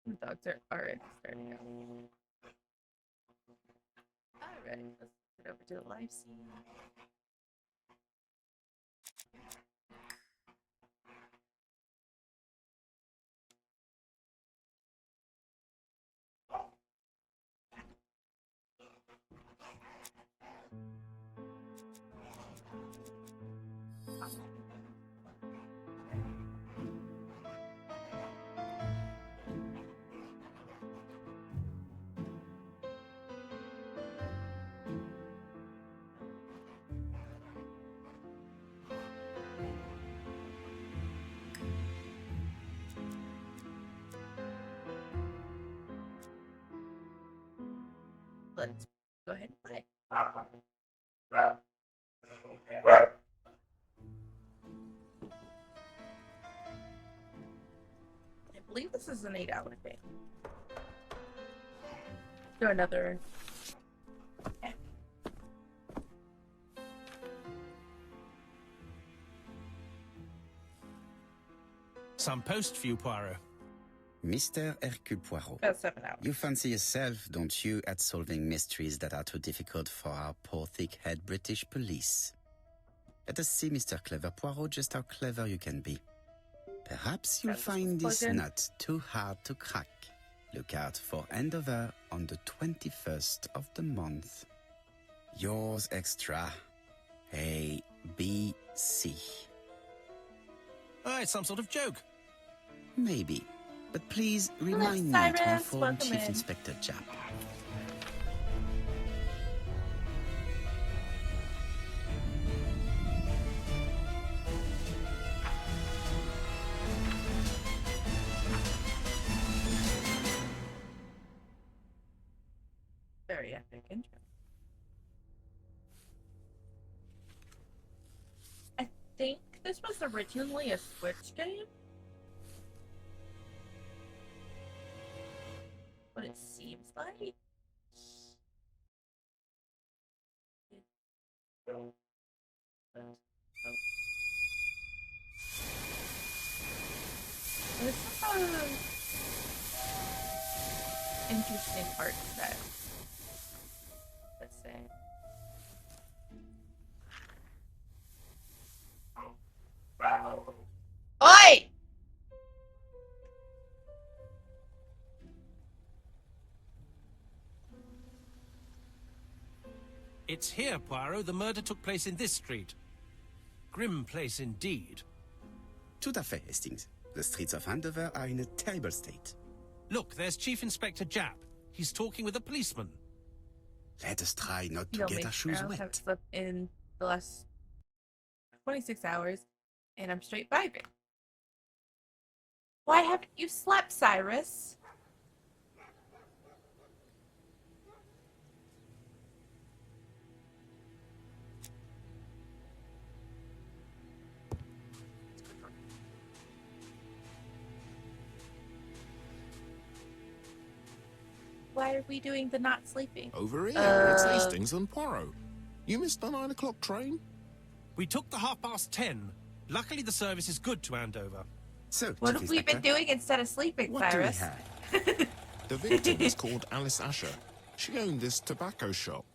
The dogs are already starting out. Alright, let's get over to the live scene. Let's go ahead and play. I believe this is an 8-hour thing. Do another. Some post for you, Poirot. Mr. Hercule Poirot, About 7 hours. you fancy yourself, don't you, at solving mysteries that are too difficult for our poor thick-head British police? Let us see, Mr. Clever Poirot, just how clever you can be. Perhaps you'll find this nut too hard to crack. Look out for handover on the 21st of the month. Yours extra. A, B, C. Oh, it's some sort of joke. Maybe. But please remind me to inform Chief Inspector Japp. Very epic intro. I think this was originally a Switch game. What it seems like. This is an interesting art style. Let's say. Oi! It's here, Poirot. The murder took place in this street. Grim place indeed. Tout à fait, Hastings. The streets of Andover are in a terrible state. Look, there's Chief Inspector Japp. He's talking with a policeman. Let us try not to get our shoes wet. I haven't slept in the last 26 hours, and I'm straight vibing. Why haven't you slept, Cyrus? Why are we doing the not sleeping? Over here, it's Hastings and Poirot. You missed the 9 o'clock train? We took the 10:30. Luckily, the service is good to Andover. So, what have we been doing instead of sleeping, what Cyrus? Do we have? The victim is called Alice Asher. She owned this tobacco shop.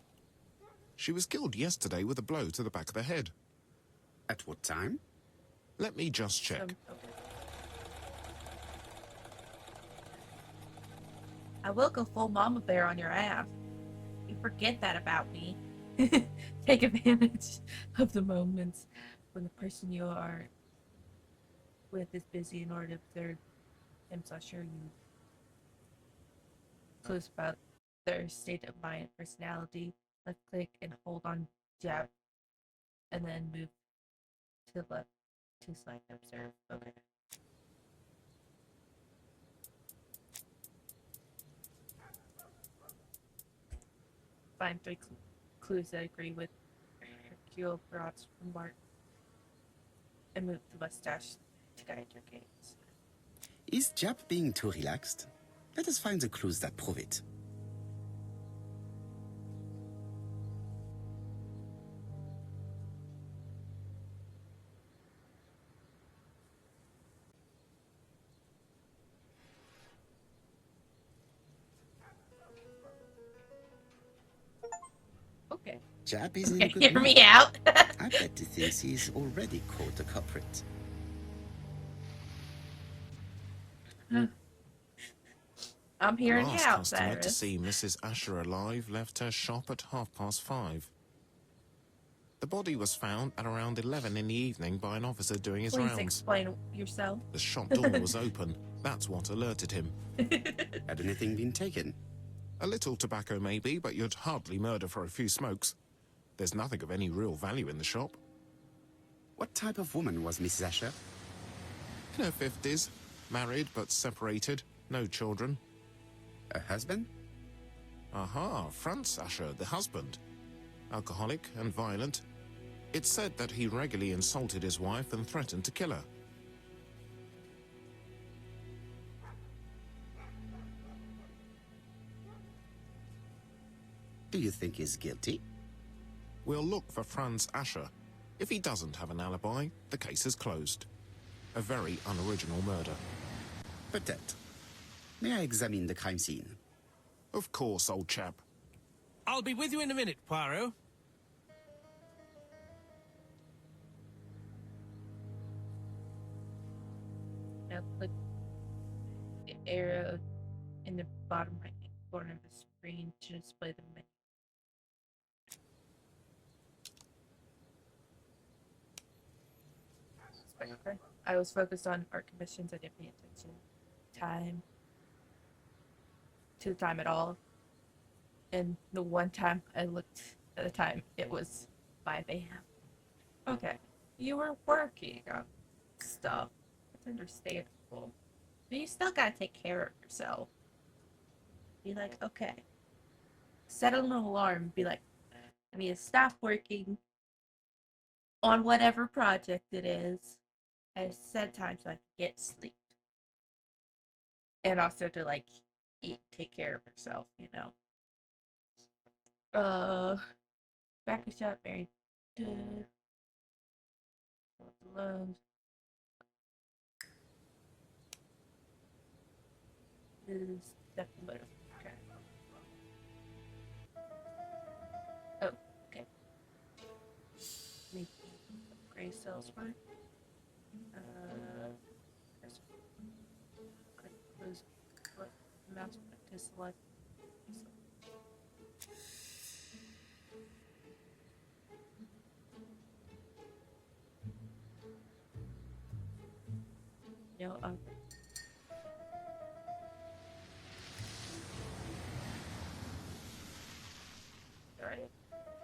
She was killed yesterday with a blow to the back of the head. At what time? Let me just check. I will go full mama bear on your ass. You forget that about me. Take advantage of the moments when the person you are with is busy in order to observe him, so assure you clues about their state of mind, personality. Left click and hold on jab, and then move to the left to select observe. Okay. Find 3 clues that agree with Hercule Poirot's remark, and move the mustache to guide your gaze. Is Japp being too relaxed? Let us find the clues that prove it. Chap is in a Okay, good hear mood. me out. I bet he thinks he's already caught the culprit. I'm The hearing you last out, customer to Cyrus. see Mrs. Asher alive left her shop at 5:30. The body was found at around 11 in the evening by an officer doing his Please rounds. explain yourself. The shop door was open. That's what alerted him. Had anything been taken? A little tobacco maybe, but you'd hardly murder for a few smokes. There's nothing of any real value in the shop. What type of woman was Mrs. Asher? In her 50s, married but separated, no children. Her husband? Aha, Franz Asher, the husband. Alcoholic and violent. It's said that he regularly insulted his wife and threatened to kill her. Do you think he's guilty? We'll look for Franz Asher. If he doesn't have an alibi, the case is closed. A very unoriginal murder. Peut-être. May I examine the crime scene? Of course, old chap. I'll be with you in a minute, Poirot. Now click the arrow in the bottom right hand corner of the screen to display the menu. Okay. I was focused on art commissions. I didn't pay attention to the time at all. And the one time I looked at the time, it was 5 a.m. Okay, you were working on stuff. It's understandable. But you still gotta take care of yourself. Be like, okay. Set an alarm. Be like, I need to stop working on whatever project it is at a set time so I can get sleep. And also to like eat, take care of yourself, you know. Back a shot, Mary. Alone. Is definitely okay. Oh, okay. Make gray cells fine. Close mouse to select. No, alright.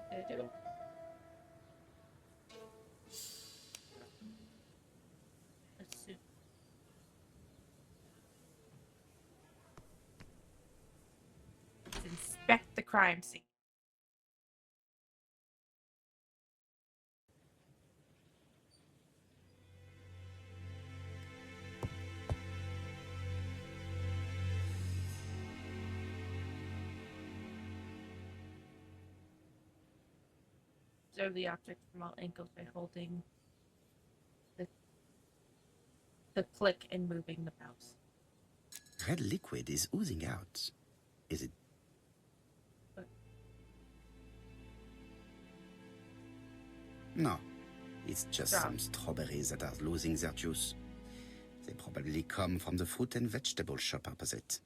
Did I do it? Let's see. Let's inspect the crime scene. Observe the object from all angles by holding the click and moving the mouse. Red liquid is oozing out. Is it? No. It's just Stop. some strawberries that are losing their juice. They probably come from the fruit and vegetable shop opposite.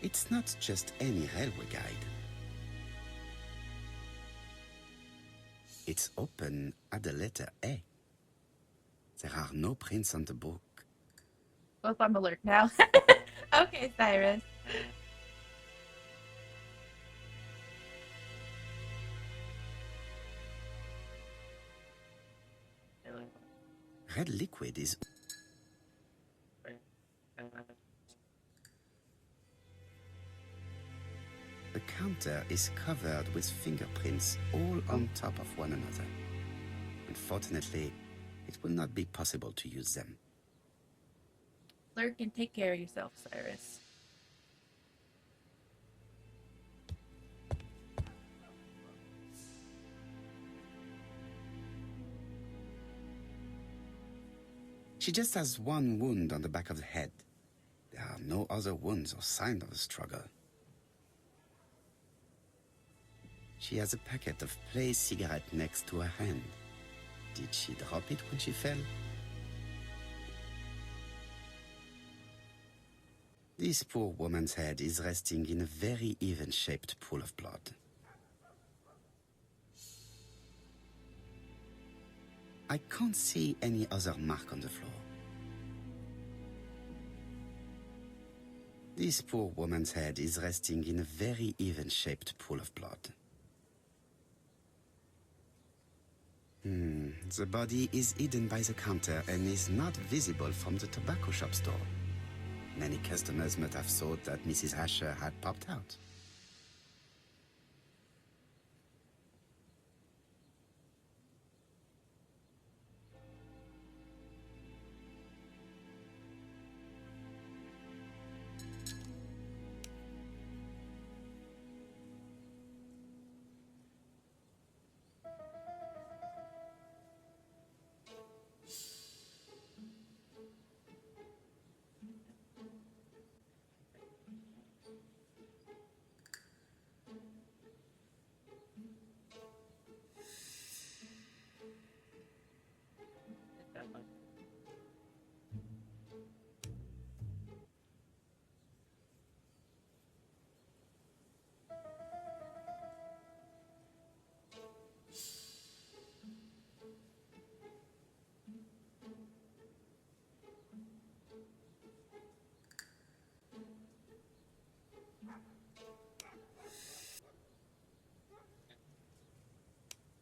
It's not just any railway guide. It's open at the letter A. There are no prints on the book. Both I'm alert now. Okay, Cyrus. Red liquid is... The counter is covered with fingerprints all on top of one another. Unfortunately, it will not be possible to use them. Lurk and take care of yourself, Cyrus. She just has one wound on the back of the head. There are no other wounds or signs of a struggle. She has a packet of play cigarette next to her hand. Did she drop it when she fell? This poor woman's head is resting in a very even-shaped pool of blood. I can't see any other mark on the floor. This poor woman's head is resting in a very even-shaped pool of blood. The body is hidden by the counter and is not visible from the tobacco shop store. Many customers might have thought that Mrs. Asher had popped out.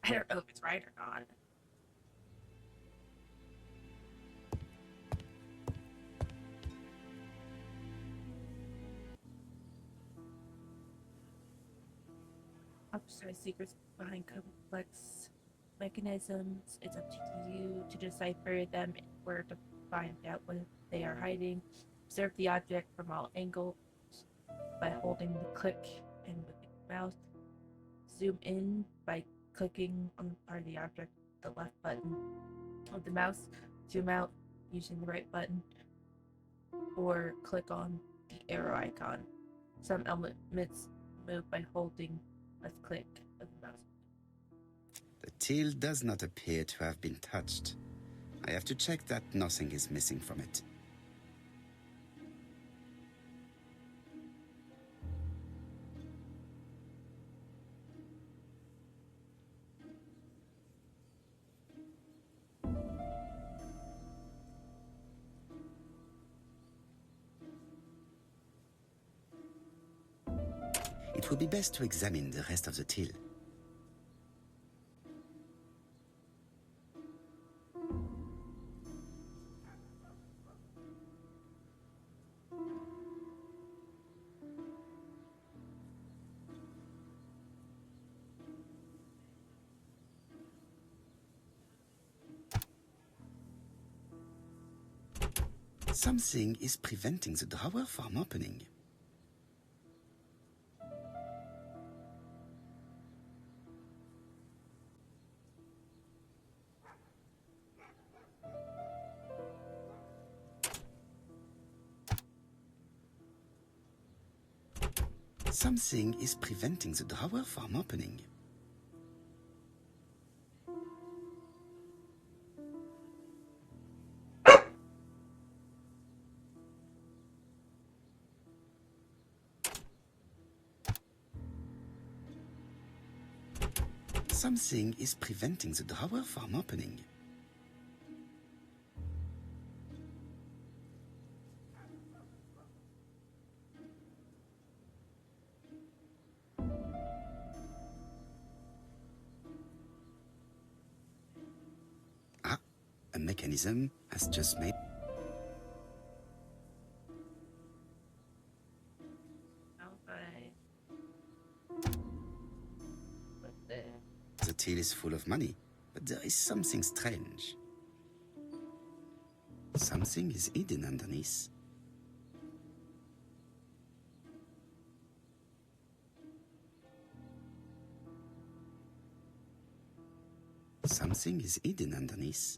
I don't know if it's right or not. Upside secrets behind complex mechanisms. It's up to you to decipher them or to find out what they are hiding. Observe the object from all angles by holding the click and moving the mouse. Zoom in by clicking on the part of the object, the left button of the mouse. Zoom out using the right button, or click on the arrow icon. Some elements move by holding left click of the mouse. The till does not appear to have been touched. I have to check that nothing is missing from it. It would be best to examine the rest of the till. Something is preventing the drawer from opening. Something is preventing the drawer from opening. Something is preventing the drawer from opening. Ah, a mechanism has just made... The till is full of money, but there is something strange. Something is hidden underneath. Something is hidden underneath.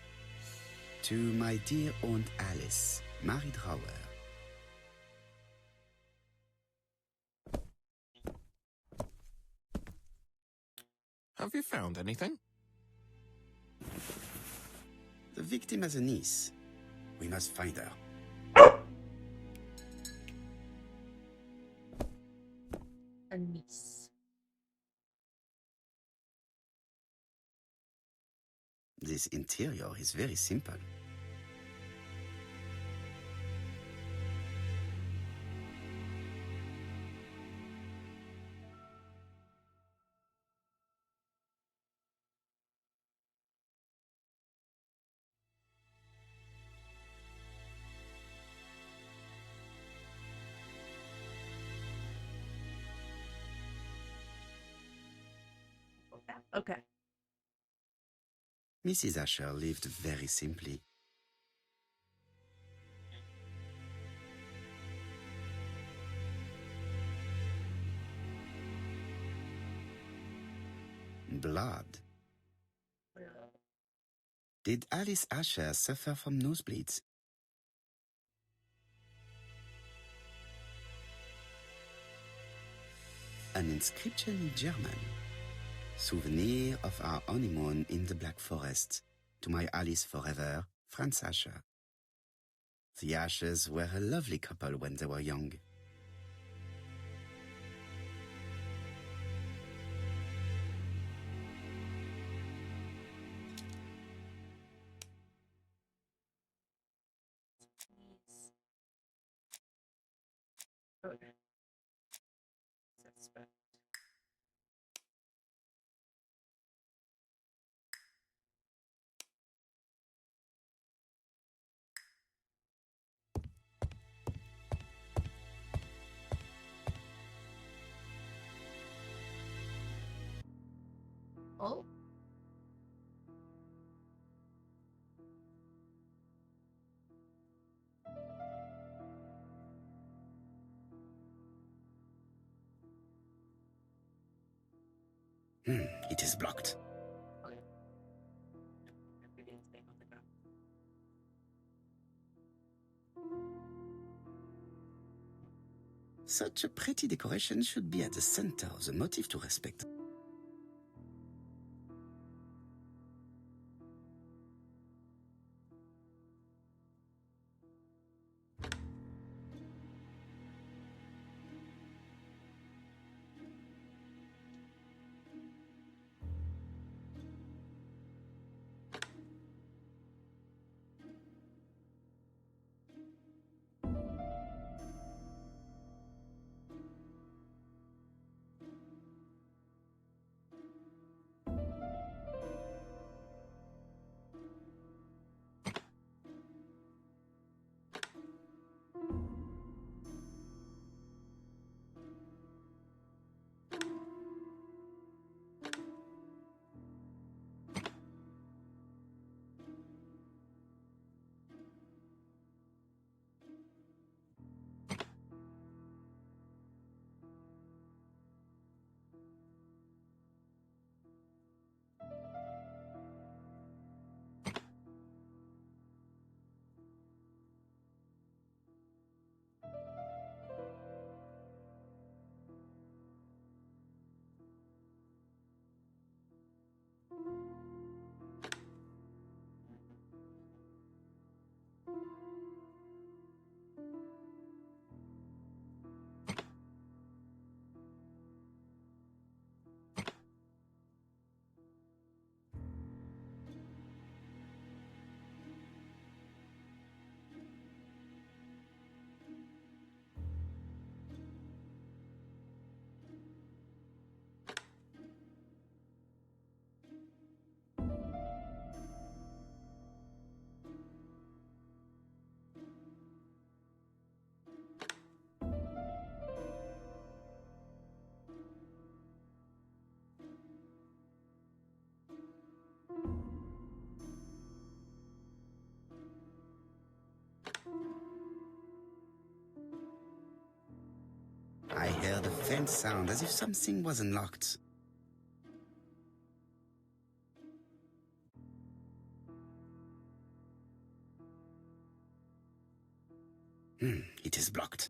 To my dear Aunt Alice, Marie Drower. Have you found anything? The victim has a niece. We must find her. A niece. This interior is very simple. Okay. Mrs. Asher lived very simply. Blood. Did Alice Asher suffer from nosebleeds? An inscription in German. Souvenir of our honeymoon in the Black Forest. To my Alice forever, Franz Asher. The Ashers were a lovely couple when they were young. Okay. Suspect. Oh. It is blocked. Okay. Such a pretty decoration should be at the center of the motif to respect. I heard a faint sound as if something was unlocked. It is blocked.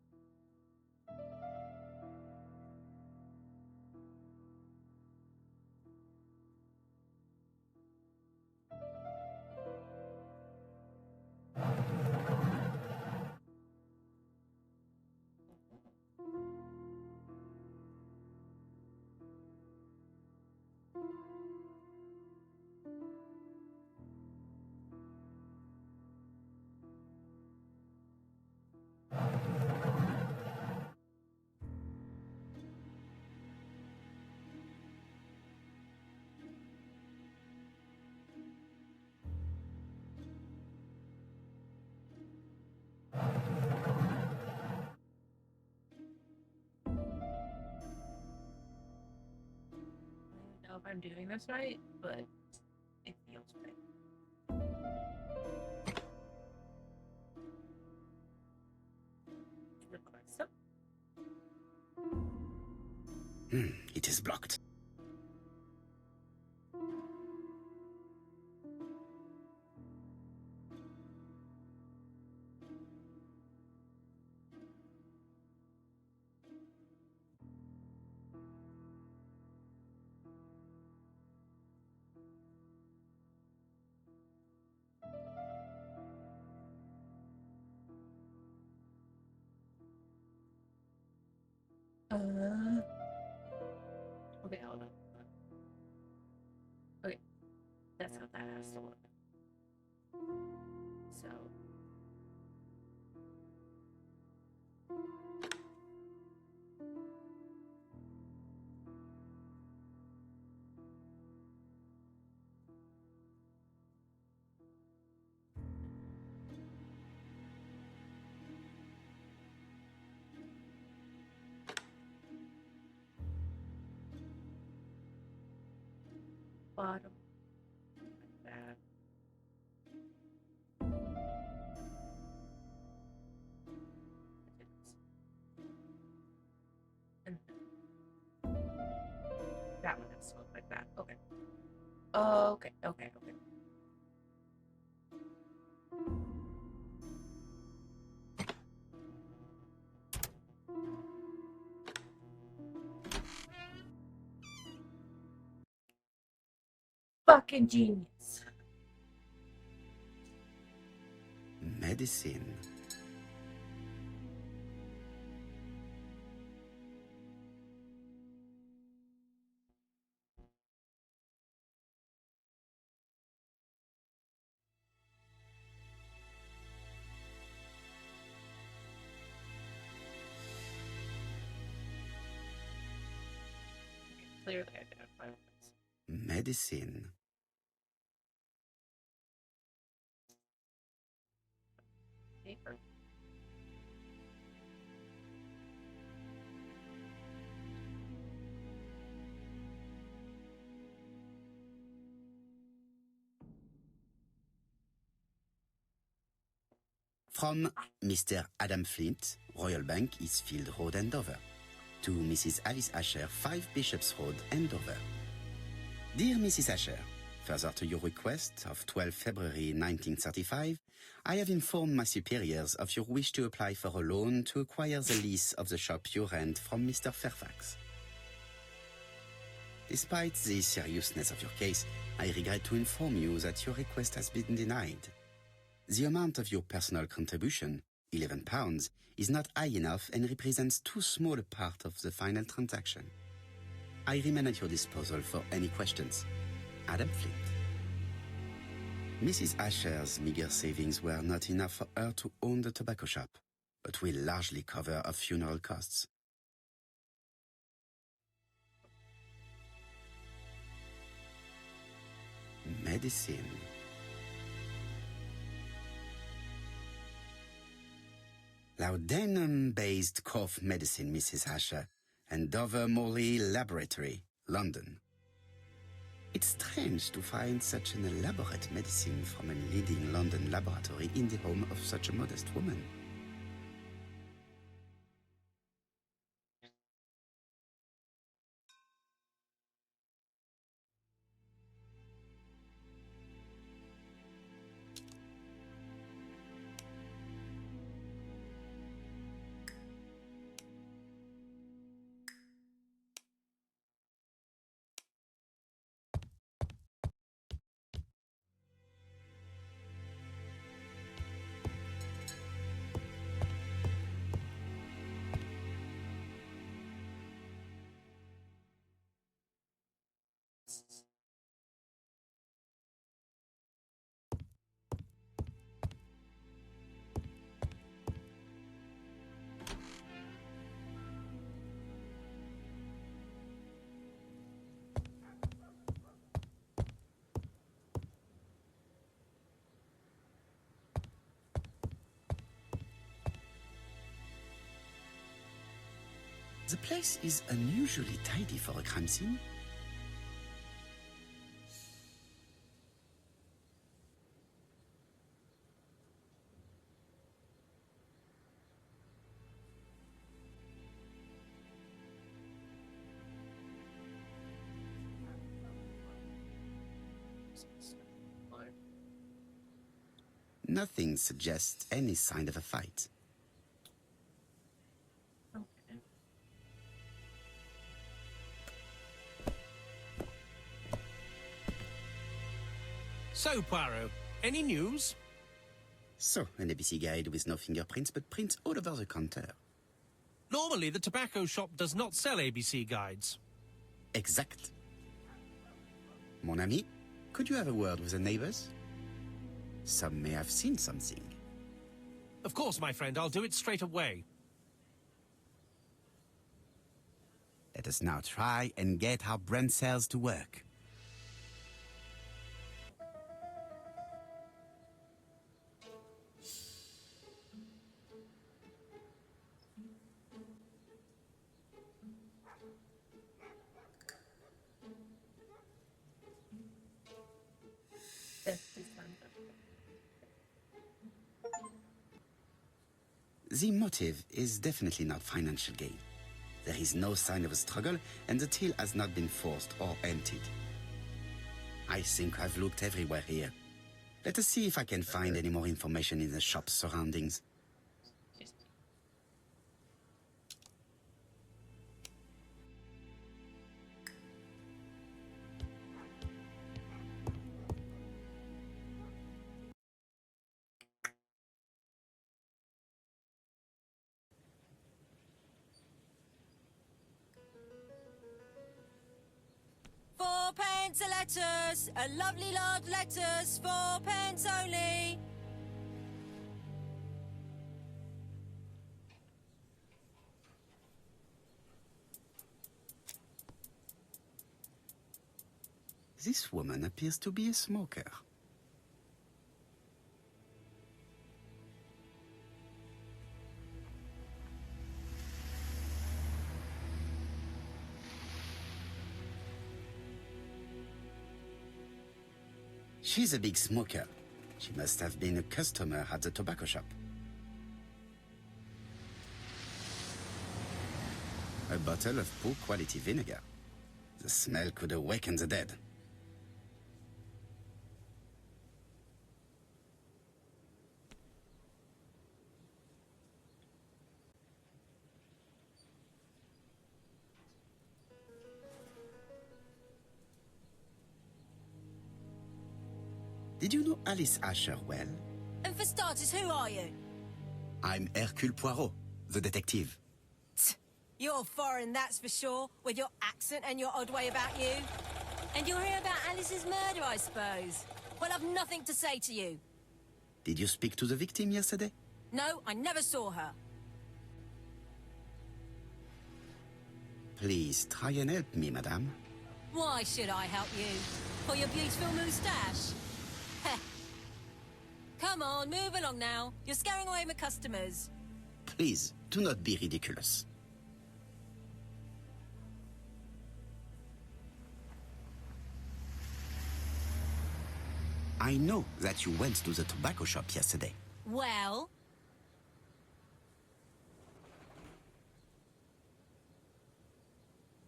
I don't know if I'm doing this right, but it feels right. Request them. It is blocked. Okay, hold on. Okay, that's how that has to look. So. Bottom like that. And that one has to look like that. Okay. Okay. Okay. Okay. Fucking genius. Medicine. Clearly identify this. Medicine. Paper. From Mr. Adam Flint, Royal Bank, Eastfield Road, Andover. To Mrs. Alice Asher, 5 Bishops Road, Andover. Dear Mrs. Asher, further to your request of 12 February 1935, I have informed my superiors of your wish to apply for a loan to acquire the lease of the shop you rent from Mr. Fairfax. Despite the seriousness of your case, I regret to inform you that your request has been denied. The amount of your personal contribution, £11, is not high enough and represents too small a part of the final transaction. I remain at your disposal for any questions. Adam Flint. Mrs. Asher's meager savings were not enough for her to own the tobacco shop, but will largely cover her funeral costs. Medicine. Laudanum-based cough medicine, Mrs. Asher, and Dover Morley Laboratory, London. It's strange to find such an elaborate medicine from a leading London laboratory in the home of such a modest woman. The place is unusually tidy for a crime scene. Nothing suggests any sign of a fight. Okay. So, Poirot, any news? So, an ABC guide with no fingerprints, but prints all over the counter. Normally, the tobacco shop does not sell ABC guides. Exact. Mon ami, could you have a word with the neighbors? Some may have seen something. Of course, my friend, I'll do it straight away. Let us now try and get our brain cells to work. The motive is definitely not financial gain. There is no sign of a struggle, and the till has not been forced or emptied. I think I've looked everywhere here. Let us see if I can find any more information in the shop's surroundings. £4 a lettuce, a lovely large lettuce, 4 pence only. This woman appears to be a smoker. She's a big smoker. She must have been a customer at the tobacco shop. A bottle of poor quality vinegar. The smell could awaken the dead. Did you know Alice Asher well? And for starters, who are you? I'm Hercule Poirot, the detective. You're foreign, that's for sure, with your accent and your odd way about you. And you're here about Alice's murder, I suppose. Well, I've nothing to say to you. Did you speak to the victim yesterday? No, I never saw her. Please try and help me, madame. Why should I help you? For your beautiful moustache? Heh. Come on, move along now. You're scaring away my customers. Please, do not be ridiculous. I know that you went to the tobacco shop yesterday. Well?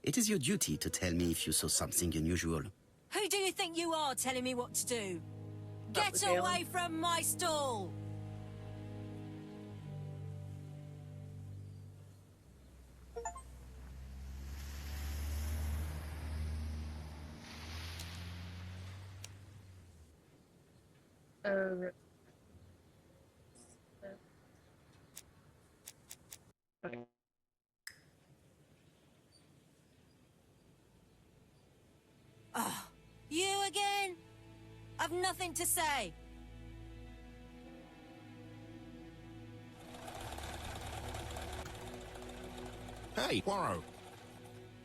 It is your duty to tell me if you saw something unusual. Who do you think you are telling me what to do? That Get was Alan. away from my stall! Okay. Oh, you again? I've nothing to say. Hey, Poirot.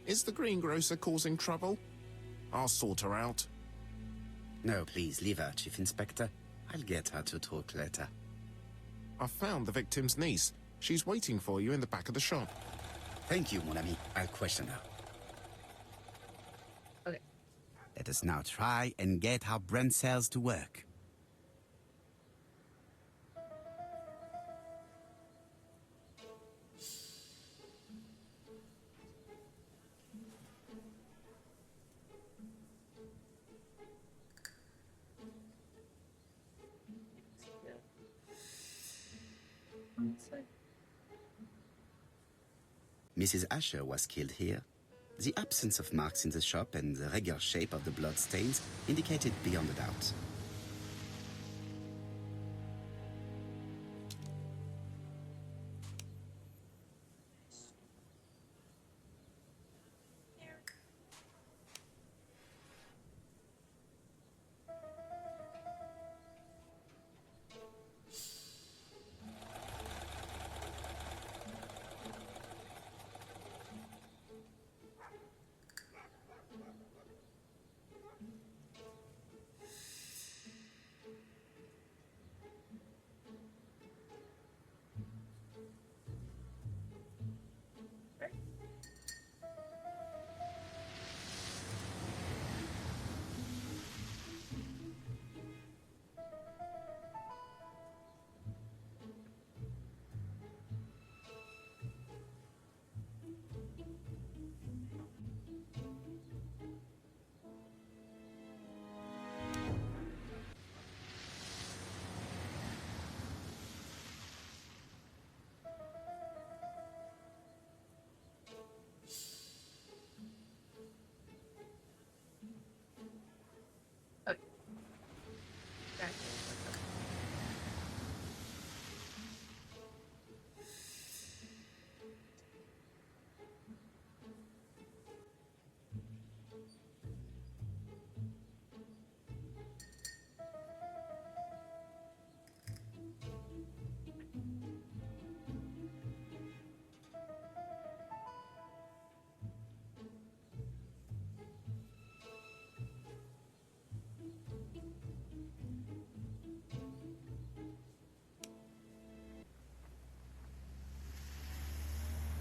Is the greengrocer causing trouble? I'll sort her out. No, please, leave her, Chief Inspector. I'll get her to talk later. I found the victim's niece. She's waiting for you in the back of the shop. Thank you, mon ami. I'll question her. Okay. Let us now try and get our brain cells to work. Mrs. Asher was killed here. The absence of marks in the shop and the regular shape of the blood stains indicated beyond a doubt.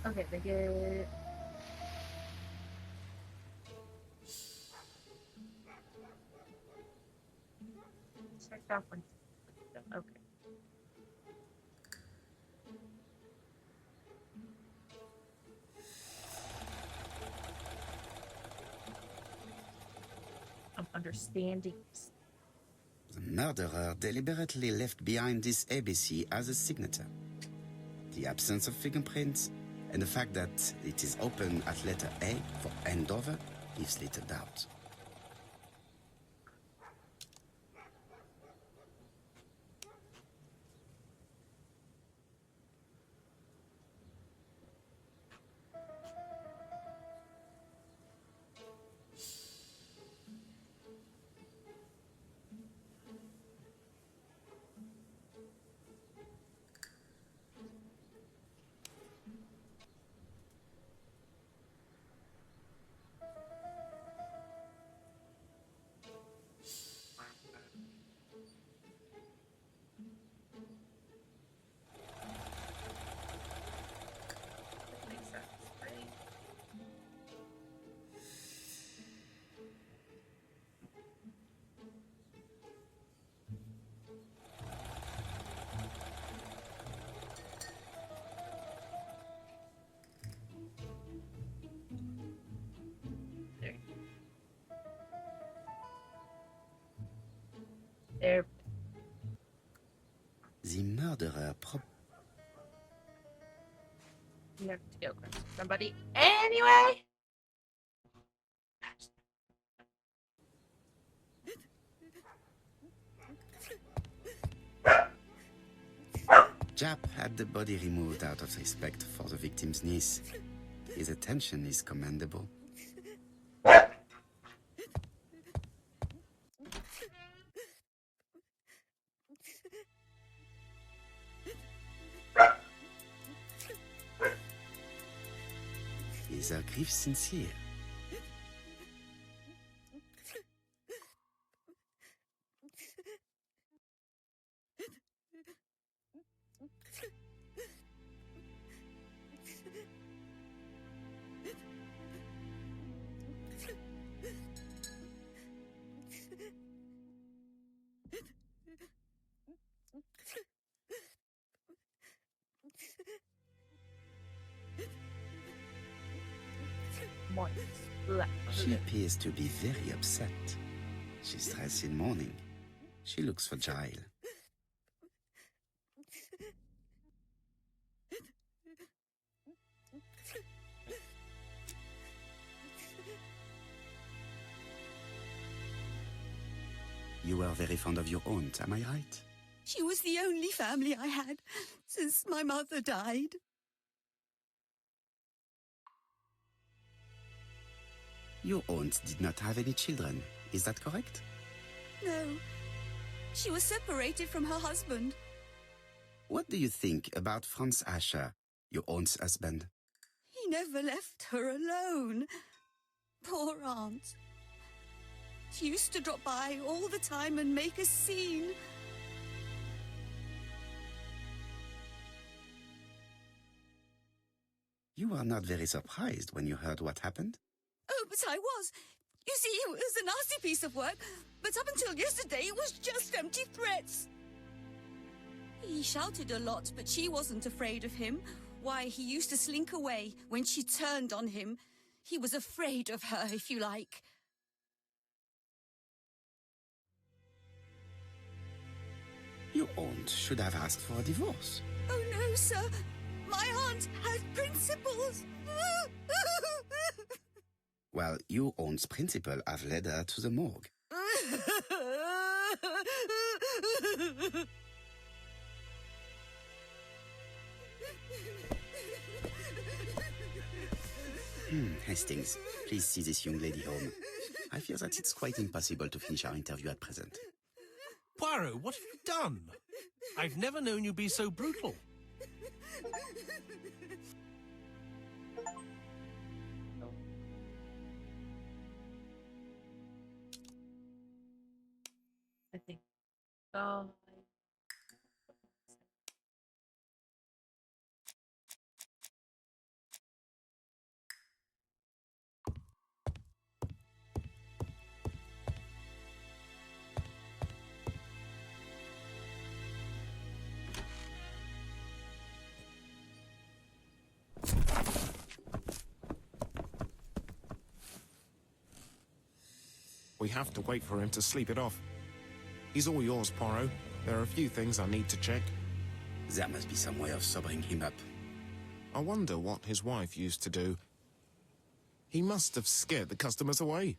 Okay, they get... Checked off one. Okay. I'm understanding. The murderer deliberately left behind this ABC as a signature. The absence of fingerprints and the fact that it is open at letter A for Andover leaves little doubt. Makes sense, right? There. There. The murderer You have to go grab somebody anyway. Jap had the body removed out of respect for the victim's niece. His attention is commendable. Is her grief sincere? She appears to be very upset. She's dressed in mourning. She looks fragile. You were very fond of your aunt, am I right? She was the only family I had since my mother died. Your aunt did not have any children, is that correct? No, she was separated from her husband. What do you think about Franz Asher, your aunt's husband? He never left her alone. Poor aunt. She used to drop by all the time and make a scene. You were not very surprised when you heard what happened? Oh, but I was. You see, it was a nasty piece of work, but up until yesterday, it was just empty threats. He shouted a lot, but she wasn't afraid of him. Why, he used to slink away when she turned on him. He was afraid of her, if you like. Your aunt should have asked for a divorce. Oh, no, sir. My aunt has principles. Well, your aunt's principal have led her to the morgue. Hastings, please see this young lady home. I fear that it's quite impossible to finish our interview at present. Poirot, what have you done? I've never known you be so brutal. I think. Oh. We have to wait for him to sleep it off. He's all yours, Poirot. There are a few things I need to check. There must be some way of sobering him up. I wonder what his wife used to do. He must have scared the customers away.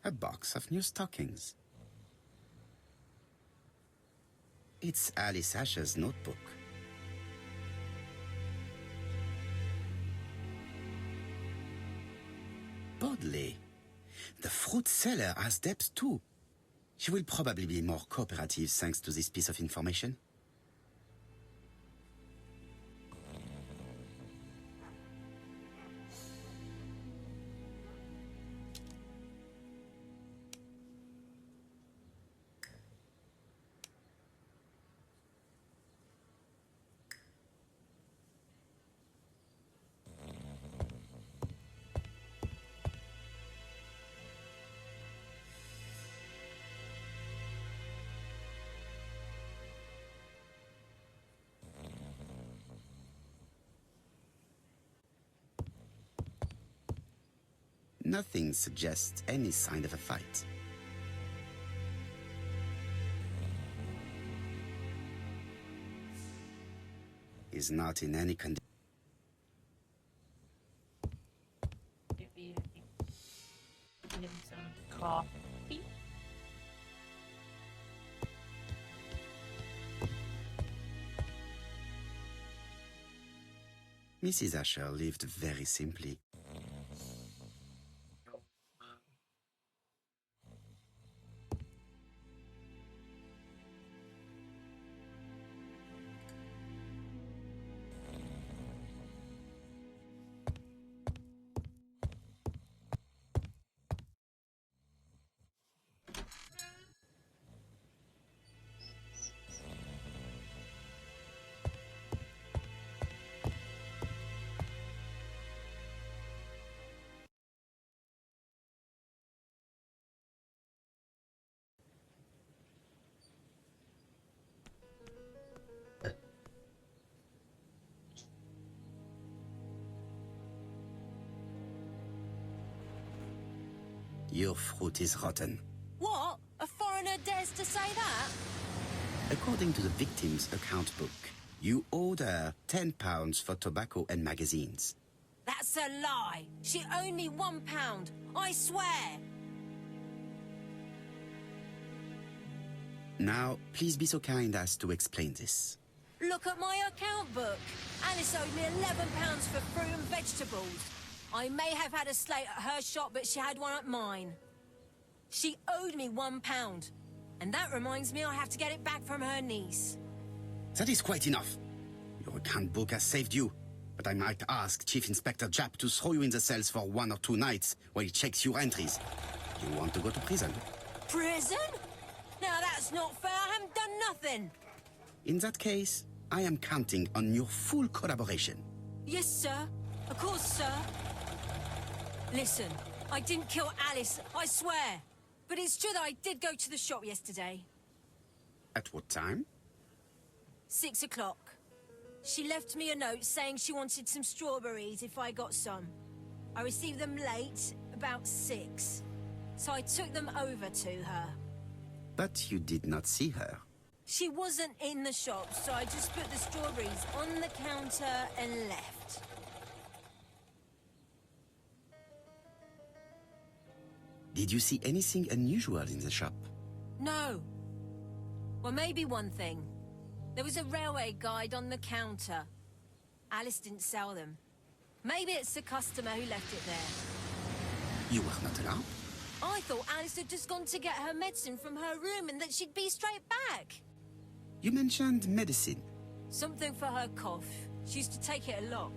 A box of new stockings. It's Alice Asher's notebook. Bodley. The fruit seller has debts too. She will probably be more cooperative thanks to this piece of information. Nothing suggests any sign of a fight. He's not in any condition. Maybe I think getting some coffee. Mrs. Asher lived very simply. your fruit is rotten. What? A foreigner dares to say that? According to the victim's account book, you owed her £10 for tobacco and magazines. That's a lie. She owed me £1, I swear. Now, please be so kind as to explain this. Look at my account book. Alice owed me £11 for fruit and vegetables. I may have had a slate at her shop, but she had one at mine. She owed me £1. And that reminds me I have to get it back from her niece. That is quite enough. Your account book has saved you, but I might ask Chief Inspector Japp to throw you in the cells for 1 or 2 nights while he checks your entries. You want to go to prison? Prison? Now that's not fair. I haven't done nothing. In that case, I am counting on your full collaboration. Yes, sir. Of course, sir. Listen, I didn't kill Alice, I swear. But it's true that I did go to the shop yesterday. At what time? 6 o'clock. She left me a note saying she wanted some strawberries if I got some. I received them late, about 6. So I took them over to her. But you did not see her. She wasn't in the shop, so I just put the strawberries on the counter and left. Did you see anything unusual in the shop? No. Well, maybe one thing. There was a railway guide on the counter. Alice didn't sell them. Maybe it's the customer who left it there. You were not alarmed? I thought Alice had just gone to get her medicine from her room and that she'd be straight back. You mentioned medicine. Something for her cough. She used to take it a lot.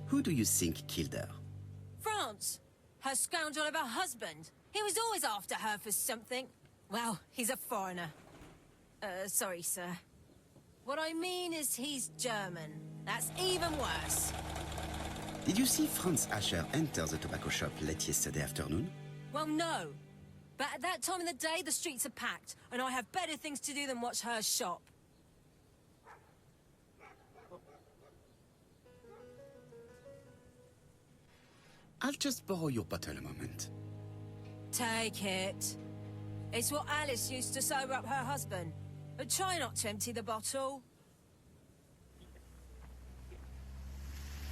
Who do you think killed her? France. Her scoundrel of a husband. He was always after her for something. Well, he's a foreigner. Sorry, sir. What I mean is he's German. That's even worse. Did you see Franz Asher enter the tobacco shop late yesterday afternoon? Well, no. But at that time of the day, the streets are packed, and I have better things to do than watch her shop. I'll just borrow your bottle a moment. Take it. It's what Alice used to sober up her husband. But try not to empty the bottle.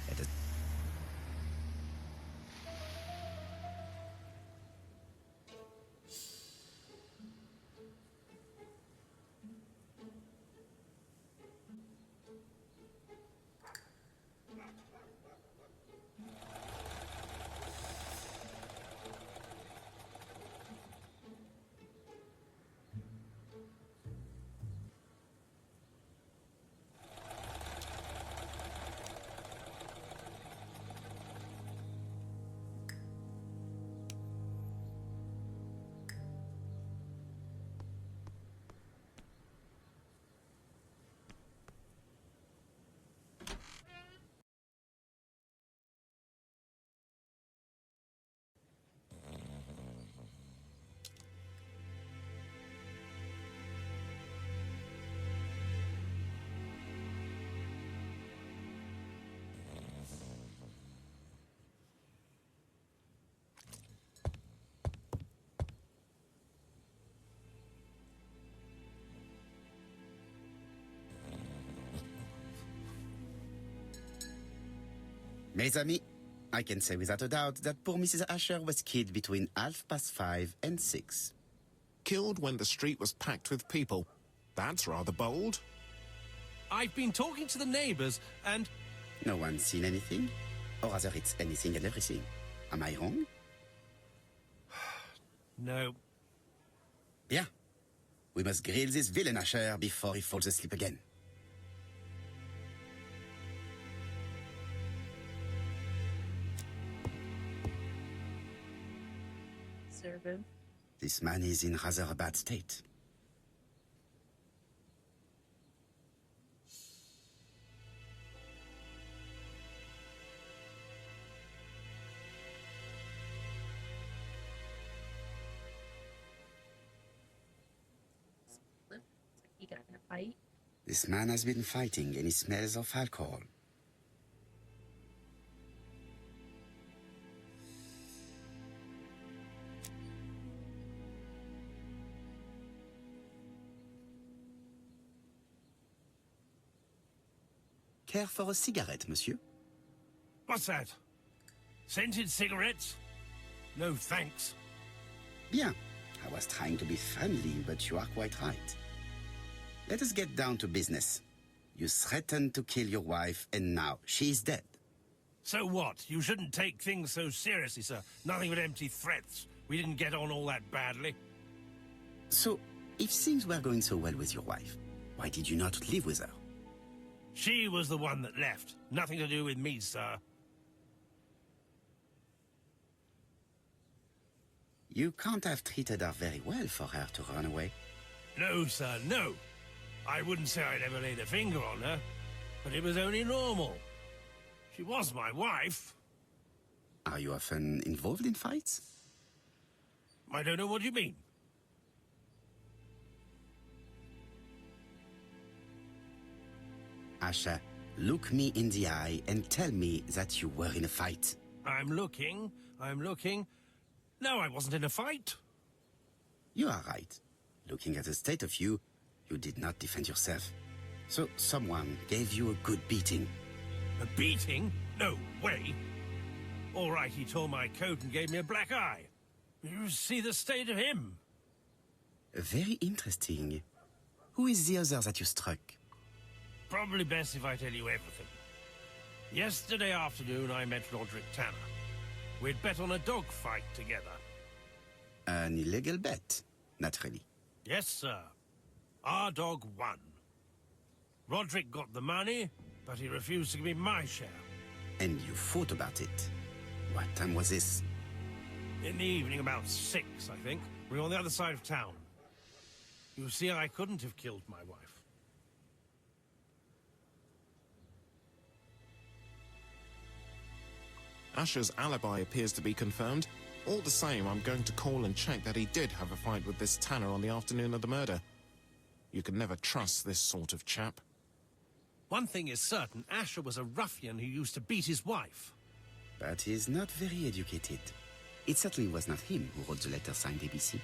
Let us- Mes amis, I can say without a doubt that poor Mrs. Asher was killed between 5:30 and 6. Killed when the street was packed with people. That's rather bold. I've been talking to the neighbors, and No one's seen anything? Or rather, it's anything and everything. Am I wrong? no. Bien. We must grill this villain Asher before he falls asleep again. Serve him. This man is in rather a bad state. Looks like he got in a fight. This man has been fighting and he smells of alcohol. care for a cigarette, monsieur? What's that? Scented cigarettes? No thanks. Bien. I was trying to be friendly, but you are quite right. Let us get down to business. You threatened to kill your wife, and now she is dead. So what? You shouldn't take things so seriously, sir. Nothing but empty threats. We didn't get on all that badly. So, if things were going so well with your wife, why did you not live with her? She was the one that left. Nothing to do with me, sir. You can't have treated her very well for her to run away. No, sir, no. I wouldn't say I'd ever laid a finger on her, but it was only normal. She was my wife. Are you often involved in fights? I don't know what you mean. Asha, look me in the eye and tell me that you were in a fight. I'm looking. No, I wasn't in a fight. You are right. Looking at the state of you, you did not defend yourself. So someone gave you a good beating. A beating? No way. All right, he tore my coat and gave me a black eye. You see the state of him. Very interesting. Who is the other that you struck? Probably best if I tell you everything. Yesterday afternoon, I met Roderick Tanner. We'd bet on a dog fight together. An illegal bet, naturally. Yes, sir. Our dog won. Roderick got the money, but he refused to give me my share. And you fought about it. What time was this? In the evening, about 6, I think. We were on the other side of town. You see, I couldn't have killed my wife. Asher's alibi appears to be confirmed. All the same, I'm going to call and check that he did have a fight with this Tanner on the afternoon of the murder. You can never trust this sort of chap. One thing is certain, Asher was a ruffian who used to beat his wife. But he's not very educated. It certainly was not him who wrote the letter signed ABC.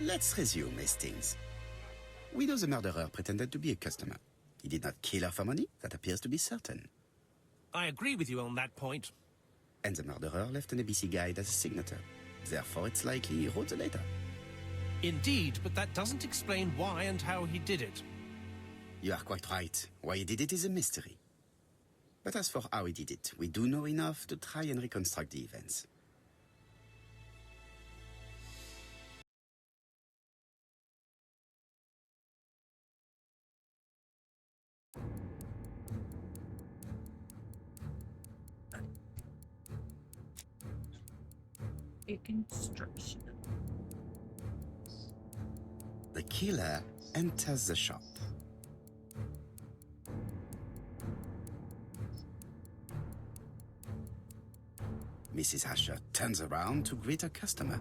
Let's resume, Hastings. We know the murderer pretended to be a customer. He did not kill her for money, that appears to be certain. I agree with you on that point. And the murderer left an ABC guide as a signature. Therefore, it's likely he wrote the letter. Indeed, but that doesn't explain why and how he did it. You are quite right. Why he did it is a mystery. But as for how he did it, we do know enough to try and reconstruct the events. Reconstruction. The killer enters the shop. Mrs. Asher turns around to greet her customer.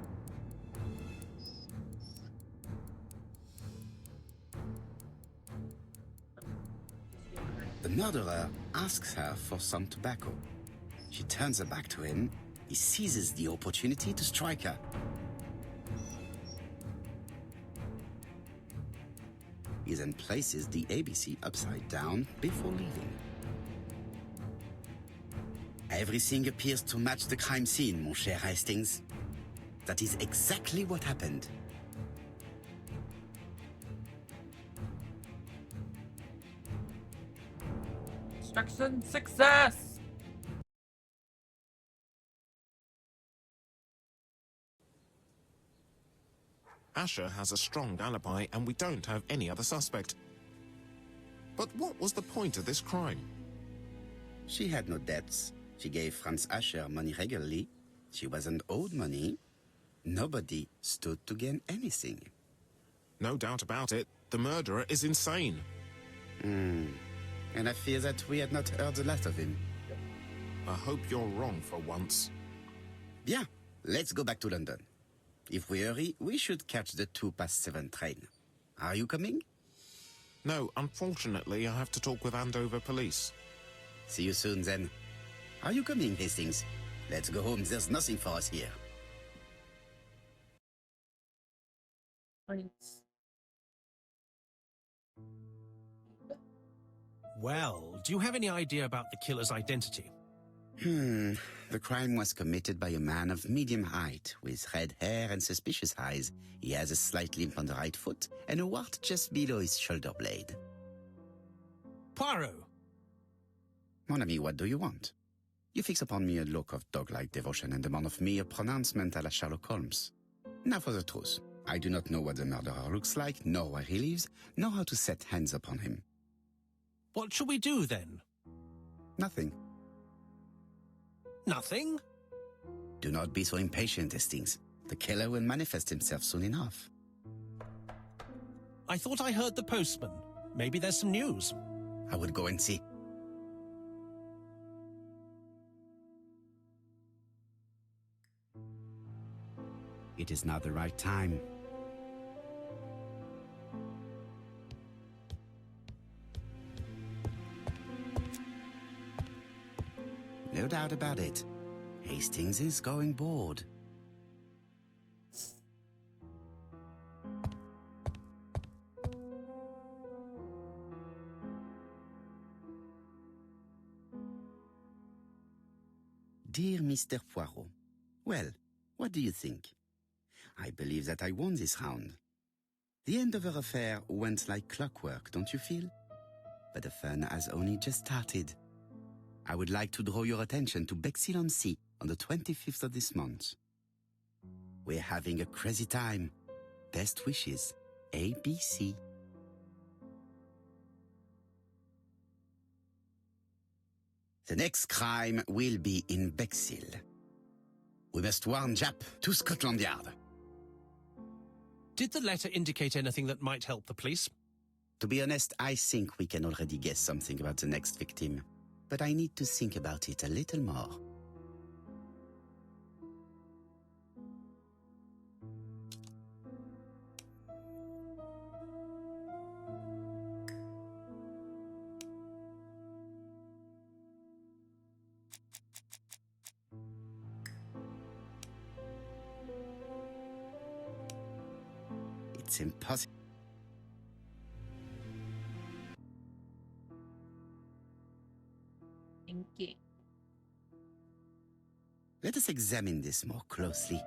The murderer asks her for some tobacco. She turns her back to him. He seizes the opportunity to strike her. He then places the ABC upside down before leaving. Everything appears to match the crime scene, mon cher Hastings. That is exactly what happened. Construction success! Asher has a strong alibi and we don't have any other suspect. But what was the point of this crime? She had no debts. She gave Franz Asher money regularly. She wasn't owed money. Nobody stood to gain anything. No doubt about it, the murderer is insane. And I fear that we had not heard the last of him. I hope you're wrong for once. Bien, let's go back to London. If we hurry, we should catch the 7:02 train. Are you coming? No, unfortunately, I have to talk with Andover police. See you soon, then. Are you coming, Hastings? Let's go home. There's nothing for us here. Well, do you have any idea about the killer's identity? The crime was committed by a man of medium height, with red hair and suspicious eyes. He has a slight limp on the right foot, and a wart just below his shoulder blade. Poirot! Mon ami, what do you want? You fix upon me a look of dog-like devotion and demand of me a pronouncement à la Sherlock Holmes. Now for the truth. I do not know what the murderer looks like, nor where he lives, nor how to set hands upon him. What shall we do, then? Nothing. Nothing? Do not be so impatient, Hastings. The killer will manifest himself soon enough. I thought I heard the postman. Maybe there's some news. I would go and see. It is not the right time. No doubt about it. Hastings is going bored. Dear Mr. Poirot, well, what do you think? I believe that I won this round. The end of our affair went like clockwork, don't you feel? But the fun has only just started. I would like to draw your attention to Bexhill-on-Sea on the 25th of this month. We're having a crazy time. Best wishes, ABC. The next crime will be in Bexhill. We must warn Jap to Scotland Yard. Did the letter indicate anything that might help the police? To be honest, I think we can already guess something about the next victim. But I need to think about it a little more. It's impossible. Thinking. Let us examine this more closely.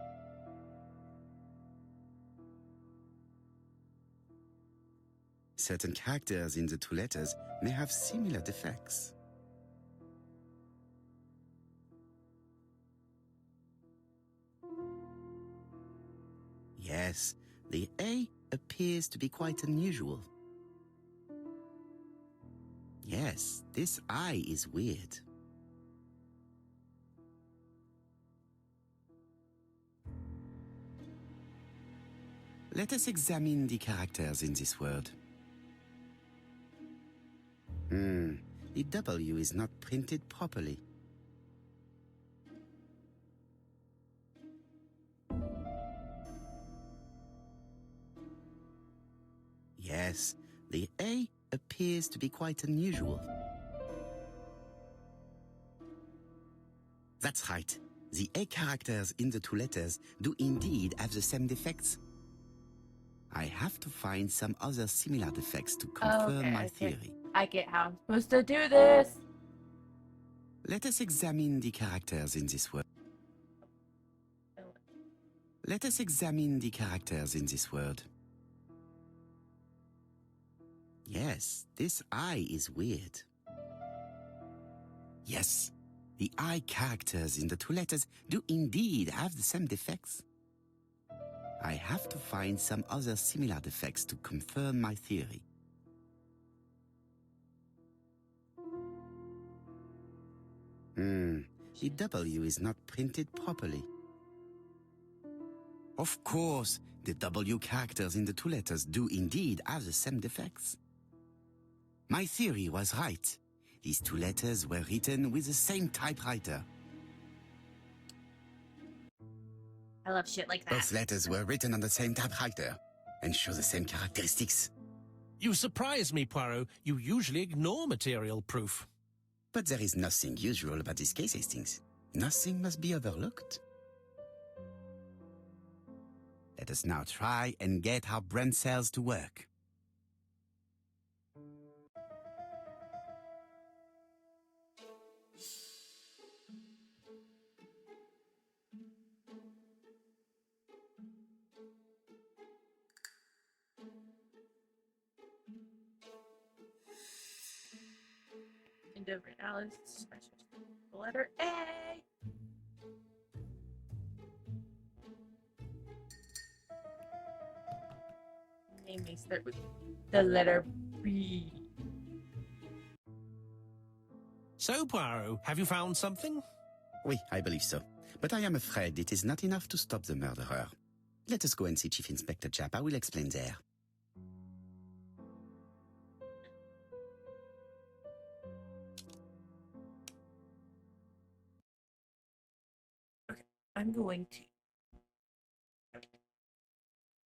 Certain characters in the two letters may have similar defects. Yes, the A appears to be quite unusual. Yes, this I is weird. Let us examine the characters in this word. The W is not printed properly. Yes, the A appears to be quite unusual. That's right. The A characters in the two letters do indeed have the same defects. I have to find some other similar defects to confirm my theory. I get how I'm supposed to do this. Let us examine the characters in this word. Let us examine the characters in this word. Yes, this I is weird. Yes, the I characters in the two letters do indeed have the same defects. I have to find some other similar defects to confirm my theory. The W is not printed properly. Of course, the W characters in the two letters do indeed have the same defects. My theory was right. These two letters were written with the same typewriter. I love shit like that. Both letters were written on the same typewriter and show the same characteristics. You surprise me, Poirot. You usually ignore material proof. But there is nothing usual about this case, Hastings. Nothing must be overlooked. Let us now try and get our brain cells to work. different Alice. The letter A. Name may start with the letter B. So, Poirot, have you found something? Oui, I believe so. But I am afraid it is not enough to stop the murderer. Let us go and see Chief Inspector Japp. I will explain there. Okay, I'm going to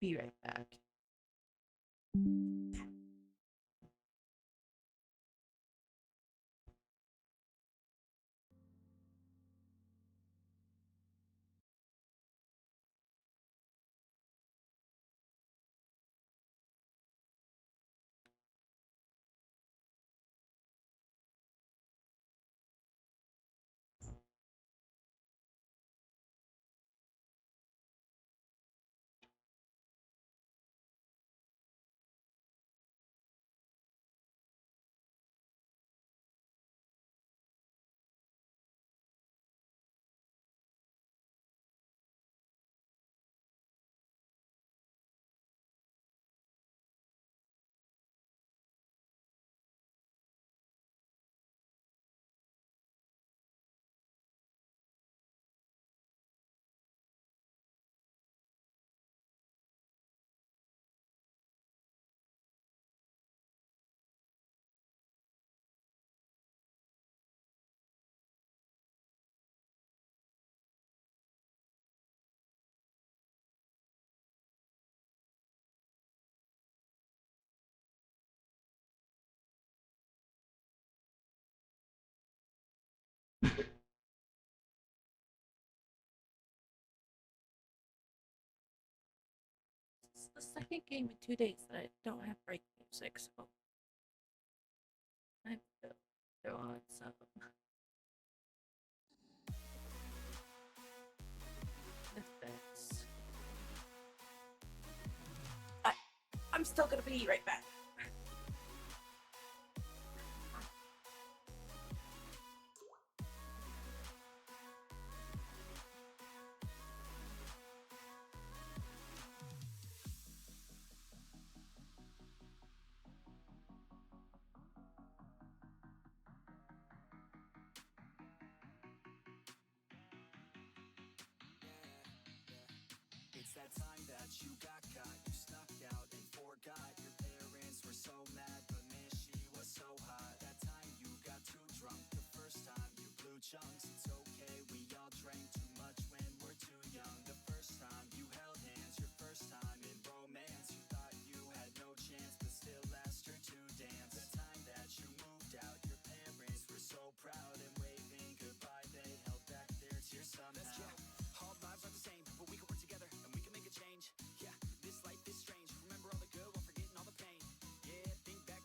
be right back. It's the second game in 2 days that I don't have break music, so I'm throw on some. Defense. I'm still gonna be right back. It's that time that you got caught. You snuck out and forgot. Your parents were so mad, but man, she was so hot. That time you got too drunk. The first time you blew chunks. It's okay, we all drank too much when we're too young. The first time you held hands. Your first time in romance. You thought you had no chance, but still asked her to dance. The time that you moved out. Your parents were so proud, and waving goodbye, they held back their tears somehow. All lives aren't the same, but we can work together and we can make a change. Yeah, this life is strange. Remember all the good while forgetting all the pain. Yeah, think back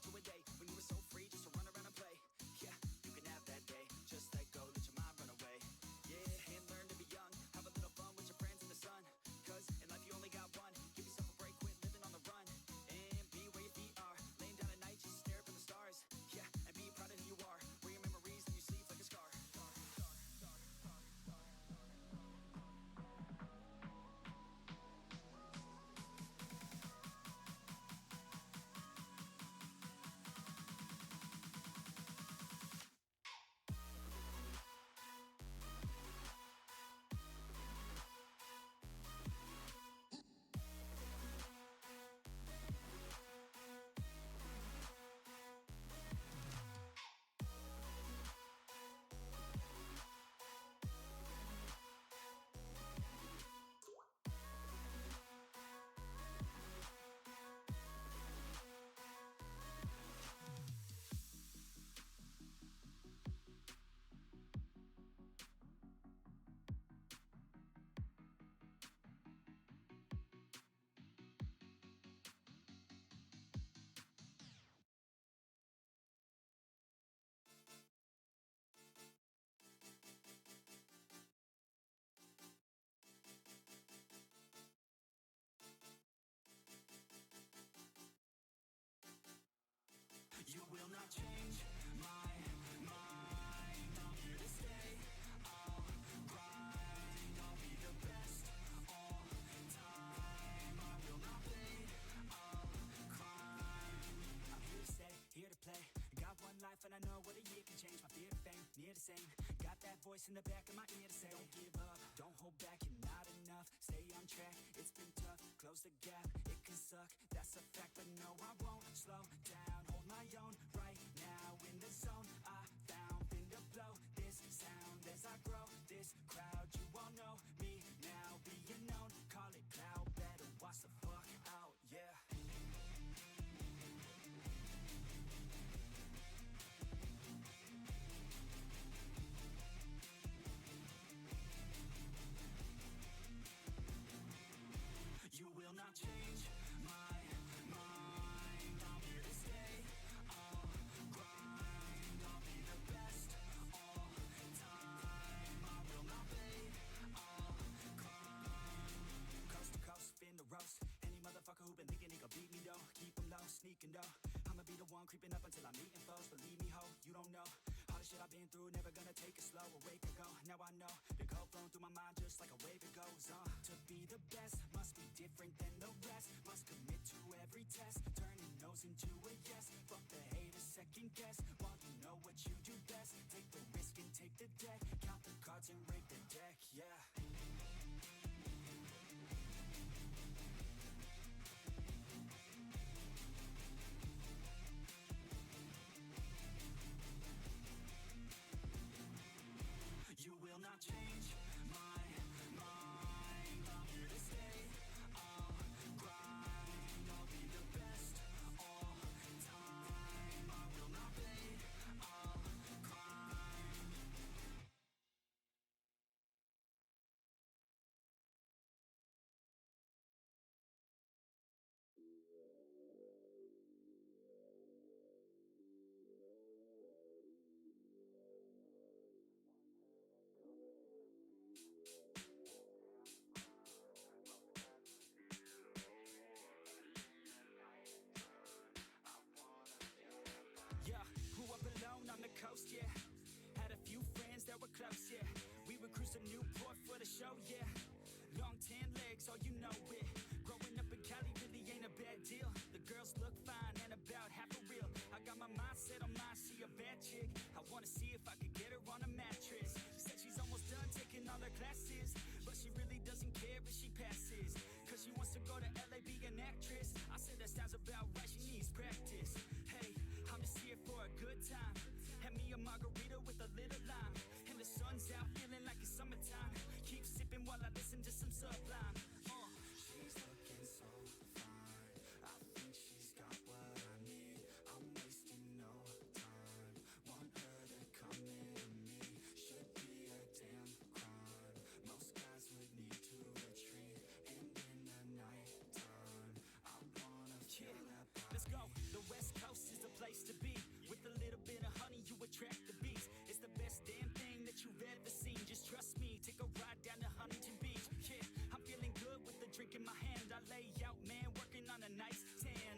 near the same. Got that voice in the back of my ear to say, don't give up, don't hold back, you're not enough. Stay on track, it's been tough. Close the gap, it can suck, that's a fact. But no, I won't slow down, hold my own. Right now in the zone, I found finna blow this sound as I grow. This crowd, you all know me now, being known. Call it cloud, better watch the fuck out, yeah. You will not change my mind. I'm here to stay. I'll grind. I'll be the best all time. I will not fade. I'll climb. Coast to coast, spin the roast. Any motherfucker who been thinking he gon' beat me though, keep him low, sneaking though. I'ma be the one creeping up until I'm meeting foes. Believe me, ho, you don't know all the shit I've been through. Never gonna take it slow. Awake and go. Now I know the code flowing through my mind just like a wave. It goes on. To be the best must be different than the rest. Must commit to every test. Turning no's into a yes. Fuck the haters, second guess. While you know what you do best, take the risk and take the debt. Count the cards and rake the deck. Yeah. You will not change my mind. I'm here to stay. I'll grind. I'll be the best all time. I will not fade. I'll climb. Yeah, grew up alone on the coast, yeah. Had a few friends that were close, yeah. We would cruise to Newport for the show, yeah. Long tan legs, oh you know it. Growing up in Cali really ain't a bad deal. The girls look fine and about half a real. I got my mindset on mine, she a bad chick. I wanna see if I could get her on a mattress. She said she's almost done taking all her classes, but she really doesn't care if she passes, cause she wants to go to LA, be an actress. I said that sounds about right, she needs practice. Hey, I'm just here for a good time. Had me a margarita with a little lime, and the sun's out, feeling like it's summertime. Keep sipping while I listen to some Sublime. She's looking so fine. I think she's got what I need. I'm wasting no time. Want her to come into me. Should be a damn crime. Most guys would need to retreat, and in the nighttime I wanna feel that body. Let's go. The West Coast is the place to be. With a little bit of honey, you attract the bees. It's the best damn thing that you've ever seen. Just trust me, take a ride down to Huntington Beach. Yeah, I'm feeling good with the drink in my hand. I lay out, man, working on a nice tan.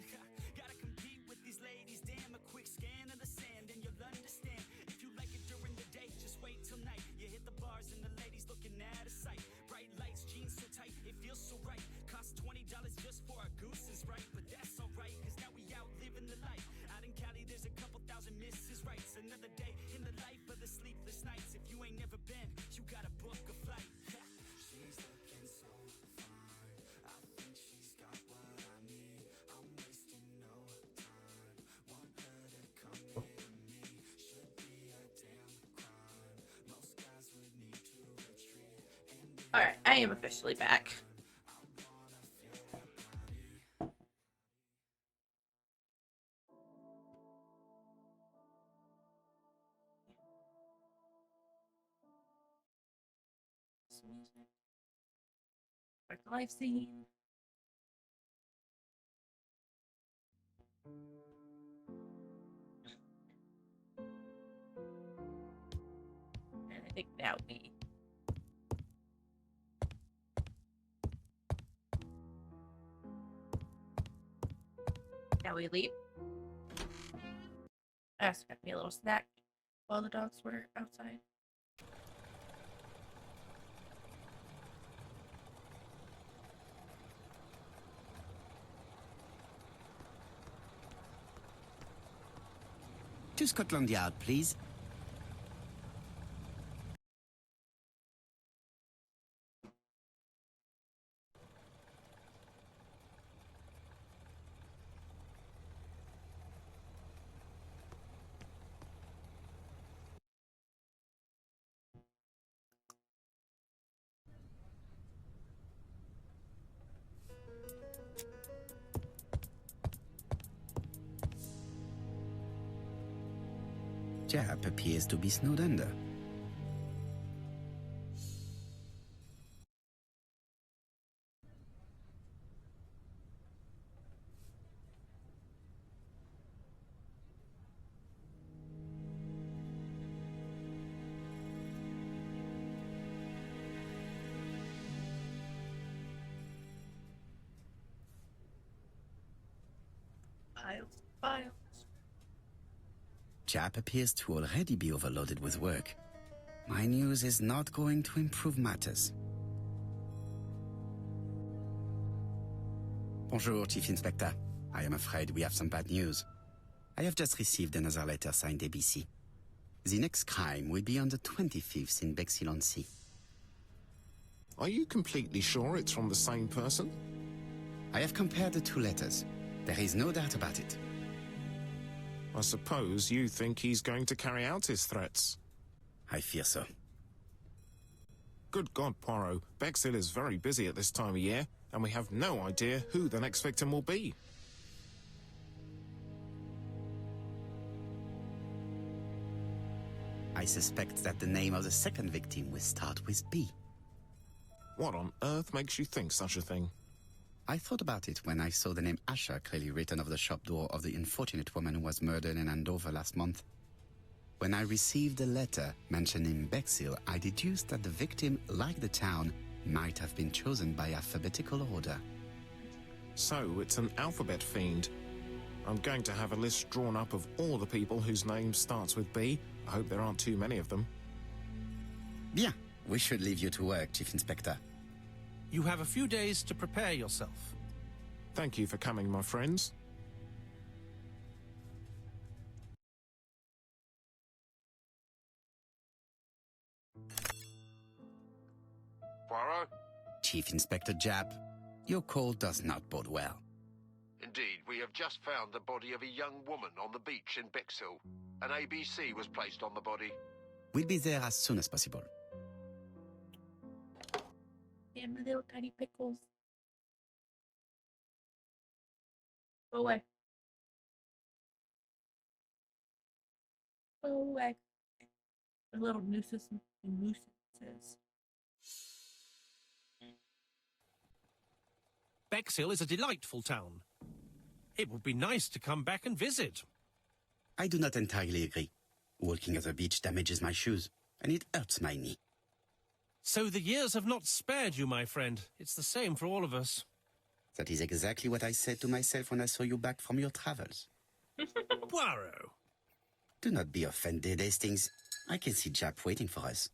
Gotta compete with these ladies, damn. A quick scan of the sand and you'll understand. If you like it during the day, just wait till night. You hit the bars and the ladies looking out of sight. Bright lights, jeans so tight, it feels so right. Cost $20 just for a goose is right. But that's alright, cause now we out living the life. Out in Cali, there's a couple thousand misses rights. Another day in the life of the sleepless nights. If you ain't never been, you gotta book a flight. She's looking so fine. I think she's got what I need. I'm wasting no time. Want her to come into me. Should be a damn crime. Most guys would need to retreat. Alright, I am officially back. Music. Start the live scene. And I think now we leave. I also got me a little snack while the dogs were outside. To Scotland Yard, please. Jap appears to be snowed under. Files. Jap appears to already be overloaded with work. My news is not going to improve matters. Bonjour, Chief Inspector. I am afraid we have some bad news. I have just received another letter signed ABC. The next crime will be on the 25th in Bexhill-on-Sea. Are you completely sure it's from the same person? I have compared the two letters. There is no doubt about it. I suppose you think he's going to carry out his threats. I fear so. Good God, Poirot. Bexhill is very busy at this time of year, and we have no idea who the next victim will be. I suspect that the name of the second victim will start with B. What on earth makes you think such a thing? I thought about it when I saw the name Asher clearly written over the shop door of the unfortunate woman who was murdered in Andover last month. When I received a letter mentioning Bexhill, I deduced that the victim, like the town, might have been chosen by alphabetical order. So, it's an alphabet fiend. I'm going to have a list drawn up of all the people whose name starts with B. I hope there aren't too many of them. Bien, we should leave you to work, Chief Inspector. You have a few days to prepare yourself. Thank you for coming, my friends. Poirot? Chief Inspector Jap, your call does not bode well. Indeed, we have just found the body of a young woman on the beach in Bexhill. An ABC was placed on the body. We'll be there as soon as possible. Damn little tiny pickles. Go away. Go away. The little nuisances. Bexhill is a delightful town. It would be nice to come back and visit. I do not entirely agree. Walking at the beach damages my shoes, and it hurts my knee. So the years have not spared you, my friend. It's the same for all of us. That is exactly what I said to myself when I saw you back from your travels. Poirot. Do not be offended, Hastings. I can see Jap waiting for us.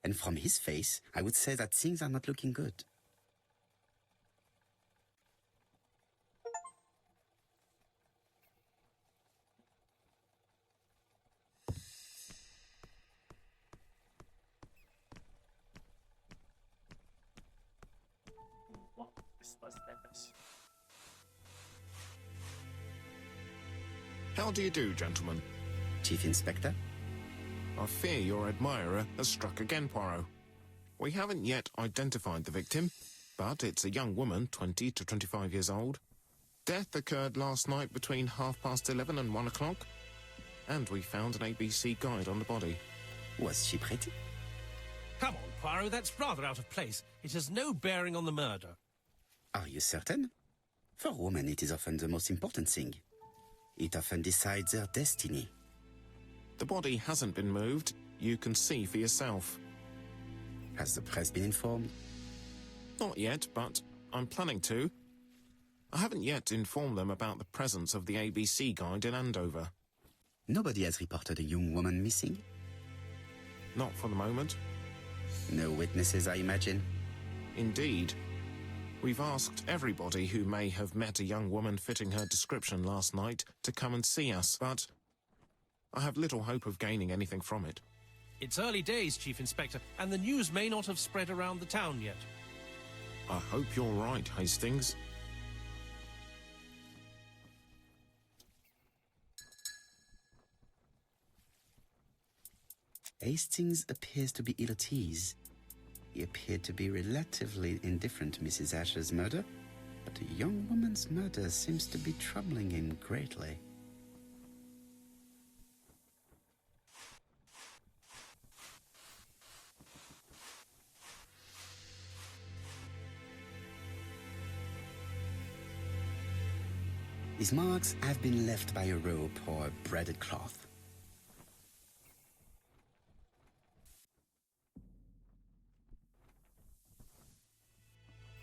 And from his face, I would say that things are not looking good. How do you do, gentlemen? Chief Inspector? I fear your admirer has struck again, Poirot. We haven't yet identified the victim, but it's a young woman, 20 to 25 years old. Death occurred last night between 11:30 and 1 o'clock, and we found an ABC guide on the body. Was she pretty? Come on, Poirot, that's rather out of place. It has no bearing on the murder. Are you certain? For women, it is often the most important thing. It often decides their destiny. The body hasn't been moved. You can see for yourself. Has the press been informed? Not yet, but I'm planning to. I haven't yet informed them about the presence of the ABC guide in Andover. Nobody has reported a young woman missing? Not for the moment. No witnesses, I imagine. Indeed. We've asked everybody who may have met a young woman fitting her description last night to come and see us, but I have little hope of gaining anything from it. It's early days, Chief Inspector, and the news may not have spread around the town yet. I hope you're right, Hastings. Hastings appears to be ill at ease. He appeared to be relatively indifferent to Mrs. Asher's murder, but a young woman's murder seems to be troubling him greatly. These marks have been left by a rope or a braided cloth.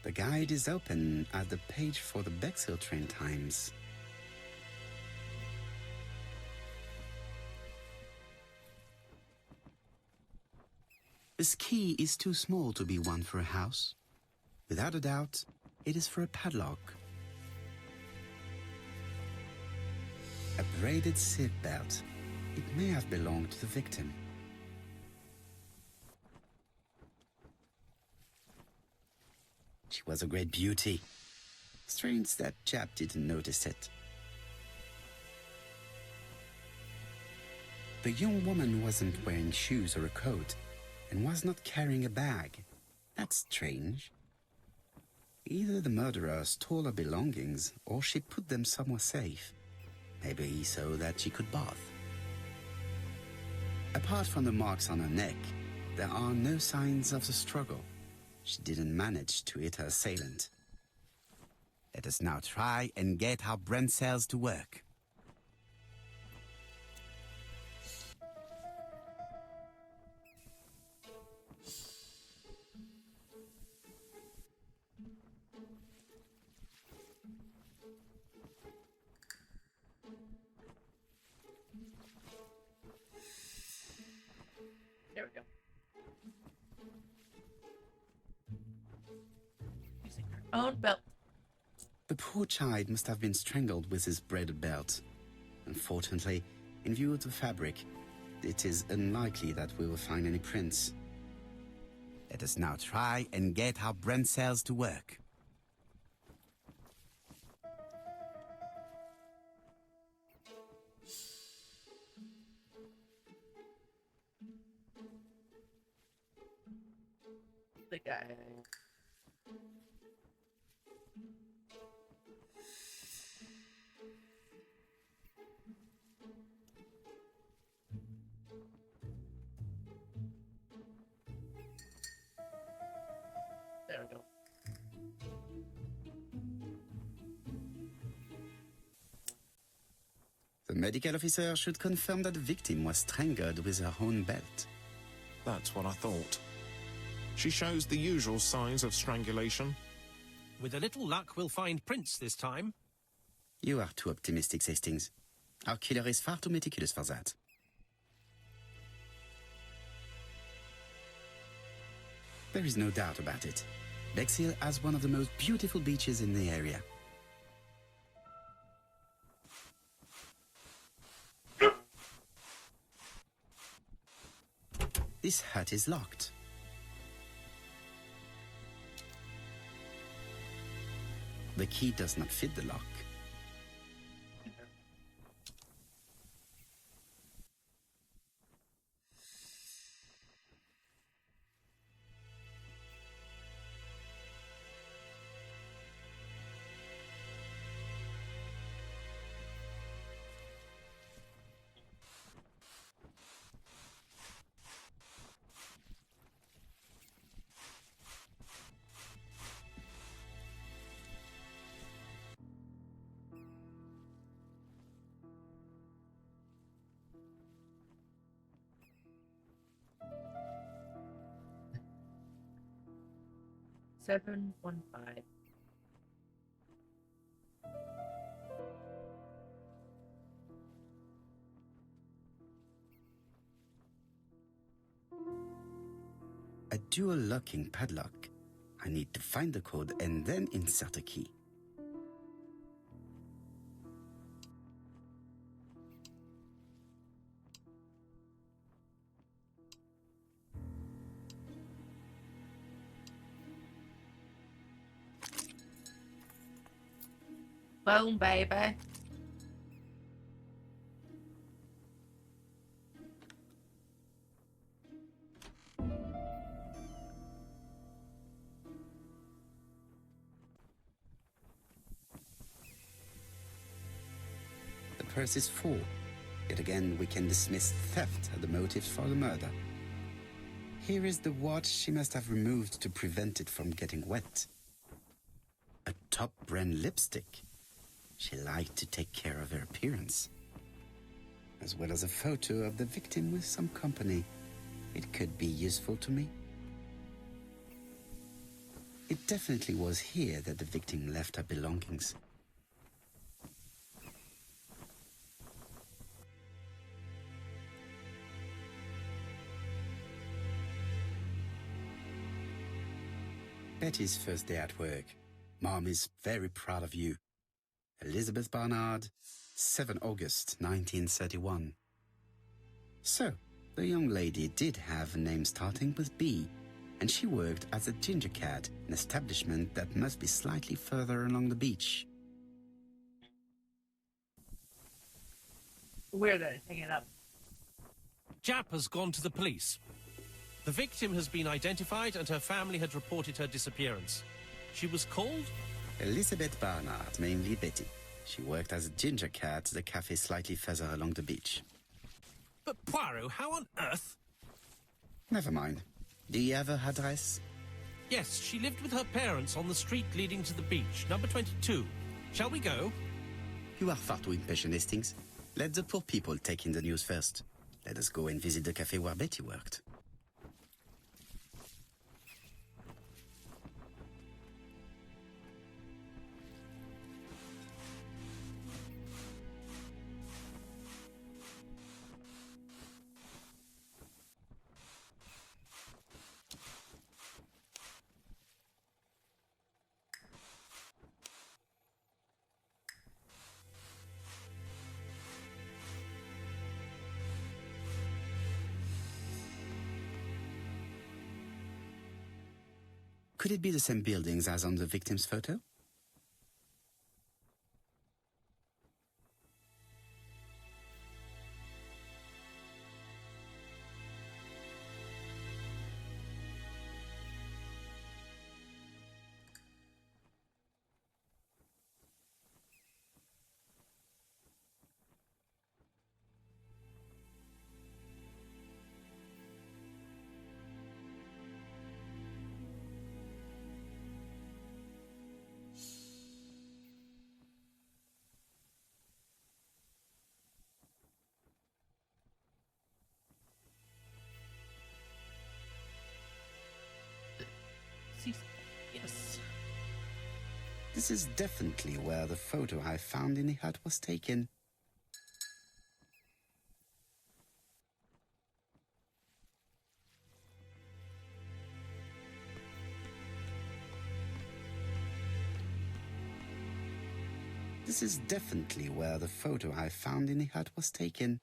The guide is open at the page for the Bexhill train times. This key is too small to be one for a house. Without a doubt, it is for a padlock. A braided seat belt. It may have belonged to the victim. She was a great beauty. Strange that chap didn't notice it. The young woman wasn't wearing shoes or a coat and was not carrying a bag. That's strange. Either the murderer stole her belongings or she put them somewhere safe. Maybe so that she could bath. Apart from the marks on her neck, there are no signs of the struggle. She didn't manage to hit her assailant. Let us now try and get our brain cells to work. There we go. Using her own belt. The poor child must have been strangled with his braided belt. Unfortunately, in view of the fabric, it is unlikely that we will find any prints. Let us now try and get our brain cells to work. The guy. There we go. The medical officer should confirm that the victim was strangled with her own belt. That's what I thought. She shows the usual signs of strangulation. With a little luck, we'll find prints this time. You are too optimistic, Hastings. Our killer is far too meticulous for that. There is no doubt about it. Bexhill has one of the most beautiful beaches in the area. This hut is locked. The key does not fit the lock. Seven 1-5. A dual locking padlock. I need to find the code and then insert a key. Boom, baby. The purse is full. Yet again, we can dismiss theft as the motive for the murder. Here is the watch she must have removed to prevent it from getting wet. A top brand lipstick. She liked to take care of her appearance, as well as a photo of the victim with some company. It could be useful to me. It definitely was here that the victim left her belongings. Betty's first day at work. Mom is very proud of you. Elizabeth Barnard, 7 August 1931. So, the young lady did have a name starting with B, and she worked as a ginger cat, an establishment that must be slightly further along the beach. Weird that it's hanging up. Jap has gone to the police. The victim has been identified and her family had reported her disappearance. She was called Elizabeth Barnard, mainly Betty. She worked as a ginger cat at the cafe slightly further along the beach. But Poirot, how on earth? Never mind. Do you have her address? Yes, she lived with her parents on the street leading to the beach, number 22. Shall we go? You are far too impatient, Hastings. Let the poor people take in the news first. Let us go and visit the cafe where Betty worked. Could it be the same buildings as on the victim's photo? Yes. This is definitely where the photo I found in the hut was taken. This is definitely where the photo I found in the hut was taken.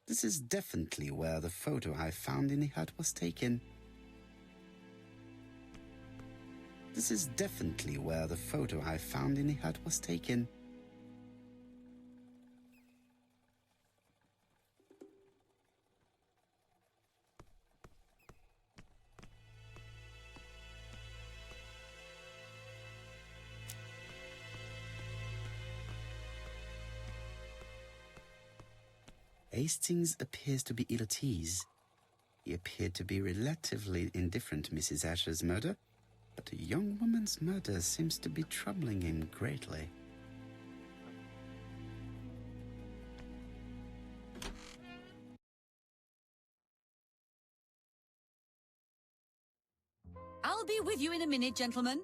This is definitely where the photo I found in the hut was taken. This is definitely where the photo I found in the hut was taken. Hastings appears to be ill at ease. He appeared to be relatively indifferent to Mrs. Asher's murder, but a young woman's murder seems to be troubling him greatly. I'll be with you in a minute, gentlemen.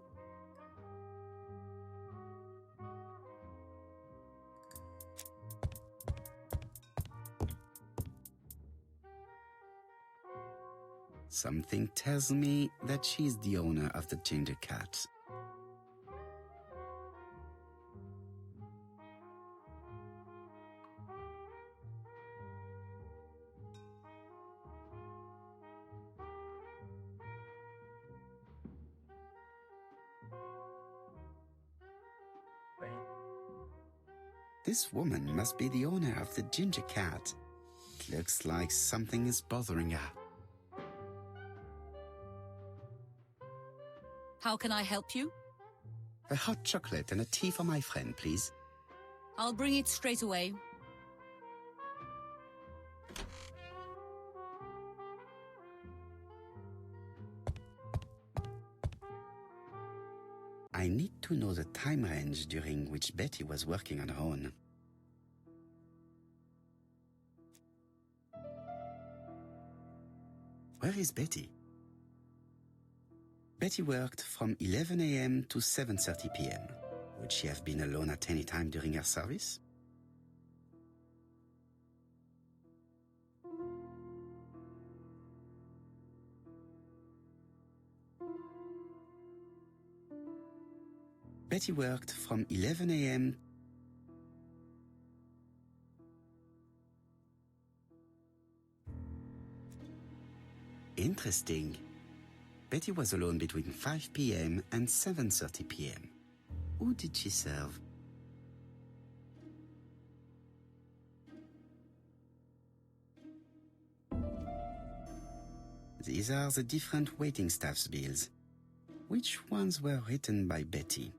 Something tells me that she's the owner of the ginger cat. This woman must be the owner of the ginger cat. It looks like something is bothering her. How can I help you? A hot chocolate and a tea for my friend, please. I'll bring it straight away. I need to know the time range during which Betty was working on her own. Where is Betty? Betty worked from 11 a.m. to 7:30 p.m. Would she have been alone at any time during her service? Betty worked from 11 a.m. Interesting. Betty was alone between 5 p.m. and 7:30 p.m. Who did she serve? These are the different waiting staff's bills. Which ones were written by Betty?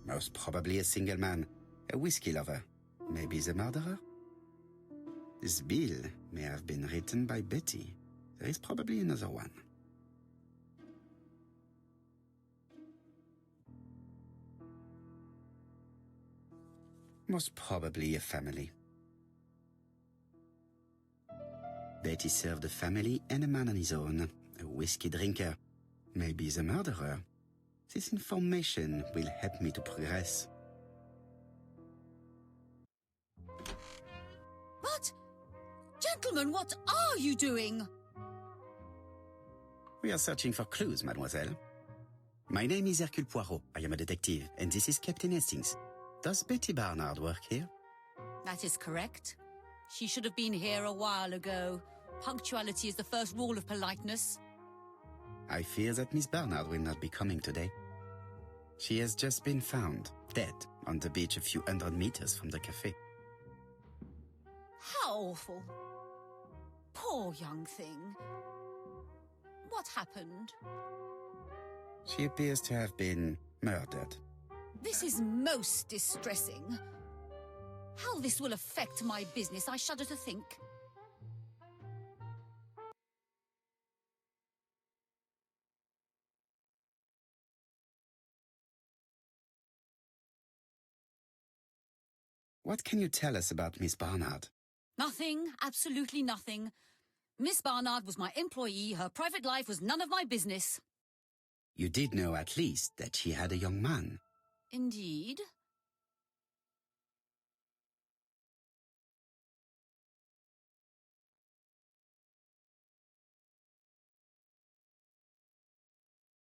Most probably a single man, a whiskey lover, maybe the murderer. This bill may have been written by Betty. There is probably another one. Most probably a family. Betty served a family and a man on his own, a whiskey drinker, maybe the murderer. This information will help me to progress. But, gentlemen, what are you doing? We are searching for clues, mademoiselle. My name is Hercule Poirot. I am a detective, and this is Captain Hastings. Does Betty Barnard work here? That is correct. She should have been here a while ago. Punctuality is the first rule of politeness. I fear that Miss Barnard will not be coming today. She has just been found, dead, on the beach a few hundred meters from the cafe. How awful. Poor young thing. What happened? She appears to have been murdered. This is most distressing. How this will affect my business, I shudder to think. What can you tell us about Miss Barnard? Nothing, absolutely nothing. Miss Barnard was my employee. Her private life was none of my business. You did know at least that she had a young man. Indeed.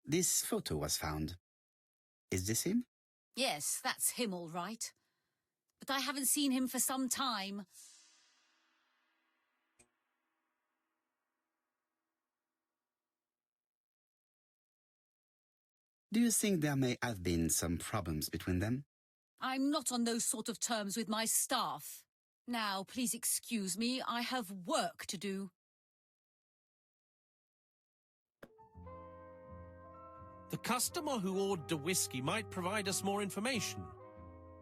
This photo was found. Is this him? Yes, that's him all right. But I haven't seen him for some time. Do you think there may have been some problems between them? I'm not on those sort of terms with my staff. Now, please excuse me, I have work to do. The customer who ordered the whiskey might provide us more information.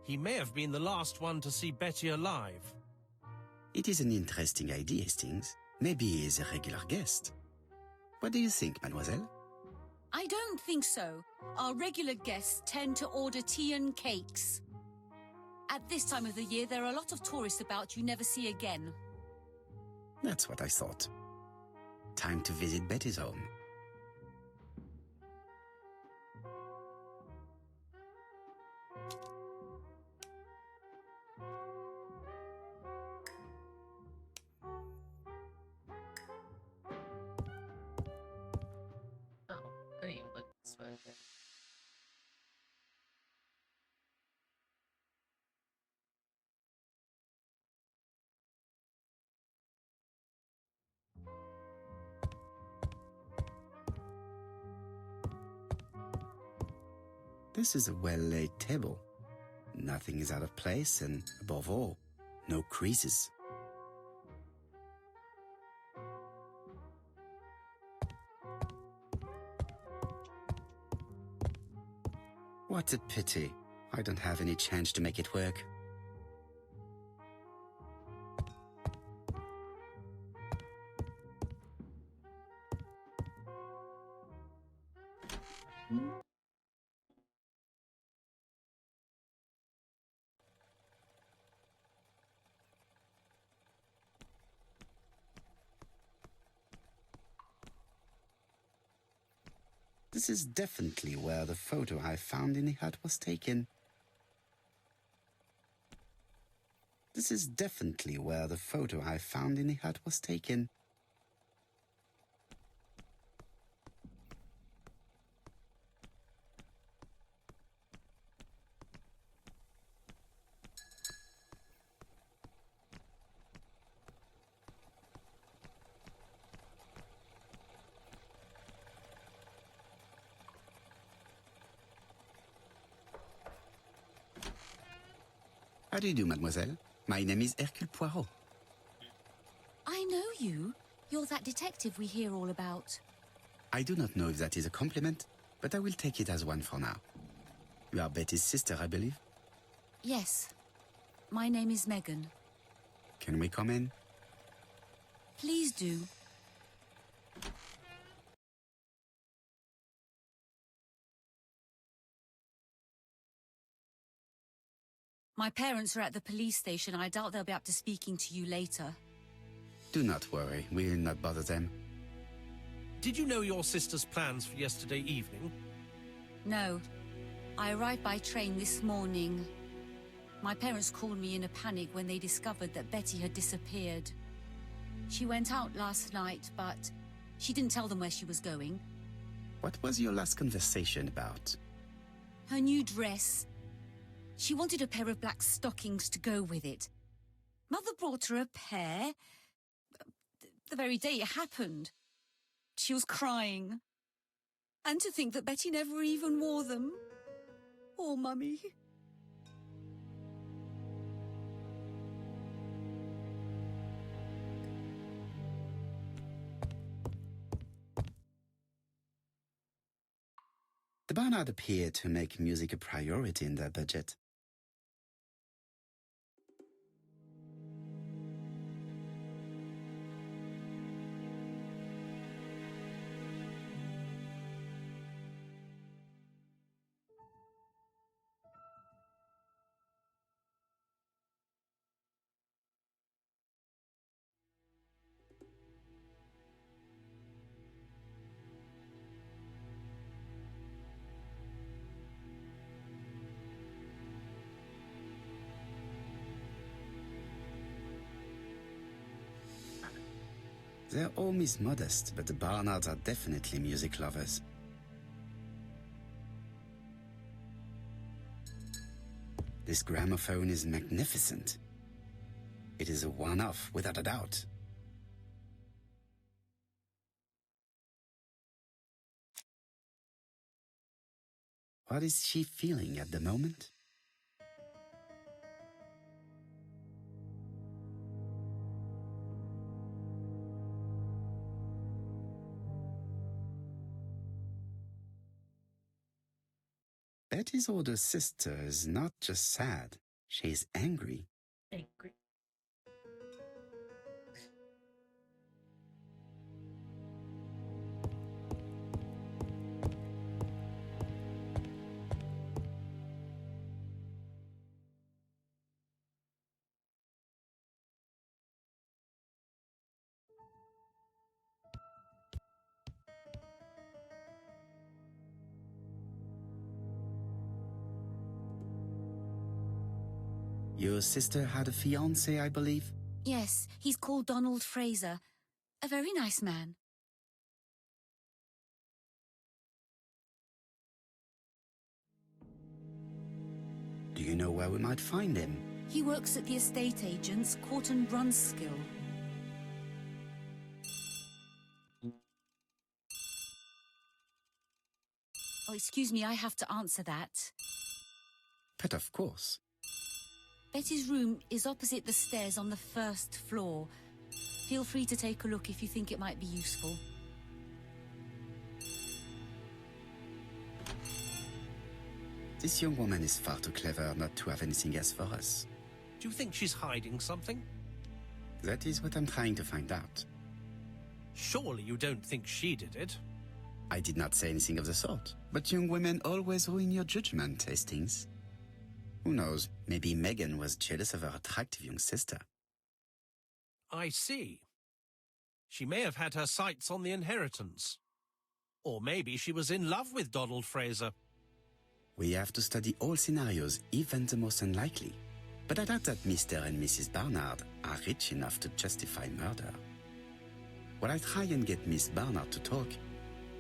He may have been the last one to see Betty alive. It is an interesting idea, Hastings. Maybe he is a regular guest. What do you think, mademoiselle? I don't think so. Our regular guests tend to order tea and cakes. At this time of the year, there are a lot of tourists about you never see again. That's what I thought. Time to visit Betty's home. Oh, I didn't even look this way. This is a well-laid table. Nothing is out of place and, above all, no creases. What a pity. I don't have any change to make it work. This is definitely where the photo I found in the hut was taken. This is definitely where the photo I found in the hut was taken. How do you do, mademoiselle? My name is Hercule Poirot. I know you. You're that detective we hear all about. I do not know if that is a compliment, but I will take it as one for now. You are Betty's sister, I believe? Yes. My name is Megan. Can we come in? Please do. My parents are at the police station. I doubt they'll be up to speaking to you later. Do not worry, we will not bother them. Did you know your sister's plans for yesterday evening? No. I arrived by train this morning. My parents called me in a panic when they discovered that Betty had disappeared. She went out last night, but she didn't tell them where she was going. What was your last conversation about? Her new dress. She wanted a pair of black stockings to go with it. Mother brought her a pair. The very day it happened. She was crying. And to think that Betty never even wore them. Oh, Mummy. The Barnard appeared to make music a priority in their budget. Their home is modest, but the Barnards are definitely music lovers. This gramophone is magnificent. It is a one-off, without a doubt. What is she feeling at the moment? Betty's older sister is not just sad, she is angry. Angry. Your sister had a fiancé, I believe? Yes, he's called Donald Fraser. A very nice man. Do you know where we might find him? He works at the estate agent's, Courton Brunskill. Oh, excuse me, I have to answer that. But of course. Betty's room is opposite the stairs on the first floor. Feel free to take a look if you think it might be useful. This young woman is far too clever not to have anything else for us. Do you think she's hiding something? That is what I'm trying to find out. Surely you don't think she did it? I did not say anything of the sort, but young women always ruin your judgment, Hastings. Who knows, maybe Megan was jealous of her attractive young sister. I see. She may have had her sights on the inheritance. Or maybe she was in love with Donald Fraser. We have to study all scenarios, even the most unlikely. But I doubt that Mr. and Mrs. Barnard are rich enough to justify murder. While I try and get Miss Barnard to talk,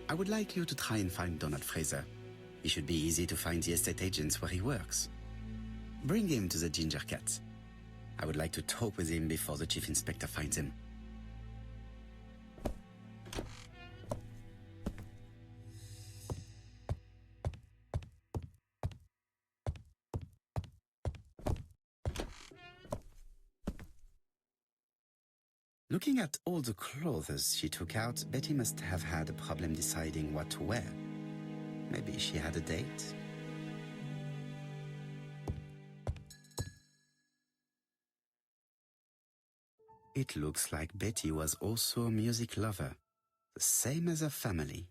I would like you to try and find Donald Fraser. It should be easy to find the estate agents where he works. Bring him to the Ginger Cat. I would like to talk with him before the Chief Inspector finds him. Looking at all the clothes she took out, Betty must have had a problem deciding what to wear. Maybe she had a date? It looks like Betty was also a music lover, the same as her family.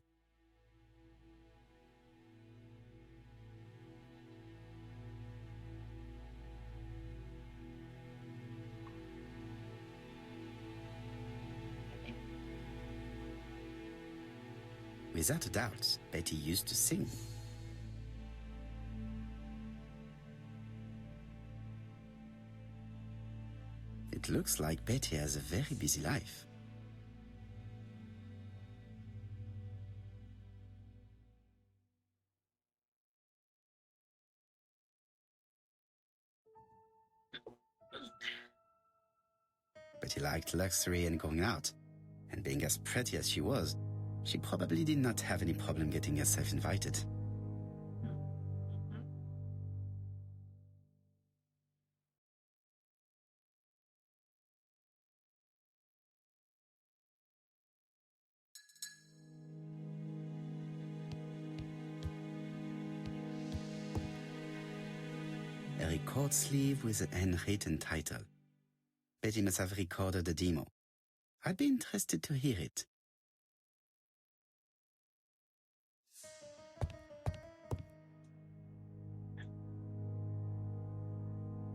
Without a doubt, Betty used to sing. It looks like Betty has a very busy life. Betty liked luxury and going out, and being as pretty as she was, she probably did not have any problem getting herself invited. A record sleeve with an handwritten title. Betty must have recorded a demo. I'd be interested to hear it.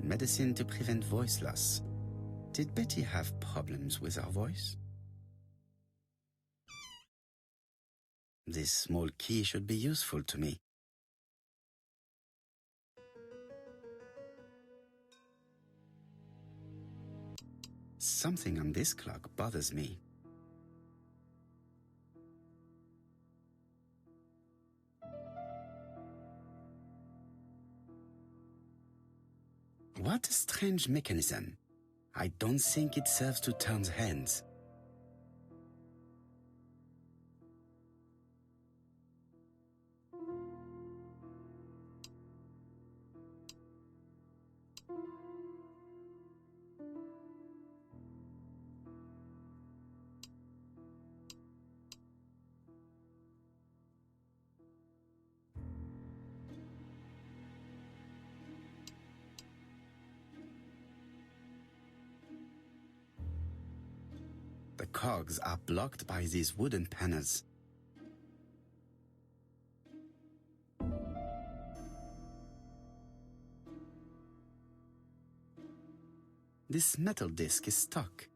Medicine to prevent voice loss. Did Betty have problems with her voice? This small key should be useful to me. Something on this clock bothers me. What a strange mechanism. I don't think it serves to turn the hands. The cogs are blocked by these wooden panels. This metal disc is stuck.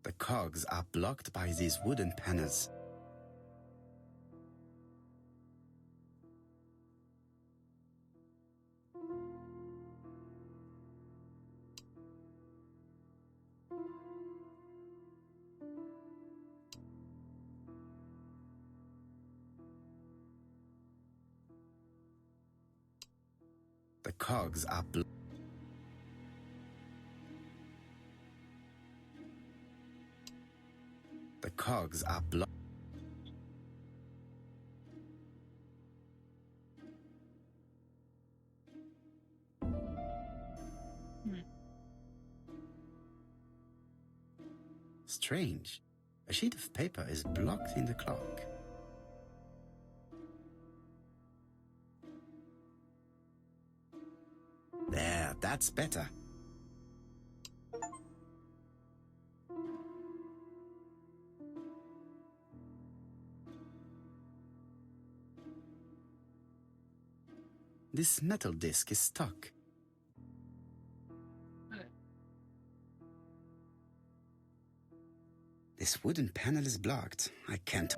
The cogs are blocked by these wooden panels. The cogs are blocked. The cogs are blocked. Strange. A sheet of paper is blocked in the clock. There, that's better. This metal disc is stuck. This wooden panel is blocked. I can't.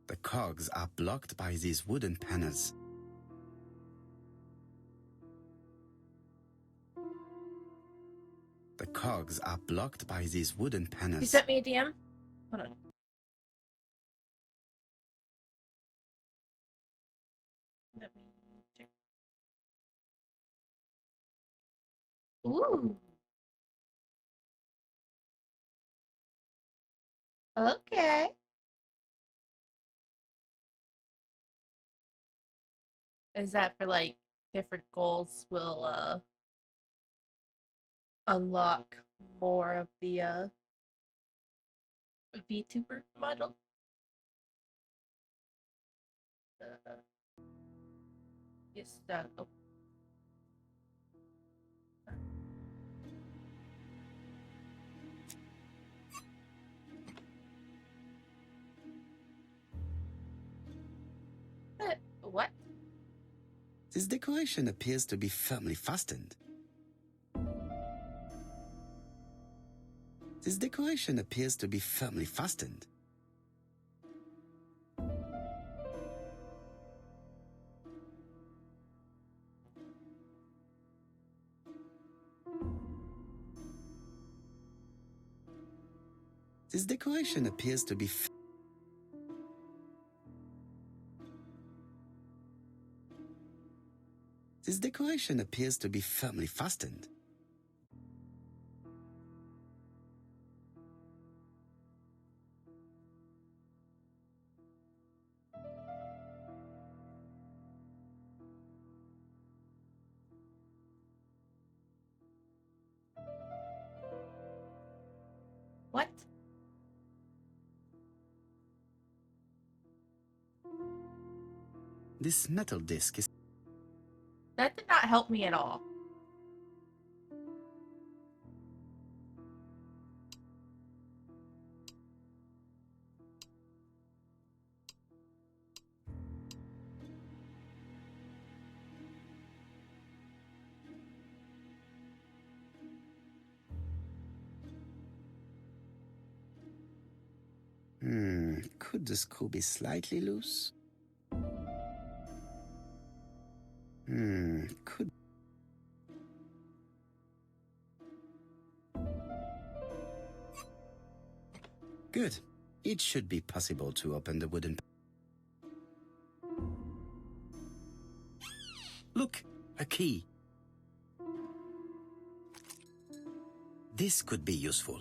The cogs are blocked by these wooden panels. The cogs are blocked by these wooden panels. You sent me a DM? Hold on. Let me check. Ooh. Okay. Is that for like different goals will unlock more of the VTuber model? Yes, oh. What? This decoration appears to be firmly fastened. This decoration appears to be firmly fastened. This decoration appears to be This decoration appears to be firmly fastened. What? This metal disc is... That did not help me at all. Could the screw be slightly loose? Could... Good. It should be possible to open the wooden... Look, a key. This could be useful.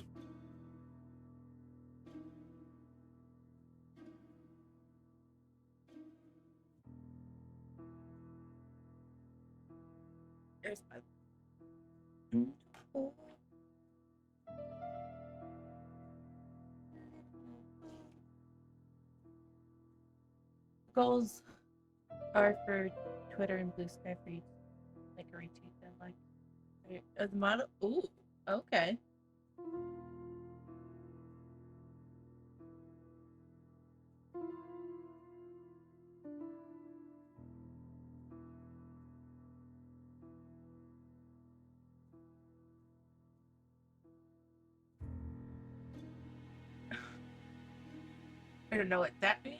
There's my... Goals are for Twitter and Blue Sky for you. Like a retweet them, like the model. Ooh, okay. I don't know what that means.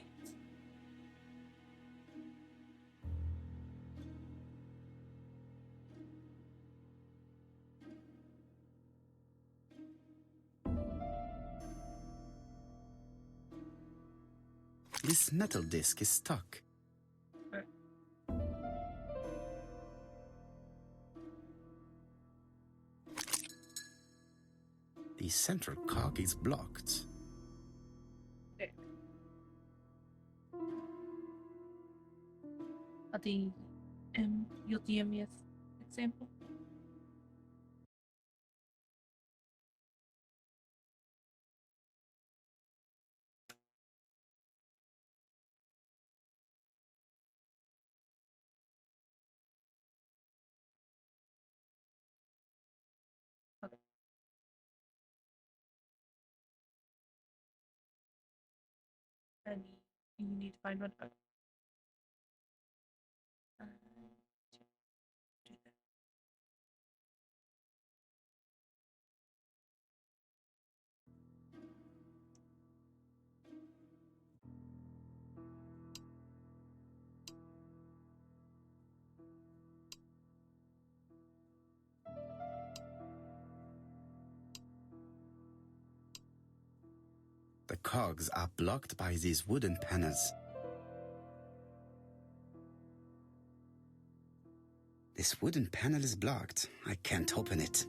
This metal disc is stuck. The central cog is blocked. The UTM example. Okay. And you need to find one. Okay. Do that. The cogs are blocked by these wooden panels. This wooden panel is blocked. I can't open it.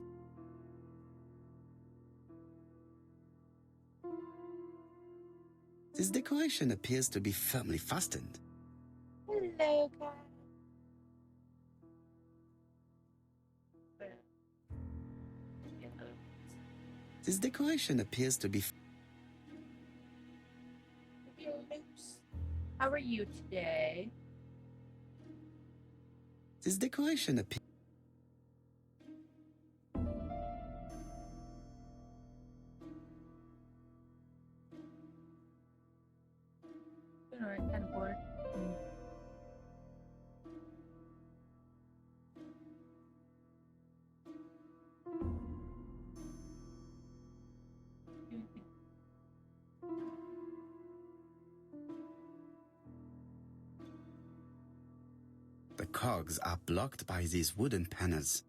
This decoration appears to be firmly fastened. Hello, guys. This decoration appears to be... How are you today? This decoration appears... Alright, kind of bored. The cogs are blocked by these wooden panels.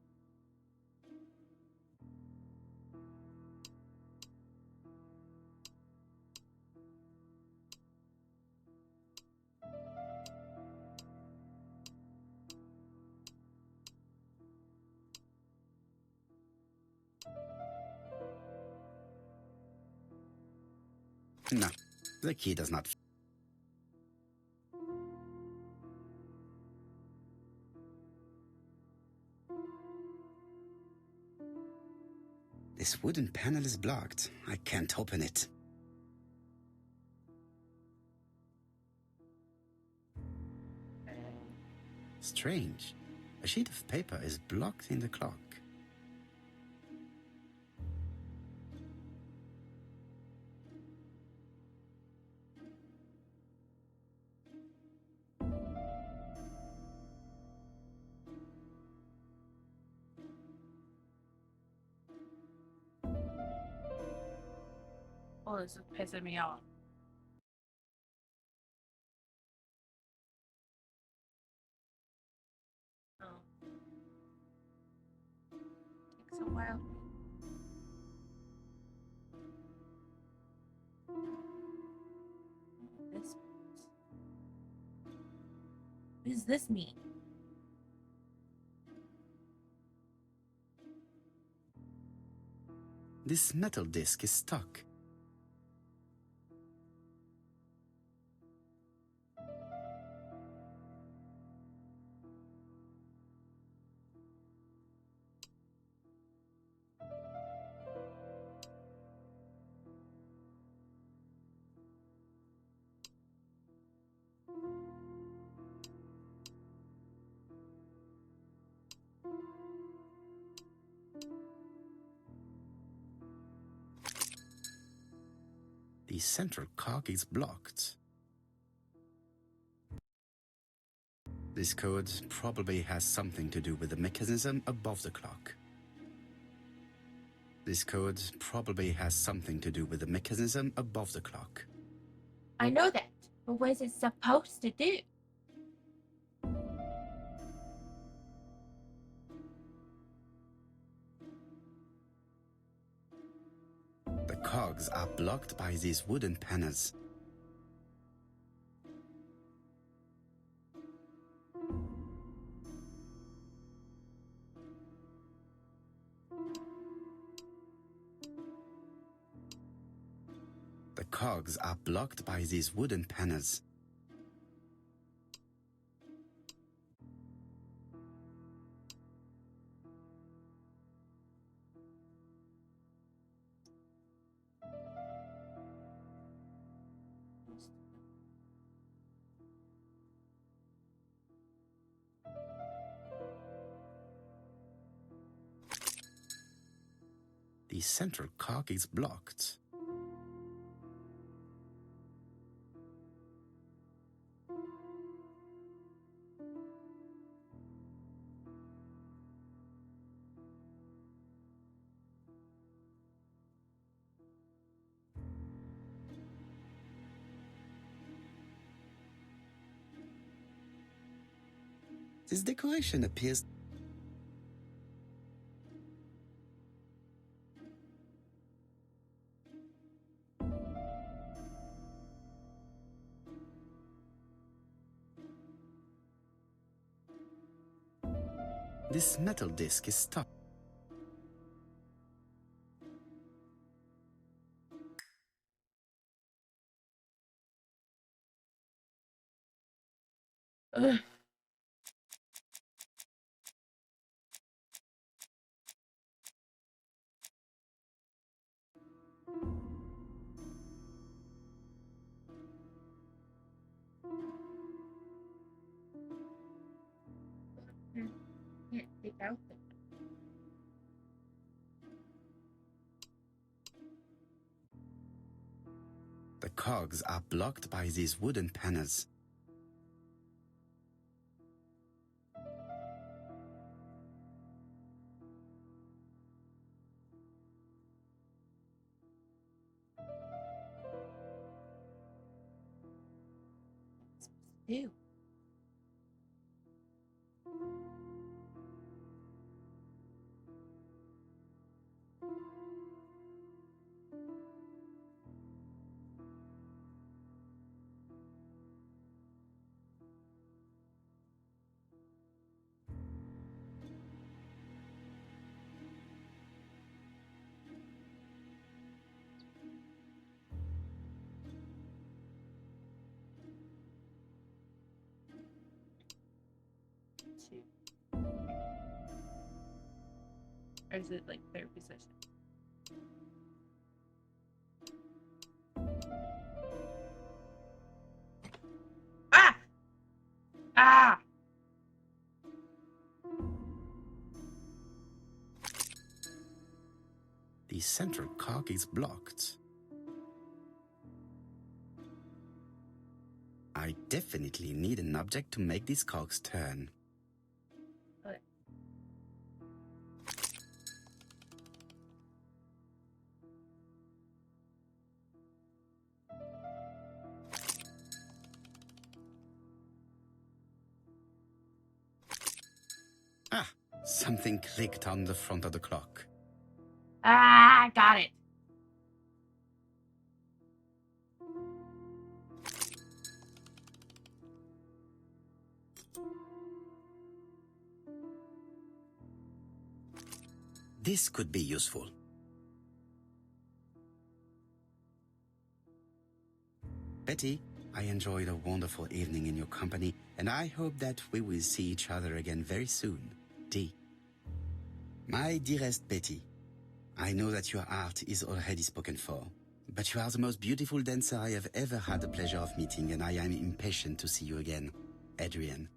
No, the key does not... This wooden panel is blocked. I can't open it. Strange. A sheet of paper is blocked in the clock. Oh, this is pissing me off. Oh. Takes a while. This. What does this mean? This metal disc is stuck. The central cog is blocked. This code probably has something to do with the mechanism above the clock. This code probably has something to do with the mechanism above the clock. I know that, but what is it supposed to do? The cogs are blocked by these wooden panels. cogs are blocked by these wooden panels. The central cog is blocked. This decoration appears This metal disc is stuck. Ugh. Can't take out the The cogs are blocked by these wooden panels. do. Or is it like their position? Ah! Ah! The central cog is blocked. I definitely need an object to make these cogs turn. Okay. Ah, something clicked on the front of the clock. Ah, got it. This could be useful. Betty, I enjoyed a wonderful evening in your company, and I hope that we will see each other again very soon. D. My dearest Betty, I know that your art is already spoken for, but you are the most beautiful dancer I have ever had the pleasure of meeting, and I am impatient to see you again. Adrian.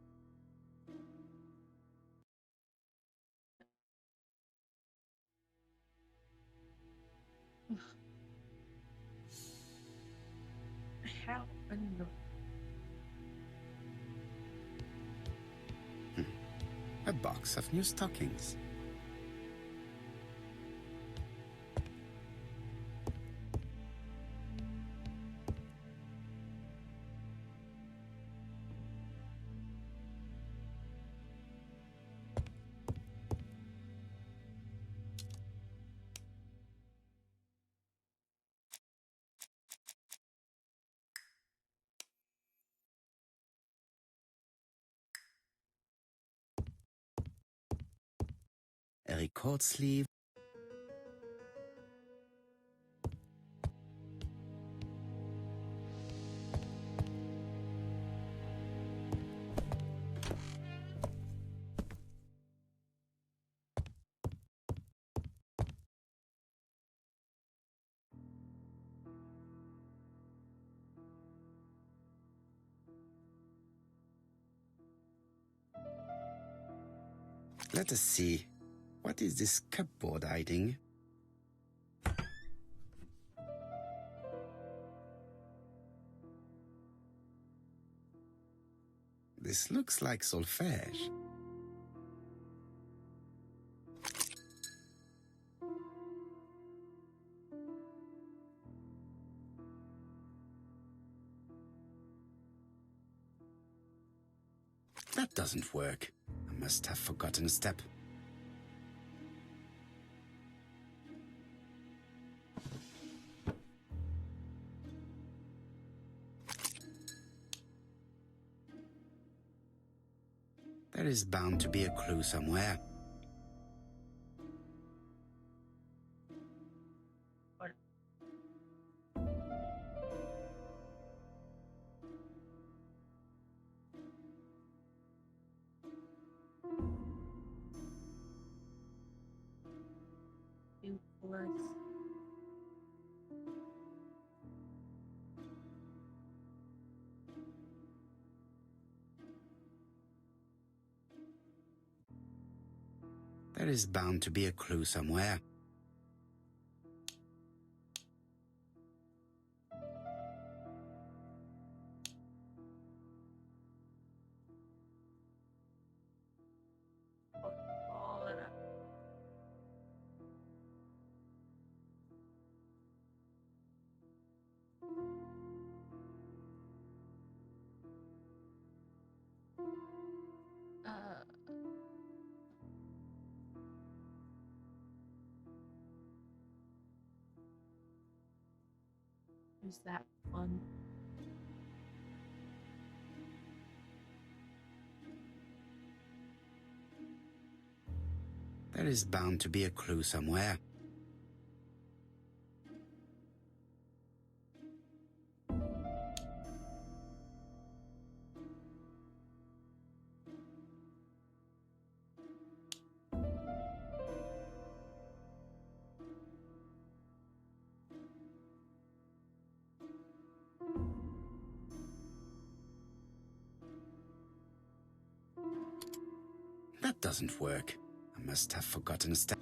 How annoying. A box of new stockings. A record sleeve. Let us see. What is this cupboard hiding? This looks like solfège. That doesn't work. I must have forgotten a step. There is bound to be a clue somewhere. There is bound to be a clue somewhere. Is that one? There is bound to be a clue somewhere. That doesn't work. I must have forgotten a step.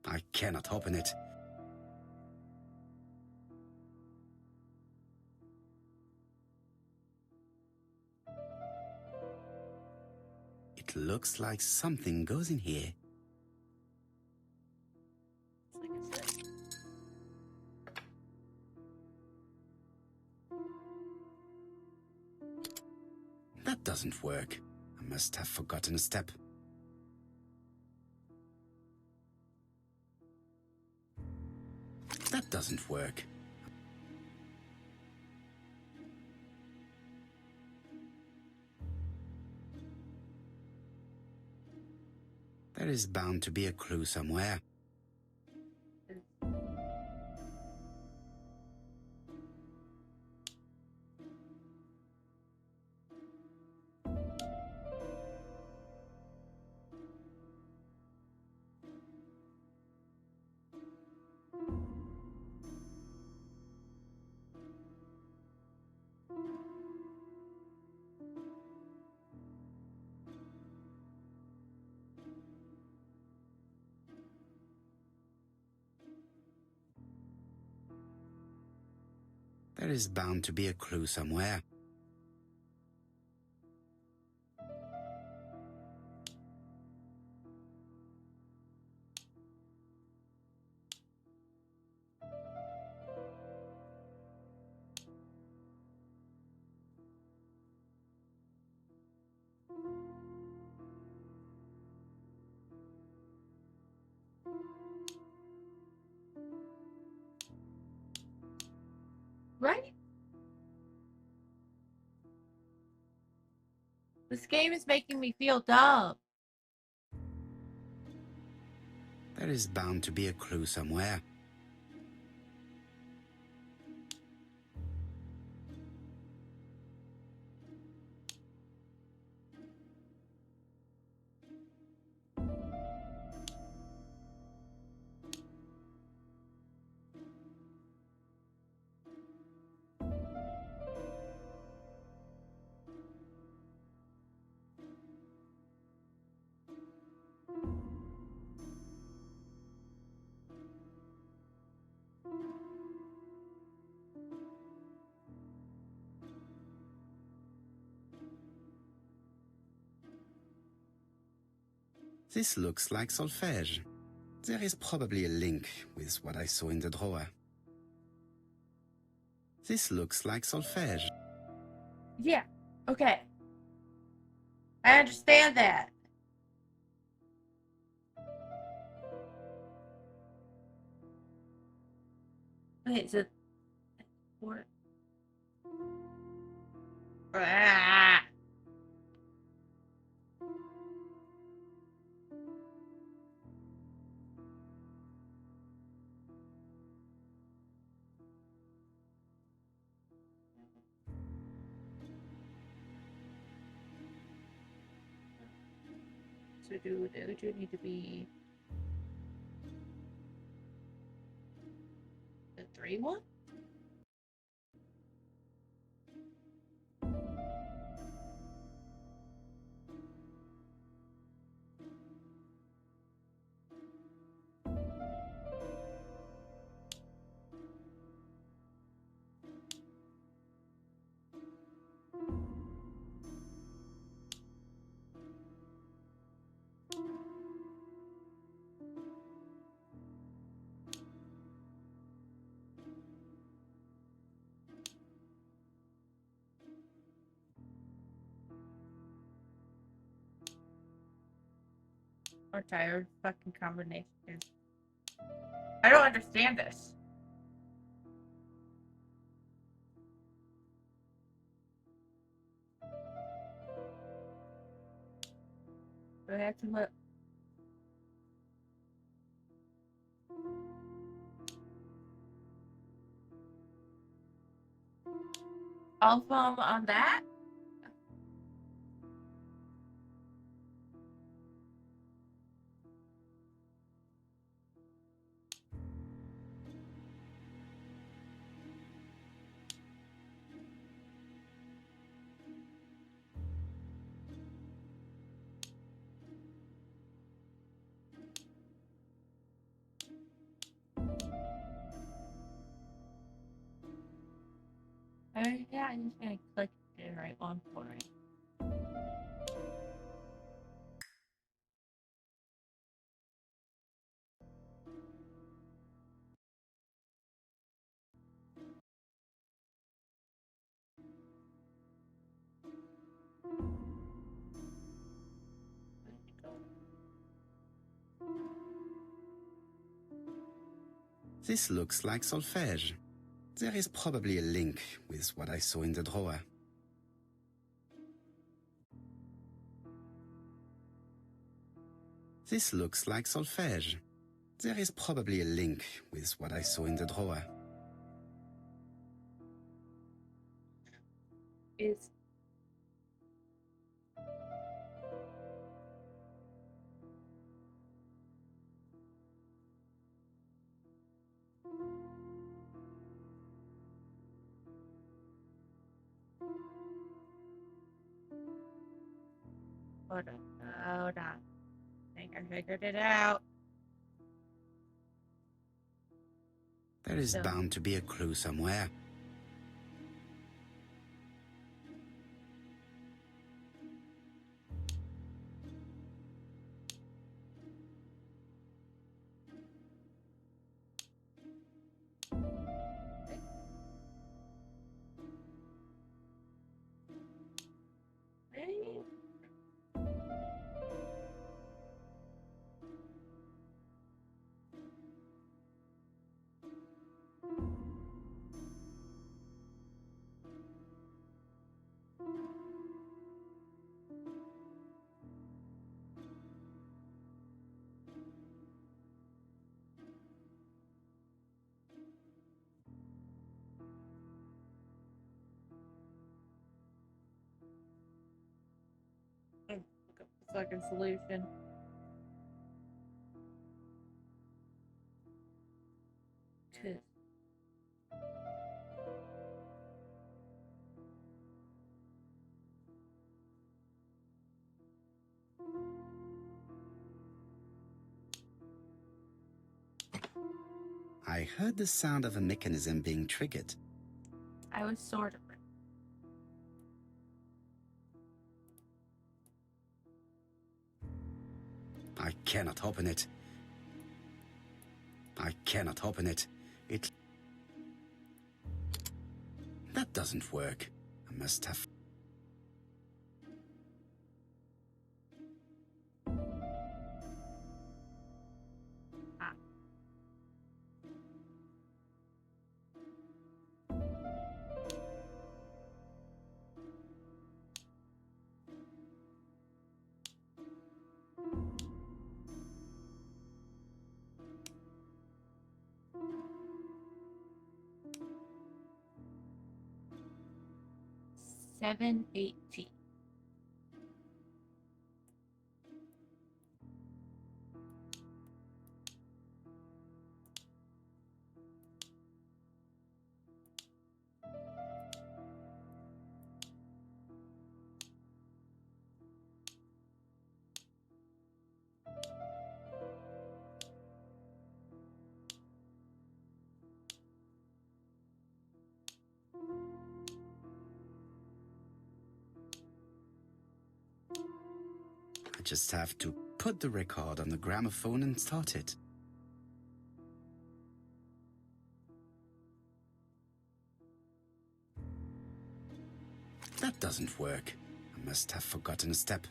I cannot open it. It looks like something goes in here. That doesn't work. I must have forgotten a step. That doesn't work. There is bound to be a clue somewhere. There is bound to be a clue somewhere. Right? This game is making me feel dumb. There is bound to be a clue somewhere. This looks like solfège. There is probably a link with what I saw in the drawer. This looks like solfège. Yeah, okay. I understand that. Okay, so... What? Ah! So do the other two need to be the 3-1? Or tired fucking combination. I don't understand this. Do I have to look? All of them on that? Yeah, I'm just gonna click the right one for it. This looks like solfège. There is probably a link with what I saw in the drawer. This looks like solfège. There is probably a link with what I saw in the drawer. Is hold on. I think I figured it out. There is bound to be a clue somewhere. Look up the fucking solution. To I heard the sound of a mechanism being triggered. I was sort of right. I I cannot open it. I cannot open it. That doesn't work. I must have... Ah. $7.18. I just have to put the record on the gramophone and start it. That doesn't work. I must have forgotten a step.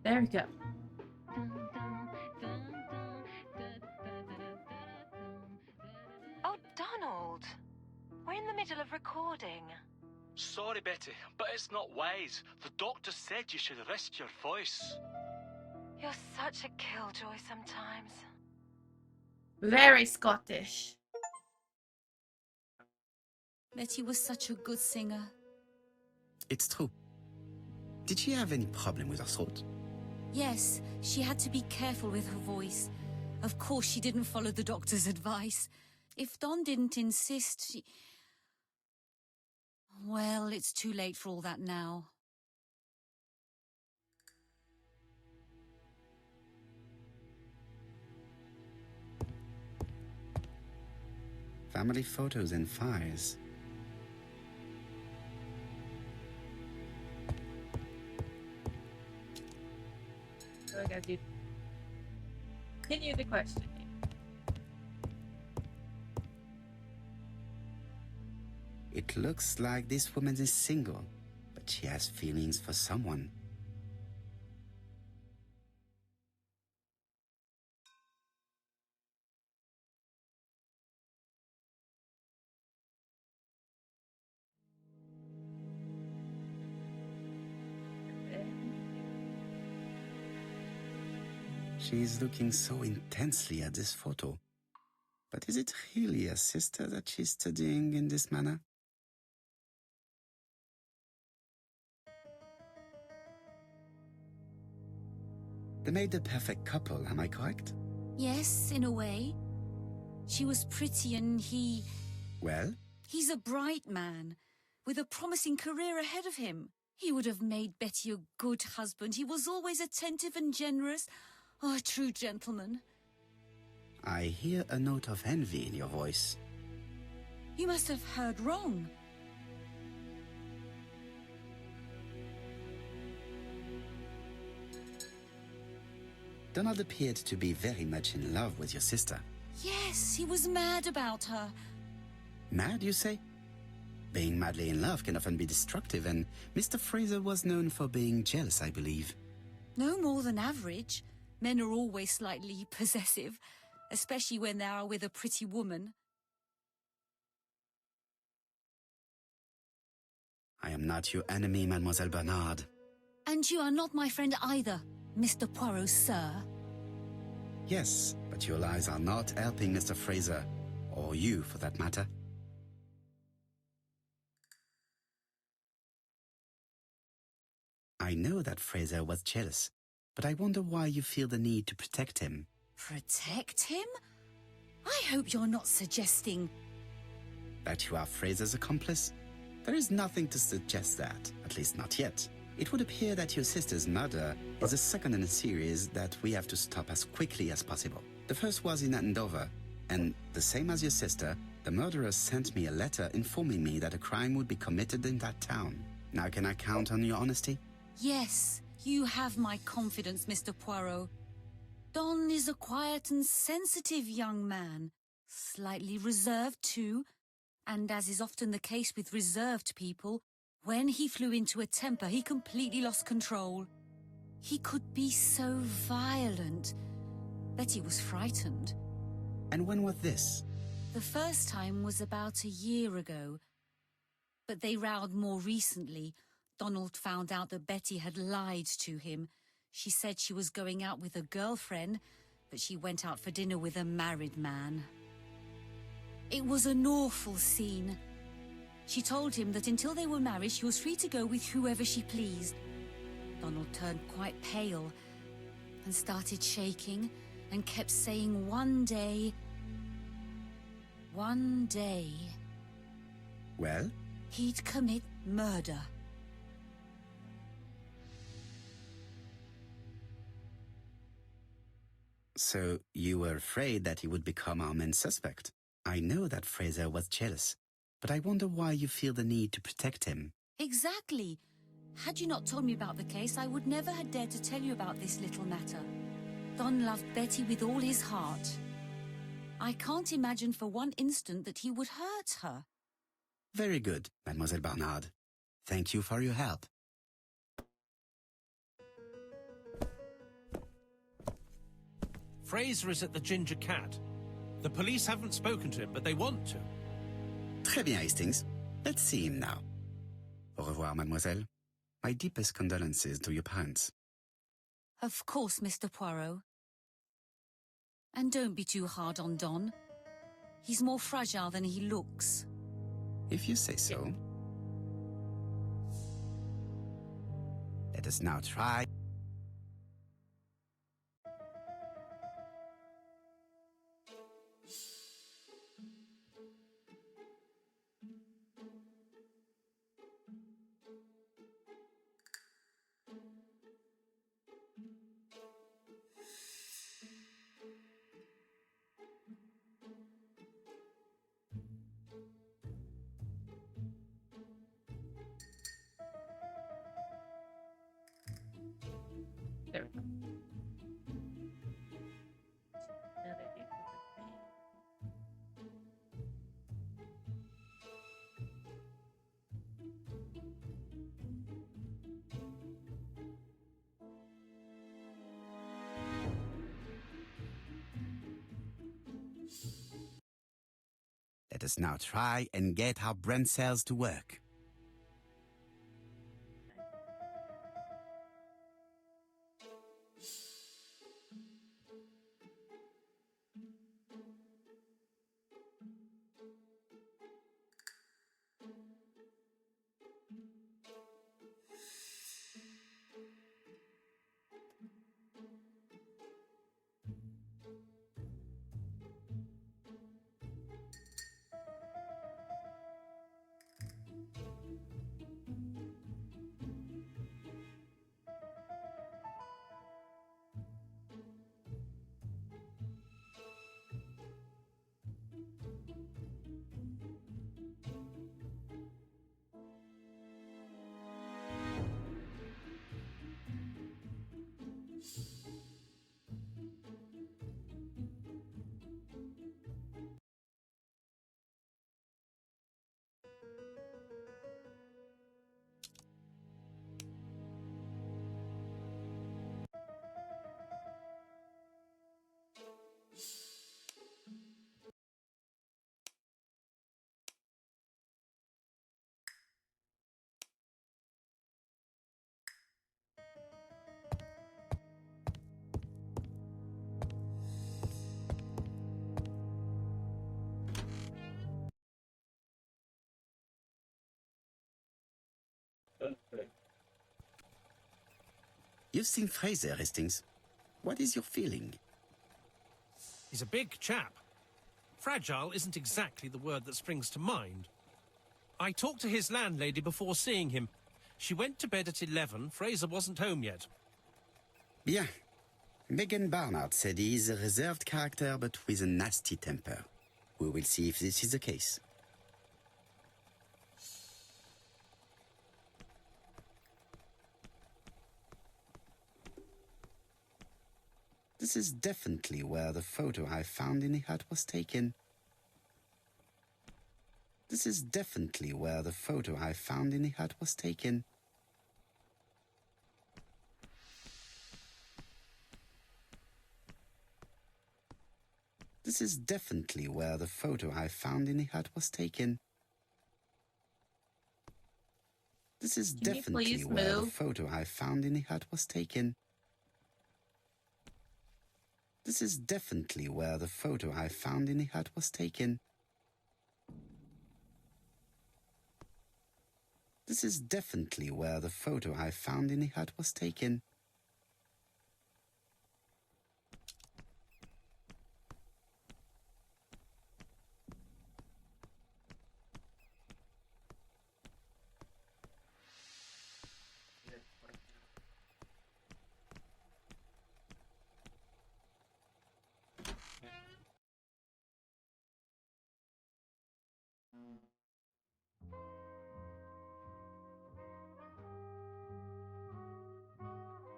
There we go. Oh, Donald. We're in the middle of recording. Sorry, Betty, but it's not wise. The doctor said you should rest your voice. You're such a killjoy sometimes. Very Scottish. Betty was such a good singer. It's true. Did she have any problem with her throat? Yes, she had to be careful with her voice. Of course, she didn't follow the doctor's advice. If Don didn't insist, she... Well, it's too late for all that now. Family photos and files. So I gotta do. Continue the questioning. It looks like this woman is single, but she has feelings for someone. She is looking so intensely at this photo. But is it really a sister that she's studying in this manner? They made the perfect couple, am I correct? Yes, in a way. She was pretty and he... Well? He's a bright man, with a promising career ahead of him. He would have made Betty a good husband. He was always attentive and generous. Oh, a true gentleman. I hear a note of envy in your voice. You must have heard wrong. Donald appeared to be very much in love with your sister. Yes, he was mad about her. Mad, you say? Being madly in love can often be destructive, and Mr. Fraser was known for being jealous, I believe. No more than average. Men are always slightly possessive, especially when they are with a pretty woman. I am not your enemy, Mademoiselle Bernard. And you are not my friend either, Mr. Poirot, sir. Yes, but your lies are not helping Mr. Fraser, or you for that matter. I I know that Fraser was jealous, but I wonder why you feel the need to protect him. Protect him? I hope you're not suggesting... That you are Fraser's accomplice? There is nothing to suggest that, at least not yet. It would appear that your sister's murder is the second in a series that we have to stop as quickly as possible. The first was in Andover, and the same as your sister, the murderer sent me a letter informing me that a crime would be committed in that town. Now can I count on your honesty? Yes, you have my confidence, Mr. Poirot. Don is a quiet and sensitive young man, slightly reserved too, and as is often the case with reserved people, when he flew into a temper, he completely lost control. He could be so violent. Betty was frightened. And when was this? The first time was about a year ago. But they rowed more recently. Donald found out that Betty had lied to him. She said she was going out with a girlfriend, but she went out for dinner with a married man. It was an awful scene. She told him that until they were married, she was free to go with whoever she pleased. Donald turned quite pale and started shaking and kept saying one day... Well? He'd commit murder. So you were afraid that he would become our main suspect. I know that Fraser was jealous, but I wonder why you feel the need to protect him. Exactly. Had you not told me about the case, I would never have dared to tell you about this little matter. Don loved Betty with all his heart. I can't imagine for one instant that he would hurt her. Very good, Mademoiselle Barnard. Thank you for your help. Fraser is at the Ginger Cat. The police haven't spoken to him, but they want to. Très bien, Hastings. Let's see him now. Au revoir, mademoiselle. My deepest condolences to your parents. Of course, Mr. Poirot. And don't be too hard on Don. He's more fragile than he looks. If you say so. Let us now try. There we go. Another thing for the thing. Let us now try and get our brain cells to work. You've seen Fraser, Hastings. What is your feeling? He's a big chap. Fragile isn't exactly the word that springs to mind. I talked to his landlady before seeing him. She went to bed at 11. Fraser wasn't home yet. Bien. Megan Barnard said he is a reserved character but with a nasty temper. We will see if this is the case. This is definitely where the photo I found in the hut was taken. This is definitely where the photo I found in the hut was taken. This is definitely where the photo I found in the hut was taken. This is Can you definitely please where the move? photo I found in the hut was taken. This is definitely where the photo I found in the hut was taken. This is definitely where the photo I found in the hut was taken.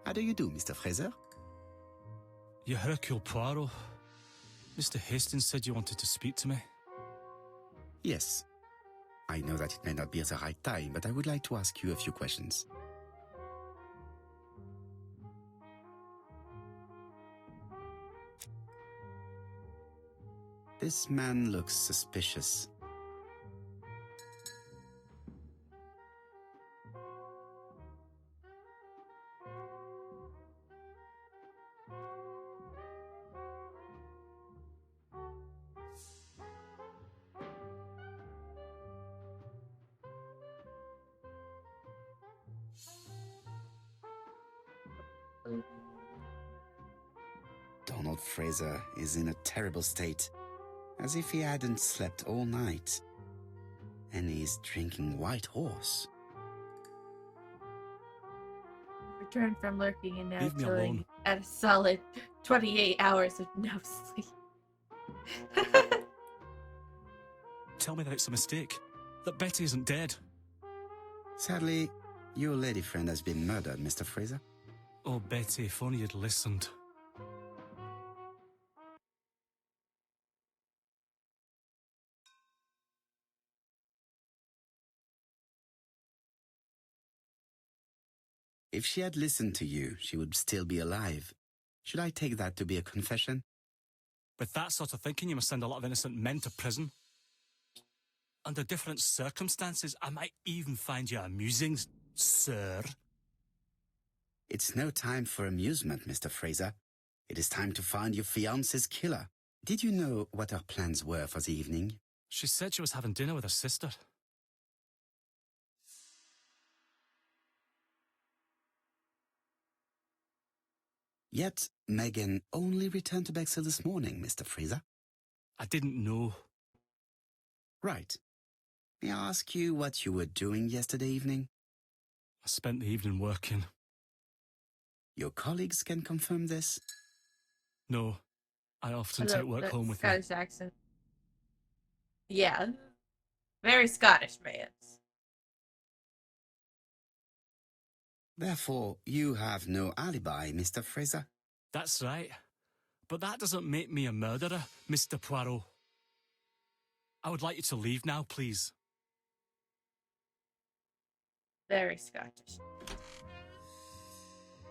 How do you do, Mr. Fraser? You Hercule Poirot. Mr. Hastings said you wanted to speak to me. Yes. I know that it may not be the right time, but I would like to ask you a few questions. This man looks suspicious. Donald Fraser is in a terrible state, as if he hadn't slept all night. And he's drinking White Horse. Returned from lurking and now Leave me chilling alone. at a solid 28 hours of no sleep. Tell me that it's a mistake. That Betty isn't dead. Sadly, your lady friend has been murdered, Mr. Fraser. Oh, Betty, if only you'd listened. If she had listened to you, she would still be alive. Should I take that to be a confession? With that sort of thinking, you must send a lot of innocent men to prison. Under different circumstances, I might even find you amusing, sir. It's no time for amusement, Mr. Fraser. It is time to find your fiance's killer. Did you know what her plans were for the evening? She said she was having dinner with her sister. Yet, Megan only returned to Bexhill this morning, Mr. Fraser. I didn't know. Right. May I ask you what you were doing yesterday evening? I spent the evening working. Your colleagues can confirm this? No, I often Hello, take work that's home with me. Scottish accent. Yeah. Very Scottish, man. Therefore, you have no alibi, Mr. Fraser. That's right. But that doesn't make me a murderer, Mr. Poirot. I would like you to leave now, please. Very Scottish.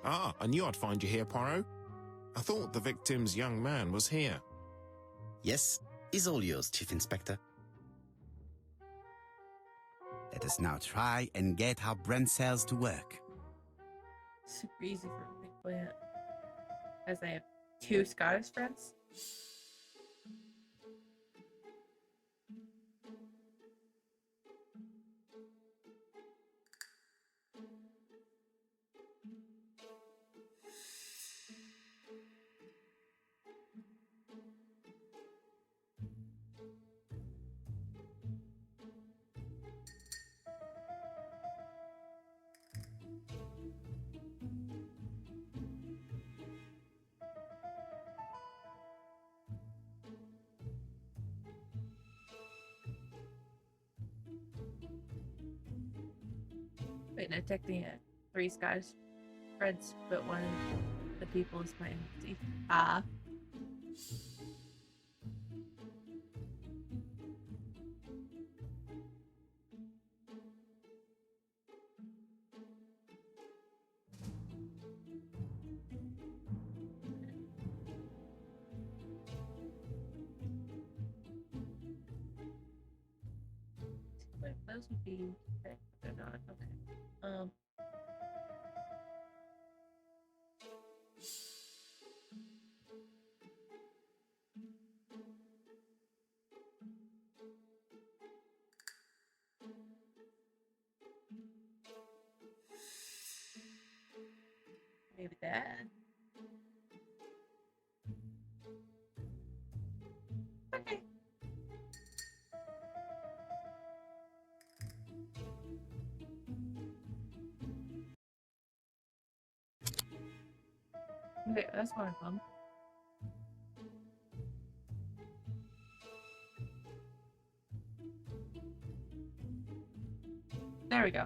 Ah, I knew I'd find you here, Poirot. I thought the victim's young man was here. Yes, is all yours, Chief Inspector. Let us now try and get our brain cells to work. Super easy for me to play it. As I have 2 Scottish friends. Wait, no, technically, 3 skies. Fred's, but one of the people is my empty. Ah. Wait, those would be. Okay, they're not. Okay. Maybe that. Okay. Okay, that's one of them. There we go.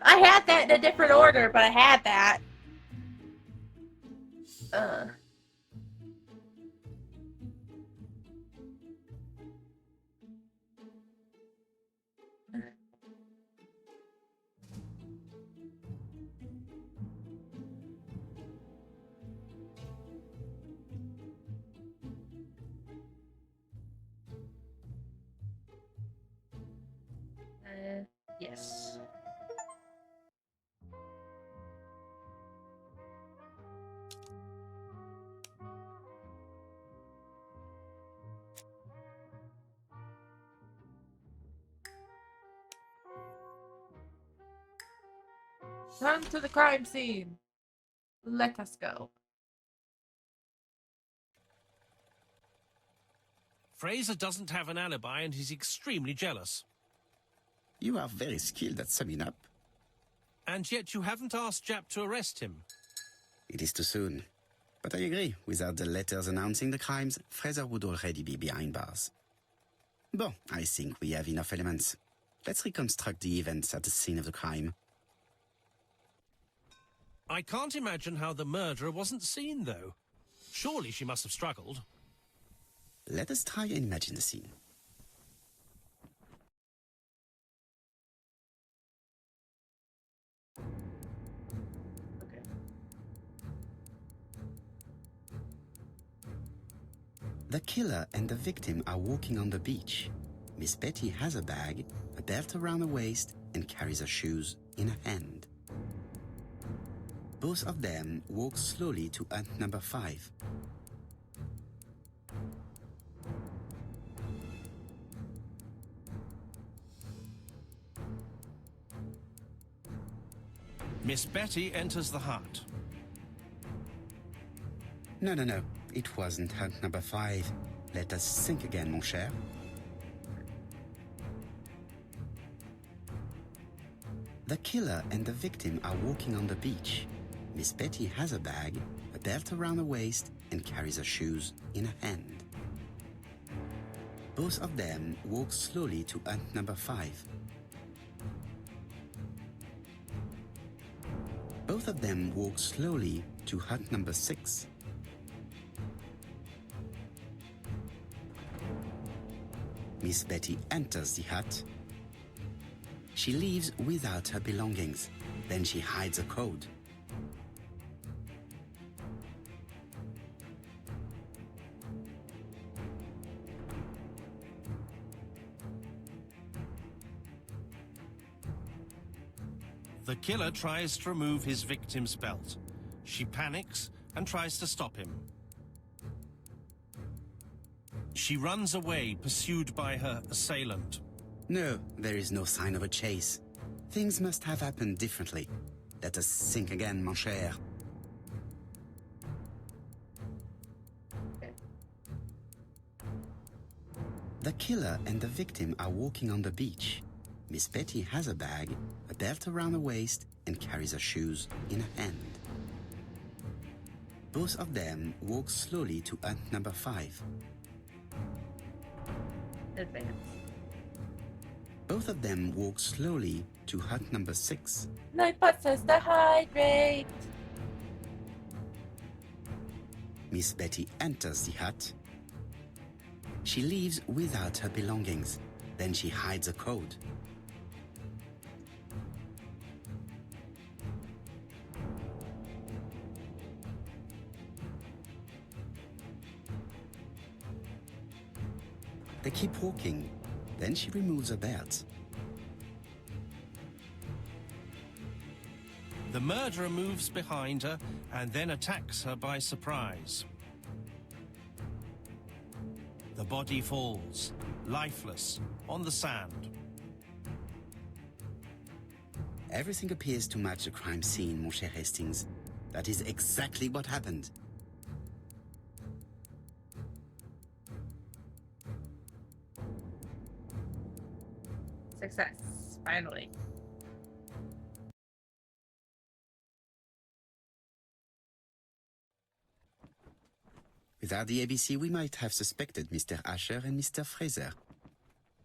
I had that in a different order, but I had that. Yes. Come to the crime scene. Let us go. Fraser doesn't have an alibi and he's extremely jealous. You are very skilled at summing up. And yet you haven't asked Jap to arrest him. It is too soon. But I agree, without the letters announcing the crimes, Fraser would already be behind bars. Bon, I think we have enough elements. Let's reconstruct the events at the scene of the crime. I can't imagine how the murderer wasn't seen, though. Surely she must have struggled. Let us try and imagine the scene. Okay. The killer and the victim are walking on the beach. Miss Betty has a bag, a belt around her waist, and carries her shoes in her hand. Both of them walk slowly to hut number 5. Miss Betty enters the hut. No. It wasn't hut number 5. Let us think again, mon cher. The killer and the victim are walking on the beach. Miss Betty has a bag, a belt around her waist, and carries her shoes in her hand. Both of them walk slowly to hut number 5. Both of them walk slowly to hut number 6. Miss Betty enters the hut. She leaves without her belongings. Then she hides a code. The killer tries to remove his victim's belt. She panics and tries to stop him. She runs away, pursued by her assailant. No, there is no sign of a chase. Things must have happened differently. Let us think again, mon cher. The killer and the victim are walking on the beach. Miss Betty has a bag, a belt around her waist, and carries her shoes in her hand. Both of them walk slowly to hut number 5. Advance. Both of them walk slowly to hut number 6. Nightbot says to hydrate. Miss Betty enters the hut. She leaves without her belongings. Then she hides a code. They keep walking. Then she removes her belt. The murderer moves behind her and then attacks her by surprise. The body falls, lifeless, on the sand. Everything appears to match the crime scene, mon cher Hastings. That is exactly what happened. Success. Finally. Without the ABC, we might have suspected Mr. Asher and Mr. Fraser.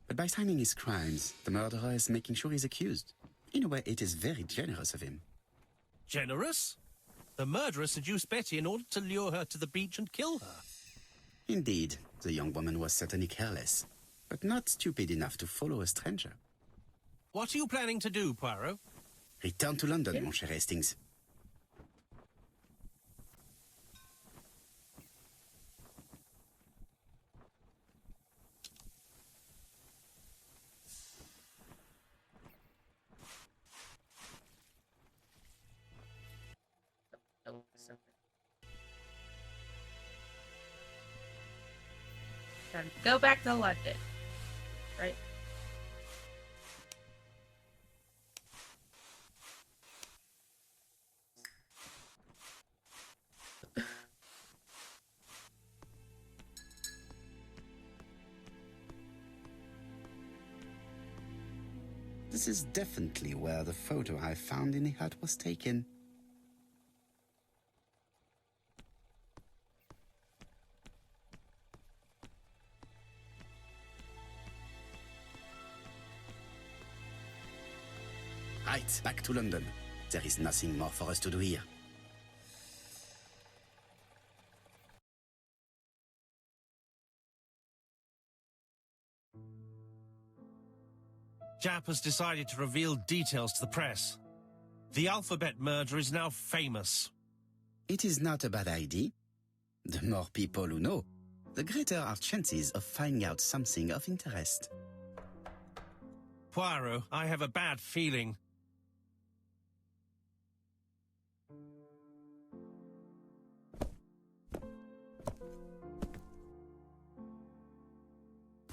But by timing his crimes, the murderer is making sure he's accused. In a way, it is very generous of him. Generous? The murderer seduced Betty in order to lure her to the beach and kill her. Indeed, the young woman was certainly careless, but not stupid enough to follow a stranger. What are you planning to do, Poirot? Return to London, mon cher Hastings. Time to go back to London. Right? This is definitely where the photo I found in the hut was taken. Right, back to London. There is nothing more for us to do here. Japp has decided to reveal details to the press. The alphabet murder is now famous. It is not a bad idea. The more people who know, the greater our chances of finding out something of interest. Poirot, I have a bad feeling.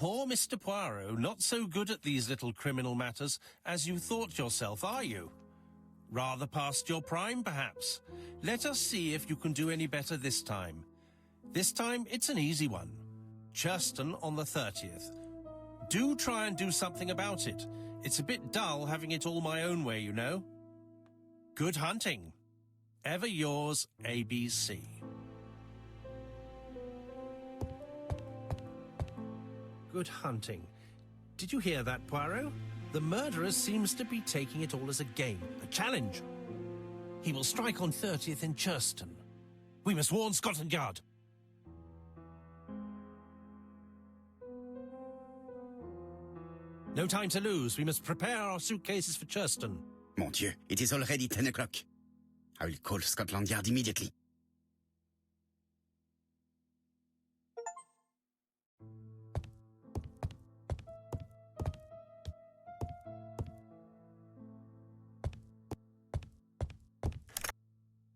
Poor Mr. Poirot, not so good at these little criminal matters as you thought yourself, are you? Rather past your prime, perhaps. Let us see if you can do any better this time. This time, it's an easy one. Churston on the 30th. Do try and do something about it. It's a bit dull having it all my own way, you know. Good hunting. Ever yours, ABC. Good hunting. Did you hear that, Poirot? The murderer seems to be taking it all as a game, a challenge. He will strike on 30th in Churston. We must warn Scotland Yard. No time to lose. We must prepare our suitcases for Churston. Mon Dieu, it is already 10 o'clock. I will call Scotland Yard immediately.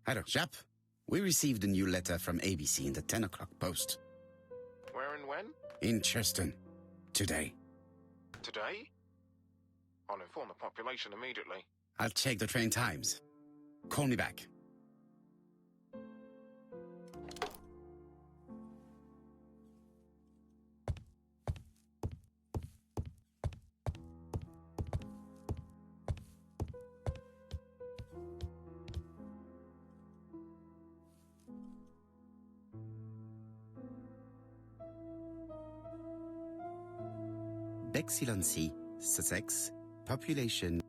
Hello, Japp. We received a new letter from ABC in the 10 o'clock post. Where and when? In Churston. Today. Today? I'll inform the population immediately. I'll check the train times. Call me back. Excellency, Sussex, population.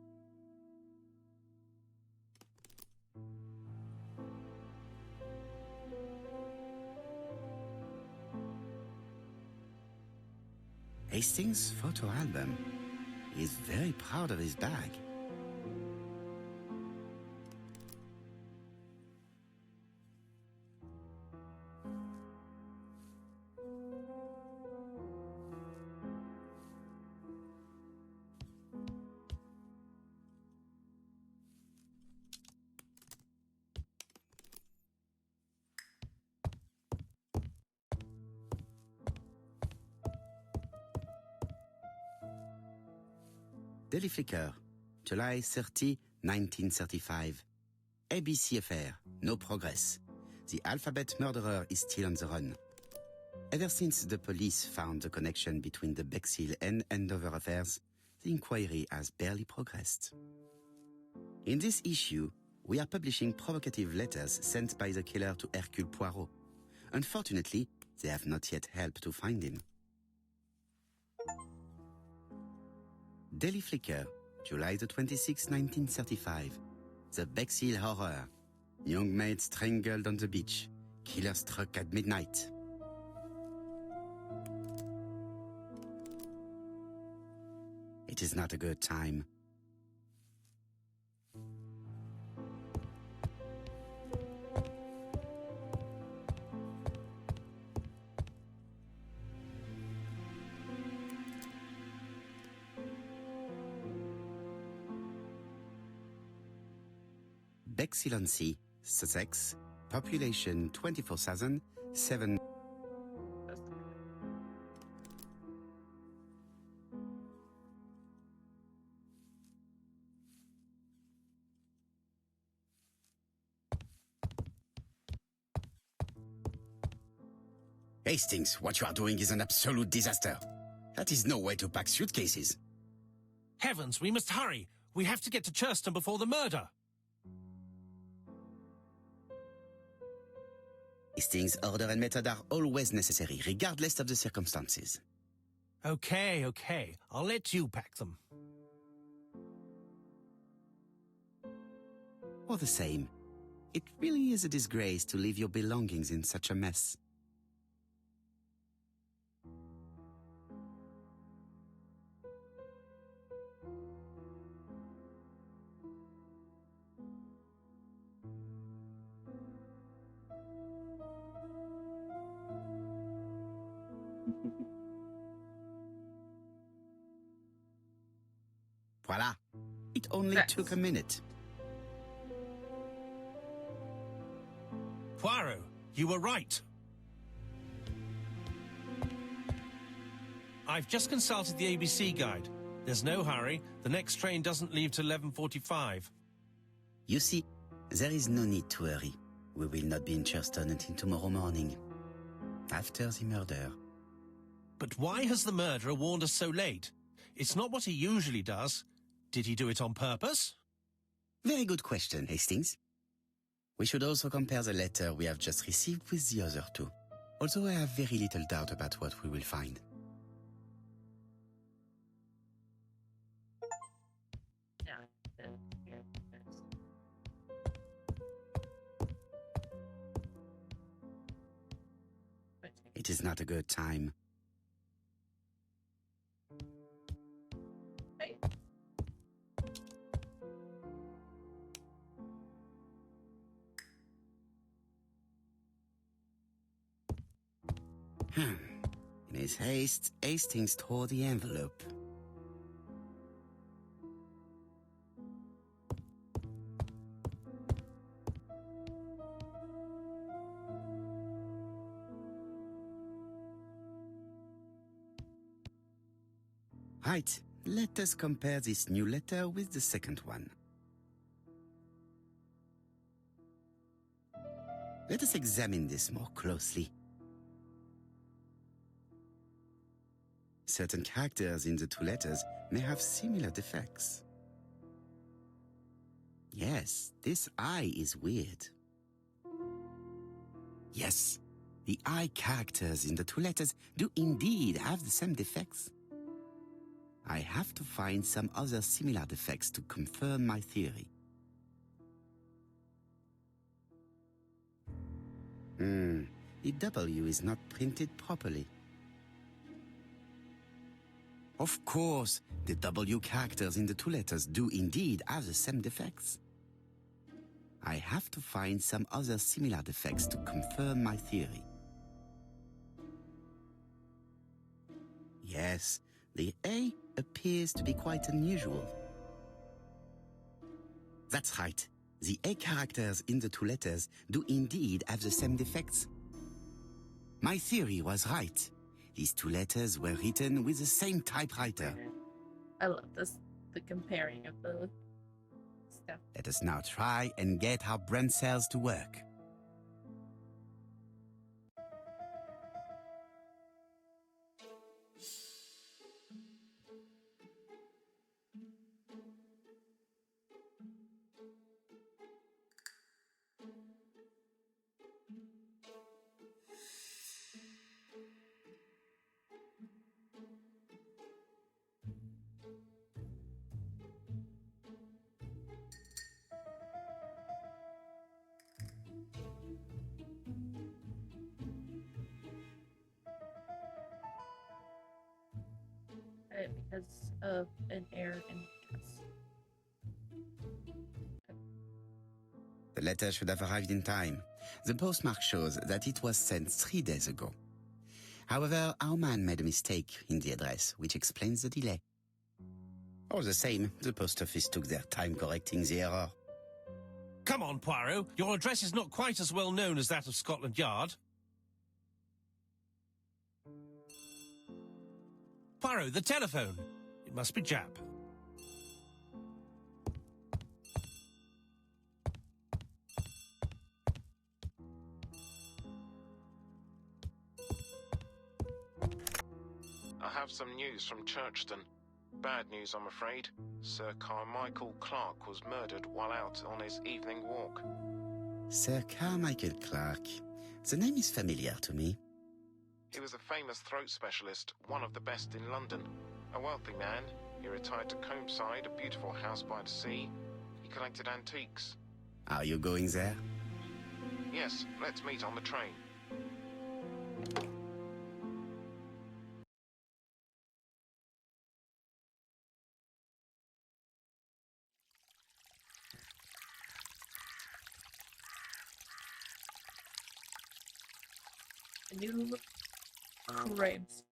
Hastings' photo album. He's very proud of his bag. Daily Flicker, July 30, 1935. ABC affair, no progress. The alphabet murderer is still on the run. Ever since the police found the connection between the Bexhill and Andover affairs, the inquiry has barely progressed. In this issue, we are publishing provocative letters sent by the killer to Hercule Poirot. Unfortunately, they have not yet helped to find him. Daily Flicker, July the 26th, 1935. The Bexhill Horror. Young maid strangled on the beach. Killer struck at midnight. It is not a good time. Bexhill-on-Sea, Sussex, population 24,007. Hastings, what you are doing is an absolute disaster. That is no way to pack suitcases. Heavens, we must hurry. We have to get to Churston before the murder. Hastings' order and method are always necessary, regardless of the circumstances. Okay. I'll let you pack them. All the same, it really is a disgrace to leave your belongings in such a mess. Voila. It only took a minute. Poirot, you were right. I've just consulted the ABC guide. There's no hurry. The next train doesn't leave till 11:45. You see, there is no need to hurry. We will not be in Churston until tomorrow morning, after the murder. But why has the murderer warned us so late? It's not what he usually does. Did he do it on purpose? Very good question, Hastings. We should also compare the letter we have just received with the other two, although I have very little doubt about what we will find. It is not a good time. In his haste, Hastings tore the envelope. Right, let us compare this new letter with the second one. Let us examine this more closely. Certain characters in the two letters may have similar defects. Yes, this I is weird. Yes, the I characters in the two letters do indeed have the same defects. I have to find some other similar defects to confirm my theory. The W is not printed properly. Of course, the W characters in the two letters do indeed have the same defects. I have to find some other similar defects to confirm my theory. Yes, the A appears to be quite unusual. That's right. The A characters in the two letters do indeed have the same defects. My theory was right. These two letters were written with the same typewriter. I love this, the comparing of the stuff. Let us now try and get our brain cells to work. Because of an error in trust. The letter should have arrived in time. The postmark shows that it was sent 3 days ago. However, our man made a mistake in the address, which explains the delay. All the same, the post office took their time correcting the error. Come on, Poirot. Your address is not quite as well known as that of Scotland Yard. Poirot, the telephone. It must be Jap. I have some news from Churchton. Bad news, I'm afraid. Sir Carmichael Clark was murdered while out on his evening walk. Sir Carmichael Clark. The name is familiar to me. He was a famous throat specialist, one of the best in London. A wealthy man, he retired to Combside, a beautiful house by the sea. He collected antiques. Are you going there? Yes, let's meet on the train. New frames.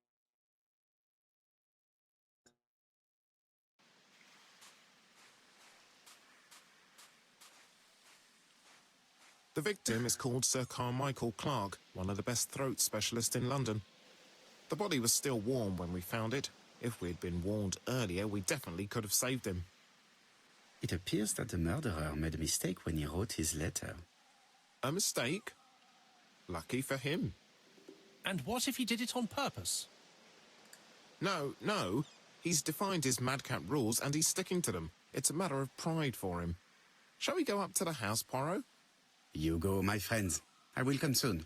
The victim is called Sir Carmichael Clark, one of the best throat specialists in London. The body was still warm when we found it. If we'd been warned earlier, we definitely could have saved him. It appears that the murderer made a mistake when he wrote his letter. A mistake? Lucky for him. And what if he did it on purpose? No. He's defined his madcap rules and he's sticking to them. It's a matter of pride for him. Shall we go up to the house, Poirot? You go, my friends. I will come soon.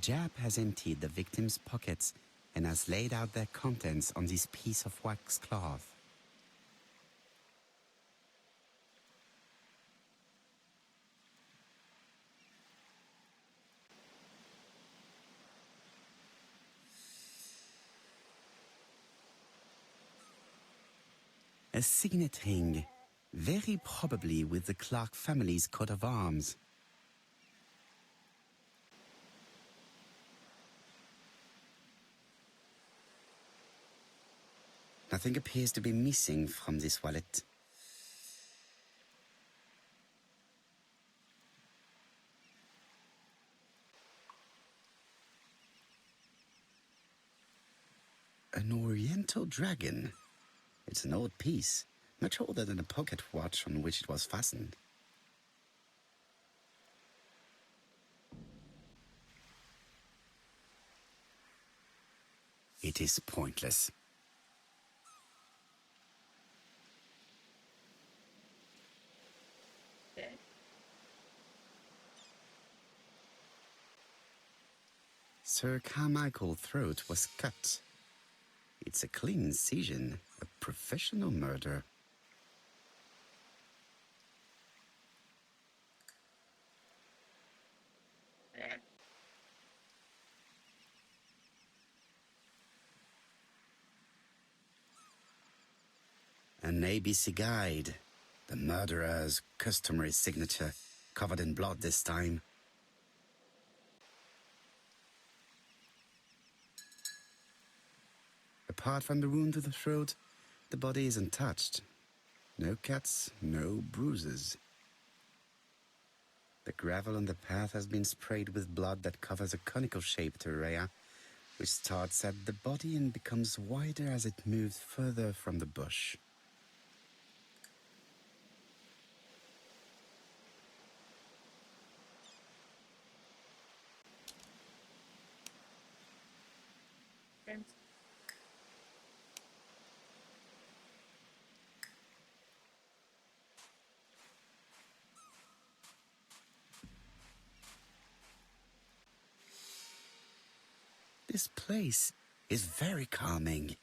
Jap has emptied the victim's pockets and has laid out their contents on this piece of wax cloth. A signet ring, very probably with the Clark family's coat of arms. Nothing appears to be missing from this wallet. An Oriental dragon. It's an old piece, much older than the pocket watch on which it was fastened. It is pointless. Sir Carmichael's throat was cut. It's a clean incision, a professional murder. An ABC guide. The murderer's customary signature, covered in blood this time. Apart from the wound to the throat, the body is untouched. No cuts, no bruises. The gravel on the path has been sprayed with blood that covers a conical-shaped area, which starts at the body and becomes wider as it moves further from the bush. This place is very calming.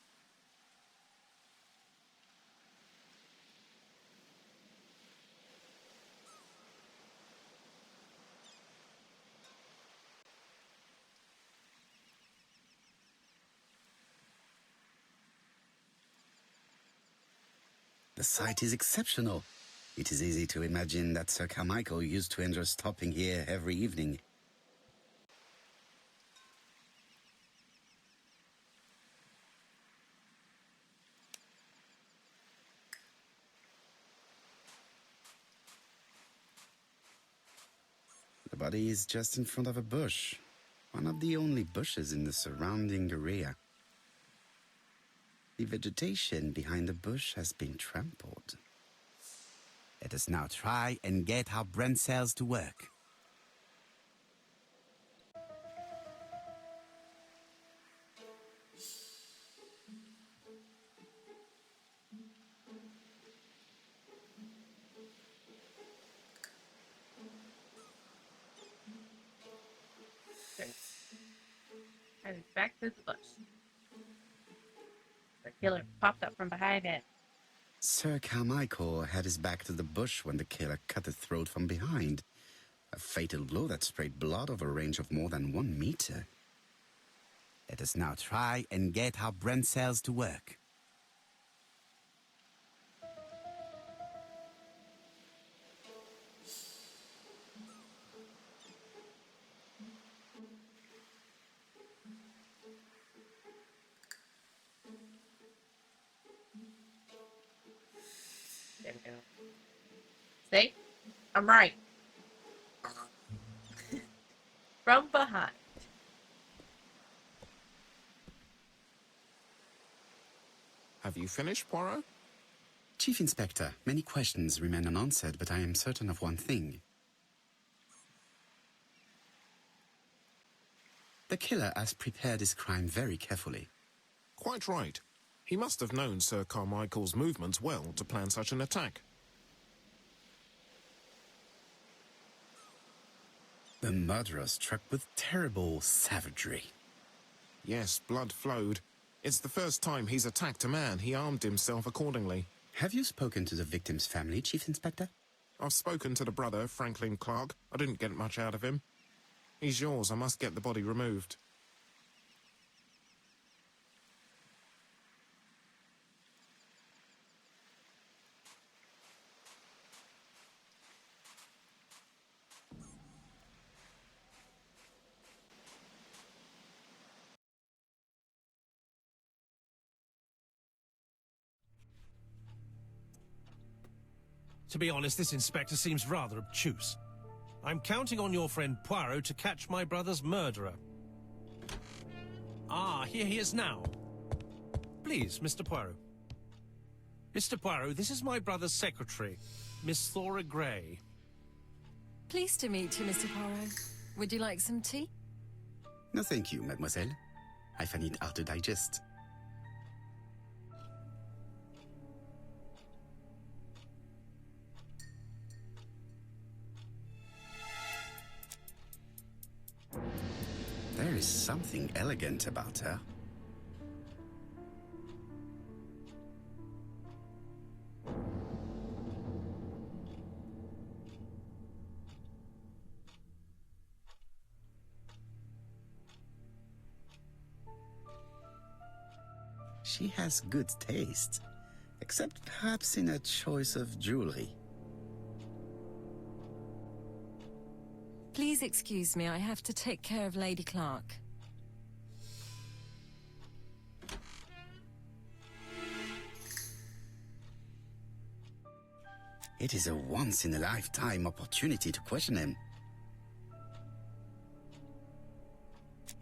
The site is exceptional. It is easy to imagine that Sir Carmichael used to enjoy stopping here every evening. The body is just in front of a bush, one of the only bushes in the surrounding area. The vegetation behind the bush has been trampled. Let us now try and get our brain cells to work. And back to the bush. The killer popped up from behind it. Sir Carmichael had his back to the bush when the killer cut the throat from behind. A fatal blow that sprayed blood over a range of more than 1 meter. Let us now try and get our brain cells to work. There we go. See? I'm right. From behind. Have you finished, Poirot? Chief Inspector, many questions remain unanswered, but I am certain of one thing. The killer has prepared his crime very carefully. Quite right. He must have known Sir Carmichael's movements well to plan such an attack. The murderer struck with terrible savagery. Yes, blood flowed. It's the first time he's attacked a man. He armed himself accordingly. Have you spoken to the victim's family, Chief Inspector? I've spoken to the brother, Franklin Clark. I didn't get much out of him. He's yours. I must get the body removed. To be honest, this inspector seems rather obtuse. I'm counting on your friend Poirot to catch my brother's murderer. Ah, here he is now. Please, Mr. Poirot. Mr. Poirot, this is my brother's secretary, Miss Thora Gray. Pleased to meet you, Mr. Poirot. Would you like some tea? No, thank you, mademoiselle. I find it hard to digest. There is something elegant about her. She has good taste, except perhaps in her choice of jewelry. Please excuse me, I have to take care of Lady Clark. It is a once-in-a-lifetime opportunity to question him.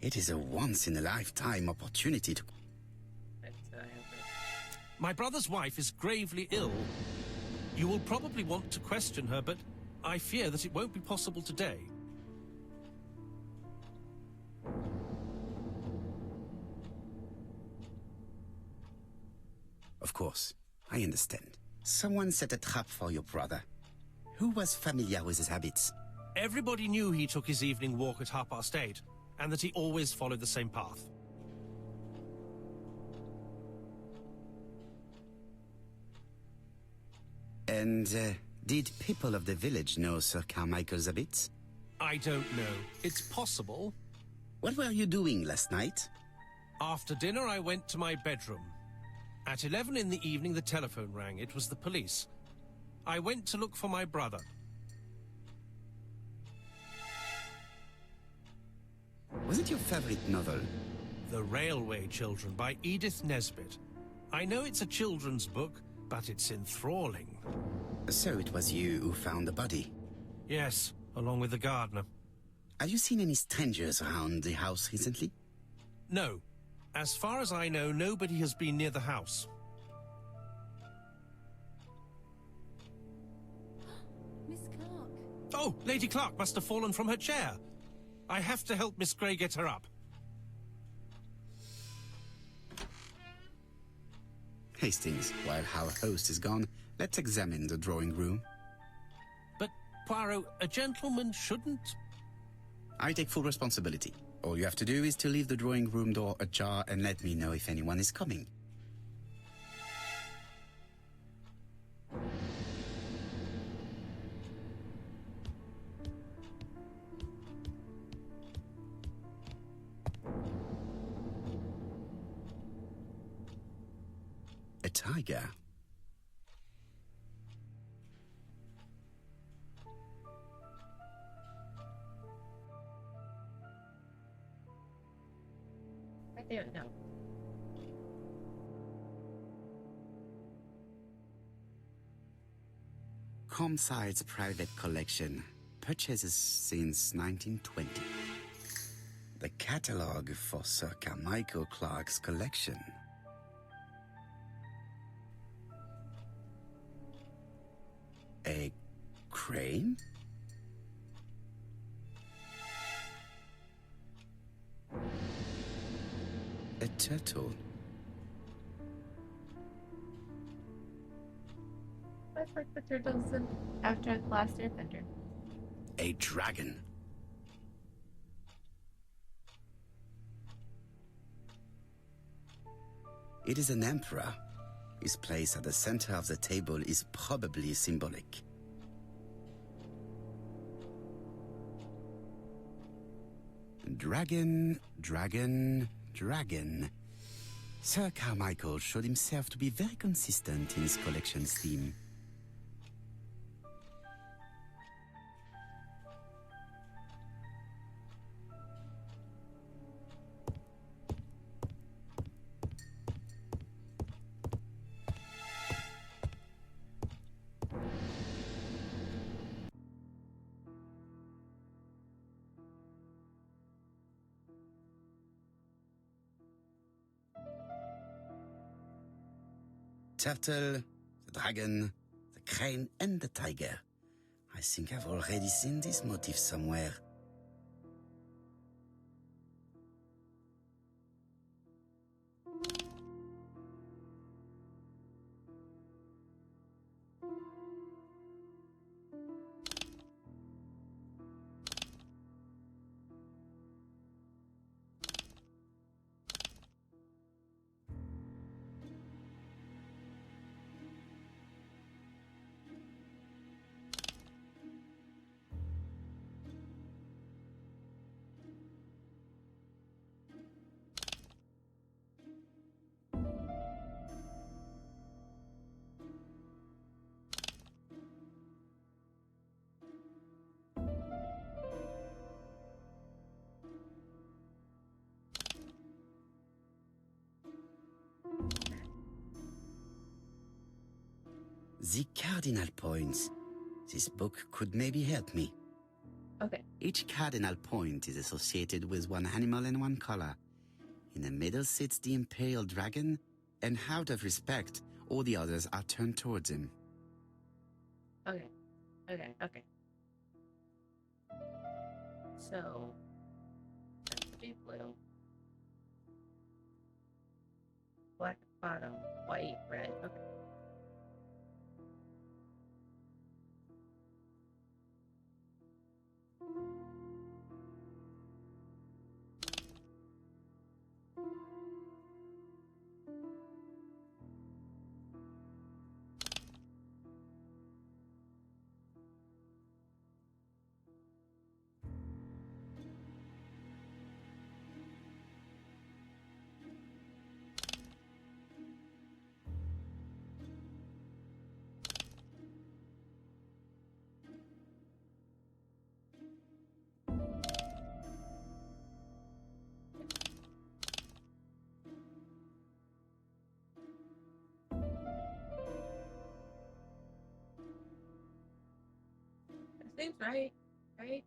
It is a once-in-a-lifetime opportunity to... My brother's wife is gravely ill. You will probably want to question her, but I fear that it won't be possible today. Of course, I understand. Someone set a trap for your brother. Who was familiar with his habits? Everybody knew he took his evening walk at 8:30, and that he always followed the same path. And did people of the village know Sir Carmichael's habits? I don't know. It's possible. What were you doing last night? After dinner, I went to my bedroom. At 11 in the evening, the telephone rang. It was the police. I went to look for my brother. Was it your favorite novel? The Railway Children by Edith Nesbit. I know it's a children's book, but it's enthralling. So it was you who found the body? Yes, along with the gardener. Have you seen any strangers around the house recently? No. As far as I know, nobody has been near the house. Miss Clark. Oh, Lady Clark must have fallen from her chair. I have to help Miss Grey get her up. Hastings, while our host is gone, let's examine the drawing room. But, Poirot, a gentleman shouldn't... I take full responsibility. All you have to do is to leave the drawing room door ajar and let me know if anyone is coming. A tiger. Right there, no. Comside's private collection, purchases since 1920. The catalogue for Sir Carmichael Clark's collection. A crane? A turtle? Much like the turtles in after the last Airbender. A dragon? It is an emperor. His place at the center of the table is probably symbolic. Dragon, dragon, dragon. Sir Carmichael showed himself to be very consistent in his collection's theme. Turtle, the dragon, the crane, and the tiger. I think I've already seen this motif somewhere. The cardinal points. This book could maybe help me. Okay. Each cardinal point is associated with one animal and one color. In the middle sits the imperial dragon, and out of respect, all the others are turned towards him. Okay. Okay. So, that's to be blue. Black bottom, white, red. Okay. That seems right. Right?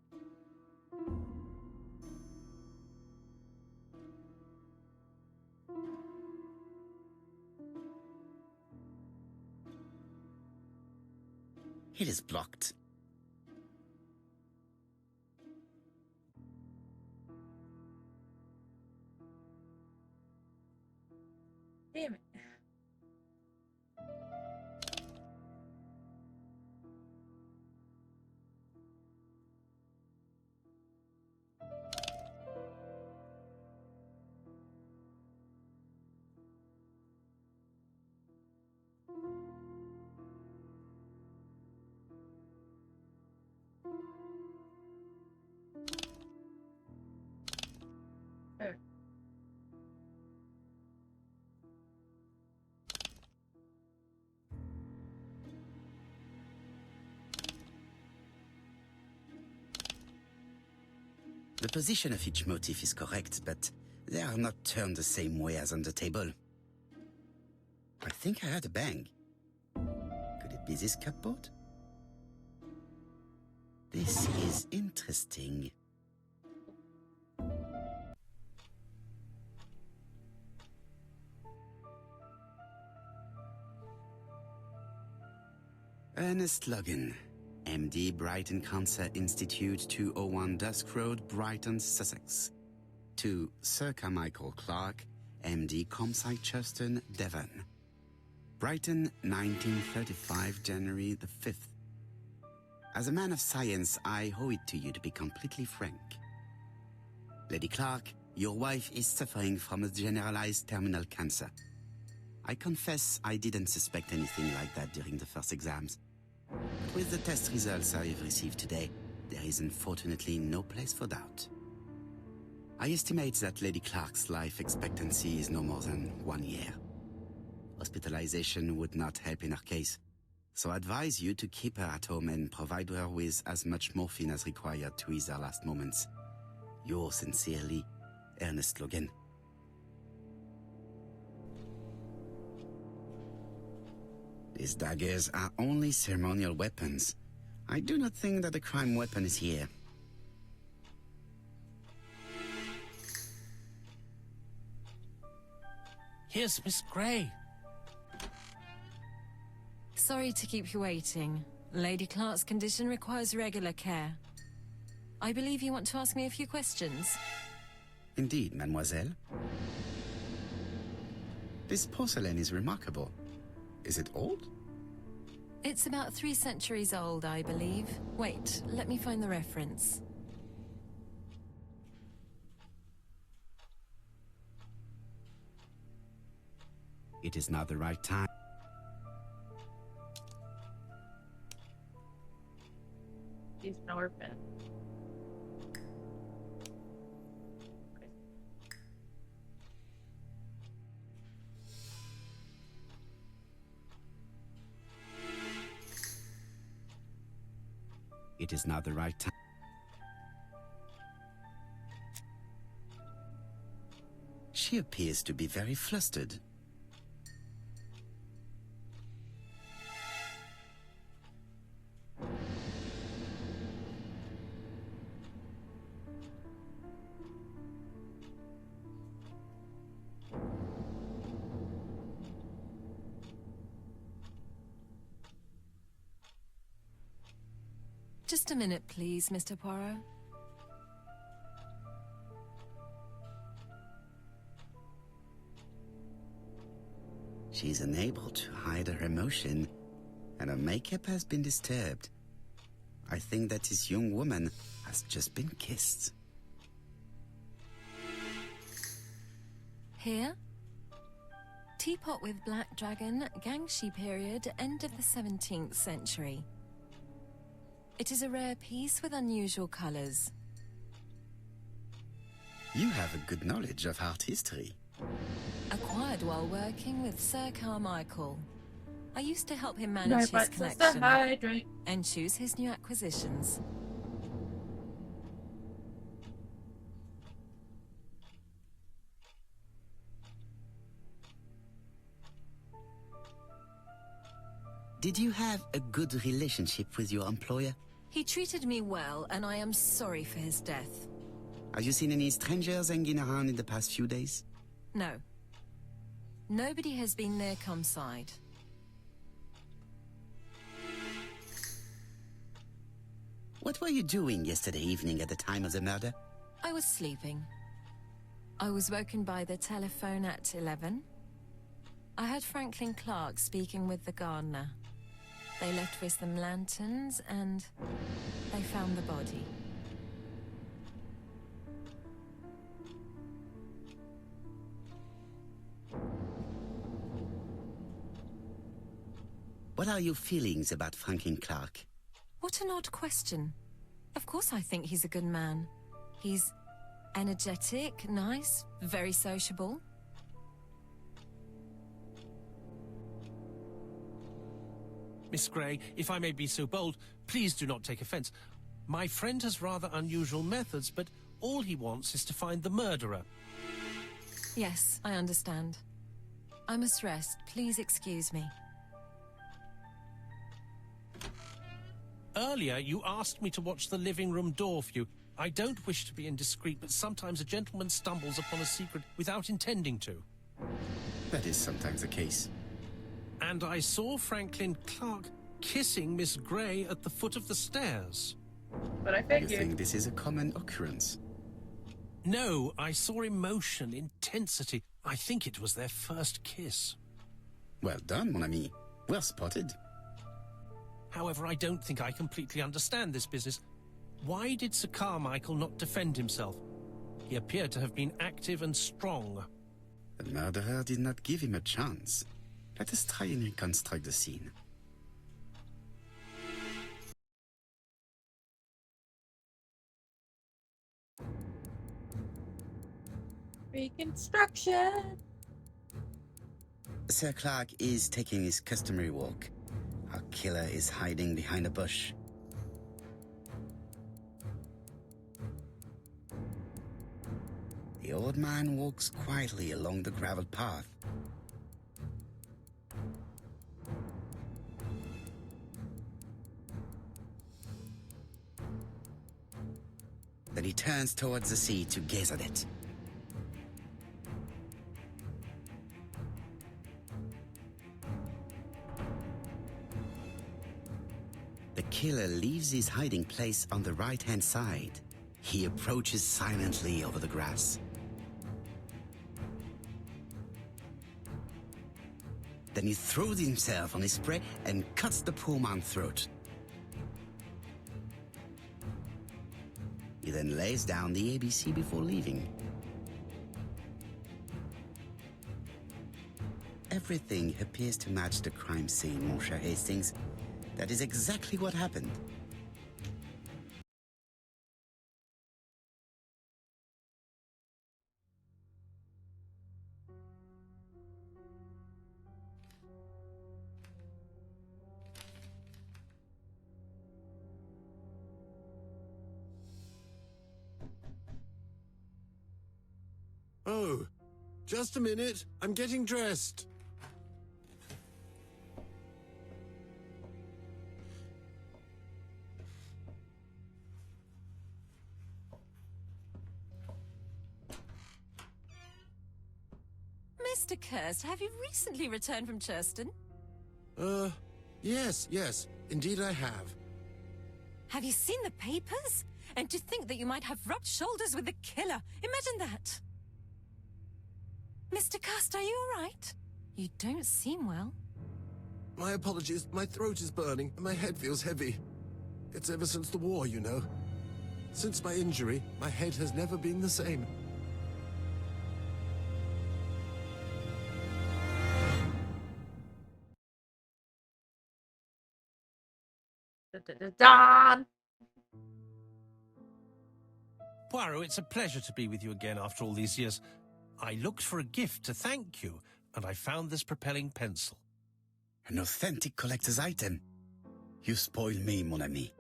It is blocked. Damn it. There. The position of each motif is correct, but they are not turned the same way as on the table. I think I heard a bang. Could it be this cupboard? This is interesting. Ernest Logan, MD, Brighton Cancer Institute, 201 Dusk Road, Brighton, Sussex. To Sir Carmichael Clark, MD, Comside Churton, Devon. Brighton, 1935, January the 5th. As a man of science, I owe it to you to be completely frank. Lady Clark, your wife is suffering from a generalized terminal cancer. I confess I didn't suspect anything like that during the first exams. But with the test results I have received today, there is unfortunately no place for doubt. I estimate that Lady Clark's life expectancy is no more than 1 year. Hospitalization would not help in her case, so I advise you to keep her at home and provide her with as much morphine as required to ease her last moments. Yours sincerely, Ernest Logan. These daggers are only ceremonial weapons. I do not think that the crime weapon is here. Here's Miss Grey. Sorry to keep you waiting. Lady Clark's condition requires regular care. I believe you want to ask me a few questions. Indeed, mademoiselle. This porcelain is remarkable. Is it old? It's about 3 centuries old, I believe. Wait, let me find the reference. It is not the right time. He's an orphan. It is not the right time. She appears to be very flustered. Just a minute, please, Mr. Poirot. She's unable to hide her emotion, and her makeup has been disturbed. I think that this young woman has just been kissed. Here? Teapot with Black Dragon, Gangshi period, end of the 17th century. It is a rare piece with unusual colours. You have a good knowledge of art history. Acquired while working with Sir Carmichael. I used to help him manage No, his but collection hydrate. and choose his new acquisitions. Did you have a good relationship with your employer? He treated me well, and I am sorry for his death. Have you seen any strangers hanging around in the past few days? No. Nobody has been near Cumside. What were you doing yesterday evening at the time of the murder? I was sleeping. I was woken by the telephone at 11. I heard Franklin Clark speaking with the gardener. They left with some lanterns and they found the body. What are your feelings about Franklin Clark? What an odd question. Of course I think he's a good man. He's energetic, nice, very sociable. Miss Grey, if I may be so bold, please do not take offence. My friend has rather unusual methods, but all he wants is to find the murderer. Yes, I understand. I must rest. Please excuse me. Earlier, you asked me to watch the living room door for you. I don't wish to be indiscreet, but sometimes a gentleman stumbles upon a secret without intending to. That is sometimes the case. And I saw Franklin Clark kissing Miss Grey at the foot of the stairs. But I You figured. think this is a common occurrence? No, I saw emotion, intensity. I think it was their first kiss. Well done, mon ami. Well spotted. However, I don't think I completely understand this business. Why did Sir Carmichael not defend himself? He appeared to have been active and strong. The murderer did not give him a chance. Let us try and reconstruct the scene. Reconstruction. Sir Clark is taking his customary walk. Our killer is hiding behind a bush. The old man walks quietly along the gravel path. Then he turns towards the sea to gaze at it. The killer leaves his hiding place on the right-hand side. He approaches silently over the grass. Then he throws himself on his prey and cuts the poor man's throat. He then lays down the ABC before leaving. Everything appears to match the crime scene, mon cher Hastings. That is exactly what happened. Oh, just a minute. I'm getting dressed. Mr. Kirst, have you recently returned from Churston? Yes, indeed I have. Have you seen the papers? And to think that you might have rubbed shoulders with the killer. Imagine that. Mr. Cust, are you all right? You don't seem well. My apologies. My throat is burning and my head feels heavy. It's ever since the war, you know. Since my injury, my head has never been the same. Don! Poirot, it's a pleasure to be with you again after all these years. I looked for a gift to thank you, and I found this propelling pencil. An authentic collector's item. You spoil me, mon ami.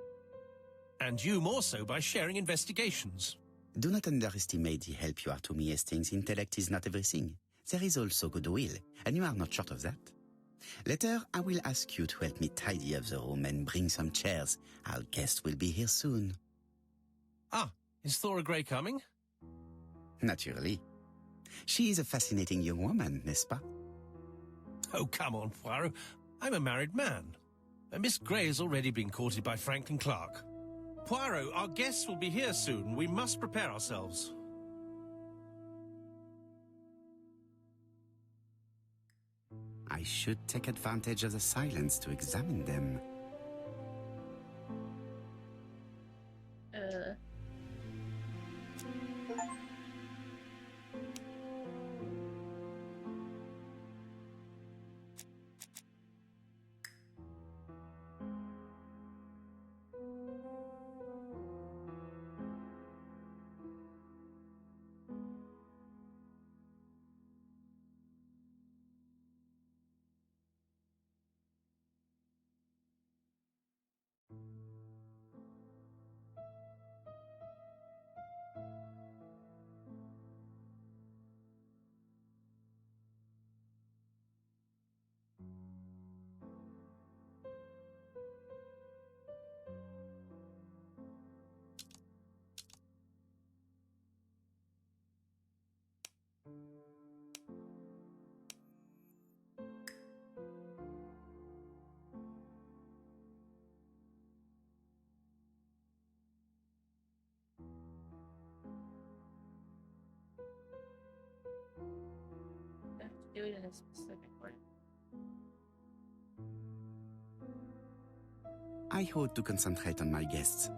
And you more so by sharing investigations. Do not underestimate the help you are to me, Hastings. Intellect is not everything. There is also goodwill, and you are not short of that. Later, I will ask you to help me tidy up the room and bring some chairs. Our guest will be here soon. Ah, is Thora Grey coming? Naturally. She is a fascinating young woman, n'est-ce pas? Oh, come on, Poirot. I'm a married man. And Miss Grey has already been courted by Franklin Clark. Poirot, our guests will be here soon. We must prepare ourselves. I should take advantage of the silence to examine them. Do it in a specific way. I ought to concentrate on my guests.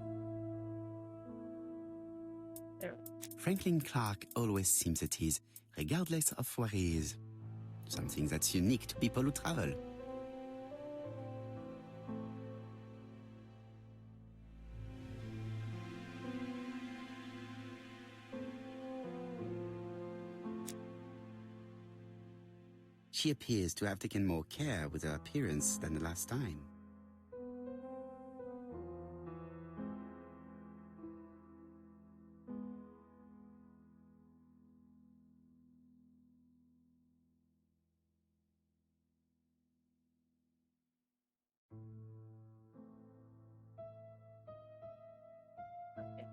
There. Franklin Clark always seems at ease, regardless of where he is. Something that's unique to people who travel. She appears to have taken more care with her appearance than the last time. Okay.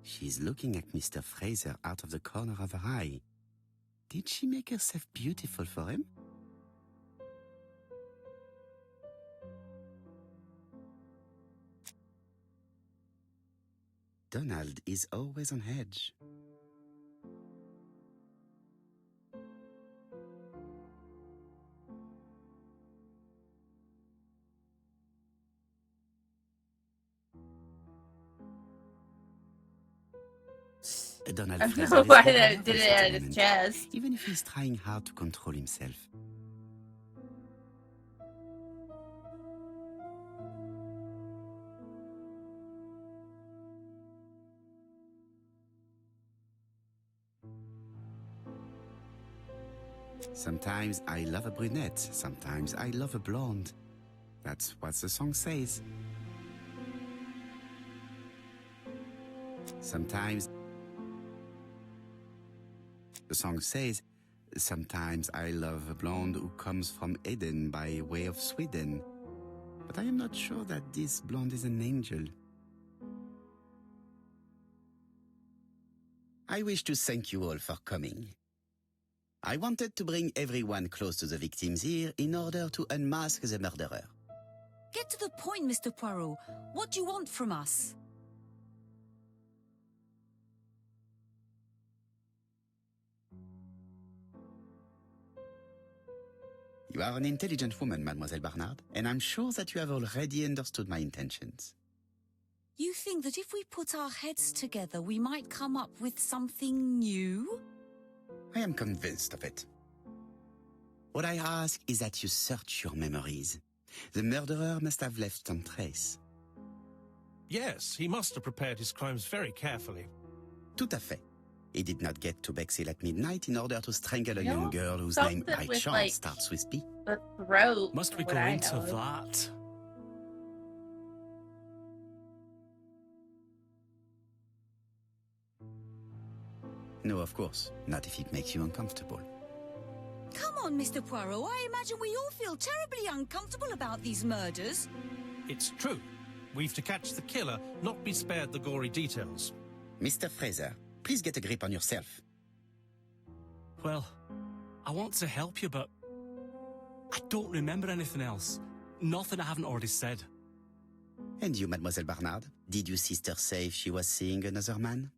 She's looking at Mr. Fraser out of the corner of her eye. Did she make herself beautiful for him? Donald is always on edge. Donald I Fraser don't know is why very they nervous did it at out the of his moment, chest. even if he's trying hard to control himself. Sometimes I love a brunette, sometimes I love a blonde. That's what the song says. Sometimes the song says, sometimes I love a blonde who comes from Eden by way of Sweden. But I am not sure that this blonde is an angel. I wish to thank you all for coming. I wanted to bring everyone close to the victims here in order to unmask the murderer. Get to the point, Mr. Poirot. What do you want from us? You are an intelligent woman, Mademoiselle Barnard, and I'm sure that you have already understood my intentions. You think that if we put our heads together, we might come up with something new? I am convinced of it. What I ask is that you search your memories. The murderer must have left some trace. Yes, he must have prepared his crimes very carefully. Tout à fait. He did not get to Bexhill at midnight in order to strangle a You know, young girl whose name something by with, chance like, starts with P. The throat. Must we what go I into know of. that? No, of course. Not if it makes you uncomfortable. Come on, Mr. Poirot. I imagine we all feel terribly uncomfortable about these murders. It's true. We've to catch the killer, not be spared the gory details. Mr. Fraser, please get a grip on yourself. Well, I want to help you, but I don't remember anything else. Nothing I haven't already said. And you, Mademoiselle Barnard, did your sister say she was seeing another man?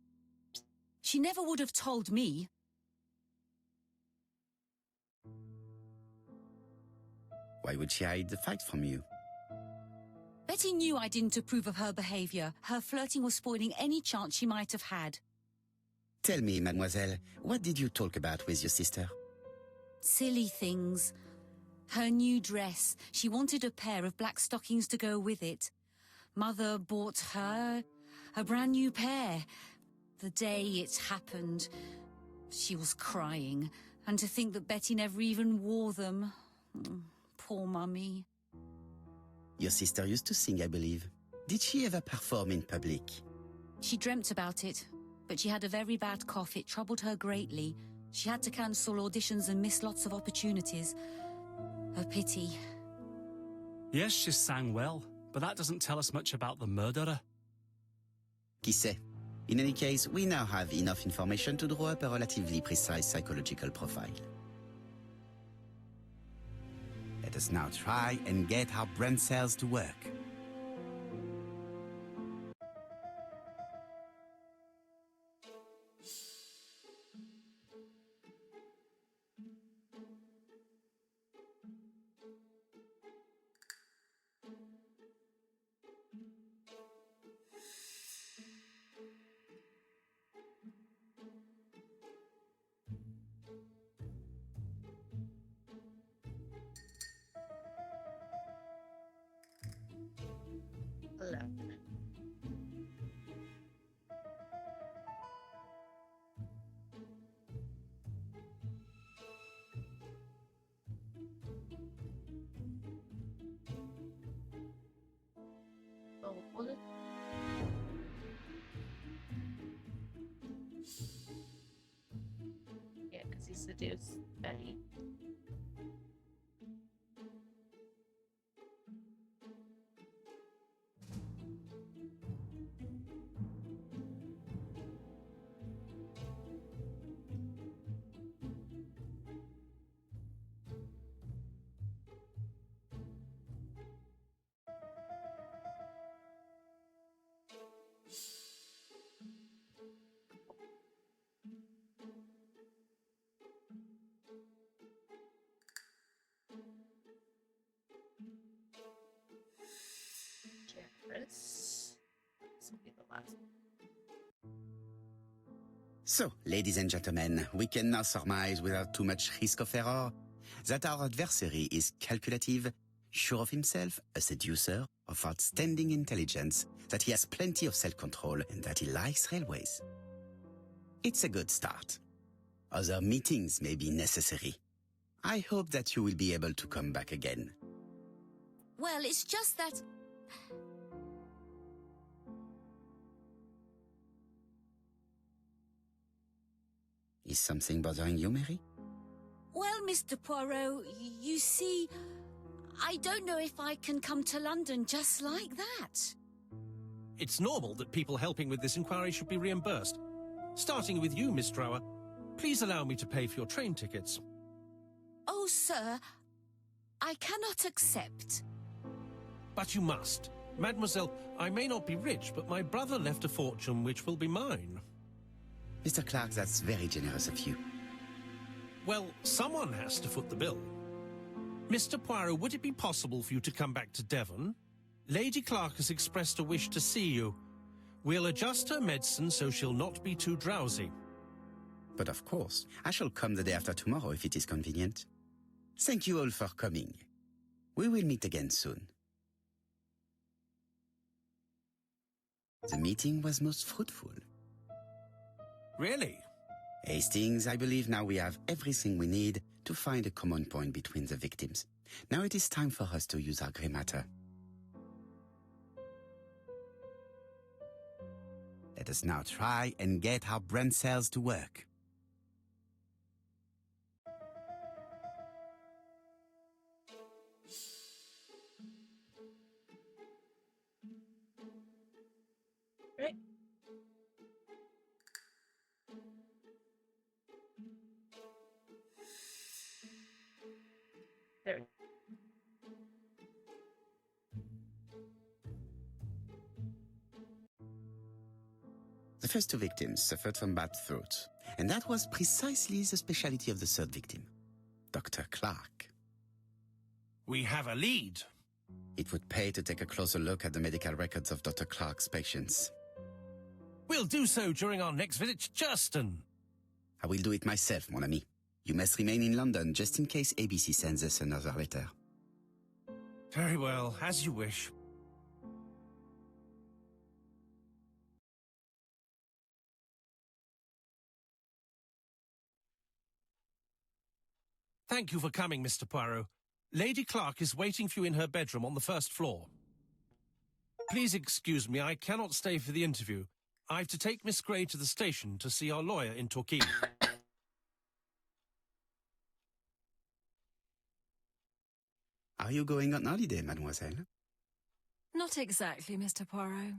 She never would have told me. Why would she hide the fact from you? Betty knew I didn't approve of her behaviour. Her flirting was spoiling any chance she might have had. Tell me, mademoiselle, what did you talk about with your sister? Silly things. Her new dress. She wanted a pair of black stockings to go with it. Mother bought her a brand new pair. The day it happened, she was crying. And to think that Betty never even wore them. Poor Mummy. Your sister used to sing, I believe. Did she ever perform in public? She dreamt about it, but she had a very bad cough. It troubled her greatly. She had to cancel auditions and miss lots of opportunities. A pity. Yes, she sang well, but that doesn't tell us much about the murderer. Qui sait? In any case, we now have enough information to draw up a relatively precise psychological profile. Let us now try and get our brain cells to work. Yeah, because he seduced Betty. This will be the last. So, ladies and gentlemen, we can now surmise without too much risk of error that our adversary is calculative, sure of himself, a seducer, of outstanding intelligence, that he has plenty of self-control, and that he likes railways. It's a good start. Other meetings may be necessary. I hope that you will be able to come back again. Well, it's just that... Is something bothering you, Mary? Well, Mr. Poirot, you see, I don't know if I can come to London just like that. It's normal that people helping with this inquiry should be reimbursed. Starting with you, Miss Drower. Please allow me to pay for your train tickets. Oh, sir, I cannot accept. But you must. Mademoiselle, I may not be rich, but my brother left a fortune which will be mine. Mr. Clark, that's very generous of you. Well, someone has to foot the bill. Mr. Poirot, would it be possible for you to come back to Devon? Lady Clark has expressed a wish to see you. We'll adjust her medicine so she'll not be too drowsy. But of course, I shall come the day after tomorrow if it is convenient. Thank you all for coming. We will meet again soon. The meeting was most fruitful. Really? Hastings, I believe now we have everything we need to find a common point between the victims. Now it is time for us to use our grey matter. Let us now try and get our brain cells to work. Right. There. The first two victims suffered from bad throat, and that was precisely the specialty of the third victim, Dr. Clark. We have a lead. It would pay to take a closer look at the medical records of Dr. Clark's patients. We'll do so during our next visit to Churston. I will do it myself, mon ami. You must remain in London just in case ABC sends us another letter. Very well, as you wish. Thank you for coming, Mr. Poirot. Lady Clark is waiting for you in her bedroom on the first floor. Please excuse me, I cannot stay for the interview. I've to take Miss Gray to the station to see our lawyer in Torquay. Are you going on holiday, mademoiselle? Not exactly, Mr. Poirot.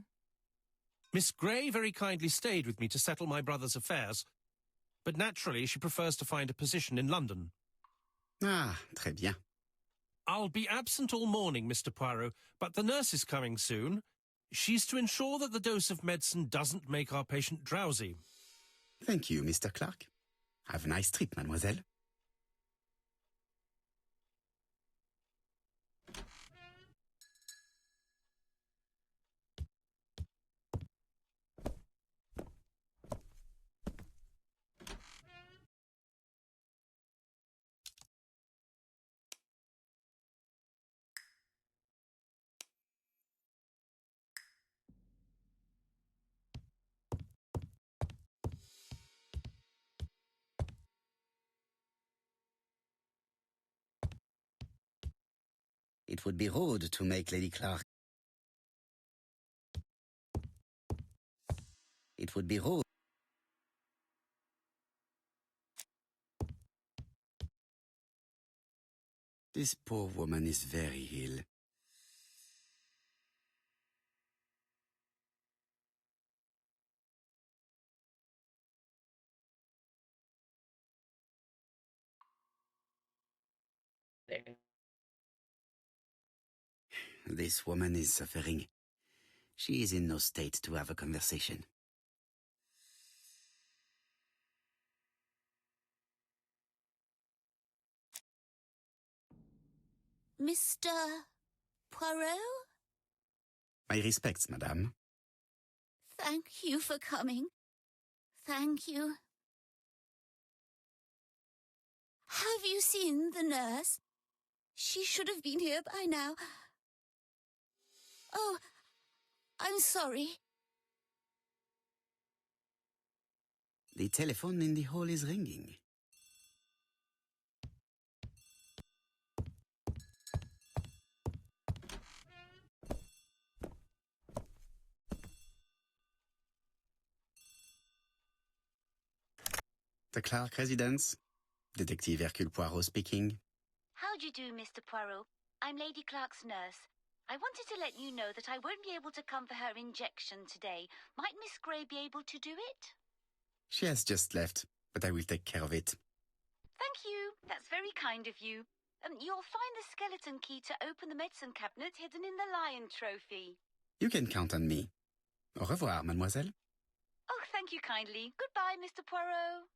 Miss Gray very kindly stayed with me to settle my brother's affairs, but naturally she prefers to find a position in London. Ah, très bien. I'll be absent all morning, Mr. Poirot, but the nurse is coming soon. She's to ensure that the dose of medicine doesn't make our patient drowsy. Thank you, Mr. Clark. Have a nice trip, mademoiselle. It would be rude to make Lady Clark. It would be rude. This poor woman is very ill. There. This woman is suffering. She is in no state to have a conversation. Mr. Poirot? My respects, madame. Thank you for coming. Thank you. Have you seen the nurse? She should have been here by now. Oh, I'm sorry. The telephone in the hall is ringing. The Clark residence. Detective Hercule Poirot speaking. How do you do, Mr. Poirot? I'm Lady Clark's nurse. I wanted to let you know that I won't be able to come for her injection today. Might Miss Gray be able to do it? She has just left, but I will take care of it. Thank you. That's very kind of you. You'll find the skeleton key to open the medicine cabinet hidden in the lion trophy. You can count on me. Au revoir, mademoiselle. Oh, thank you kindly. Goodbye, Mr. Poirot.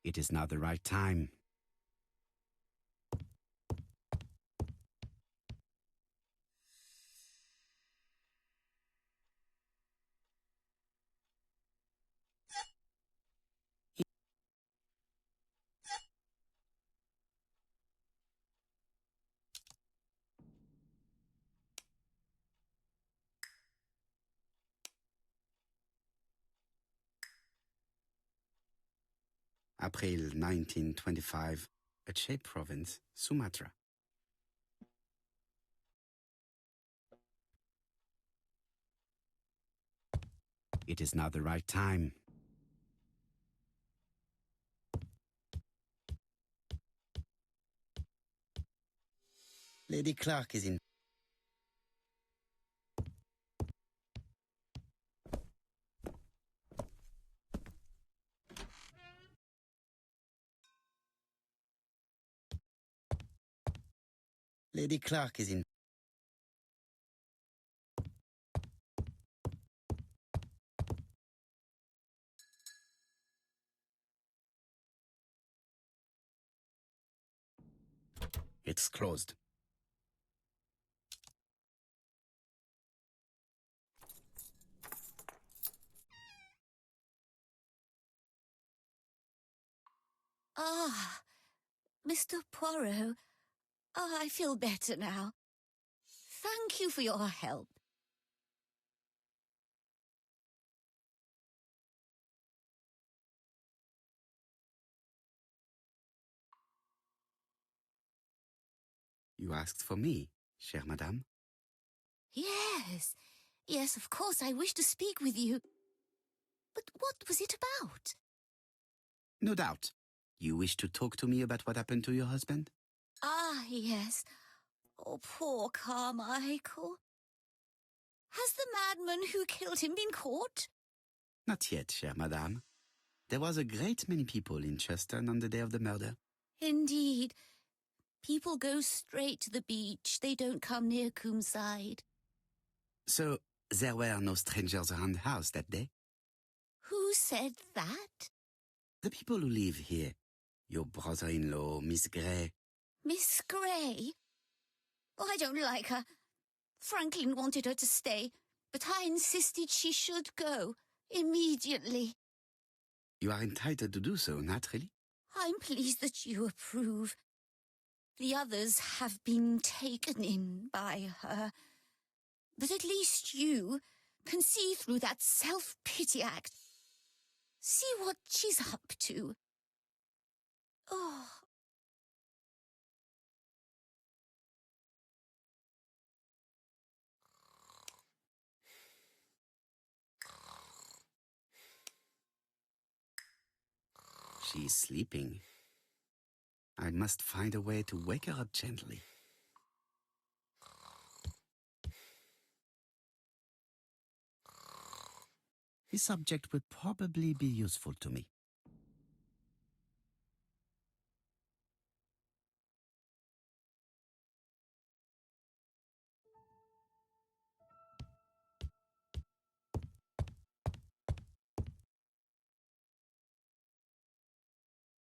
It is now the right time. April 1925, Aceh Province, Sumatra. It is now the right time. Lady Clark is in. Lady Clark is in. It's closed. Ah, Mr. Poirot. Ah, I feel better now. Thank you for your help. You asked for me, chère madame. Yes, yes, of course, I wish to speak with you. But what was it about? No doubt. You wish to talk to me about what happened to your husband? Ah, yes. Oh, poor Carmichael. Has the madman who killed him been caught? Not yet, chère madame. There was a great many people in Cheston on the day of the murder. Indeed. People go straight to the beach. They don't come near Coomside. So, there were no strangers around the house that day? Who said that? The people who live here. Your brother-in-law, Miss Gray. Miss Gray? Oh, I don't like her. Franklin wanted her to stay, but I insisted she should go immediately. You are entitled to do so, naturally. I'm pleased that you approve. The others have been taken in by her. But at least you can see through that self-pity act. See what she's up to. Oh. She is sleeping. I must find a way to wake her up gently. This subject would probably be useful to me.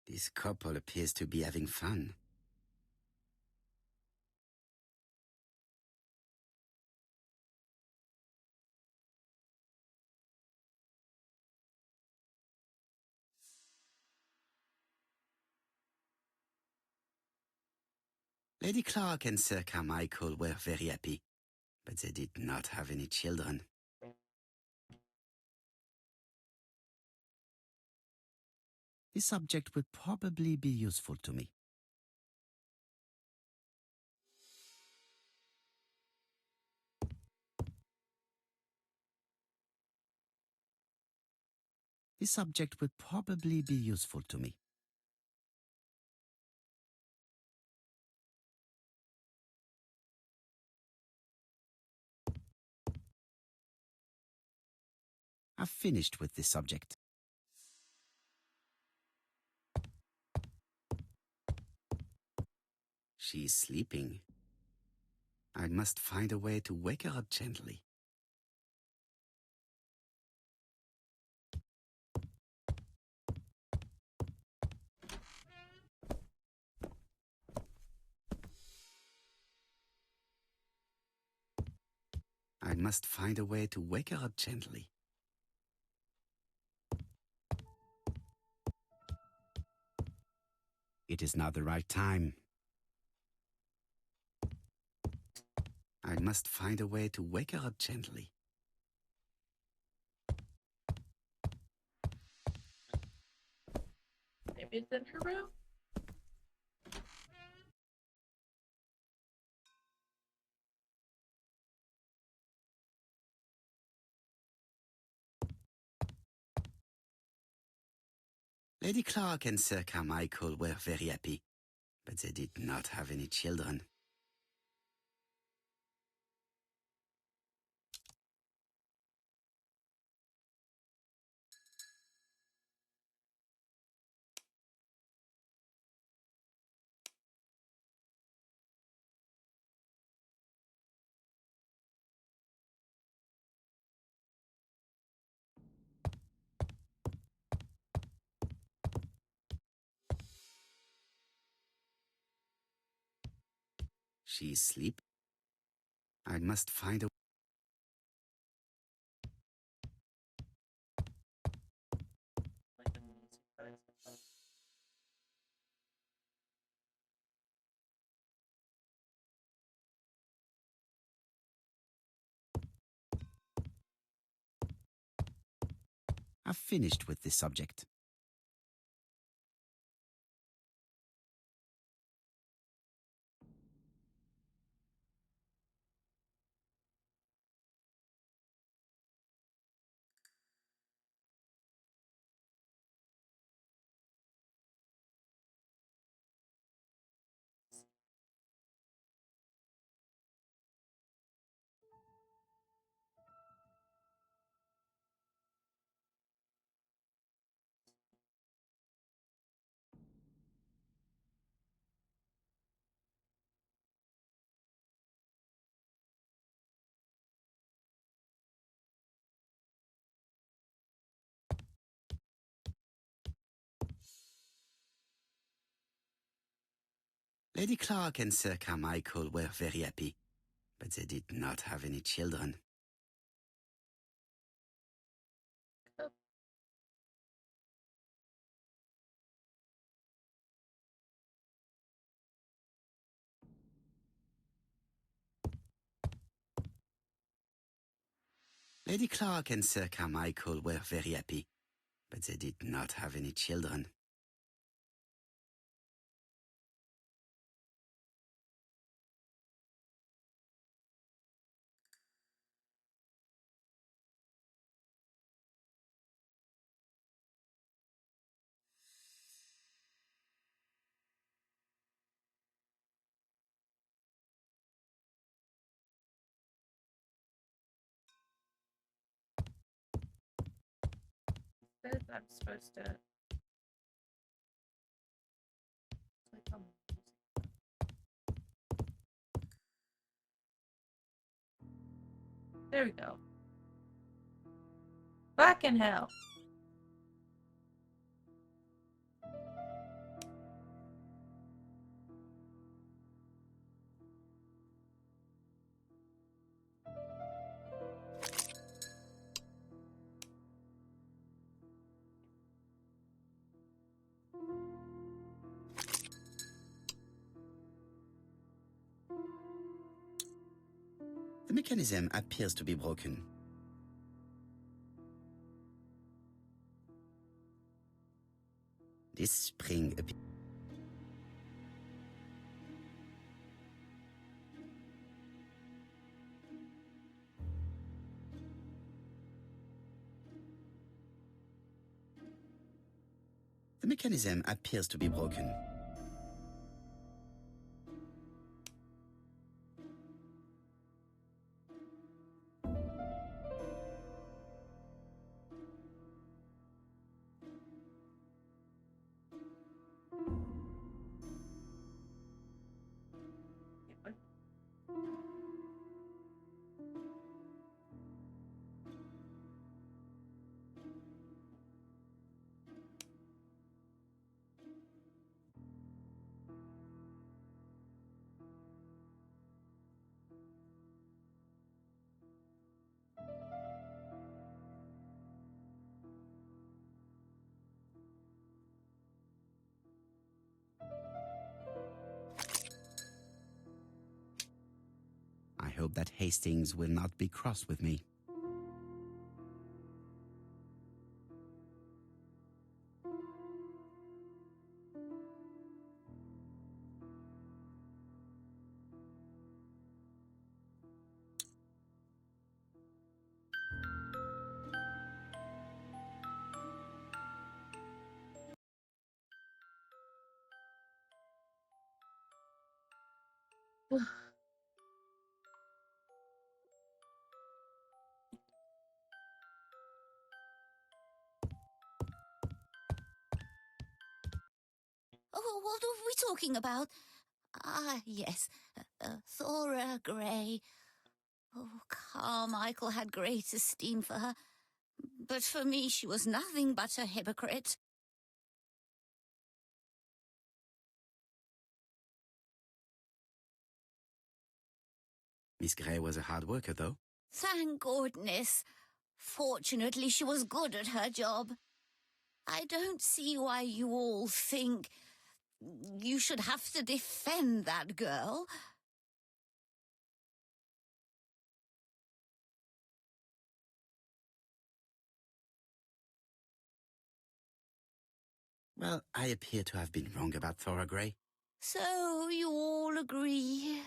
This couple appears to be having fun. Lady Clark and Sir Carmichael were very happy, but they did not have any children. This subject would probably be useful to me. This subject would probably be useful to me. I've finished with this subject. She's sleeping. I must find a way to wake her up gently. I must find a way to wake her up gently. It is now the right time. I must find a way to wake her up gently. Maybe it's in her room? Lady Clark and Sir Carmichael were very happy, but they did not have any children. She's asleep. I must find a... I've finished with this subject. Lady Clark and Sir Carmichael were very happy, but they did not have any children. Lady Clark and Sir Carmichael were very happy, but they did not have any children. Says I'm supposed to click on the music. There we go. Fucking hell. The mechanism appears to be broken. This spring appears... The mechanism appears to be broken. hope that Hastings will not be cross with me. Oh, what are we talking about? Ah, yes, Thora Grey. Oh, Carmichael had great esteem for her, but for me she was nothing but a hypocrite. Miss Grey was a hard worker, though. Thank goodness. Fortunately, she was good at her job. I don't see why you all think you should have to defend that girl. Well, I appear to have been wrong about Thora Grey. So you all agree.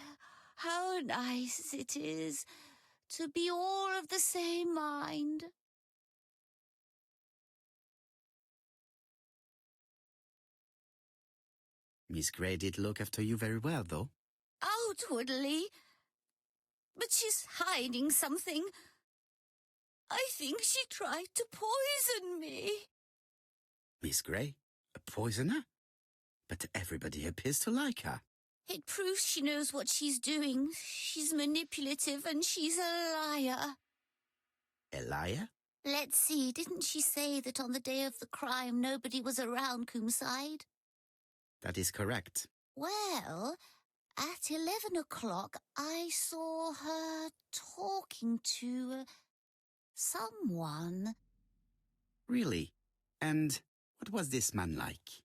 How nice it is to be all of the same mind. Miss Grey did look after you very well, though. Outwardly. But she's hiding something. I think she tried to poison me. Miss Grey? A poisoner? But everybody appears to like her. It proves she knows what she's doing. She's manipulative and she's a liar. A liar? Let's see, didn't she say that on the day of the crime nobody was around Coomside? That is correct. Well, at 11 o'clock I saw her talking to someone. Really? And what was this man like?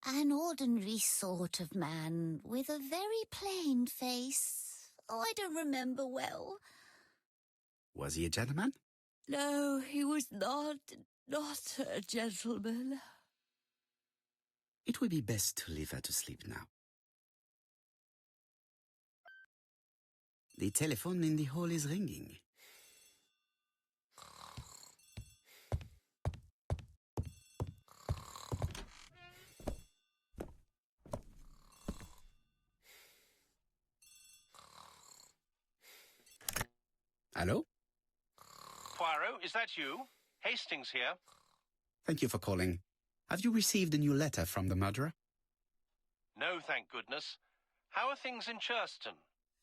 An ordinary sort of man with a very plain face. Oh, I don't remember well. Was he a gentleman? No, he was not a gentleman. It would be best to leave her to sleep now. The telephone in the hall is ringing. Hello? Poirot, is that you? Hastings here. Thank you for calling. Have you received a new letter from the murderer? No, thank goodness. How are things in Churston?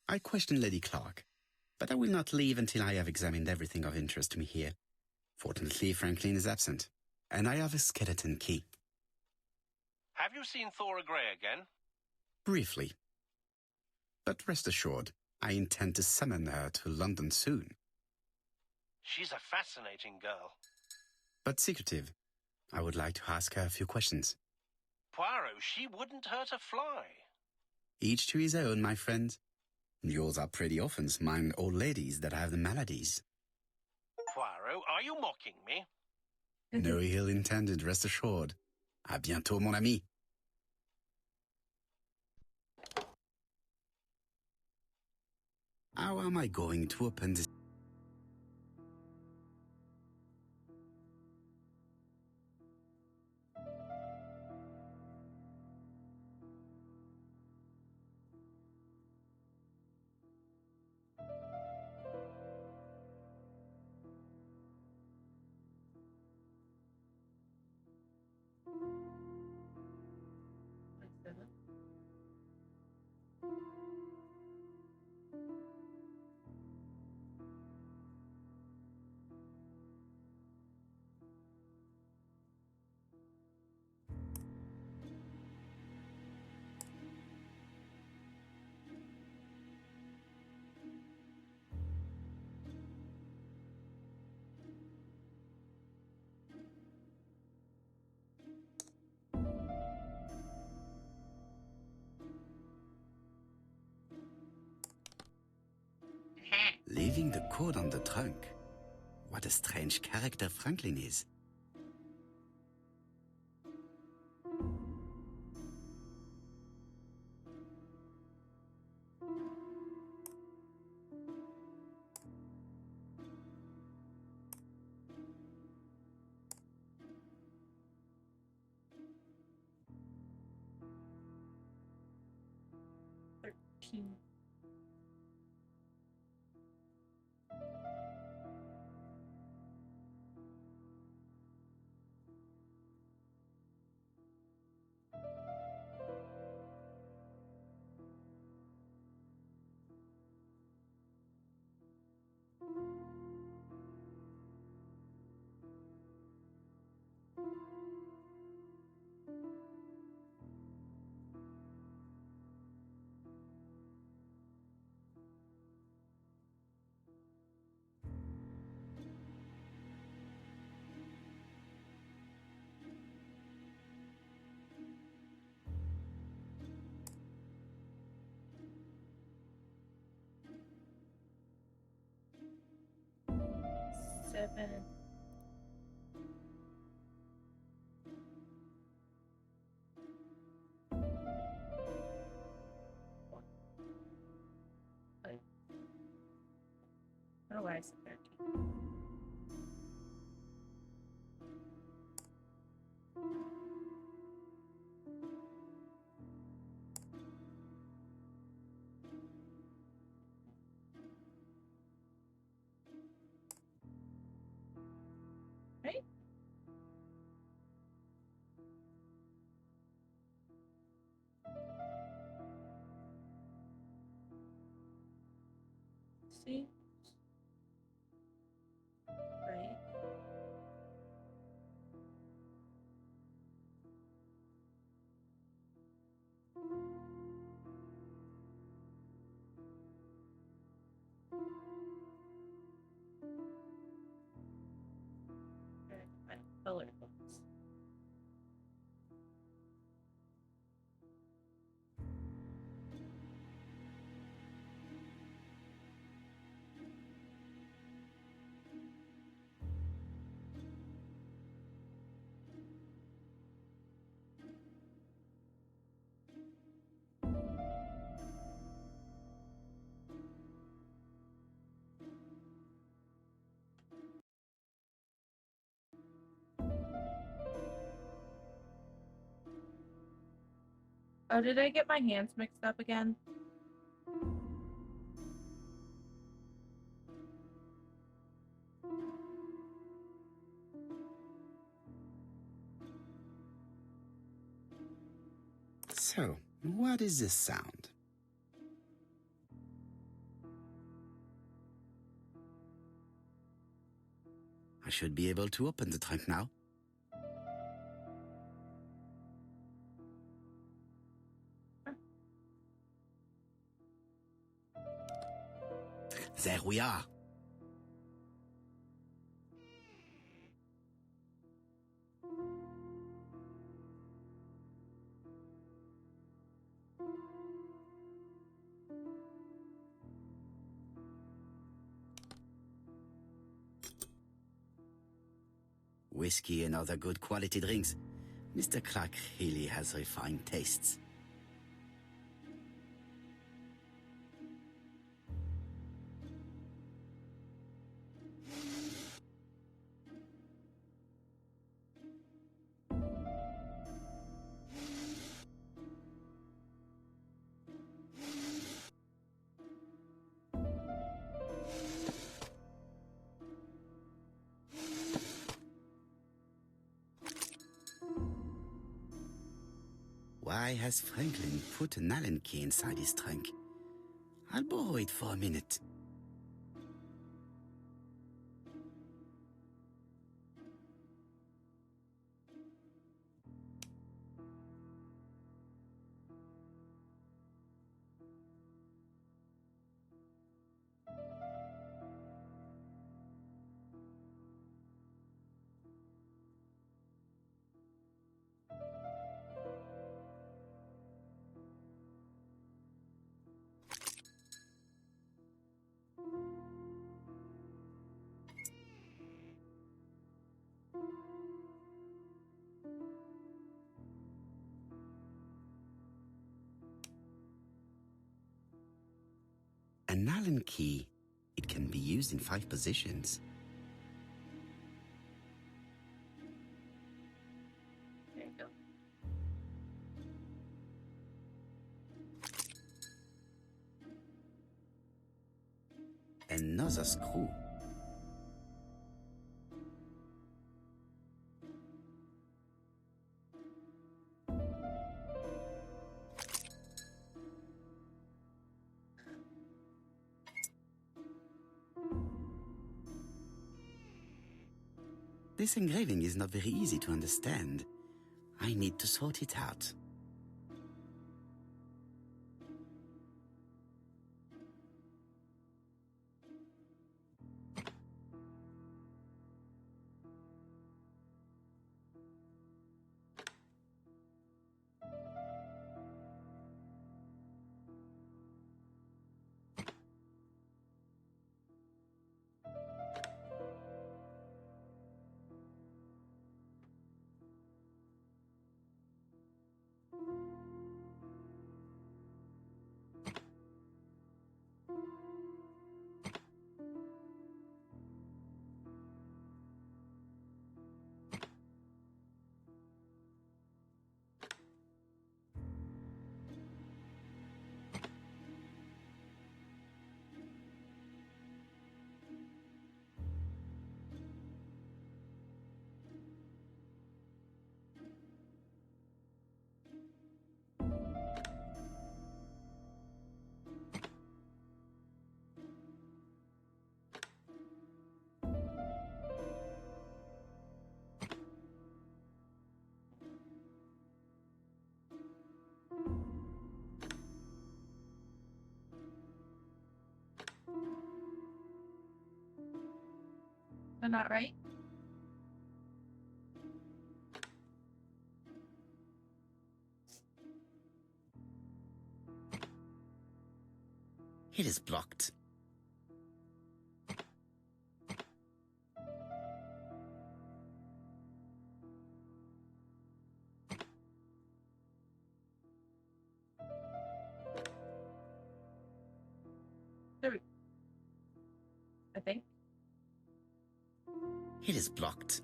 I questioned Lady Clark, but I will not leave until I have examined everything of interest to me here. Fortunately, Franklin is absent, and I have a skeleton key. Have you seen Thora Grey again? Briefly. But rest assured, I intend to summon her to London soon. She's a fascinating girl. But secretive. I would like to ask her a few questions. Poirot, she wouldn't hurt a fly. Each to his own, my friend. Yours are pretty orphans, mine old ladies that have the maladies. Poirot, are you mocking me? No ill intended, rest assured. À bientôt, mon ami. How am I going to open this? the code on the trunk. What a strange character Franklin is. Seven. Otherwise, 13. Right? See? Right. My color books. Oh, did I get my hands mixed up again? So, what is this sound? I should be able to open the trunk now. There we are. Whiskey and other good quality drinks. Mr. Clark really has refined tastes. Why has Franklin put an Allen key inside his trunk? I'll borrow it for a minute. An Allen key. It can be used in 5 positions. There you go. Another screw. This engraving is not very easy to understand. I need to sort it out. They're not right? It is blocked. There. I think. It is blocked.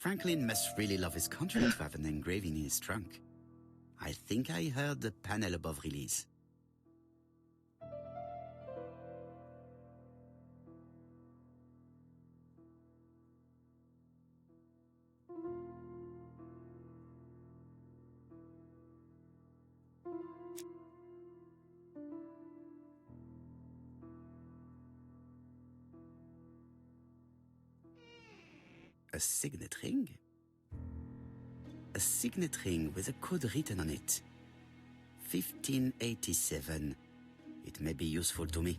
Franklin must really love his country to have an engraving in his trunk. I think I heard the panel above release. A signet ring? A signet ring with a code written on it. 1587. It may be useful to me.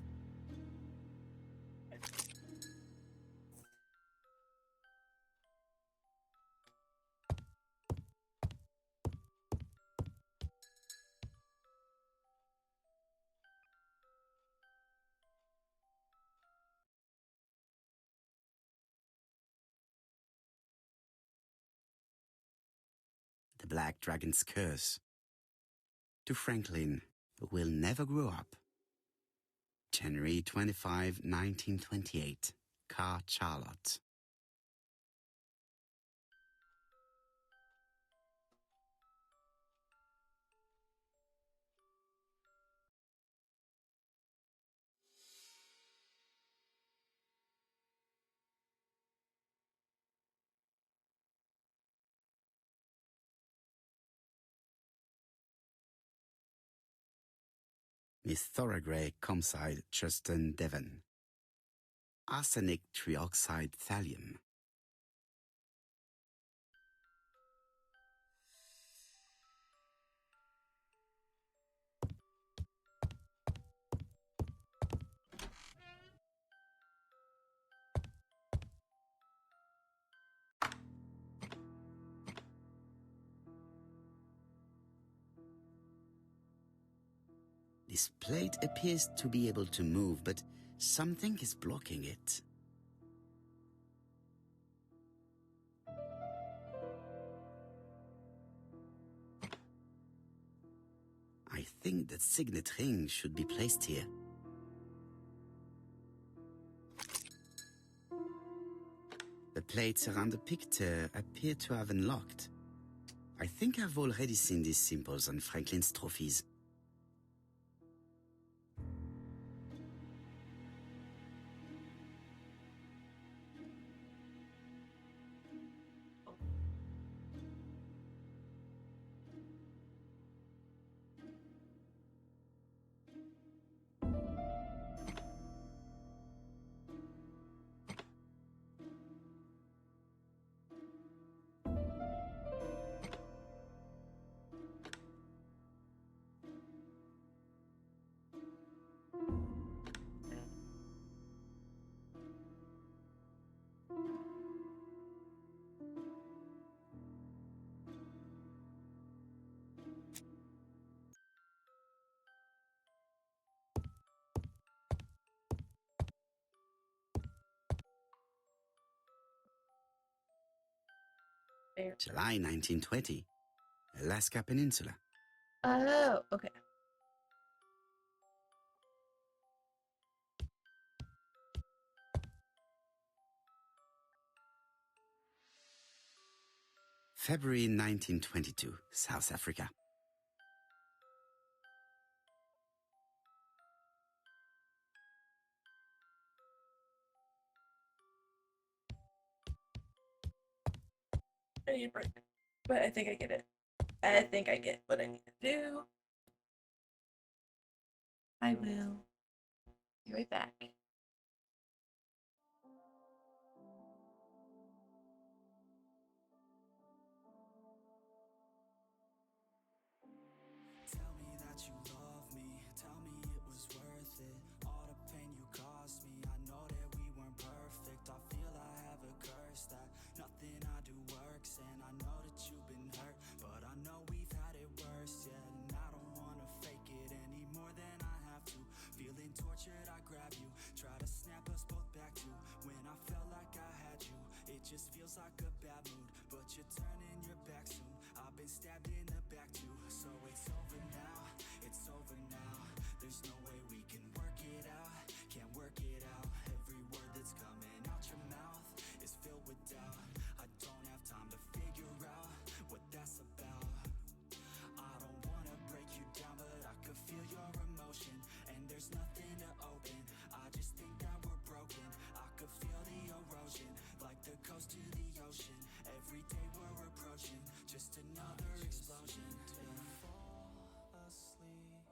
The Black Dragon's Curse. To Franklin, who will never grow up. January 25, 1928. Car Charlotte. Miss Thorogray, Comside, Justin, Devon. Arsenic trioxide thallium. This plate appears to be able to move, but something is blocking it. I think that signet ring should be placed here. The plates around the picture appear to have unlocked. I think I've already seen these symbols on Franklin's trophies. There. July 1920, Alaska Peninsula. Oh, okay. February 1922, South Africa. I need a break, but I think I get it. I think I get what I need to do. I will be right back. Tell me that you love me, tell me it was worth it. All the pain you caused me, I know that we weren't perfect. I feel I have a curse that nothing I do works. And I know that you've been hurt, but I know we've had it worse, yeah. And I don't wanna fake it any more than I have to. Feeling tortured, I grab you, try to snap us both back to when I felt like I had you. It just feels like a bad mood, but you're turning your back soon. I've been stabbed in the back too, so it's over now, it's over now. There's no way we can work it out, can't work it out. Every word that's coming out your mouth is filled with doubt. I don't have time Just another explosion to fall asleep.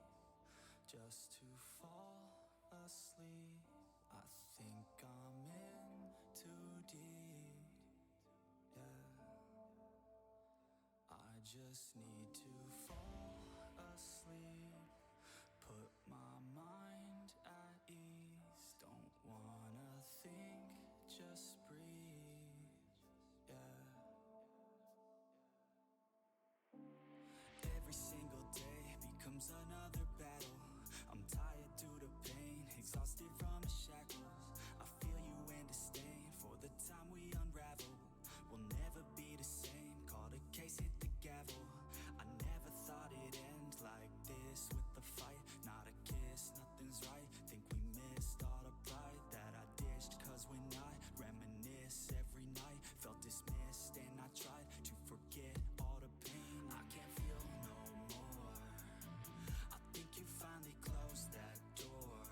Just to fall asleep. I think I'm in too deep. Yeah. I just need to fall asleep. Put my mind at ease. Don't wanna think, just breathe. Yeah. Every single day becomes another battle. I'm tired due to pain, exhausted from the shackles. I feel you and disdain for the time we unravel. We'll never be the same, call the case, hit the gavel. I never thought it'd end like this with the fight. Not a kiss, nothing's right. Think we missed all the pride that I dished. Cause when I reminisce every night, felt dismissed and I tried to forget all the pain. I can't feel no more. I think you finally closed that door.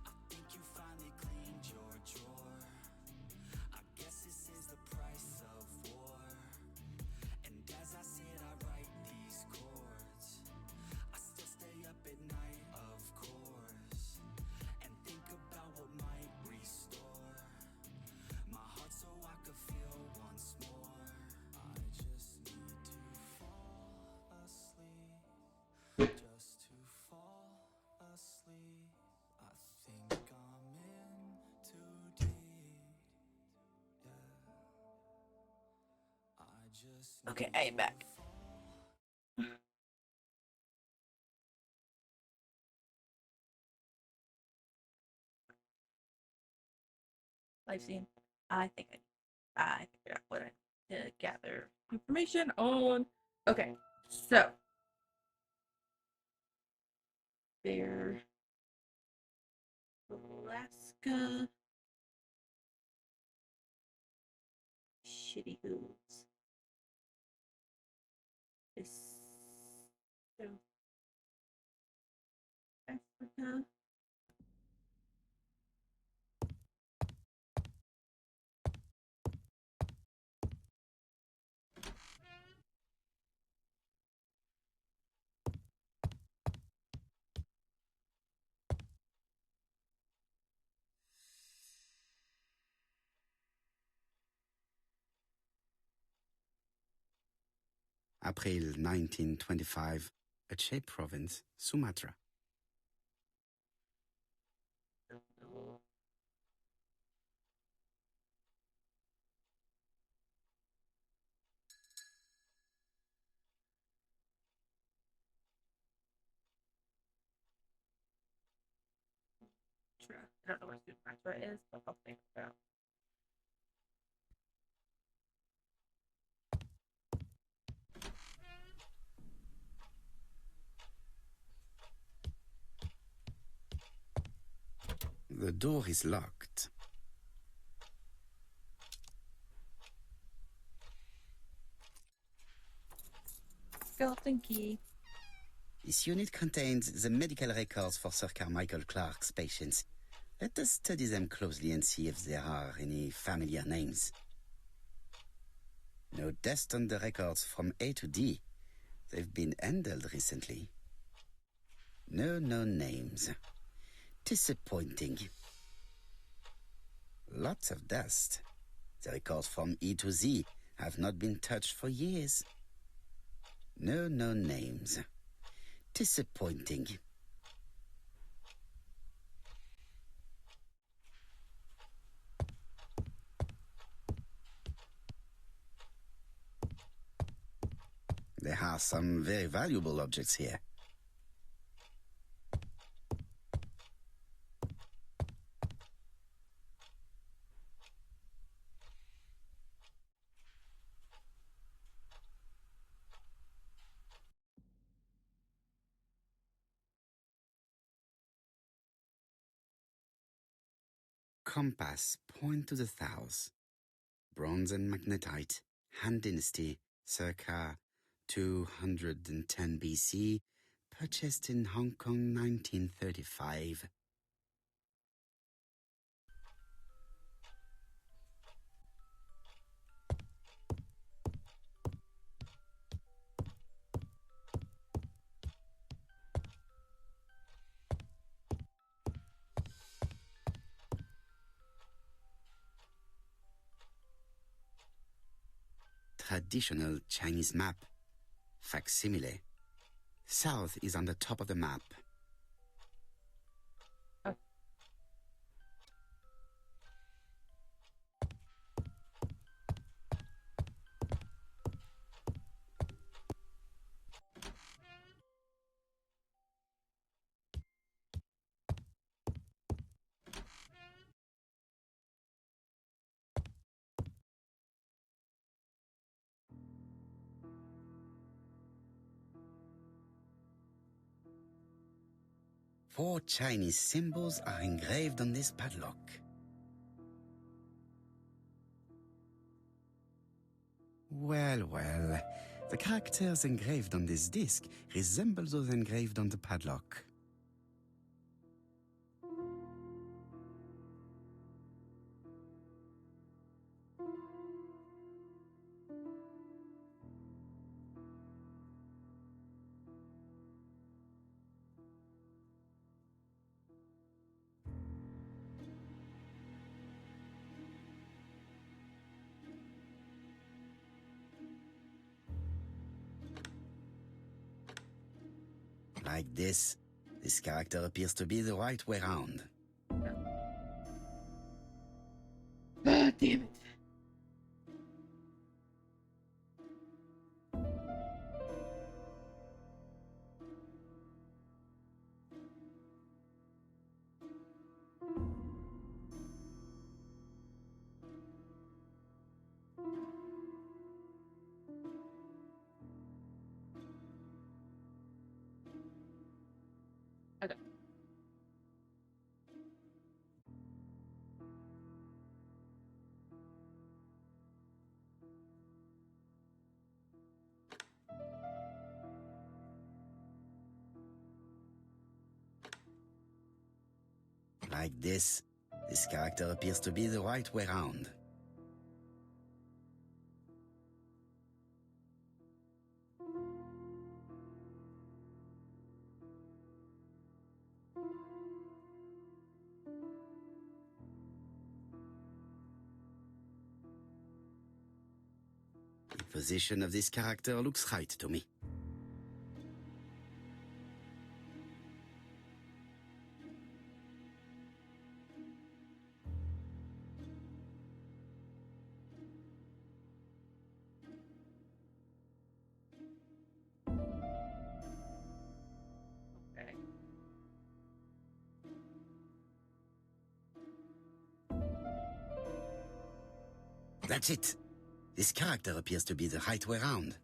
I think you finally cleaned your drawer. I guess this is the price of war. And as I sit I write these chords. I still stay up at night, of course, and think about what might restore my heart so I could feel once more. I just need to fall asleep. Just to fall asleep. I think I'm in too deep. Yeah. I just Okay, need I am to back. fall. Live scene. I think I figured out what I need to gather information on. Okay, so they're Alaska. Shitty hooves. Is South Africa. April 1925, Aceh Province, Sumatra. I don't know where Sumatra is, but I'll think about. The door is locked. Skeleton key. This unit contains the medical records for Sir Carmichael Clark's patients. Let us study them closely and see if there are any familiar names. No dust on the records from A to D. They've been handled recently. No known names. Disappointing. Lots of dust. The records from E to Z have not been touched for years. No known names. Disappointing. There are some very valuable objects here. Compass, point to the south. Bronze and magnetite, Han Dynasty, circa 210 BC, purchased in Hong Kong 1935. traditional Chinese map. Facsimile. South is on the top of the map. Four Chinese symbols are engraved on this padlock. Well, well, the characters engraved on this disc resemble those engraved on the padlock. Like this character appears to be the right way round. Ah, damn it. Okay. Like this character appears to be the right way round. The position of this character looks right to me. Okay. That's it. This character appears to be the right way round.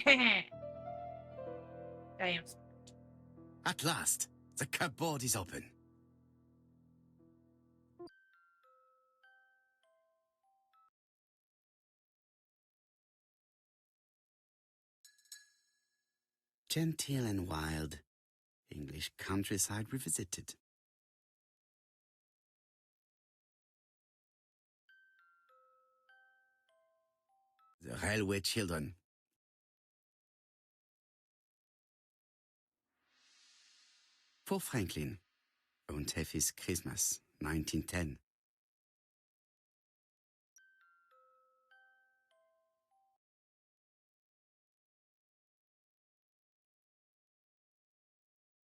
I am. At last, the cupboard is open. Genteel and wild. English countryside revisited. The railway children. For Franklin, Und Effie's Christmas, 1910.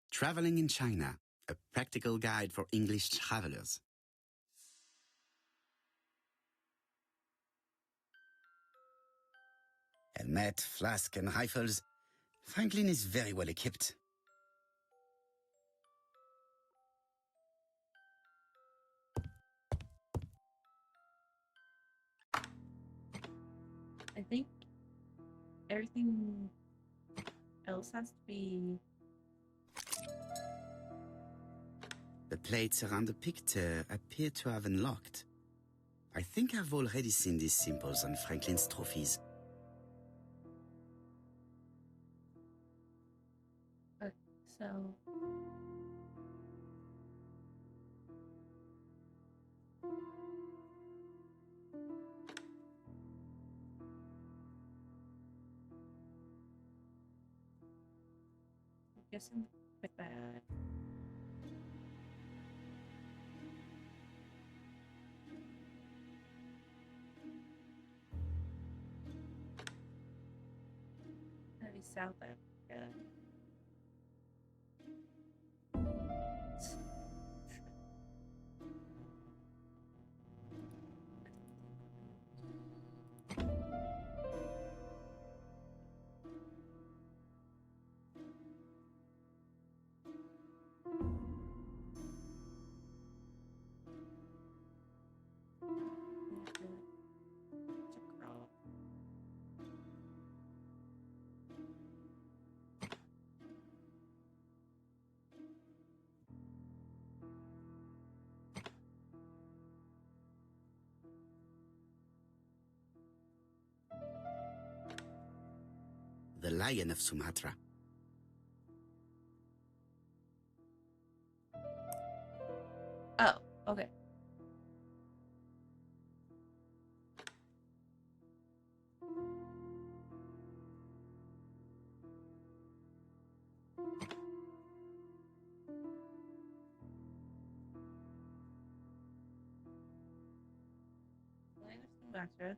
Traveling in China, a practical guide for English travelers. Helmet, flask, and rifles. Franklin is very well equipped. I think everything else has to be. The plates around the picture appear to have unlocked. I think I've already seen these symbols on Franklin's trophies. So... guessing like that. Maybe South Africa. The Lion of Sumatra. Oh, okay. Lion of Sumatra.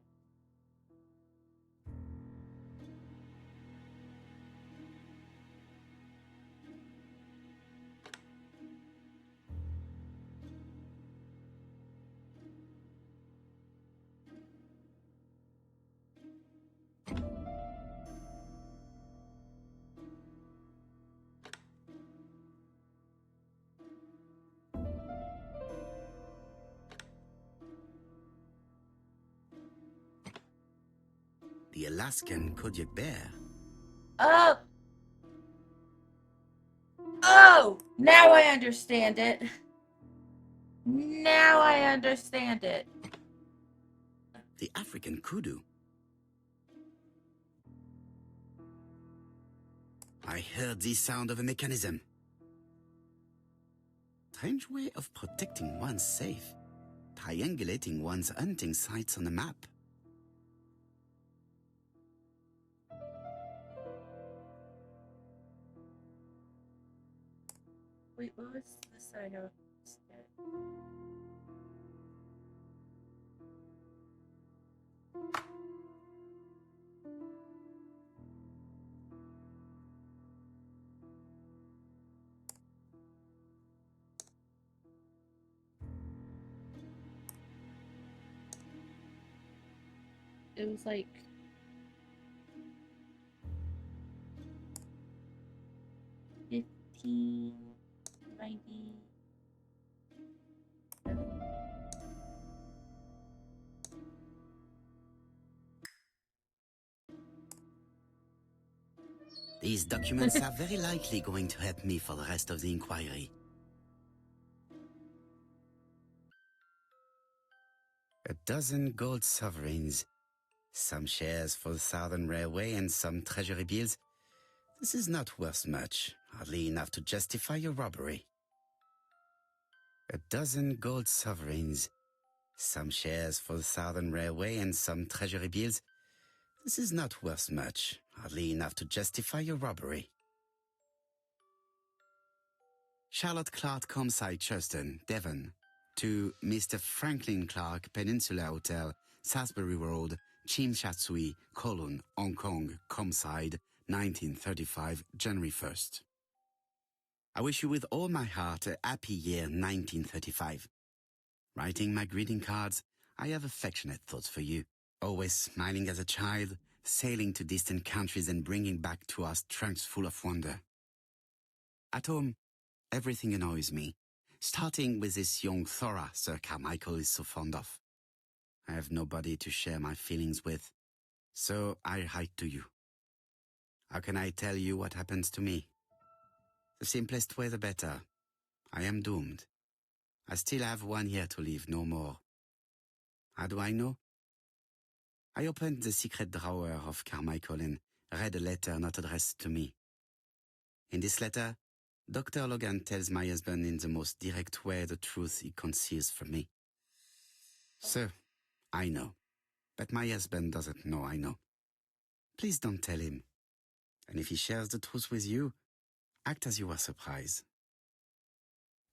The Alaskan Kodiak bear. Oh! Oh! Now I understand it. Now I understand it. The African kudu. I heard the sound of a mechanism. Strange way of protecting one's safe. Triangulating one's hunting sites on a map. Wait, what was this I have? It was like 1590. These documents are very likely going to help me for the rest of the inquiry. A dozen gold sovereigns, some shares for the Southern Railway and some treasury bills. This is not worth much, hardly enough to justify your robbery. A dozen gold sovereigns, some shares for the Southern Railway and some treasury bills. This is not worth much, hardly enough to justify your robbery. Charlotte Clark Comside Churston, Devon, to Mr. Franklin Clark Peninsula Hotel, Salisbury Road, Chim Sha Tsui, Kowloon, Hong Kong, Comside, 1935, January 1st. I wish you with all my heart a happy year 1935. Writing my greeting cards, I have affectionate thoughts for you. Always smiling as a child, sailing to distant countries and bringing back to us trunks full of wonder. At home, everything annoys me, starting with this young Thora Sir Carmichael is so fond of. I have nobody to share my feelings with, so I write to you. How can I tell you what happens to me? The simplest way the better. I am doomed. I still have 1 year to live, no more. How do I know? I opened the secret drawer of Carmichael and read a letter not addressed to me. In this letter, Dr. Logan tells my husband in the most direct way the truth he conceals from me. So, I know. But my husband doesn't know I know. Please don't tell him. And if he shares the truth with you, act as you are surprised.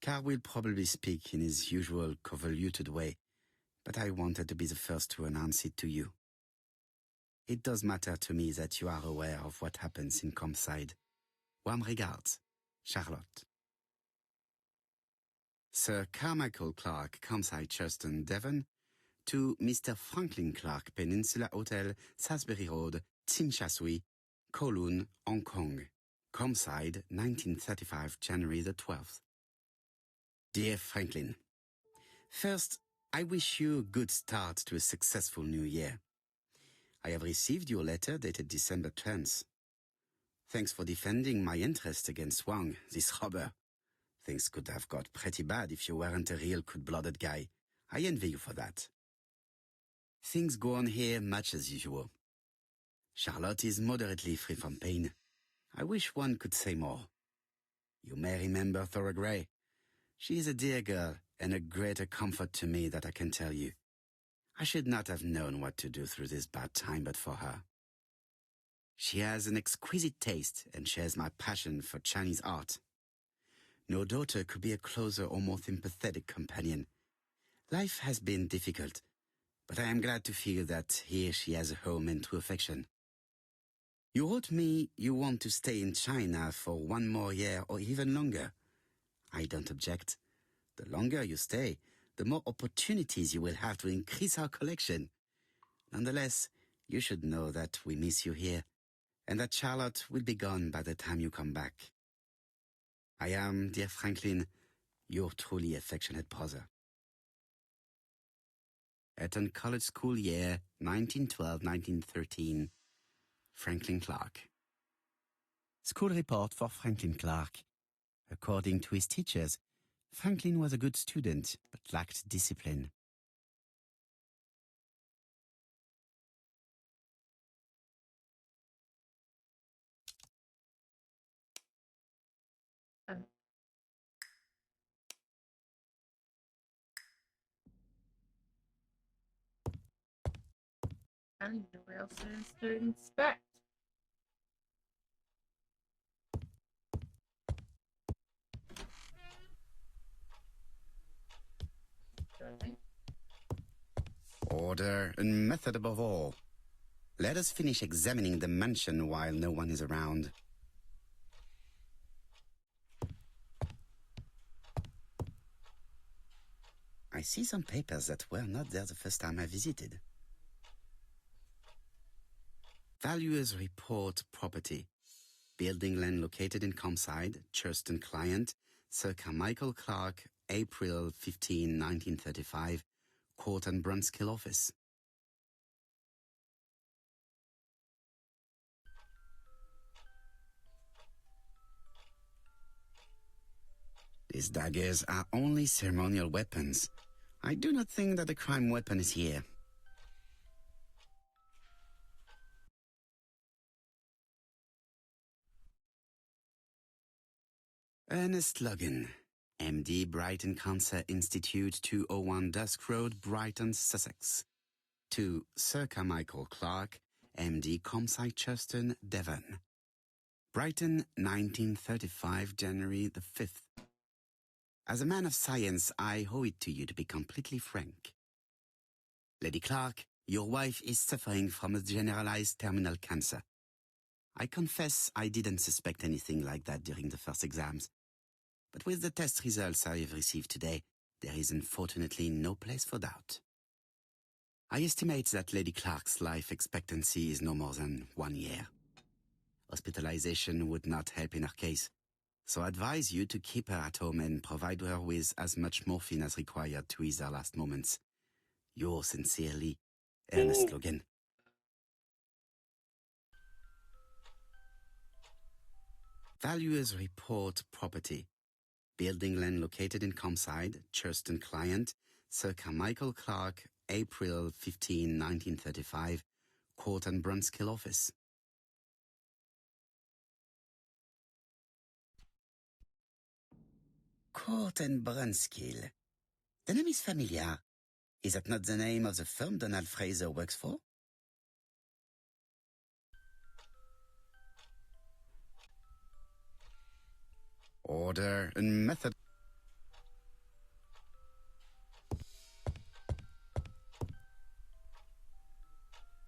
Carl will probably speak in his usual convoluted way, but I wanted to be the first to announce it to you. It does matter to me that you are aware of what happens in Compside. Warm regards, Charlotte. Sir Carmichael Clark, Compside, Churston, Devon, to Mr. Franklin Clark, Peninsula Hotel, Salisbury Road, Tsim Sha Tsui, Kowloon, Hong Kong. Compside, 1935, January the 12th. Dear Franklin, first, I wish you a good start to a successful new year. I have received your letter dated December 10th. Thanks for defending my interest against Wang, this robber. Things could have got pretty bad if you weren't a real cold-blooded guy. I envy you for that. Things go on here much as usual. Charlotte is moderately free from pain. I wish one could say more. You may remember Thora Gray. She is a dear girl and a greater comfort to me that I can tell you. I should not have known what to do through this bad time but for her. She has an exquisite taste and shares my passion for Chinese art. No daughter could be a closer or more sympathetic companion. Life has been difficult, but I am glad to feel that here she has a home and true affection. You wrote me you want to stay in China for 1 more year or even longer. I don't object. The longer you stay, the more opportunities you will have to increase our collection. Nonetheless, you should know that we miss you here, and that Charlotte will be gone by the time you come back. I am, dear Franklin, your truly affectionate brother. Eton College School Year, 1912-1913, Franklin Clark. School report for Franklin Clark. According to his teachers, Franklin was a good student, but lacked discipline. I don't even know what else there is to inspect. Order and method above all. Let us finish examining the mansion while no one is around. I see some papers that were not there the first time I visited. Valuers report property. Building land located in Compside, Churston client, Sir Carmichael Clark, April 15, 1935, Court and Brunskill office. These daggers are only ceremonial weapons. I do not think that the crime weapon is here. Ernest Logan, MD, Brighton Cancer Institute, 201 Dusk Road, Brighton, Sussex. To Sir Carmichael Clark, MD, Compside, Churston, Devon. Brighton, 1935, January the 5th. As a man of science, I owe it to you to be completely frank. Lady Clark, your wife is suffering from a generalized terminal cancer. I confess I didn't suspect anything like that during the first exams. But with the test results I have received today, there is unfortunately no place for doubt. I estimate that Lady Clark's life expectancy is no more than 1 year. Hospitalization would not help in her case, so I advise you to keep her at home and provide her with as much morphine as required to ease her last moments. Yours sincerely, Ernest Logan. Valuers report property. Building land located in Compside, Churston client, Sir Carmichael Clark, April 15, 1935, Court and Brunskill Office. Court and Brunskill. The name is familiar. Is that not the name of the firm Donald Fraser works for? Order and method.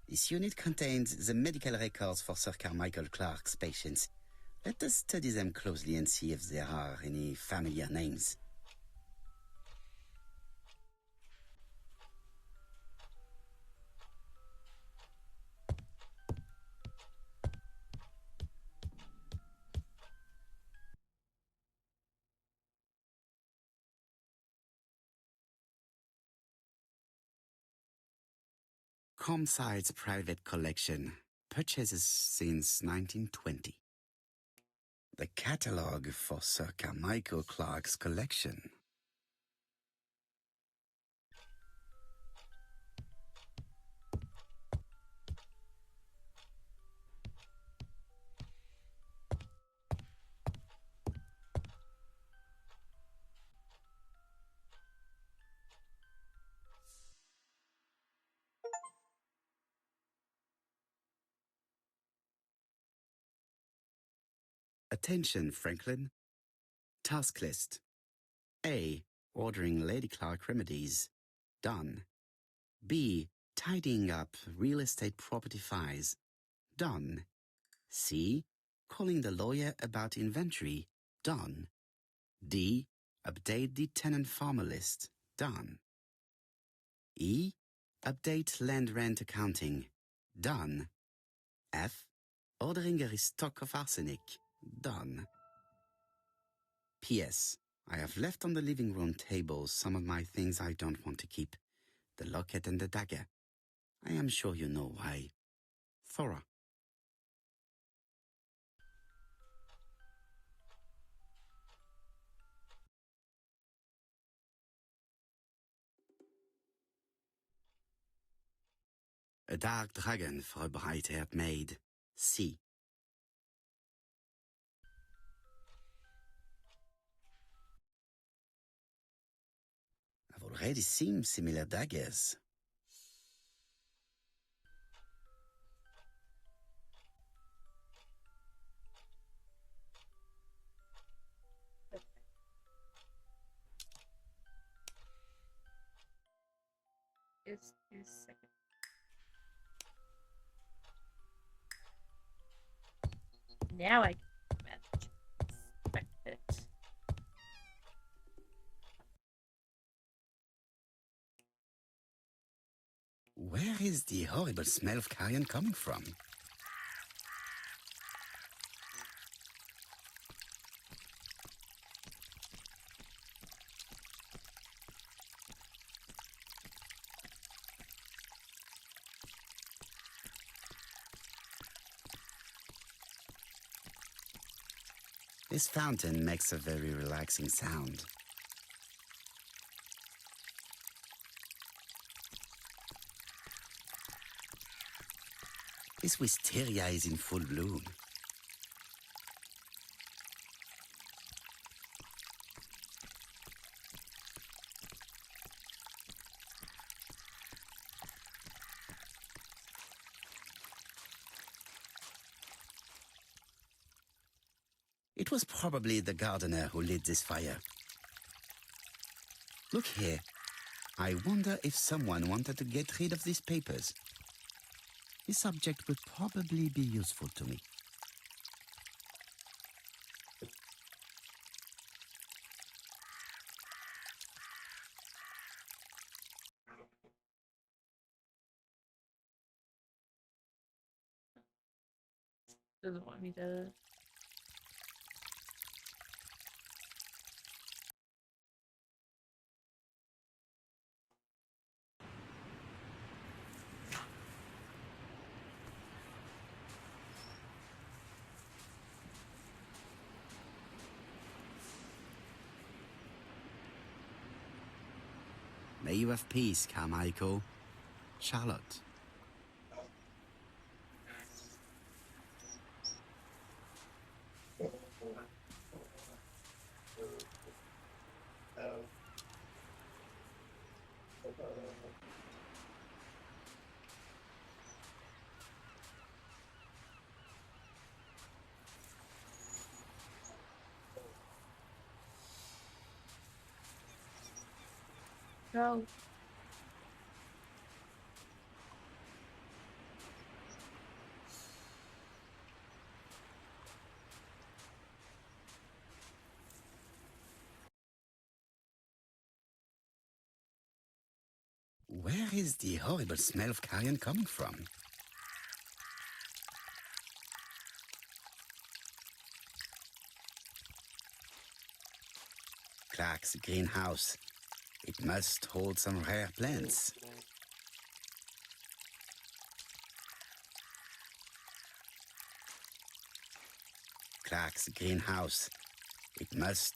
This unit contains the medical records for Sir Carmichael Clark's patients. Let us study them closely and see if there are any familiar names. Comside's private collection, purchases since 1920. The catalogue for Sir Carmichael Clark's collection. Attention, Franklin. Task list. A. Ordering Lady Clark remedies. Done. B. Tidying up real estate property files. Done. C. Calling the lawyer about inventory. Done. D. Update the tenant farmer list. Done. E. Update land rent accounting. Done. F. Ordering a restock of arsenic. Done. P.S. I have left on the living room table some of my things I don't want to keep. The locket and the dagger. I am sure you know why. Thora. A dark dragon for a bright-haired maid. C. I've already seen similar daggers. It's 2 seconds. Now I can inspect it. Where is the horrible smell of carrion coming from? This fountain makes a very relaxing sound. This wisteria is in full bloom. It was probably the gardener who lit this fire. Look here. I wonder if someone wanted to get rid of these papers. This object would probably be useful to me. Doesn't want me to. May you have peace, Carmichael. Charlotte. Go. Where is the horrible smell of carrion coming from? Clark's greenhouse. It must hold some rare plants. Clark's greenhouse. It must...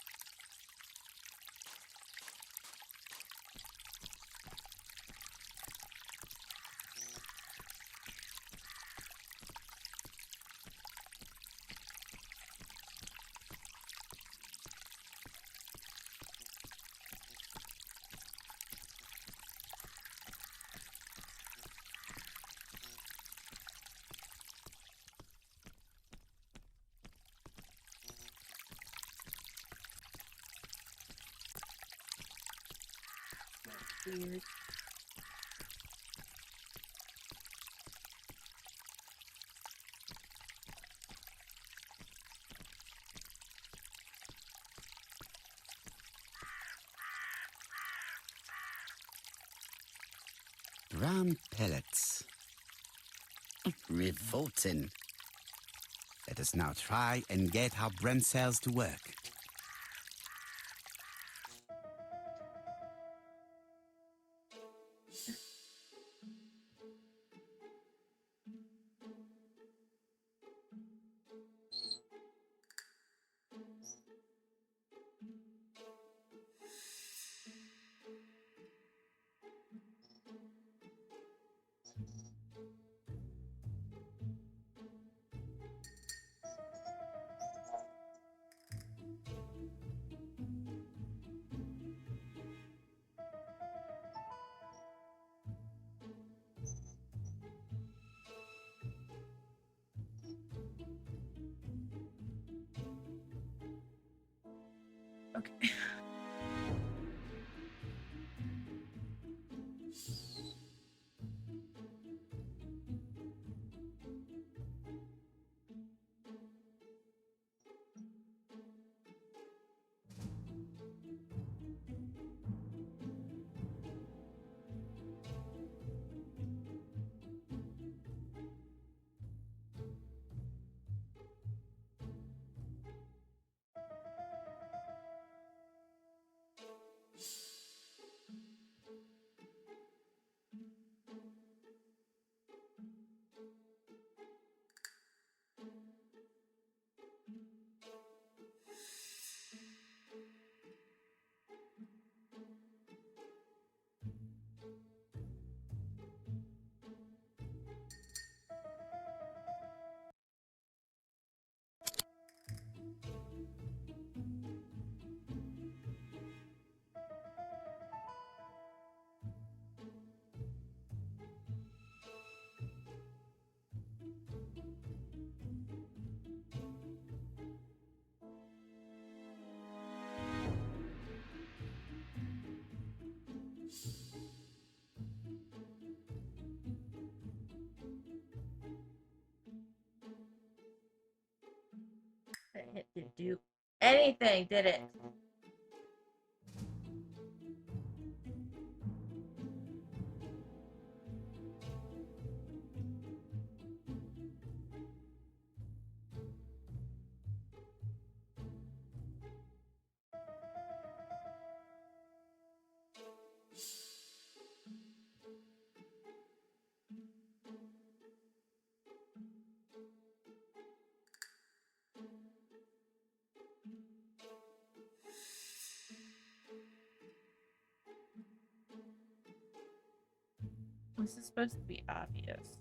Weird. Brown pellets. Revolting. Let us now try and get our brain cells to work. Okay. That hit didn't do anything, did it? This is supposed to be obvious.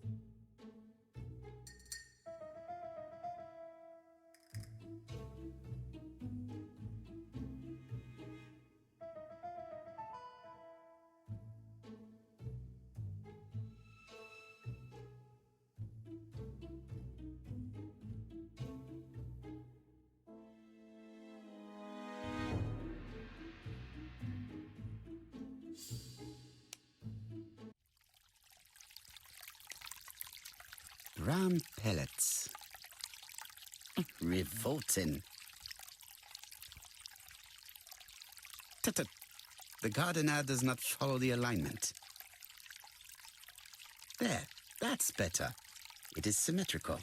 Brown pellets. Revolting. Tut-tut. The gardener does not follow the alignment. There, that's better. It is symmetrical.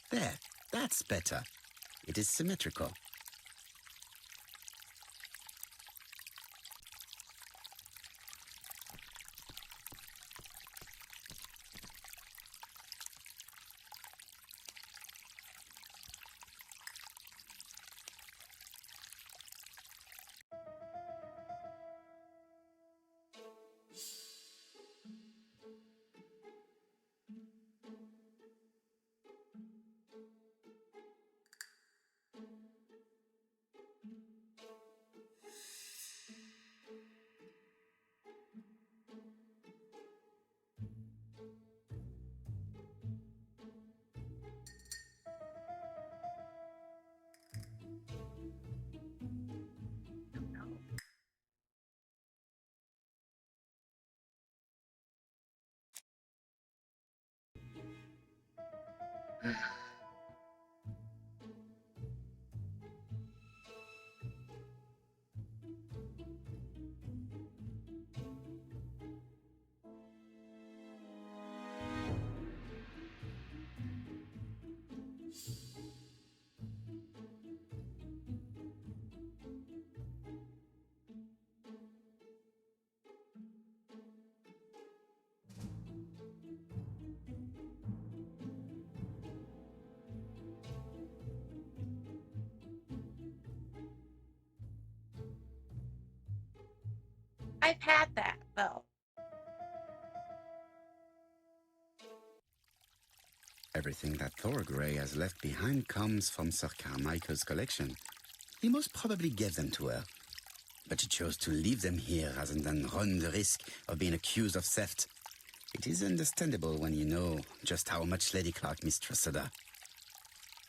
There, that's better. It is symmetrical. I've had that, though. Everything that Thorgray has left behind comes from Sir Carmichael's collection. He most probably gave them to her. But she chose to leave them here rather than run the risk of being accused of theft. It is understandable when you know just how much Lady Clark mistrusted her.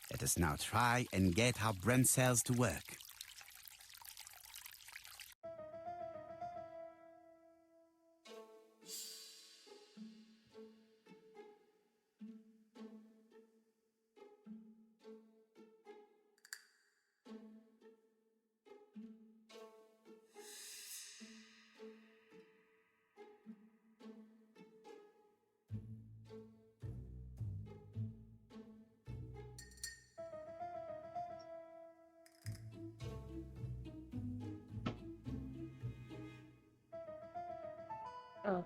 Let us now try and get our brain cells to work. Oh.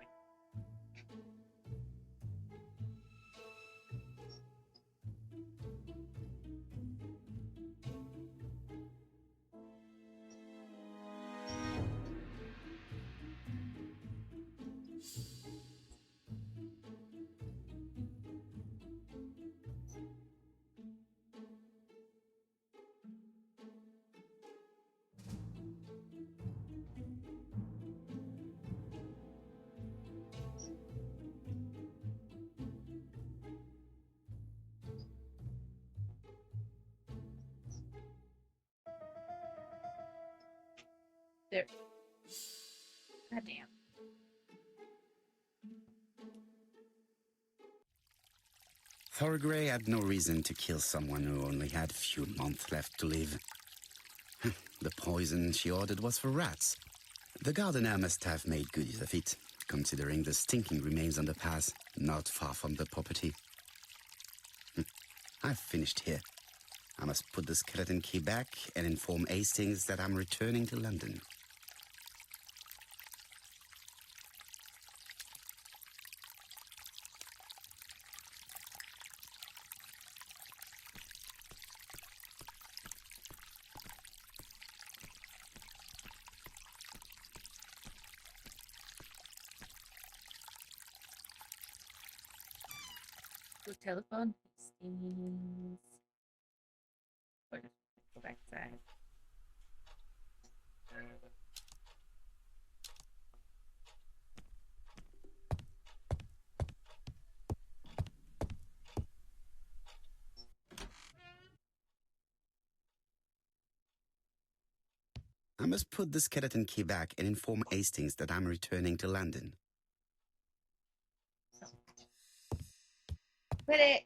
There. God damn. Thorgray had no reason to kill someone who only had a few months left to live. The poison she ordered was for rats. The gardener must have made good use of it, considering the stinking remains on the path, not far from the property. I've finished here. I must put the skeleton key back and inform Hastings that I'm returning to London. So telephone Hastings. Or just go back to that. I must put the skeleton key back and inform Hastings that I'm returning to London. Quit it!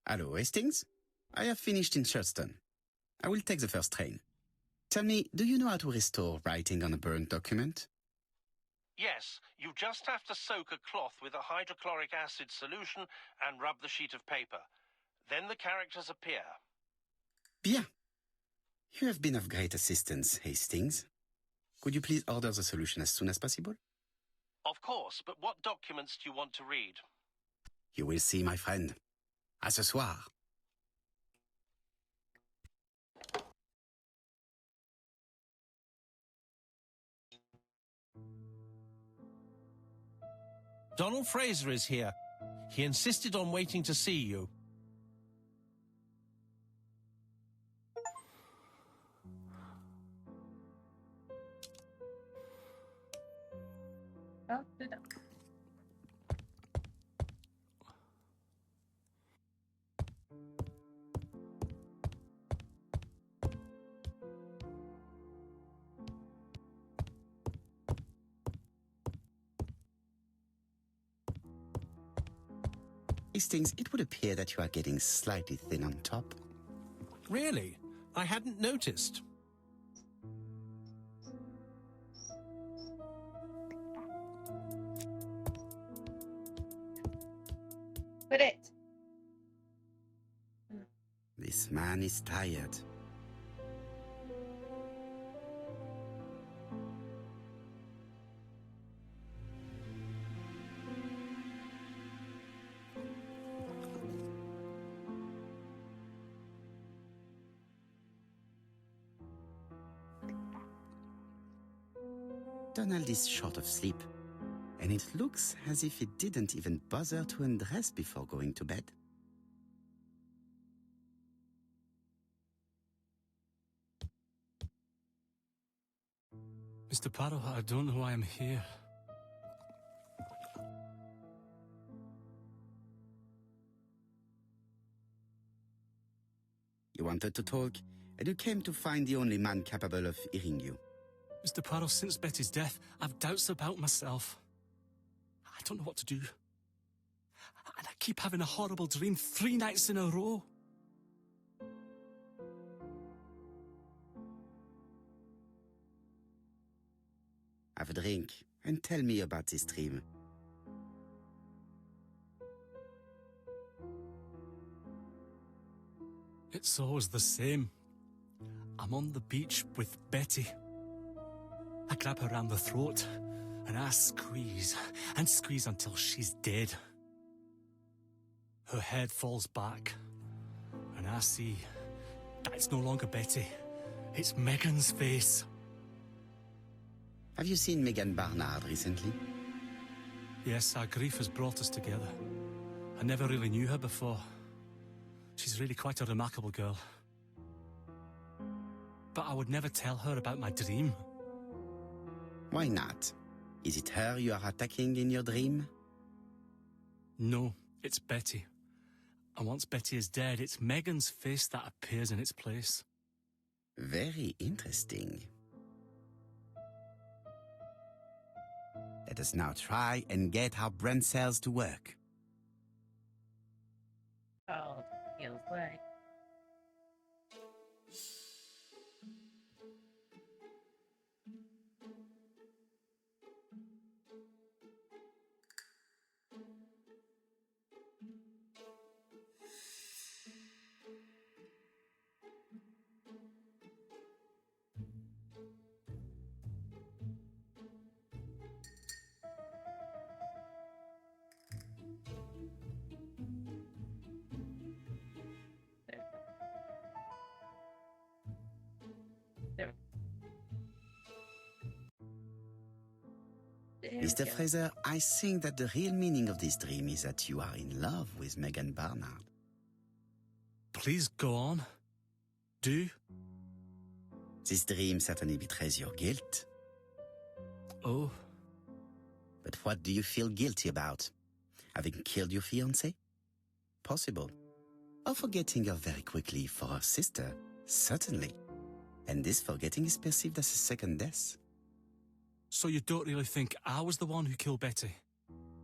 Hello, Hastings? I have finished in Sherstone. I will take the first train. Tell me, do you know how to restore writing on a burnt document? Yes, you just have to soak a cloth with a hydrochloric acid solution and rub the sheet of paper. Then the characters appear. Bien. You have been of great assistance, Hastings. Could you please order the solution as soon as possible? Of course, but what documents do you want to read? You will see, my friend. À ce soir. Donald Fraser is here. He insisted on waiting to see you. Oh, good. Hastings, it would appear that you are getting slightly thin on top. Really? I hadn't noticed. Quit it! This man is tired. Donald is short of sleep, and it looks as if he didn't even bother to undress before going to bed. Mr. Poirot, I don't know why I'm here. You wanted to talk, and you came to find the only man capable of hearing you. Mr. Poirot, since Betty's death, I've doubts about myself. I don't know what to do. And I keep having a horrible dream 3 nights in a row. Have a drink, and tell me about this dream. It's always the same. I'm on the beach with Betty. I grab her around the throat, and I squeeze, and squeeze until she's dead. Her head falls back, and I see that it's no longer Betty. It's Megan's face. Have you seen Megan Barnard recently? Yes, our grief has brought us together. I never really knew her before. She's really quite a remarkable girl. But I would never tell her about my dream. Why not? Is it her you are attacking in your dream? No, it's Betty. And once Betty is dead, it's Megan's face that appears in its place. Very interesting. Let us now try and get our brain cells to work. Oh, feels like. Mr. Fraser, I think that the real meaning of this dream is that you are in love with Megan Barnard. Please go on. Do. This dream certainly betrays your guilt. Oh. But what do you feel guilty about? Having killed your fiancé? Possible. Or forgetting her very quickly for her sister? Certainly. And this forgetting is perceived as a second death. So you don't really think I was the one who killed Betty?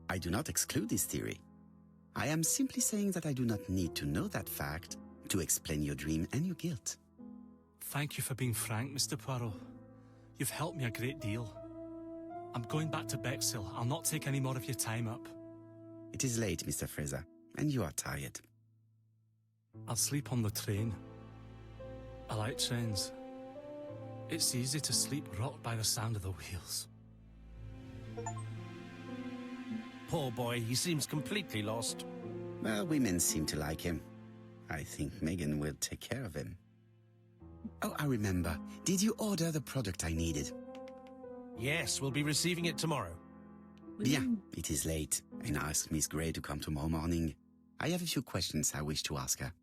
I do not exclude this theory. I am simply saying that I do not need to know that fact to explain your dream and your guilt. Thank you for being frank, Mr. Poirot. You've helped me a great deal. I'm going back to Bexhill. I'll not take any more of your time up. It is late, Mr. Fraser, and you are tired. I'll sleep on the train. I like trains. It's easy to sleep rocked by the sound of the wheels. Poor boy, he seems completely lost. Well, women seem to like him. I think Megan will take care of him. Oh, I remember. Did you order the product I needed? Yes, we'll be receiving it tomorrow. Bien, it is late, and I asked Miss Grey to come tomorrow morning. I have a few questions I wish to ask her.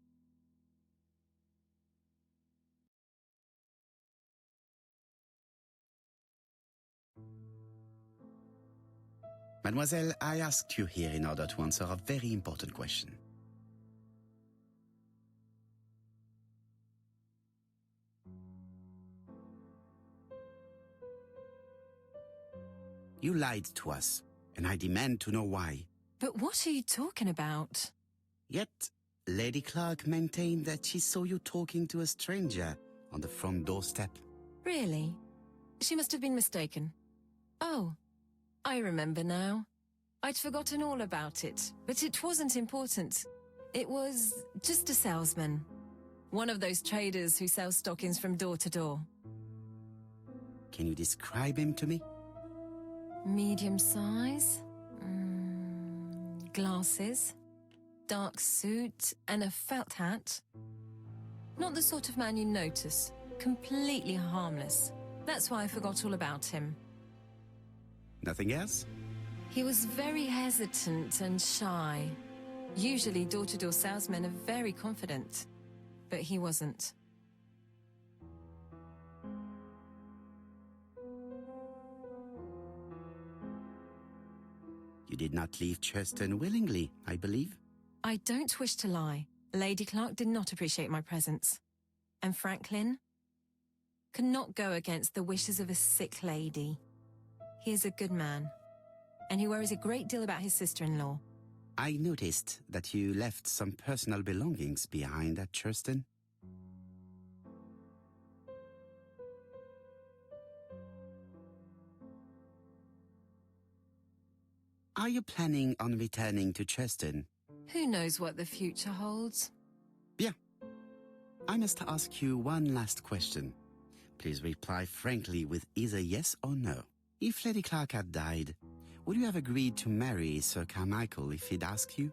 Mademoiselle, I asked you here in order to answer a very important question. You lied to us, and I demand to know why. But what are you talking about? Yet, Lady Clark maintained that she saw you talking to a stranger on the front doorstep. Really? She must have been mistaken. Oh, I remember now. I'd forgotten all about it, but it wasn't important. It was just a salesman. One of those traders who sell stockings from door to door. Can you describe him to me? Medium size, glasses, dark suit, and a felt hat. Not the sort of man you notice. Completely harmless. That's why I forgot all about him. Nothing else? He was very hesitant and shy. Usually door-to-door salesmen are very confident, but he wasn't. You did not leave Churston willingly, I believe. I don't wish to lie. Lady Clark did not appreciate my presence. And Franklin could not go against the wishes of a sick lady. He is a good man, and he worries a great deal about his sister-in-law. I noticed that you left some personal belongings behind at Churston. Are you planning on returning to Churston? Who knows what the future holds? Bien. I must ask you one last question. Please reply frankly with either yes or no. If Lady Clark had died, would you have agreed to marry Sir Carmichael if he'd asked you?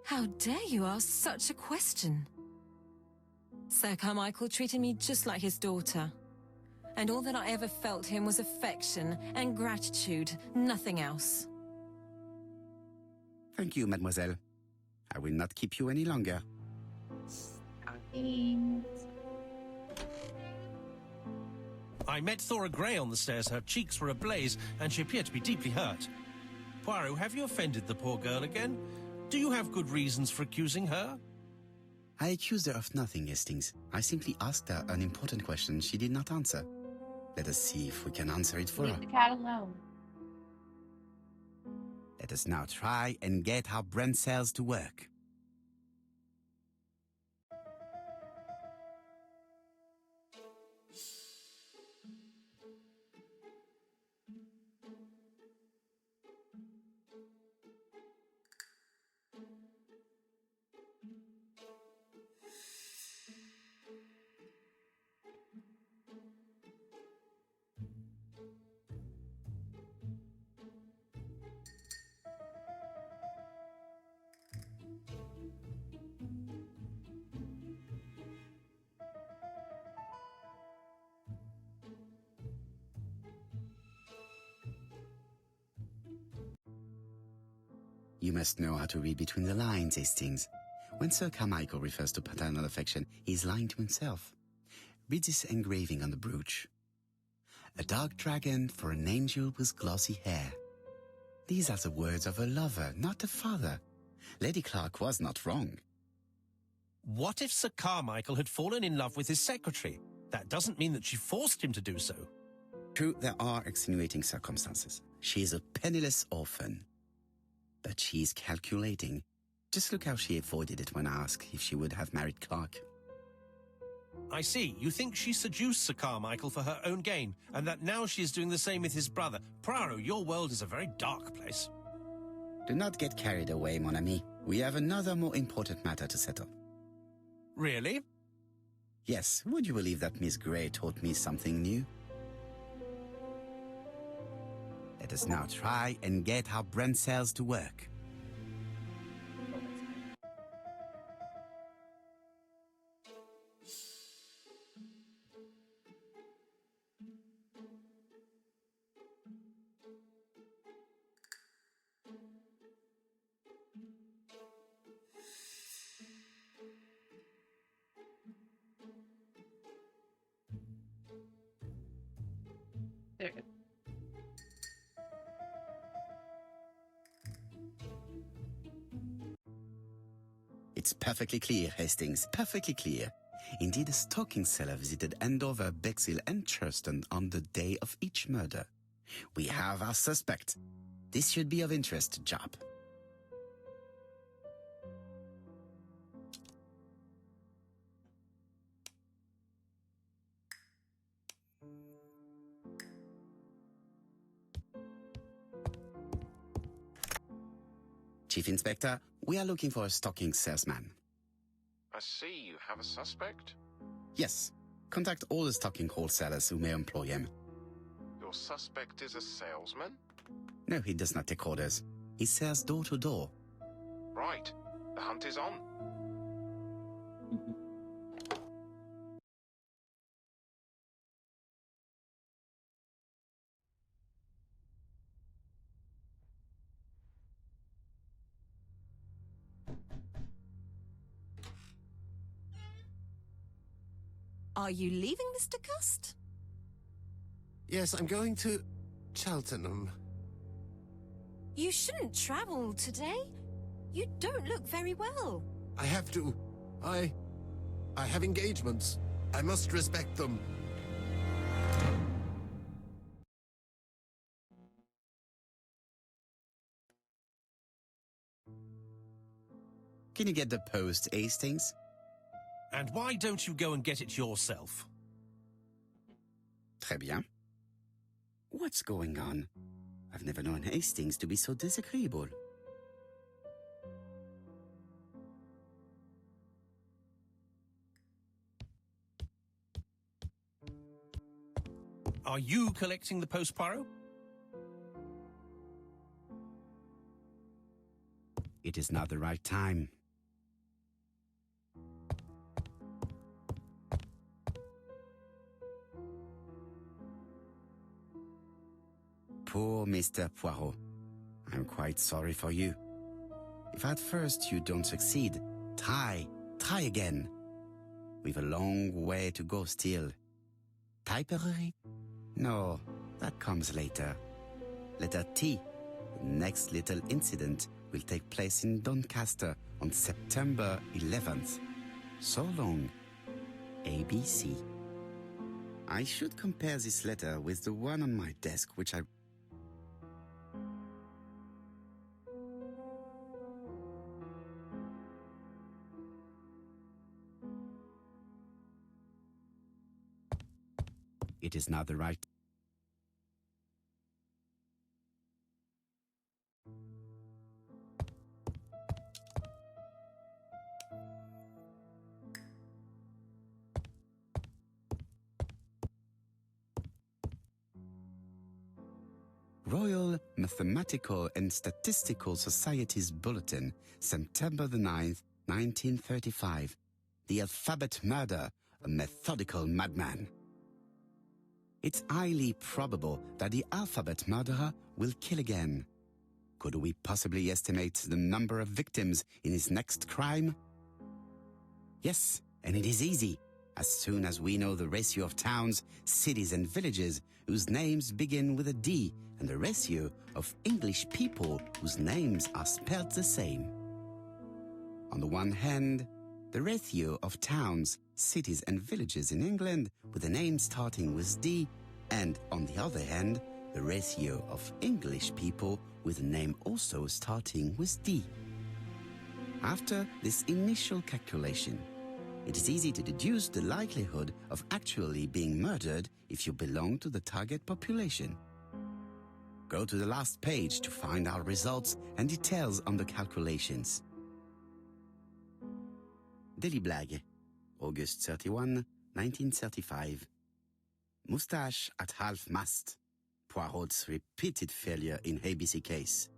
How dare you ask such a question? Sir Carmichael treated me just like his daughter. And all that I ever felt him was affection and gratitude, nothing else. Thank you, mademoiselle. I will not keep you any longer. I met Thora Grey on the stairs. Her cheeks were ablaze, and she appeared to be deeply hurt. Poirot, have you offended the poor girl again? Do you have good reasons for accusing her? I accused her of nothing, Hastings. I simply asked her an important question she did not answer. Let us see if we can answer it for her. Leave the cat alone. Let us now try and get our brain cells to work. You must know how to read between the lines, Hastings. When Sir Carmichael refers to paternal affection, he's lying to himself. Read this engraving on the brooch. A dark dragon for an angel with glossy hair. These are the words of a lover, not a father. Lady Clark was not wrong. What if Sir Carmichael had fallen in love with his secretary? That doesn't mean that she forced him to do so. True, there are extenuating circumstances. She is a penniless orphan. But she's calculating. Just look how she avoided it when asked if she would have married Clark. I see. You think she seduced Sir Carmichael for her own gain, and that now she is doing the same with his brother. Poirot, your world is a very dark place. Do not get carried away, mon ami. We have another more important matter to settle. Really? Yes, would you believe that Miss Grey taught me something new? Let us now try and get our brain cells to work. There we go. It's perfectly clear, Hastings, perfectly clear. Indeed, a stocking seller visited Andover, Bexhill and Churston on the day of each murder. We have our suspect. This should be of interest to Job. Chief Inspector, we are looking for a stocking salesman. I see you have a suspect. Yes. Contact all the stocking wholesalers who may employ him. Your suspect is a salesman? No, he does not take orders. He sells door to door. Right. The hunt is on. Are you leaving, Mr. Cust? Yes, I'm going to Cheltenham. You shouldn't travel today. You don't look very well. I have to. I have engagements. I must respect them. Can you get the post, Hastings? And why don't you go and get it yourself? Très bien. What's going on? I've never known Hastings to be so disagreeable. Are you collecting the post, Poirot? It is not the right time. Poor Mr. Poirot. I'm quite sorry for you. If at first you don't succeed, try again. We've a long way to go still. Typery? No, that comes later. Letter T. The next little incident will take place in Doncaster on September 11th. So long. ABC. I should compare this letter with the one on my desk, which I... It is not the right... Royal Mathematical and Statistical Society's Bulletin, September the 9th, 1935. The Alphabet Murder, a methodical madman. It's highly probable that the alphabet murderer will kill again. Could we possibly estimate the number of victims in his next crime? Yes, and it is easy. As soon as we know the ratio of towns, cities and villages whose names begin with a D and the ratio of English people whose names are spelled the same. On the one hand, the ratio of towns, cities and villages in England with a name starting with D, and on the other hand, the ratio of English people with a name also starting with D. After this initial calculation, it is easy to deduce the likelihood of actually being murdered if you belong to the target population. Go to the last page to find our results and details on the calculations. Daily Blag, August 31, 1935. Moustache at half-mast. Poirot's repeated failure in ABC case.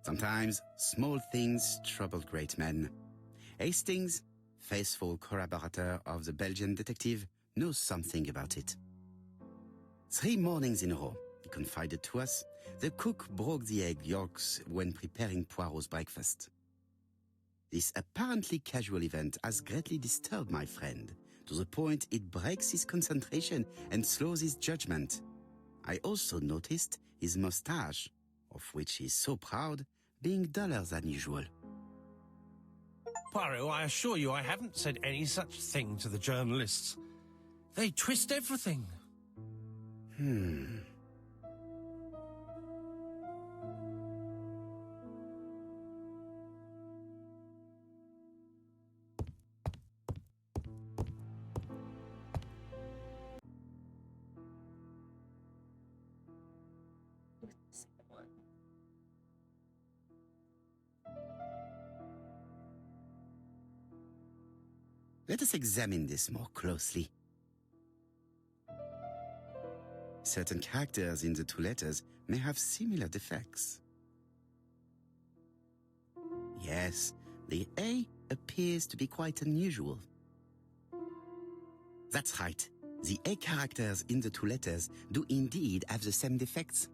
Sometimes small things trouble great men. Hastings, faithful collaborator of the Belgian detective, knows something about it. 3 mornings in a row, he confided to us, the cook broke the egg yolks when preparing Poirot's breakfast. This apparently casual event has greatly disturbed my friend, to the point it breaks his concentration and slows his judgment. I also noticed his mustache, of which he is so proud, being duller than usual. Poirot, I assure you I haven't said any such thing to the journalists. They twist everything. Let us examine this more closely. Certain characters in the 2 letters may have similar defects. Yes, the A appears to be quite unusual. That's right. The A characters in the 2 letters do indeed have the same defects.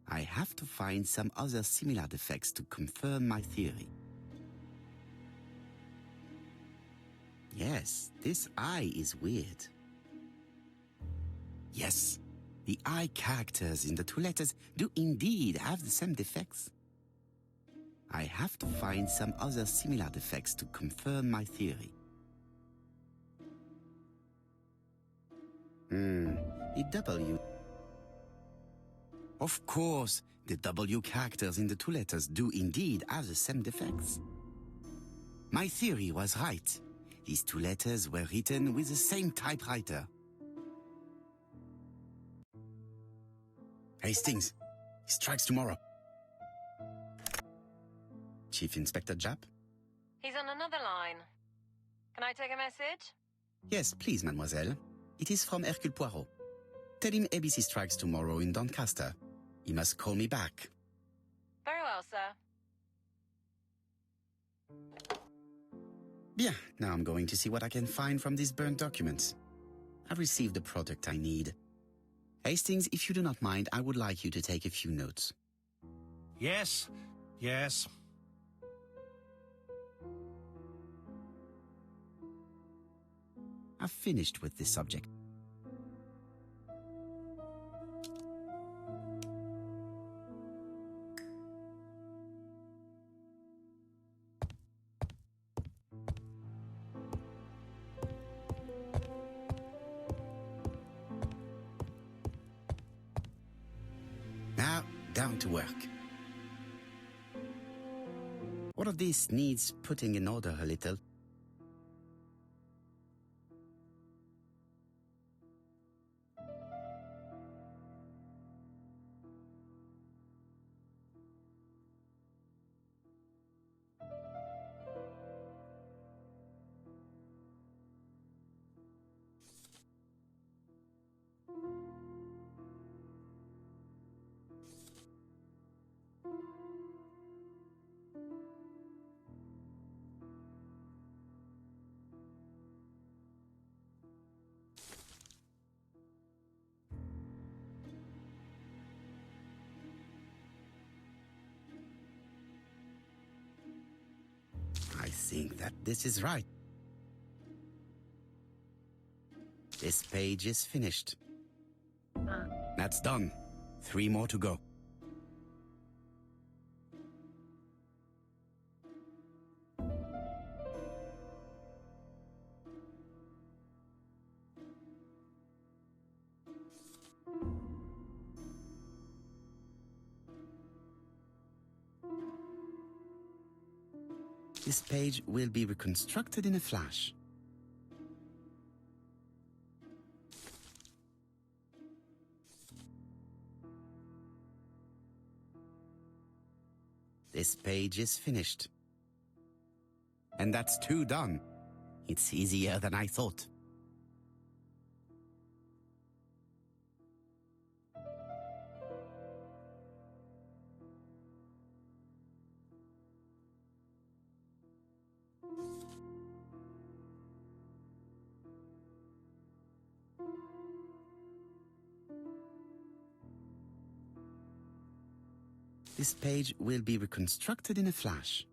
I have to find some other similar defects to confirm my theory. Yes, this I is weird. Yes, the I characters in the 2 letters do indeed have the same defects. I have to find some other similar defects to confirm my theory. The W. Of course, the W characters in the 2 letters do indeed have the same defects. My theory was right. These 2 letters were written with the same typewriter. Hastings, he strikes tomorrow. Chief Inspector Japp? He's on another line. Can I take a message? Yes, please, mademoiselle. It is from Hercule Poirot. Tell him ABC strikes tomorrow in Doncaster. He must call me back. Very well, sir. Bien, now I'm going to see what I can find from these burnt documents. I've received the product I need. Hastings, if you do not mind, I would like you to take a few notes. Yes, yes. I've finished with this subject. Now, down to work. All of this needs putting in order a little. think that this is right. This page is finished. That's done. 3 more to go. This page will be reconstructed in a flash. This page is finished. And that's 2 done. It's easier than I thought. This page will be reconstructed in a flash.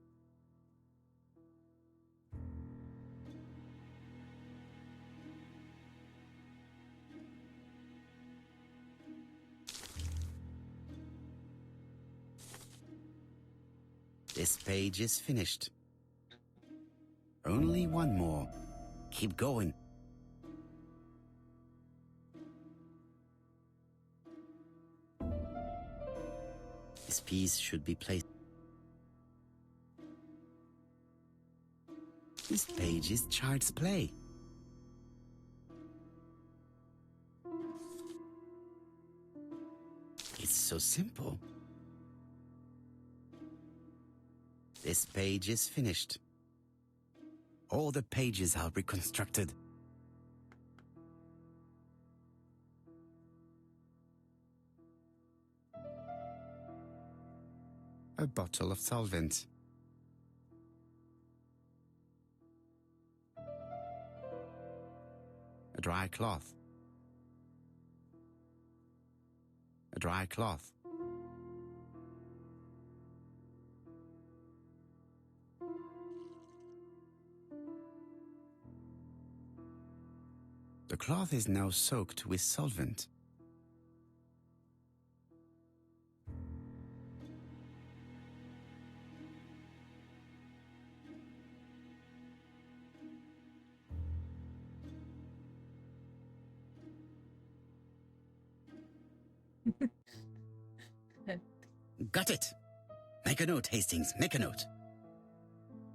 This page is finished. Only 1 more. Keep going. This piece should be placed. This page is child's play. It's so simple. This page is finished. All the pages are reconstructed. A bottle of solvent. A dry cloth. A dry cloth. The cloth is now soaked with solvent. Got it! Make a note, Hastings, make a note.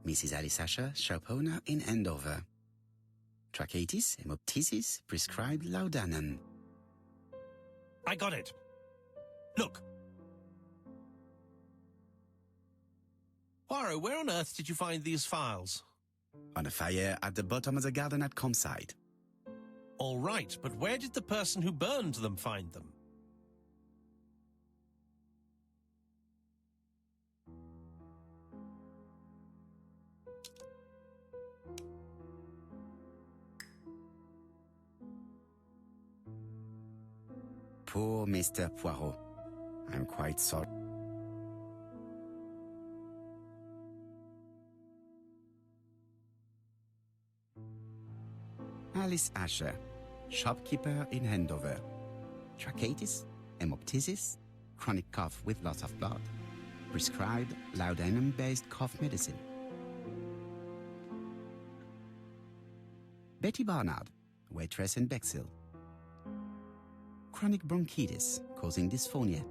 Mrs. Alice Asher, shop owner in Andover. Tracheitis, hemoptysis, prescribed laudanum. I got it. Look. Poirot, where on earth did you find these files? On a fire at the bottom of the garden at campsite. All right, but where did the person who burned them find them? Poor Mr. Poirot. I'm quite sorry. Alice Asher, shopkeeper in Andover. Tracheitis, hemoptysis, chronic cough with lots of blood. Prescribed laudanum-based cough medicine. Betty Barnard, waitress in Bexhill. Chronic bronchitis causing dysphonia.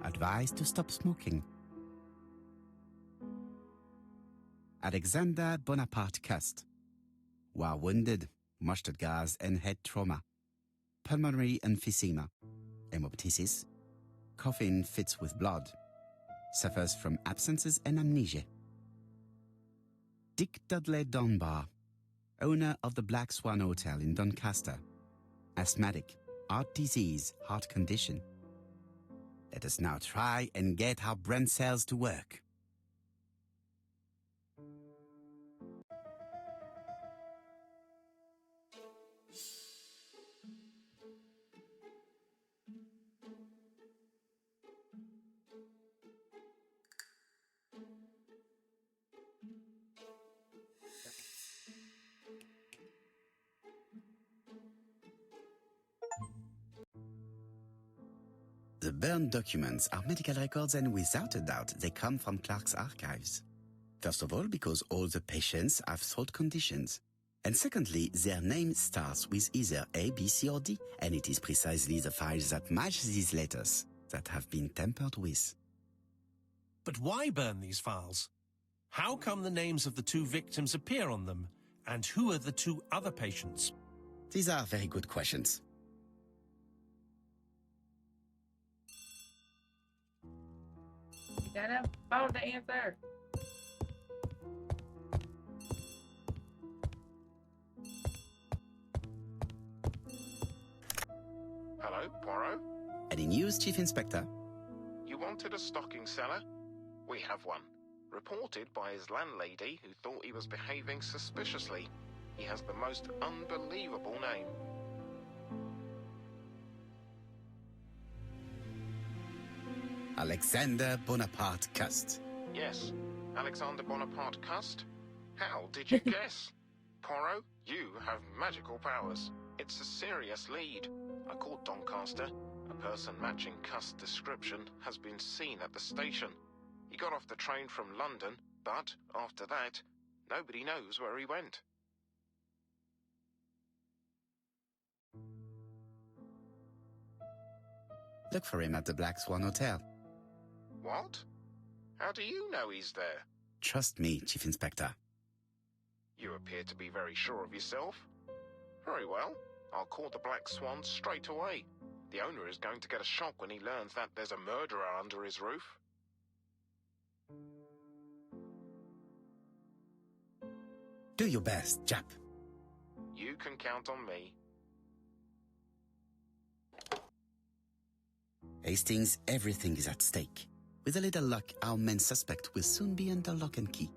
Advised to stop smoking. Alexander Bonaparte Cust. While wounded, mustard gas and head trauma. Pulmonary emphysema. Hemoptysis. Coughing fits with blood. Suffers from absences and amnesia. Dick Dudley Dunbar. Owner of the Black Swan Hotel in Doncaster. Asthmatic. Heart disease, heart condition. Let us now try and get our brain cells to work. The burned documents are medical records, and without a doubt, they come from Clark's archives. First of all, because all the patients have throat conditions. And secondly, their name starts with either A, B, C, or D, and it is precisely the files that match these letters that have been tampered with. But why burn these files? How come the names of the 2 victims appear on them? And who are the 2 other patients? These are very good questions. You gotta have a phone to answer. Hello, Poirot? Any news, Chief Inspector? You wanted a stocking seller? We have one. Reported by his landlady, who thought he was behaving suspiciously. He has the most unbelievable name. Alexander Bonaparte Cust. Yes, Alexander Bonaparte Cust? How did you guess? Poirot, you have magical powers. It's a serious lead. I called Doncaster. A person matching Cust's description has been seen at the station. He got off the train from London, but after that, nobody knows where he went. Look for him at the Black Swan Hotel. What? How do you know he's there? Trust me, Chief Inspector. You appear to be very sure of yourself. Very well. I'll call the Black Swan straight away. The owner is going to get a shock when he learns that there's a murderer under his roof. Do your best, chap. You can count on me. Hastings, everything is at stake. With a little luck, our main suspect will soon be under lock and key.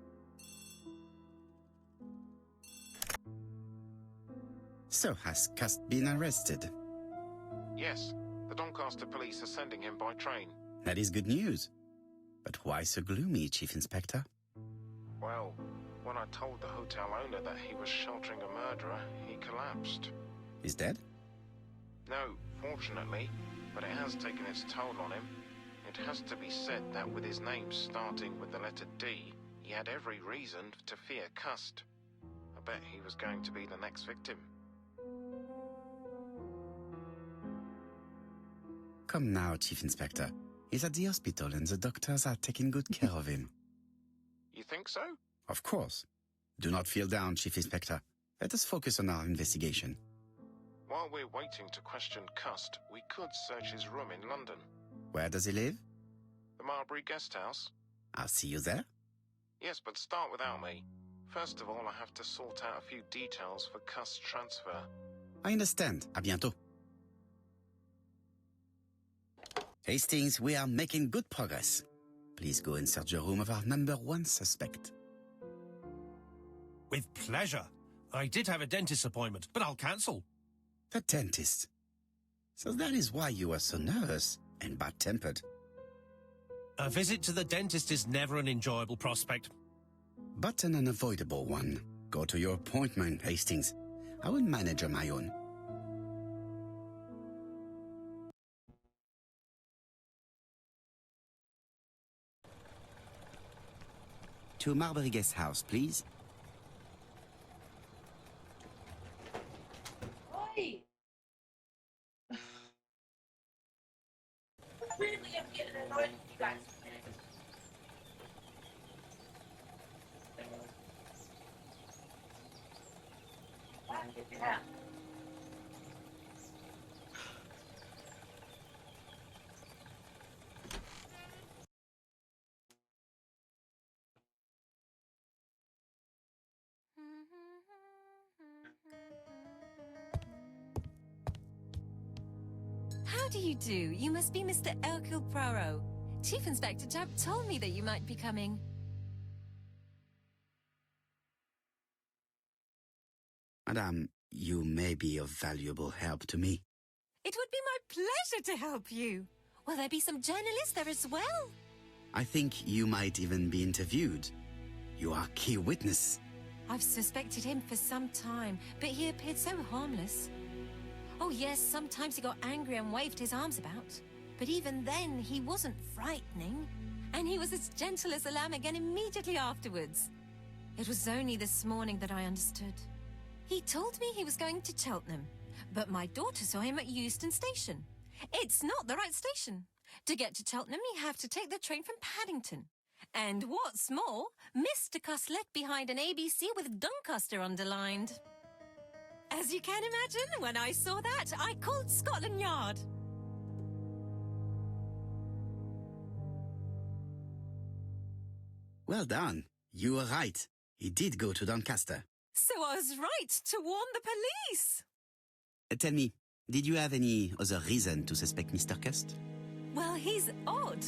So, has Cust been arrested? Yes, the Doncaster police are sending him by train. That is good news. But why so gloomy, Chief Inspector? Well, when I told the hotel owner that he was sheltering a murderer, he collapsed. He's dead? No, fortunately, but it has taken its toll on him. It has to be said that with his name starting with the letter D, he had every reason to fear Cust. I bet he was going to be the next victim. Come now, Chief Inspector. He's at the hospital and the doctors are taking good care of him. You think so? Of course. Do not feel down, Chief Inspector. Let us focus on our investigation. While we're waiting to question Cust, we could search his room in London. Where does he live? The Marbury Guest House. I'll see you there. Yes, but start without me. First of all, I have to sort out a few details for Cust's transfer. I understand. À bientôt. Hastings, we are making good progress. Please go and search the room of our number 1 suspect. With pleasure. I did have a dentist appointment, but I'll cancel. The dentist. So that is why you are so nervous and bad-tempered. A visit to the dentist is never an enjoyable prospect. But an unavoidable one. Go to your appointment, Hastings. I will manage on my own. To Marbury Guest House, please. Oi! Really, I'm getting annoyed with you guys. Yeah. How do you do? You must be Mr. Hercule Poirot. Chief Inspector Jupp told me that you might be coming. Madame, you may be of valuable help to me. It would be my pleasure to help you. Will there be some journalists there as well? I think you might even be interviewed. You are key witness. I've suspected him for some time, but he appeared so harmless. Oh yes, sometimes he got angry and waved his arms about. But even then, he wasn't frightening. And he was as gentle as a lamb again immediately afterwards. It was only this morning that I understood. He told me he was going to Cheltenham, but my daughter saw him at Euston Station. It's not the right station. To get to Cheltenham, you have to take the train from Paddington. And what's more, Mr. Cuss left behind an ABC with Doncaster underlined. As you can imagine, when I saw that, I called Scotland Yard. Well done. You were right. He did go to Doncaster. So I was right to warn the police. Tell me, did you have any other reason to suspect Mr. Cust? Well, he's odd.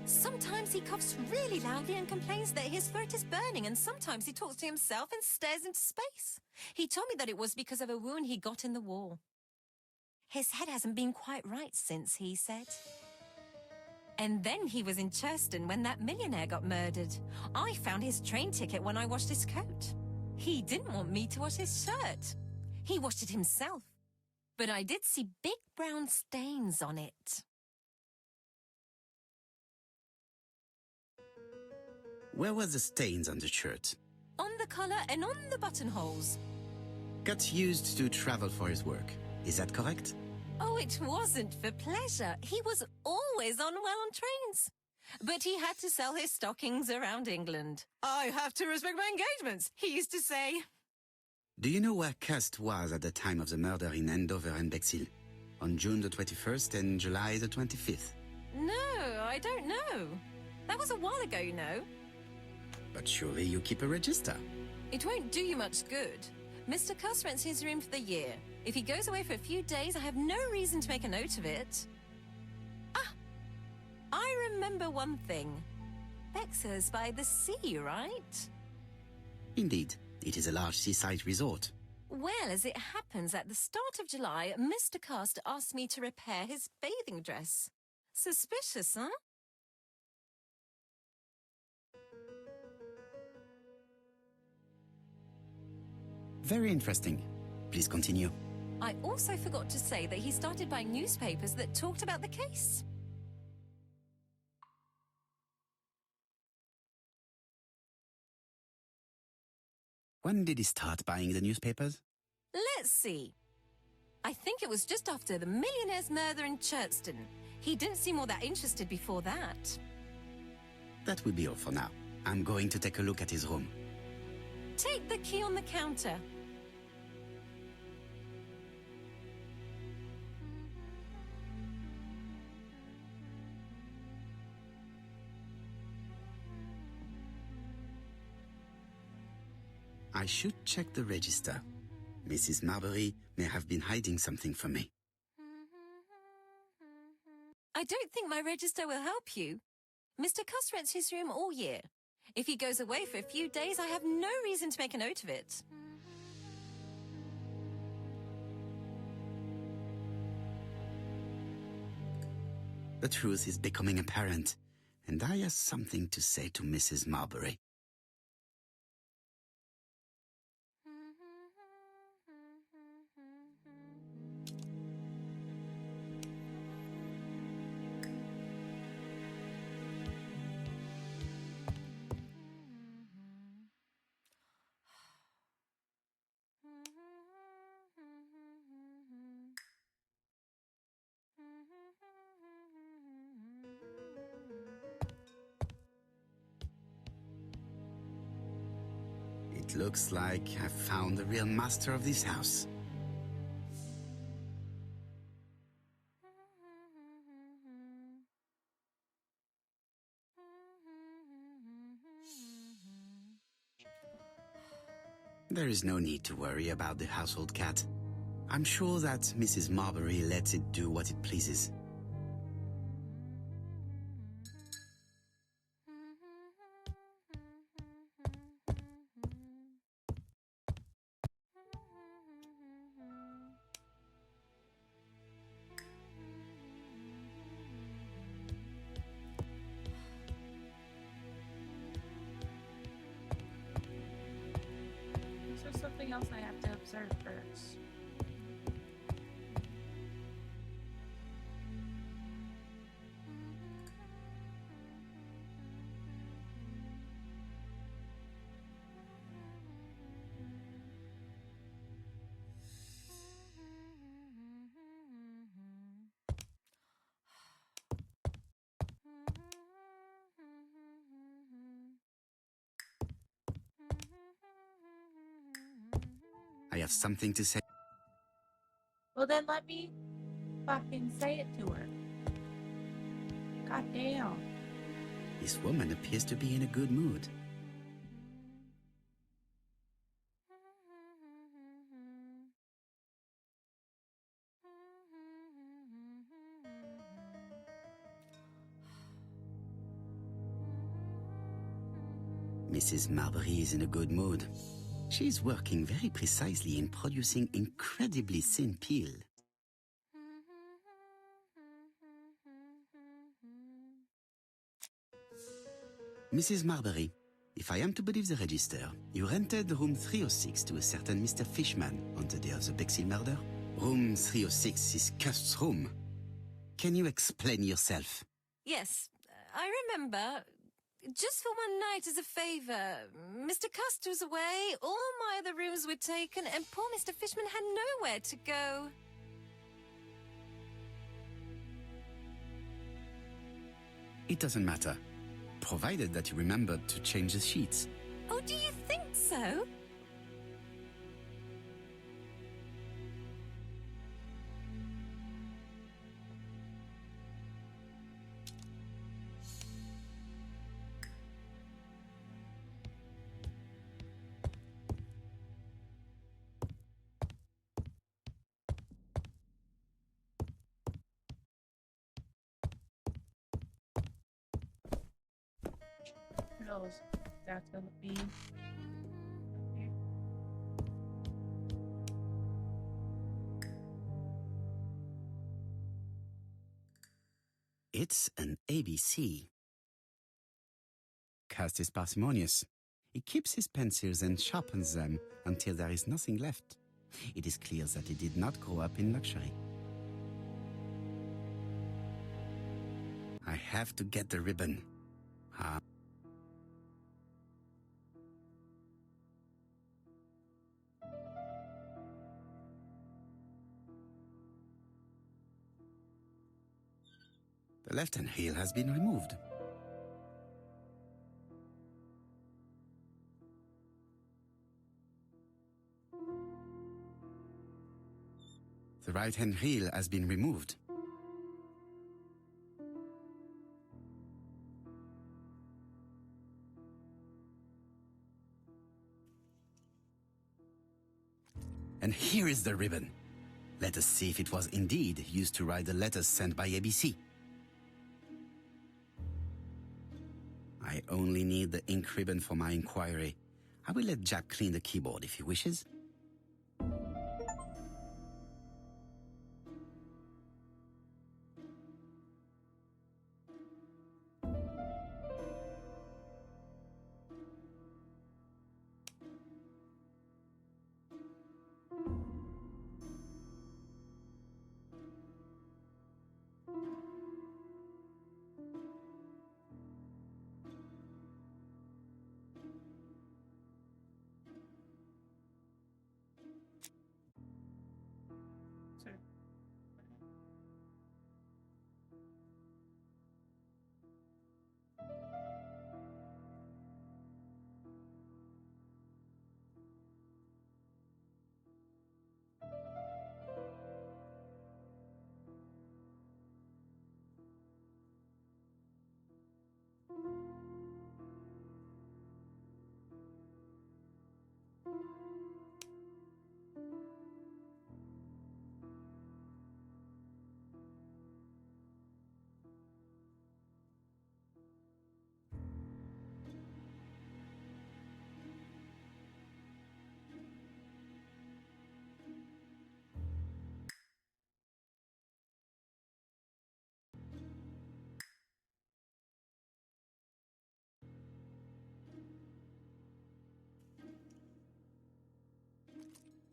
Sometimes he coughs really loudly and complains that his throat is burning, and sometimes he talks to himself and stares into space. He told me that it was because of a wound he got in the war. His head hasn't been quite right since, he said. And then he was in Churston when that millionaire got murdered. I found his train ticket when I washed his coat. He didn't want me to wash his shirt. He washed it himself. But I did see big brown stains on it. Where were the stains on the shirt? On the collar and on the buttonholes. Cut used to travel for his work. Is that correct? Oh, it wasn't for pleasure. He was always unwell on trains. But he had to sell his stockings around England. I have to respect my engagements, he used to say. Do you know where Cust was at the time of the murder in Andover and Bexhill? On June the 21st and July the 25th? No, I don't know. That was a while ago, you know. But surely you keep a register. It won't do you much good. Mr. Cuss rents his room for the year. If he goes away for a few days, I have no reason to make a note of it. Ah! I remember one thing. Bexhill's by the sea, right? Indeed, it is a large seaside resort. Well, as it happens, at the start of July, Mr. Cuss asked me to repair his bathing dress. Suspicious, huh? Very interesting. Please continue. I also forgot to say that he started buying newspapers that talked about the case. When did he start buying the newspapers? Let's see. I think it was just after the millionaire's murder in Churston. He didn't seem all that interested before that. That will be all for now. I'm going to take a look at his room. Take the key on the counter. I should check the register. Mrs. Marbury may have been hiding something from me. I don't think my register will help you. Mr. Cuss rents his room all year. If he goes away for a few days, I have no reason to make a note of it. The truth is becoming apparent, and I have something to say to Mrs. Marbury. It looks like I've found the real master of this house. There is no need to worry about the household cat. I'm sure that Mrs. Marbury lets it do what it pleases. There's something else I have to observe first. have something to say. Well, then let me fucking say it to her. God damn. This woman appears to be in a good mood. Mrs. Marbury is in a good mood. She is working very precisely in producing incredibly thin peel. Mrs. Marbury, if I am to believe the register, you rented room 306 to a certain Mr. Fishman on the day of the Bexhill murder? Room 306 is Cust's room. Can you explain yourself? Yes, I remember. Just for one night as a favour. Mr. Cust was away, all my other rooms were taken, and poor Mr. Fishman had nowhere to go. It doesn't matter, provided that you remembered to change the sheets. Oh, do you think so? Who knows? That's gonna be. It's an ABC. Cust is parsimonious. He keeps his pencils and sharpens them until there is nothing left. It is clear that he did not grow up in luxury. I have to get the ribbon. The left-hand heel has been removed. The right-hand heel has been removed. And here is the ribbon. Let us see if it was indeed used to write the letters sent by ABC. I only need the ink ribbon for my inquiry. I will let Jack clean the keyboard if he wishes.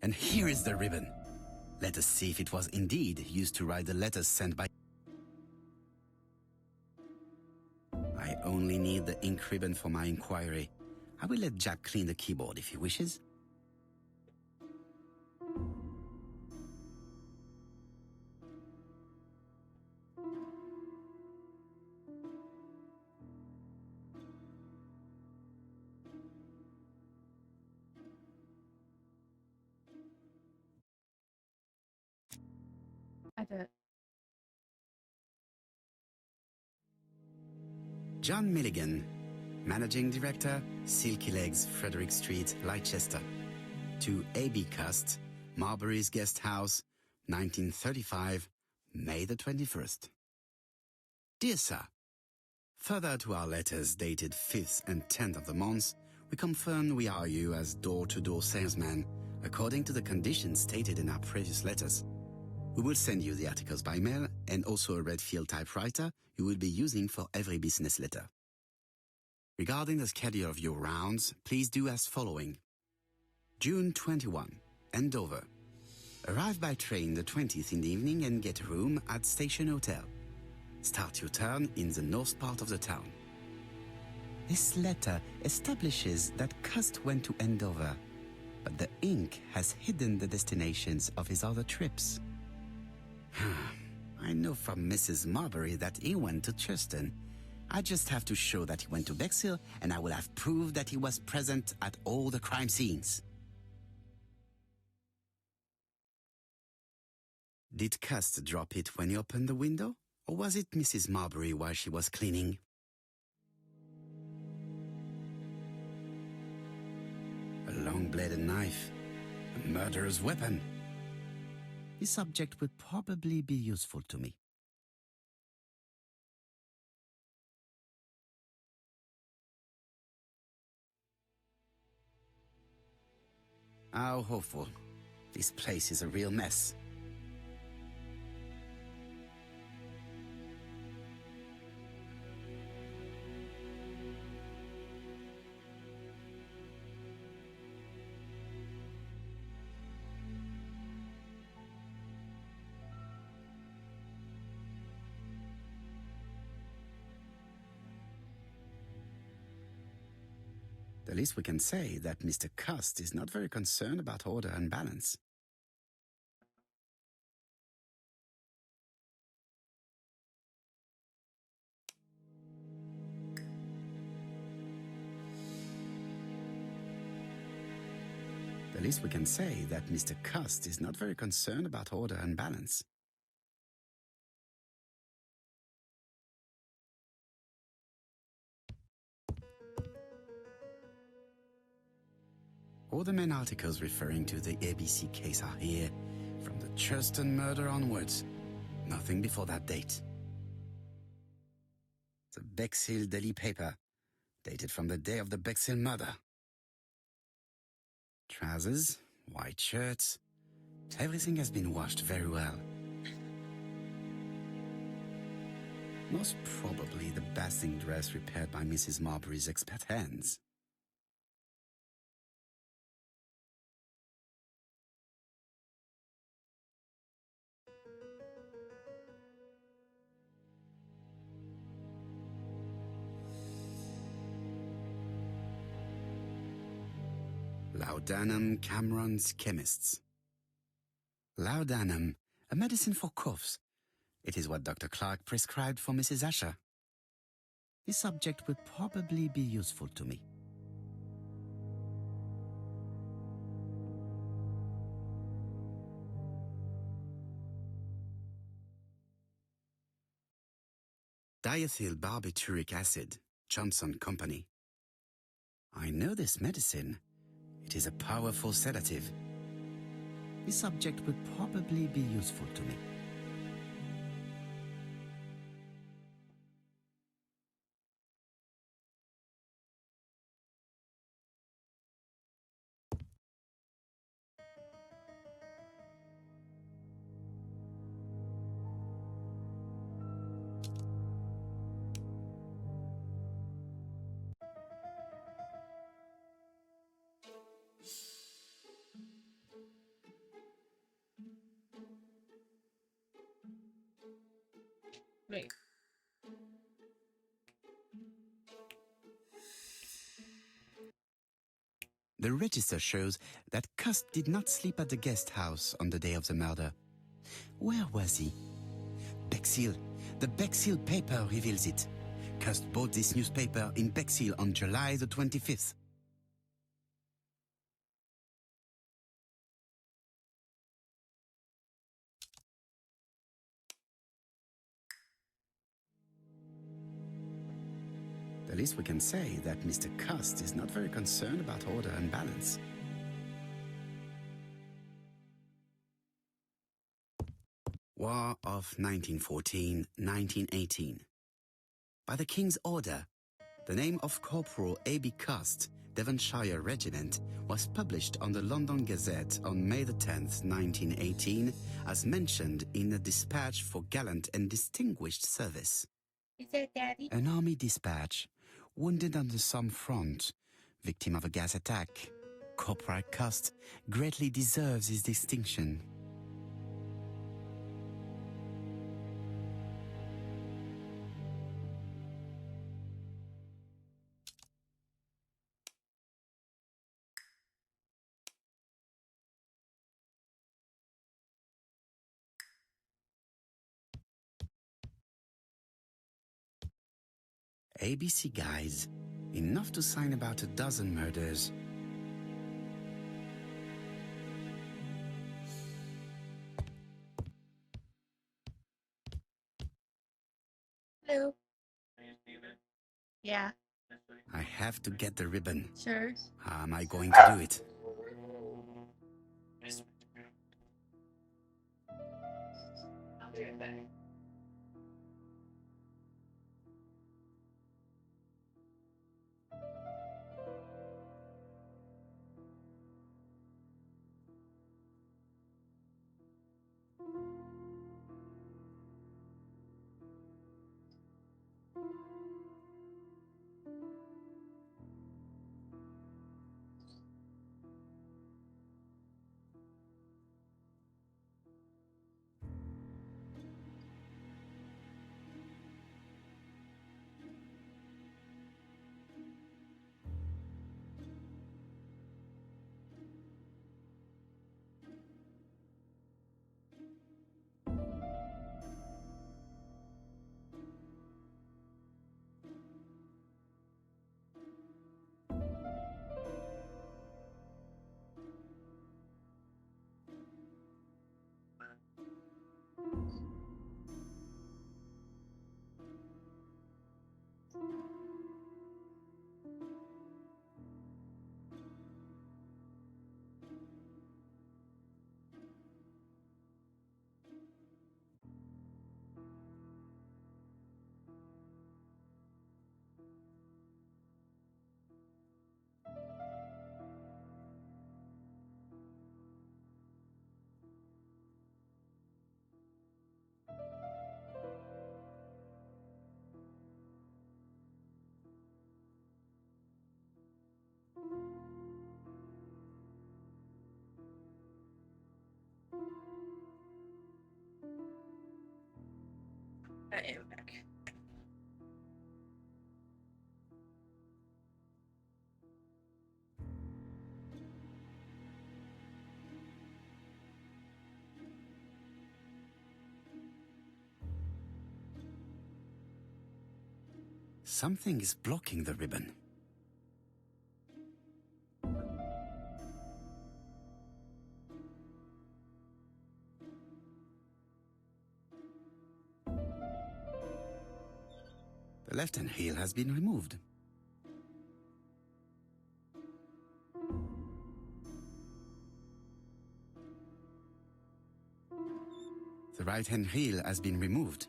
And here is the ribbon. Let us see if it was indeed used to write the letters sent by... I only need the ink ribbon for my inquiry. I will let Jack clean the keyboard if he wishes. don't. John Milligan, Managing Director, Silky Legs, Frederick Street, Leicester. To A.B. Cust, Marbury's Guest House, 1935, May the 21st. Dear Sir, further to our letters dated 5th and 10th of the month, we confirm we are you as door-to-door salesman, according to the conditions stated in our previous letters. We will send you the articles by mail and also a Redfield typewriter you will be using for every business letter. Regarding the schedule of your rounds, please do as following. June 21, Andover. Arrive by train the 20th in the evening and get a room at Station Hotel. Start your turn in the north part of the town. This letter establishes that Cust went to Andover, but the ink has hidden the destinations of his other trips. I know from Mrs. Marbury that he went to Churston. I just have to show that he went to Bexhill, and I will have proved that he was present at all the crime scenes. Did Cust drop it when he opened the window, or was it Mrs. Marbury while she was cleaning? A long-bladed knife, a murderer's weapon. This subject would probably be useful to me. How hopeful. This place is a real mess. The least we can say that Mr. Cust is not very concerned about order and balance. The least we can say that Mr. Cust is not very concerned about order and balance. All the main articles referring to the ABC case are here, from the Churston murder onwards. Nothing before that date. The Bexhill Daily Paper, dated from the day of the Bexhill murder. Trousers, white shirts, everything has been washed very well. Most probably the bathing dress repaired by Mrs. Marbury's expert hands. Laudanum Cameron's Chemists. Laudanum, a medicine for coughs. It is what Dr. Clark prescribed for Mrs. Asher. This subject would probably be useful to me. Diethyl barbituric acid, Johnson Company. I know this medicine. It is a powerful sedative. This subject would probably be useful to me. Wait. The register shows that Cust did not sleep at the guest house on the day of the murder. Where was he? Bexhill. The Bexhill paper reveals it. Cust bought this newspaper in Bexhill on July the 25th. At least we can say that Mr. Cust is not very concerned about order and balance. War of 1914-1918. By the King's order, the name of Corporal A.B. Cust, Devonshire Regiment, was published on the London Gazette on May the 10th, 1918, as mentioned in a dispatch for gallant and distinguished service. Is that Daddy? An army dispatch, wounded on the Somme front, victim of a gas attack. Corporal Cust greatly deserves his distinction. ABC guides, enough to sign about a dozen murders. Hello. Yeah. I have to get the ribbon. Sure. How am I going to do it? I'll be right back. I am back. Something is blocking the ribbon. The left-hand heel has been removed. The right-hand heel has been removed.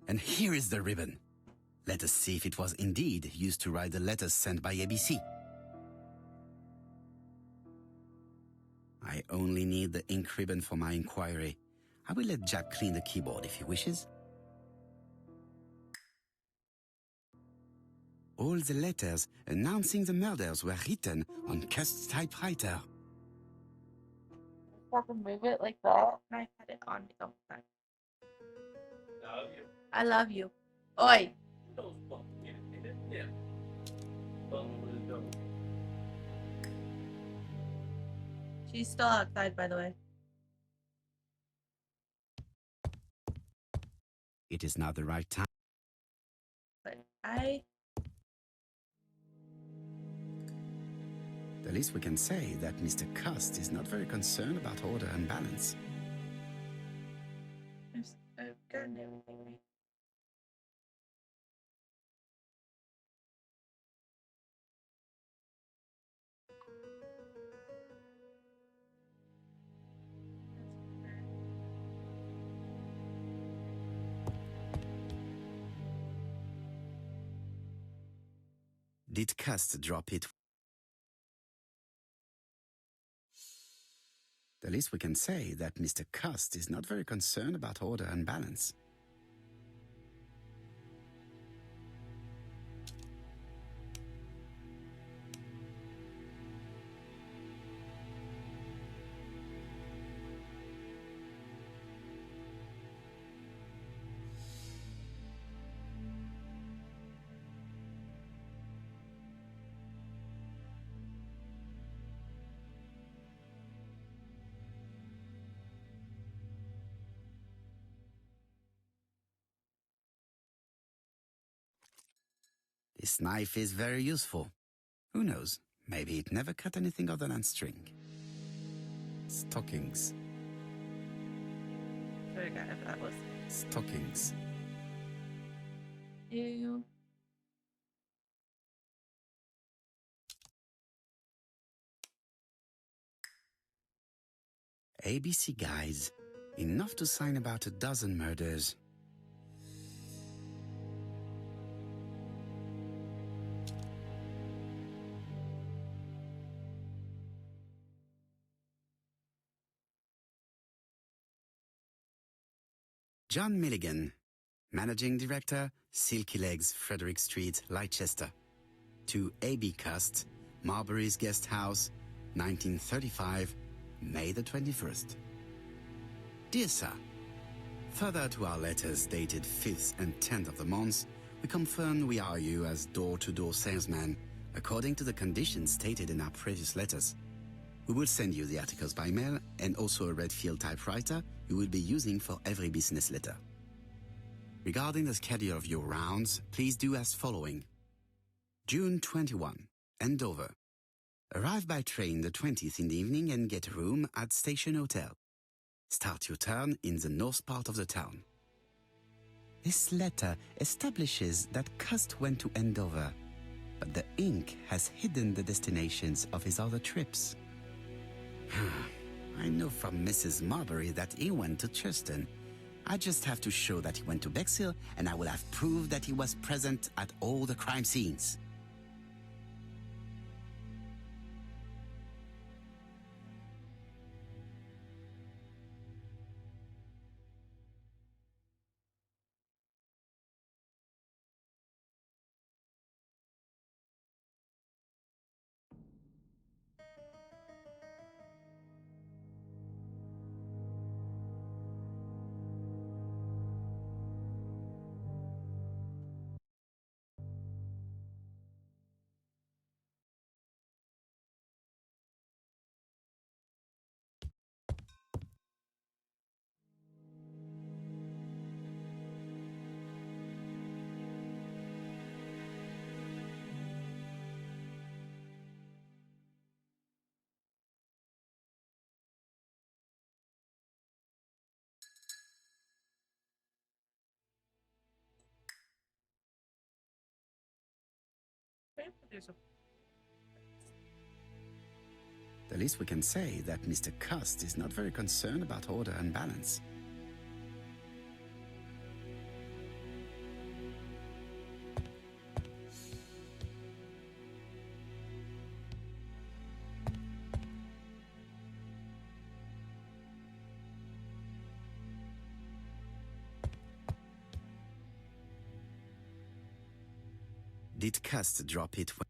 And here is the ribbon. Let us see if it was indeed used to write the letters sent by ABC. I only need the ink ribbon for my inquiry. I will let Jack clean the keyboard if he wishes. All the letters announcing the murders were written on Cust's typewriter. Have to move it like that, and I had it on the whole time. I love you. Oi! She's still outside, by the way. It is not the right time. But I The least we can say that Mr. Cust is not very concerned about order and balance. I've gotten everything right. Did Cust drop it? The least we can say that Mr. Cust is not very concerned about order and balance. This knife is very useful. Who knows, maybe it never cut anything other than string. Stockings. I forgot if that was. Stockings. Ew. ABC guys. Enough to sign about a dozen murders. John Milligan, Managing Director, Silky Legs, Frederick Street, Leicester. To A.B. Cust, Marbury's Guest House, 1935, May the 21st. Dear Sir, further to our letters dated 5th and 10th of the month, we confirm we are you as door-to-door salesman, according to the conditions stated in our previous letters. We will send you the articles by mail and also a Redfield typewriter you will be using for every business letter. Regarding the schedule of your rounds, please do as following. June 21, Andover. Arrive by train the 20th in the evening and get a room at Station Hotel. Start your turn in the north part of the town. This letter establishes that Cust went to Andover, but the ink has hidden the destinations of his other trips. I know from Mrs. Marbury that he went to Churston. I just have to show that he went to Bexhill, and I will have proved that he was present at all the crime scenes. There's a. The least we can say that Mr. Cust is not very concerned about order and balance. Did Cust drop it when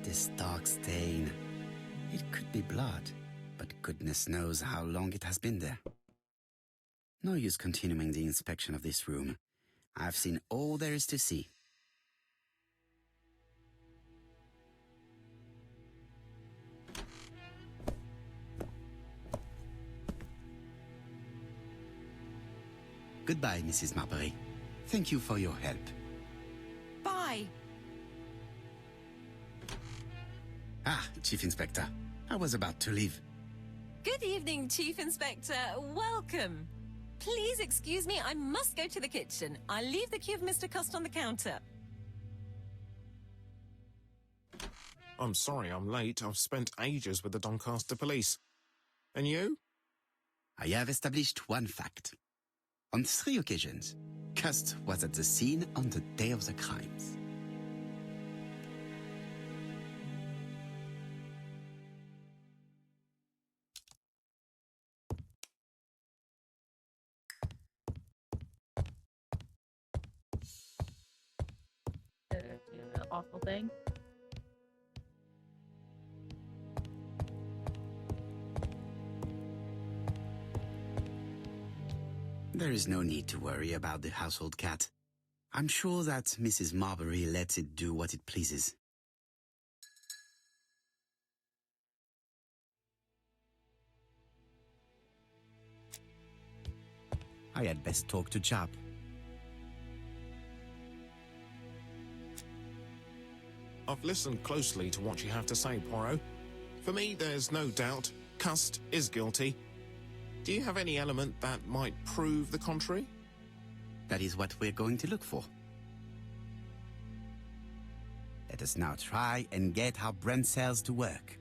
This dark stain. It could be blood, but goodness knows how long it has been there. No use continuing the inspection of this room. I've seen all there is to see. Goodbye, Mrs. Marbury. Thank you for your help. Bye. Ah, Chief Inspector. I was about to leave. Good evening, Chief Inspector. Welcome. Please excuse me, I must go to the kitchen. I'll leave the key of Mr. Cust on the counter. I'm sorry I'm late. I've spent ages with the Doncaster police. And you? I have established one fact. On 3 occasions, Cust was at the scene on the day of the crimes. Awful thing. There is no need to worry about the household cat. I'm sure that Mrs. Marbury lets it do what it pleases. I had best talk to Chap. I've listened closely to what you have to say, Poirot. For me, there's no doubt Cust is guilty. Do you have any element that might prove the contrary? That is what we're going to look for. Let us now try and get our brain cells to work.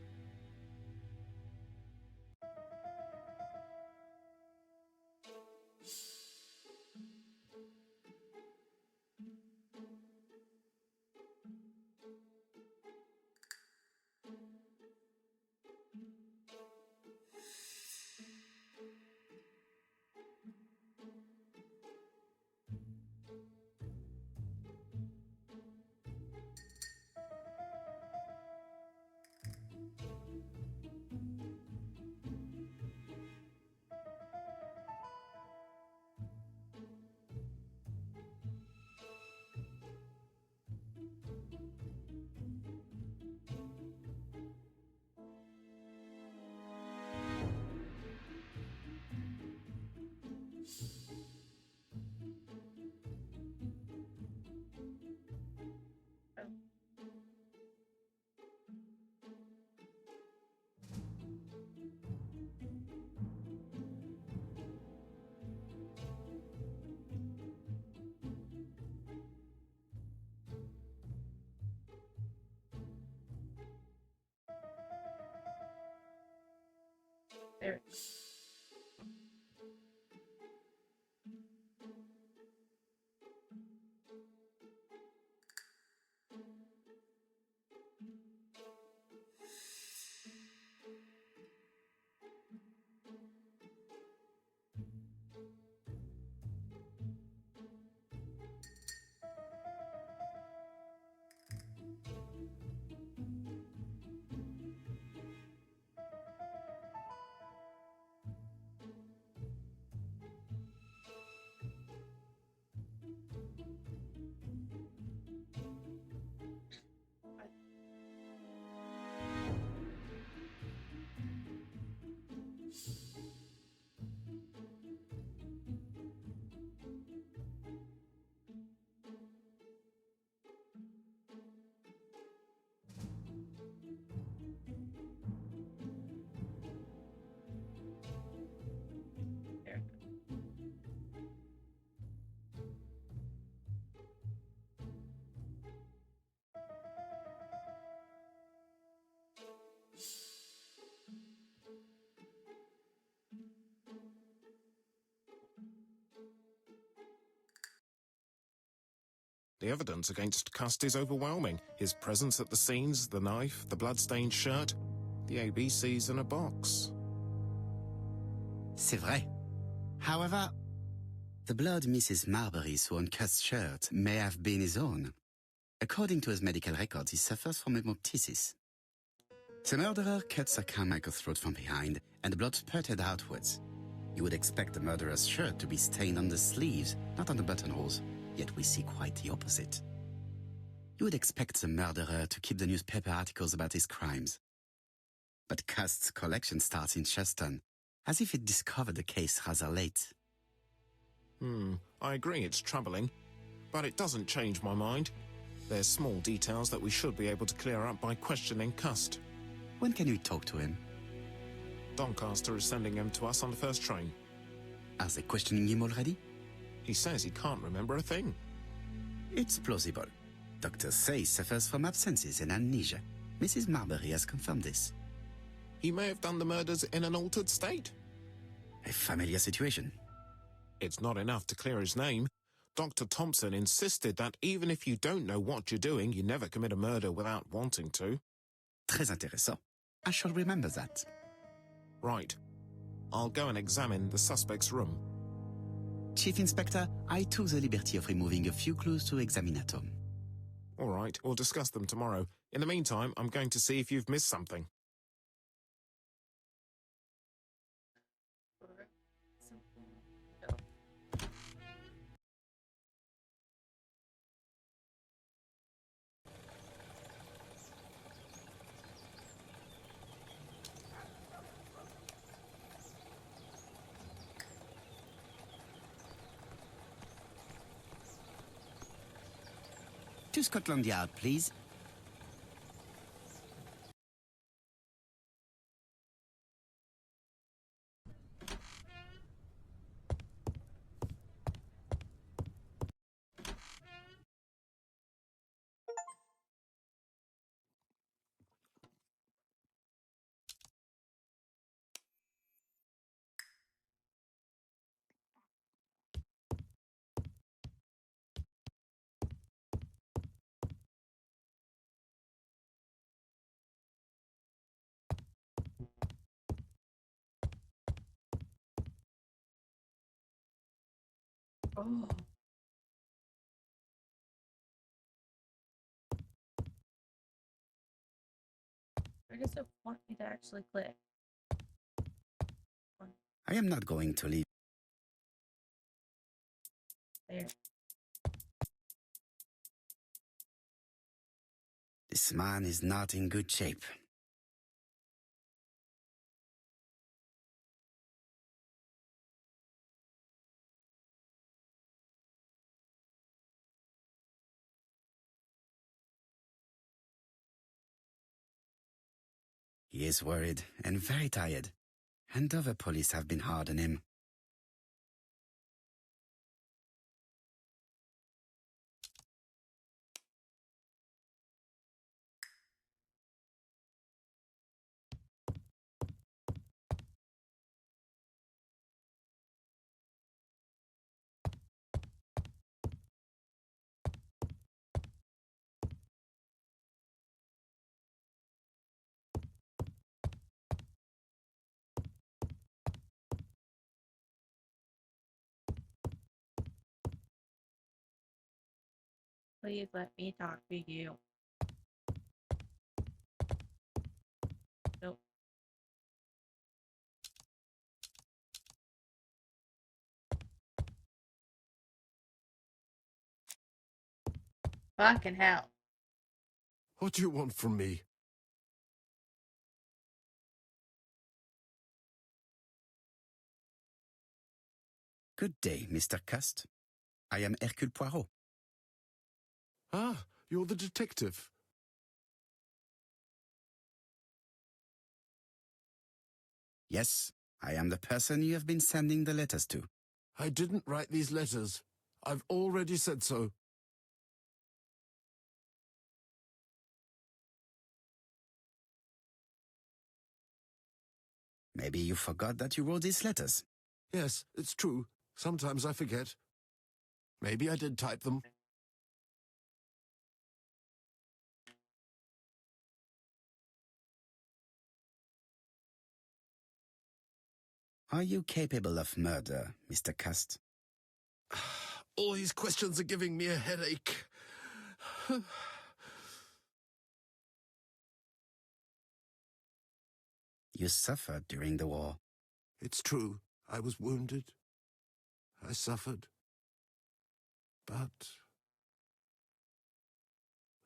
There. The evidence against Cust is overwhelming. His presence at the scenes, the knife, the blood-stained shirt, the ABCs in a box. C'est vrai. However, the blood Mrs. Marbury saw on Cust's shirt may have been his own. According to his medical records, he suffers from hemoptysis. The murderer cuts Sir Carmichael's throat from behind, and the blood spurted outwards. You would expect the murderer's shirt to be stained on the sleeves, not on the buttonholes, yet we see quite the opposite. You would expect the murderer to keep the newspaper articles about his crimes. But Cust's collection starts in Cheston, as if it discovered the case rather late. I agree it's troubling, but it doesn't change my mind. There's small details that we should be able to clear up by questioning Cust. When can we talk to him? Doncaster is sending him to us on the first train. Are they questioning him already? He says he can't remember a thing. It's plausible. Doctors say he suffers from absences and amnesia. Mrs. Marbury has confirmed this. He may have done the murders in an altered state. A familiar situation. It's not enough to clear his name. Dr. Thompson insisted that even if you don't know what you're doing, you never commit a murder without wanting to. Très intéressant. I shall remember that. Right. I'll go and examine the suspect's room. Chief Inspector, I took the liberty of removing a few clues to examinatum. All right, we'll discuss them tomorrow. In the meantime, I'm going to see if you've missed something. To Scotland Yard, please. Oh. I guess it want me to actually click. I am not going to leave. There. This man is not in good shape. He is worried and very tired, and other police have been hard on him. Please let me talk to you. Nope. Fucking hell. What do you want from me? Good day, Mr. Cust. I am Hercule Poirot. Ah, you're the detective. Yes, I am the person you have been sending the letters to. I didn't write these letters. I've already said so. Maybe you forgot that you wrote these letters. Yes, it's true. Sometimes I forget. Maybe I did type them. Are you capable of murder, Mr. Cust? All these questions are giving me a headache. You suffered during the war. It's true. I was wounded. I suffered. But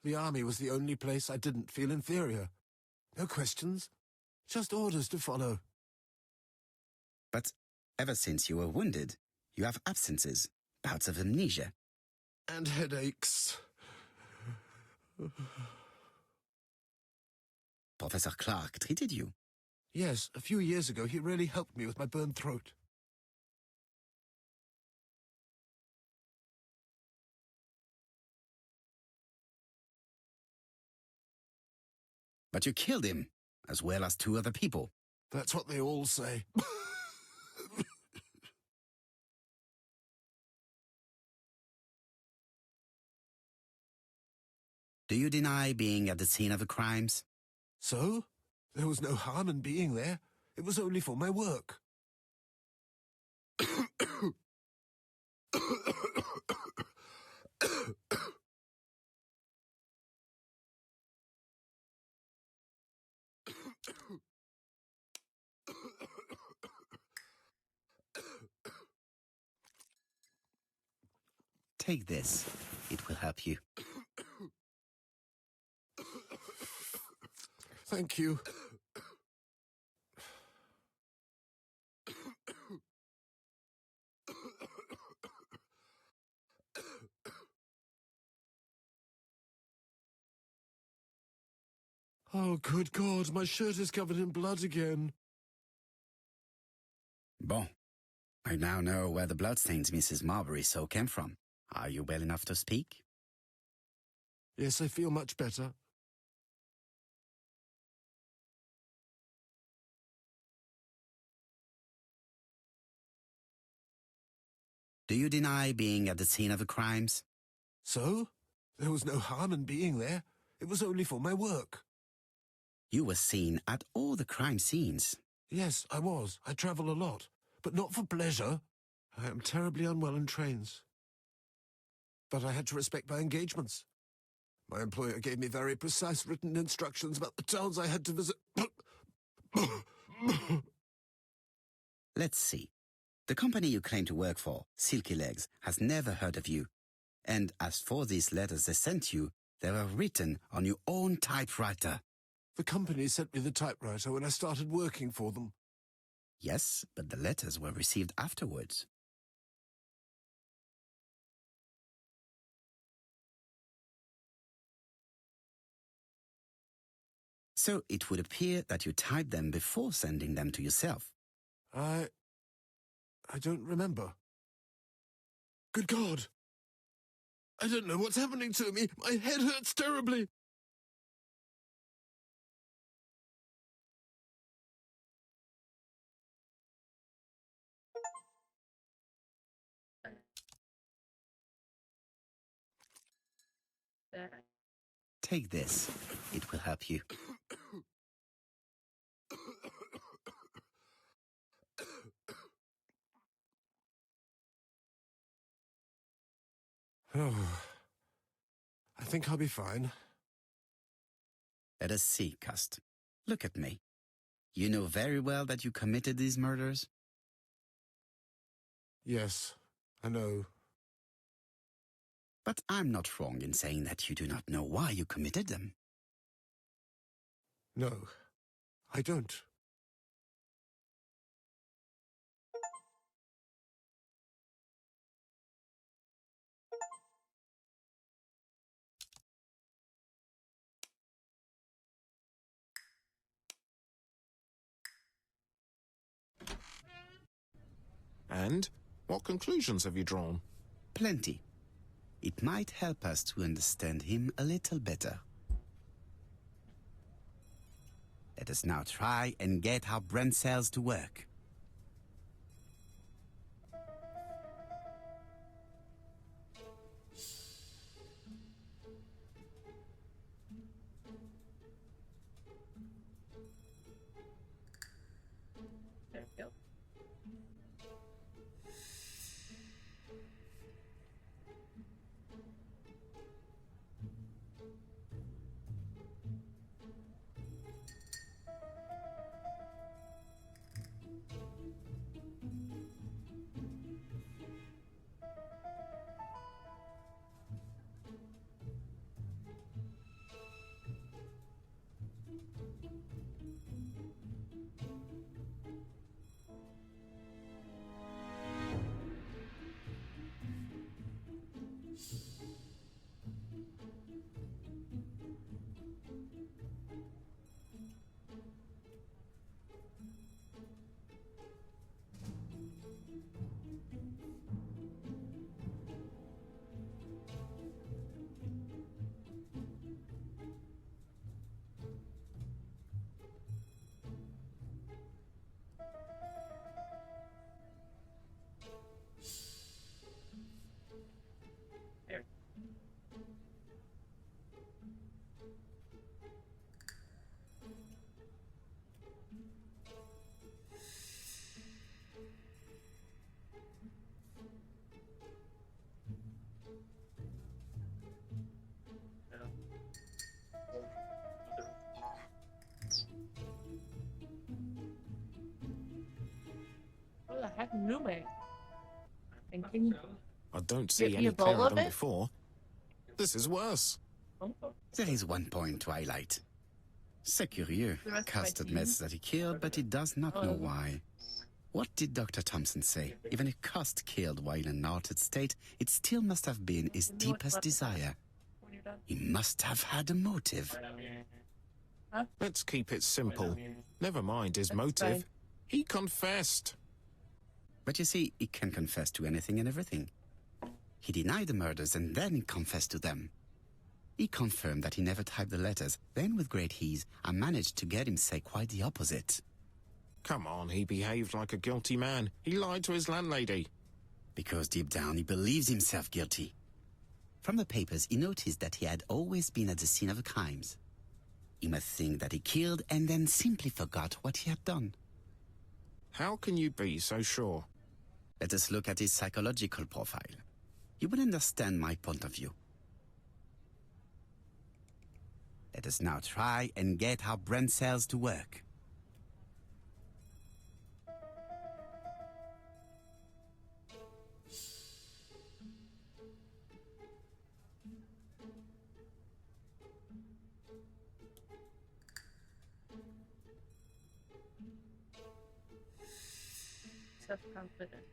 the army was the only place I didn't feel inferior. No questions. Just orders to follow. But ever since you were wounded, you have absences, bouts of amnesia. And headaches. Professor Clark treated you. Yes, a few years ago he really helped me with my burned throat. But you killed him, as well as 2 other people. That's what they all say. Do you deny being at the scene of the crimes? So? There was no harm in being there. It was only for my work. Take this. It will help you. Thank you. Oh, good God, my shirt is covered in blood again. Bon. I now know where the bloodstains Mrs. Marbury saw came from. Are you well enough to speak? Yes, I feel much better. Do you deny being at the scene of the crimes? So? There was no harm in being there. It was only for my work. You were seen at all the crime scenes. Yes, I was. I travel a lot, but not for pleasure. I am terribly unwell in trains. But I had to respect my engagements. My employer gave me very precise written instructions about the towns I had to visit. Let's see. The company you claim to work for, Silky Legs, has never heard of you. And as for these letters they sent you, they were written on your own typewriter. The company sent me the typewriter when I started working for them. Yes, but the letters were received afterwards. So it would appear that you typed them before sending them to yourself. I don't remember. Good God! I don't know what's happening to me. My head hurts terribly. Take this. It will help you. Oh, I think I'll be fine. Let us see, Cust. Look at me. You know very well that you committed these murders? Yes, I know. But I'm not wrong in saying that you do not know why you committed them. No, I don't. And what conclusions have you drawn? Plenty. It might help us to understand him a little better. Let us now try and get our brain cells to work. There we go. Nume. And can you I don't see get me any a bowl clearer of than it? before. This is worse. There is one point to highlight. C'est curieux. The rest of my Cust team? admits that he killed, but he does not know why. What did Dr. Thompson say? Even if Cust killed while in an altered state, it still must have been his deepest desire. He must have had a motive. Let's keep it simple. Never mind his That's motive. fine. He confessed. But you see, he can confess to anything and everything. He denied the murders and then confessed to them. He confirmed that he never typed the letters. Then, with great ease, I managed to get him say quite the opposite. Come on, he behaved like a guilty man. He lied to his landlady. Because deep down he believes himself guilty. From the papers, he noticed that he had always been at the scene of the crimes. He must think that he killed and then simply forgot what he had done. How can you be so sure? Let us look at his psychological profile. You will understand my point of view. Let us now try and get our brain cells to work. Self-confident.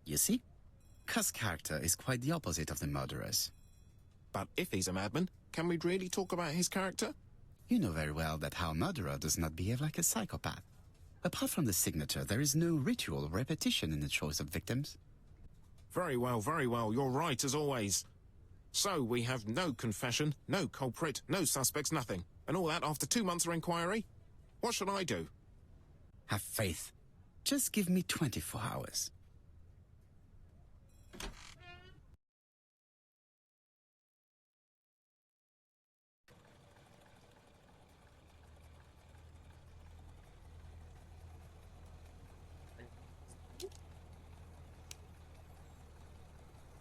You see? Cust's character is quite the opposite of the murderer's. But if he's a madman, can we really talk about his character? You know very well that our murderer does not behave like a psychopath. Apart from the signature, there is no ritual repetition in the choice of victims. Very well, you're right as always. So we have no confession, no culprit, no suspects, nothing. And all that after 2 months of inquiry? What should I do? Have faith. Just give me 24 hours.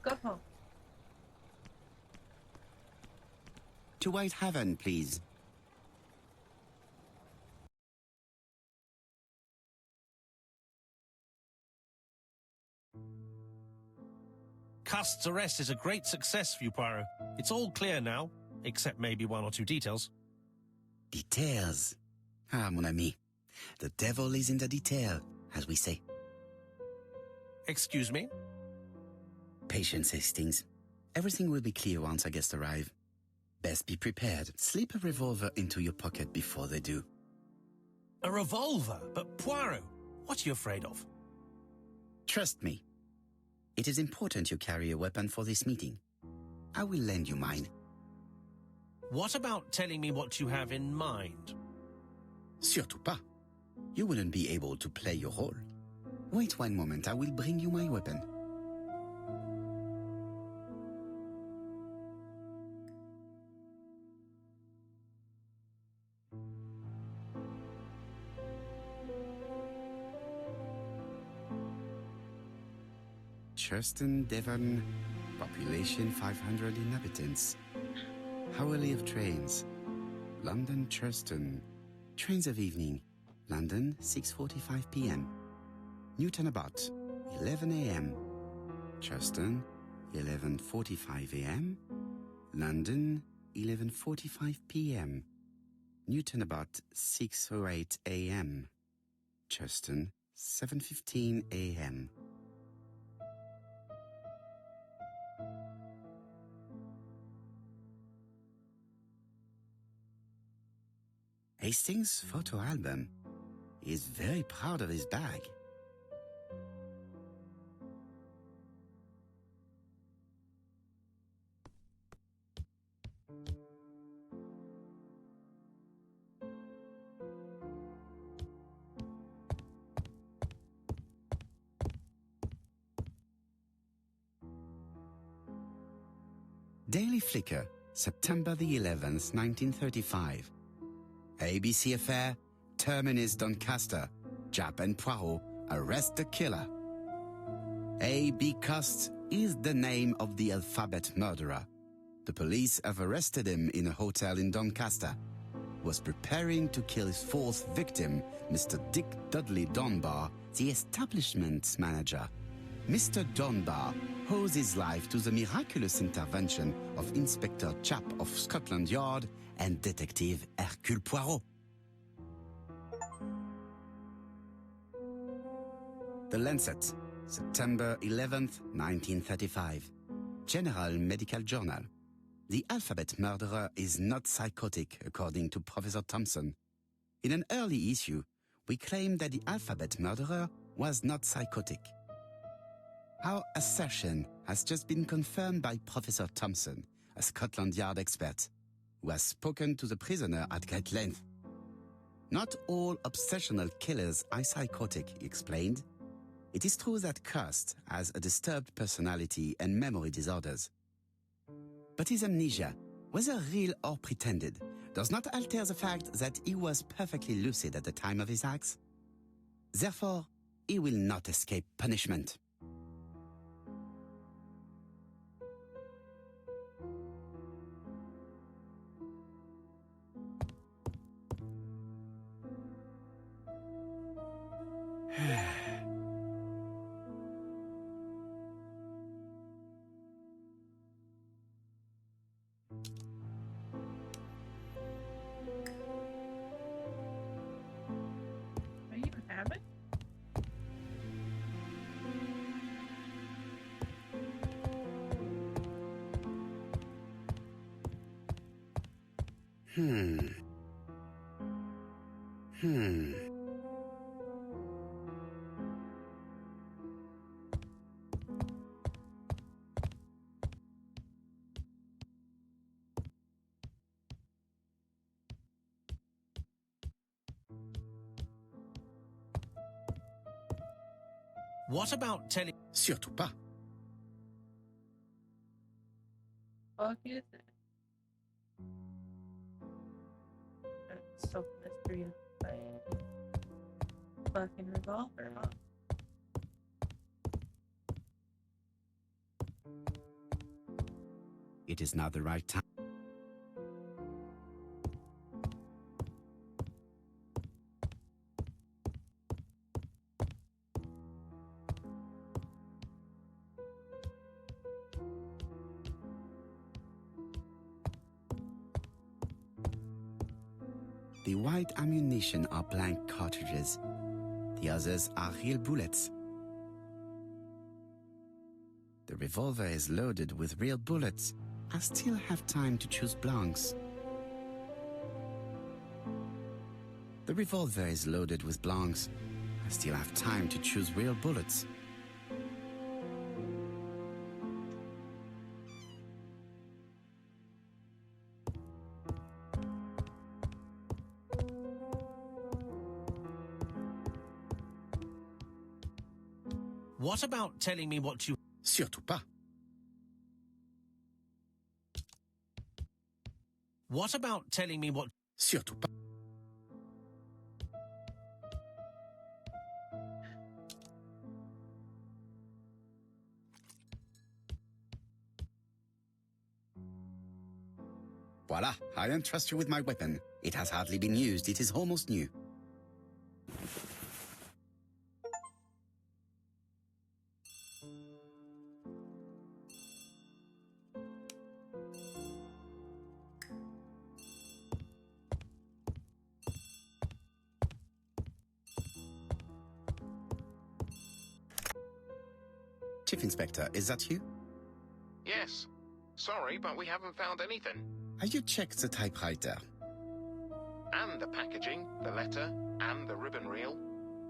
Go home. To White Haven, please. Cust's arrest is a great success for you, Poirot. It's all clear now, except maybe 1 or 2 details. Details. Ah, mon ami. The devil is in the detail, as we say. Excuse me? Patience, Hastings. Everything will be clear once our guests arrive. Best be prepared. Slip a revolver into your pocket before they do. A revolver? But Poirot, what are you afraid of? Trust me. It is important you carry a weapon for this meeting. I will lend you mine. What about telling me what you have in mind? Surtout pas. You wouldn't be able to play your role. Wait 1 moment, I will bring you my weapon. Churston, Devon, population 500 inhabitants. Hourly of trains. London, Churston. Trains of evening. London, 6:45 p.m. Newton about 11 a.m. Churston, 11:45 a.m. London, 11:45 p.m. Newton about 6:08 a.m. Justin 7:15 a.m. Hastings' photo album. He is very proud of his bag. Daily Flicker, September the 11th, 1935. ABC affair, Terminus Doncaster, Japp and Poirot arrest the killer. A.B. Cost is the name of the alphabet murderer. The police have arrested him in a hotel in Doncaster. Was preparing to kill his fourth victim, Mr. Dick Dudley Dunbar, the establishment's manager. Mr. Dunbar owes his life to the miraculous intervention of Inspector Japp of Scotland Yard and Detective Hercule Poirot. The Lancet, September 11th, 1935. General Medical Journal. The alphabet murderer is not psychotic, according to Professor Thompson. In an early issue, we claimed that the alphabet murderer was not psychotic. Our assertion has just been confirmed by Professor Thompson, a Scotland Yard expert, who has spoken to the prisoner at great length. Not all obsessional killers are psychotic, he explained. It is true that Cost has a disturbed personality and memory disorders. But his amnesia, whether real or pretended, does not alter the fact that he was perfectly lucid at the time of his acts. Therefore, he will not escape punishment. Are you have it? What about telling... Surtout pas. Fuck is it? So mystery of the fucking revolver, huh? It is now the right time. The white ammunition are blank cartridges. The others are real bullets. The revolver is loaded with real bullets. I still have time to choose blanks. The revolver is loaded with blanks. I still have time to choose real bullets. What about telling me what you... Surtout pas. What about telling me what... Surtout pas. Voila, I entrust you with my weapon. It has hardly been used, it is almost new. Chief Inspector, is that you? Yes. Sorry, but we haven't found anything. Have you checked the typewriter? And the packaging, the letter, and the ribbon reel.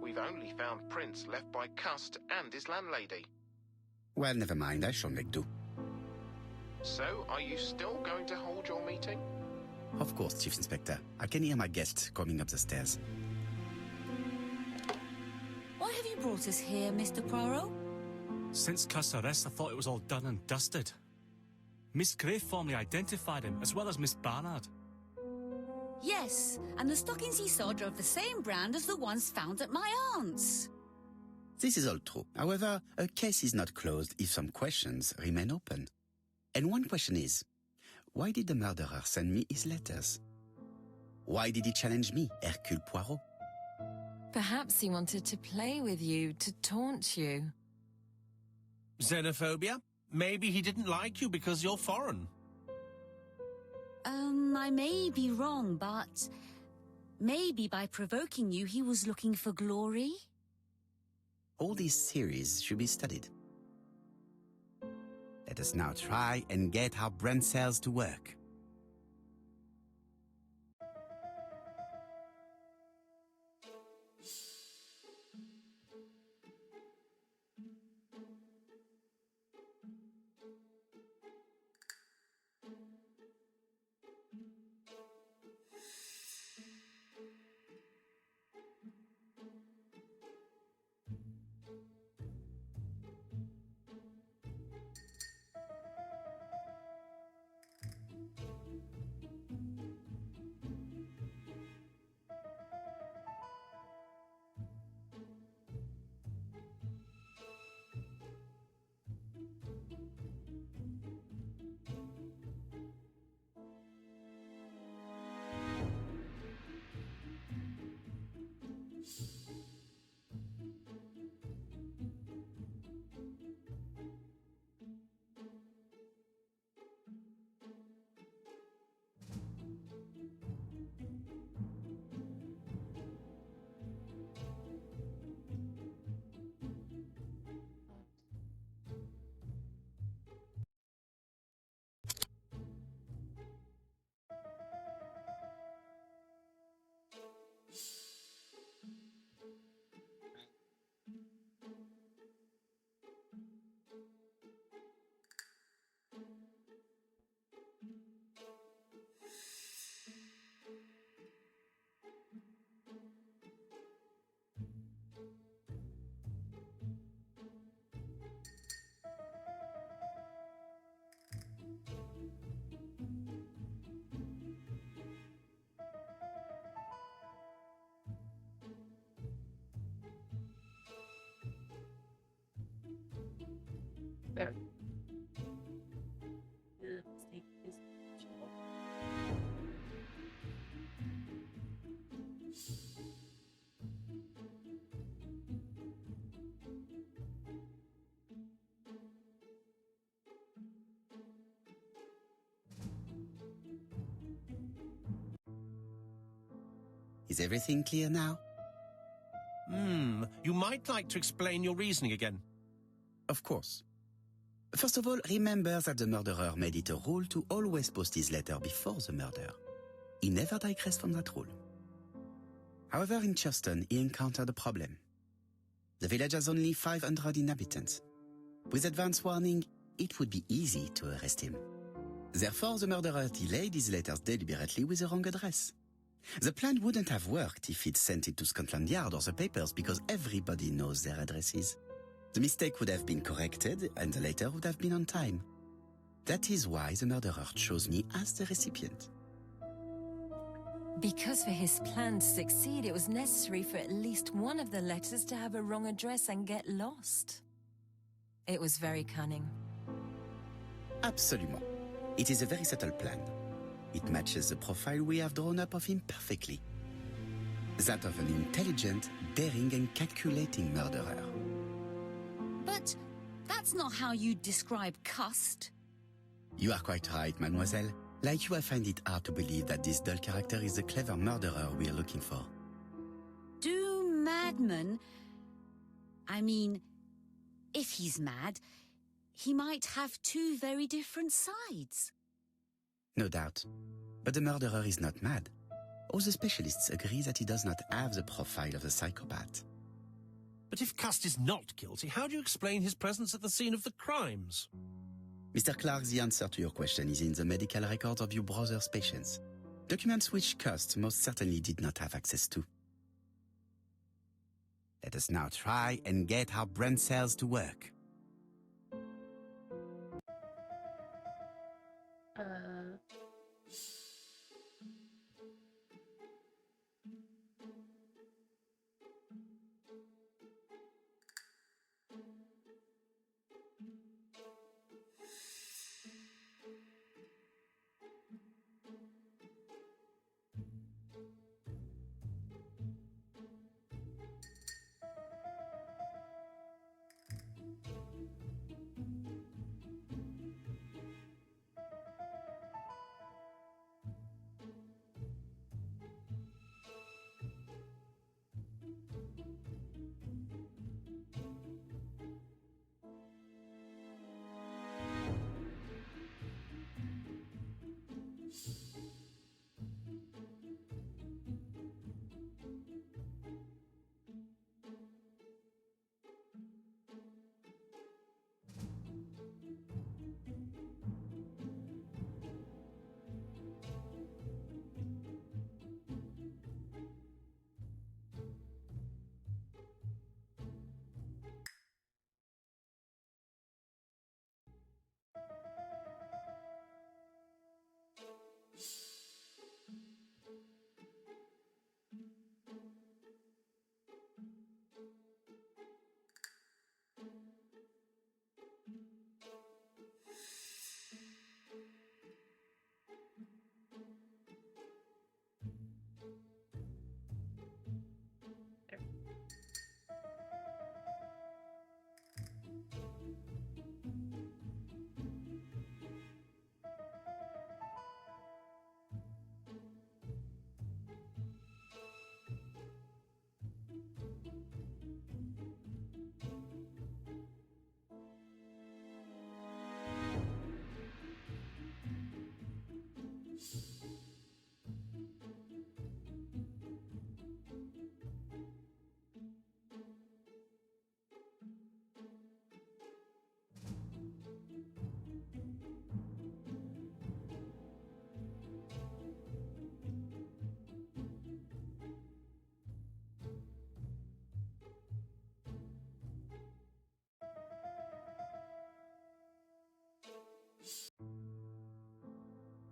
We've only found prints left by Cust and his landlady. Well, never mind, I shall make do. So, are you still going to hold your meeting? Of course, Chief Inspector. I can hear my guest coming up the stairs. Why have you brought us here, Mr. Poirot? Since Cust's arrest, I thought it was all done and dusted. Miss Gray formally identified him, as well as Miss Barnard. Yes, and the stockings he saw drove the same brand as the ones found at my aunt's. This is all true. However, a case is not closed if some questions remain open. And one question is, why did the murderer send me his letters? Why did he challenge me, Hercule Poirot? Perhaps he wanted to play with you, to taunt you. Xenophobia? Maybe he didn't like you because you're foreign. I may be wrong, but maybe by provoking you, he was looking for glory? All these theories should be studied. Let us now try and get our brain cells to work. Very. Is everything clear now? You might like to explain your reasoning again. Of course. First of all, remember that the murderer made it a rule to always post his letter before the murder. He never digressed from that rule. However, in Churston, he encountered a problem. The village has only 500 inhabitants. With advance warning, it would be easy to arrest him. Therefore, the murderer delayed his letters deliberately with the wrong address. The plan wouldn't have worked if he'd sent it to Scotland Yard or the papers because everybody knows their addresses. The mistake would have been corrected and the letter would have been on time. That is why the murderer chose me as the recipient. Because for his plan to succeed, it was necessary for at least one of the letters to have a wrong address and get lost. It was very cunning. Absolument. It is a very subtle plan. It matches the profile we have drawn up of him perfectly. That of an intelligent, daring and calculating murderer. But that's not how you describe Cust. You are quite right, mademoiselle. Like you, I find it hard to believe that this dull character is the clever murderer we are looking for. Do madmen... I mean, if he's mad, he might have two very different sides. No doubt. But the murderer is not mad. All the specialists agree that he does not have the profile of the psychopath. But if Cust is not guilty, how do you explain his presence at the scene of the crimes? Mr. Clark, the answer to your question is in the medical records of your brother's patients. Documents which Cust most certainly did not have access to. Let us now try and get our brain cells to work.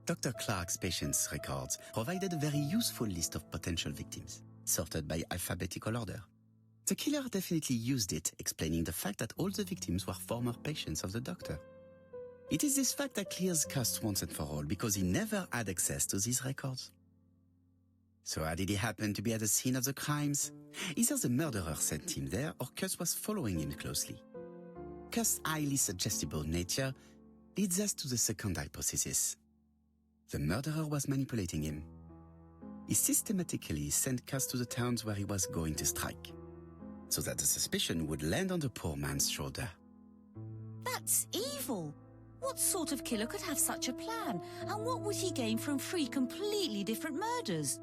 Dr. Clark's patients' records provided a very useful list of potential victims, sorted by alphabetical order. The killer definitely used it, explaining the fact that all the victims were former patients of the doctor. It is this fact that clears Cust once and for all, because he never had access to these records. So how did he happen to be at the scene of the crimes? Either the murderer sent him there, or Cust was following him closely. Cust's highly suggestible nature leads us to the second hypothesis. The murderer was manipulating him. He systematically sent Cust to the towns where he was going to strike, so that the suspicion would land on the poor man's shoulder. That's evil. What sort of killer could have such a plan? And what would he gain from three completely different murders?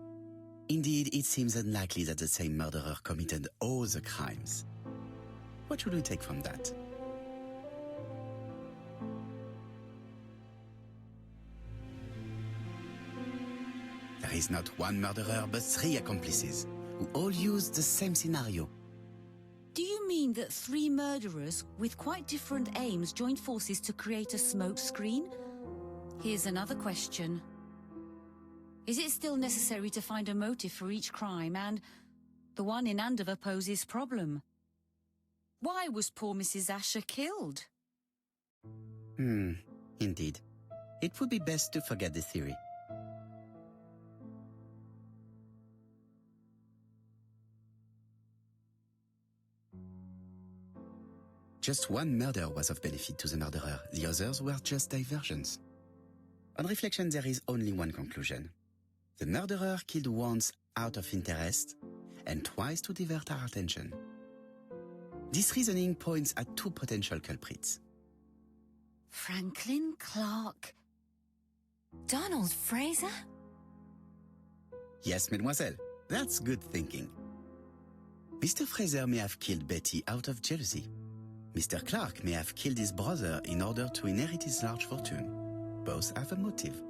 Indeed, it seems unlikely that the same murderer committed all the crimes. What should we take from that? There is not one murderer, but three accomplices, who all used the same scenario. Do you mean that three murderers with quite different aims joined forces to create a smoke screen? Here's another question. Is it still necessary to find a motive for each crime? And the one in Andover poses problem. Why was poor Mrs. Asher killed? Indeed. It would be best to forget the theory. Just one murder was of benefit to the murderer. The others were just diversions. On reflection, there is only one conclusion. The murderer killed once out of interest and twice to divert our attention. This reasoning points at two potential culprits. Franklin Clark. Donald Fraser? Yes, mademoiselle. That's good thinking. Mr. Fraser may have killed Betty out of jealousy. Mr. Clark may have killed his brother in order to inherit his large fortune. Both have a motive.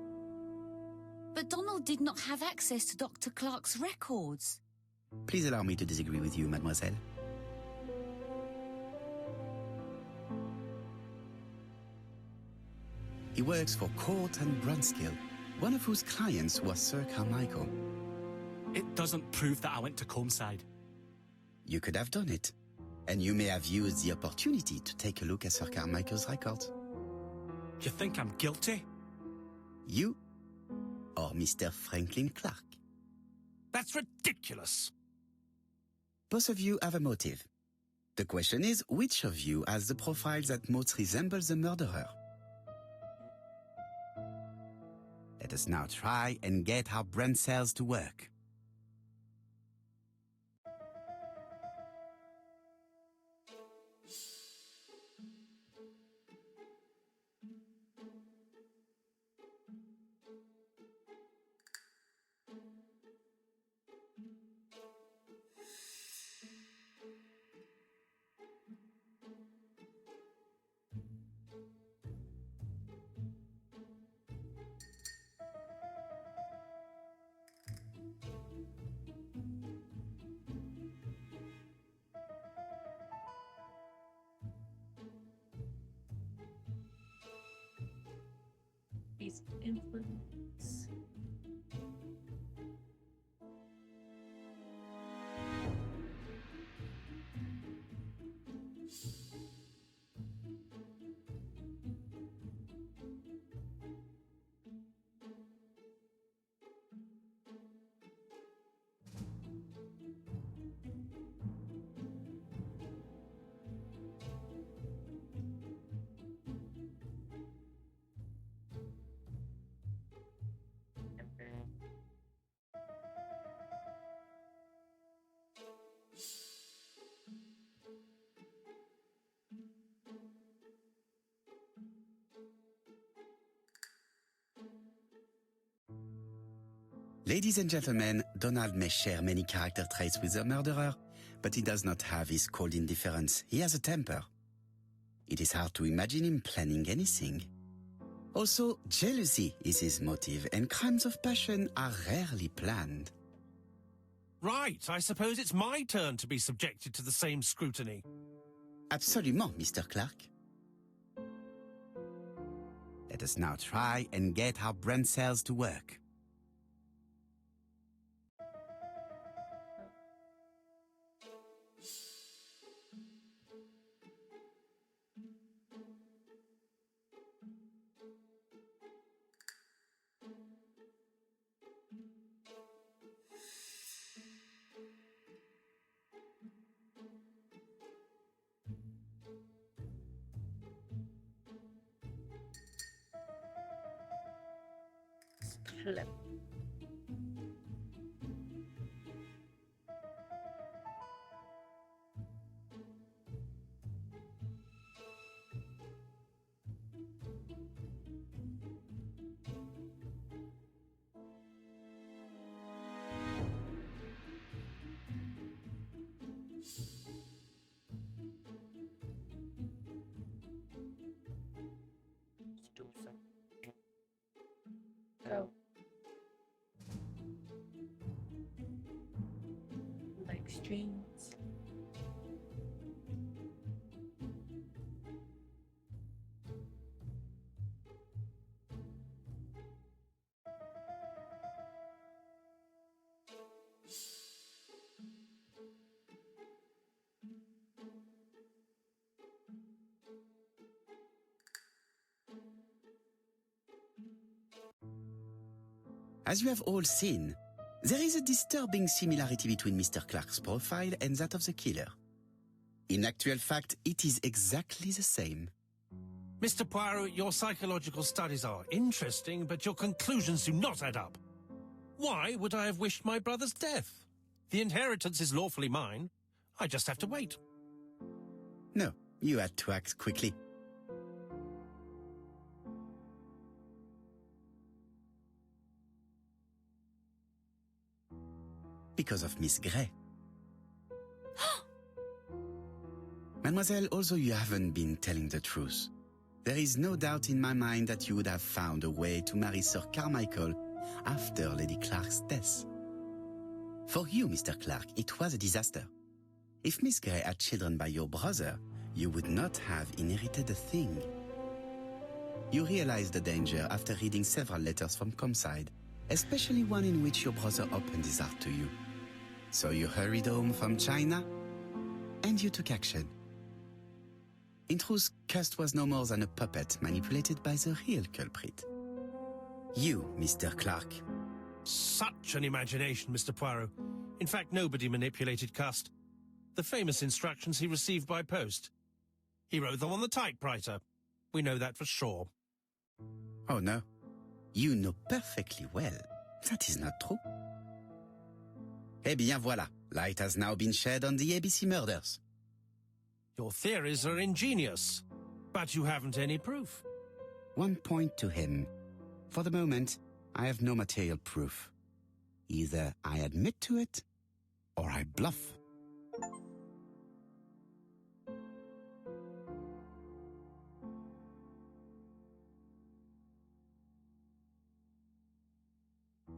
But Donald did not have access to Dr. Clark's records. Please allow me to disagree with you, mademoiselle. He works for Court and Brunskill, one of whose clients was Sir Carmichael. It doesn't prove that I went to Comeside. You could have done it, and you may have used the opportunity to take a look at Sir Carmichael's records. You think I'm guilty? You or Mr. Franklin Clark? That's ridiculous. Both of you have a motive. The question is, which of you has the profile that most resembles the murderer? Let us now try and get our brain cells to work. Influence. Ladies and gentlemen, Donald may share many character traits with the murderer, but he does not have his cold indifference. He has a temper. It is hard to imagine him planning anything. Also, jealousy is his motive, and crimes of passion are rarely planned. Right, I suppose it's my turn to be subjected to the same scrutiny. Absolument, Mr. Clark. Let us now try and get our brain cells to work. Flip. Go. Like streams. As you have all seen, there is a disturbing similarity between Mr. Clark's profile and that of the killer. In actual fact, it is exactly the same. Mr. Poirot, your psychological studies are interesting, but your conclusions do not add up. Why would I have wished my brother's death? The inheritance is lawfully mine. I just have to wait. No, you had to act quickly. Because of Miss Grey. Mademoiselle, although you haven't been telling the truth, there is no doubt in my mind that you would have found a way to marry Sir Carmichael after Lady Clark's death. For you, Mr. Clark, it was a disaster. If Miss Grey had children by your brother, you would not have inherited a thing. You realized the danger after reading several letters from Comside, especially one in which your brother opened his heart to you. So you hurried home from China, and you took action. In truth, Cust was no more than a puppet manipulated by the real culprit. You, Mr. Clark. Such an imagination, Mr. Poirot. In fact, nobody manipulated Cust. The famous instructions he received by post. He wrote them on the typewriter. We know that for sure. Oh no, you know perfectly well. That is not true. Eh bien voilà, light has now been shed on the ABC murders. Your theories are ingenious, but you haven't any proof. One point to him. For the moment, I have no material proof. Either I admit to it, or I bluff.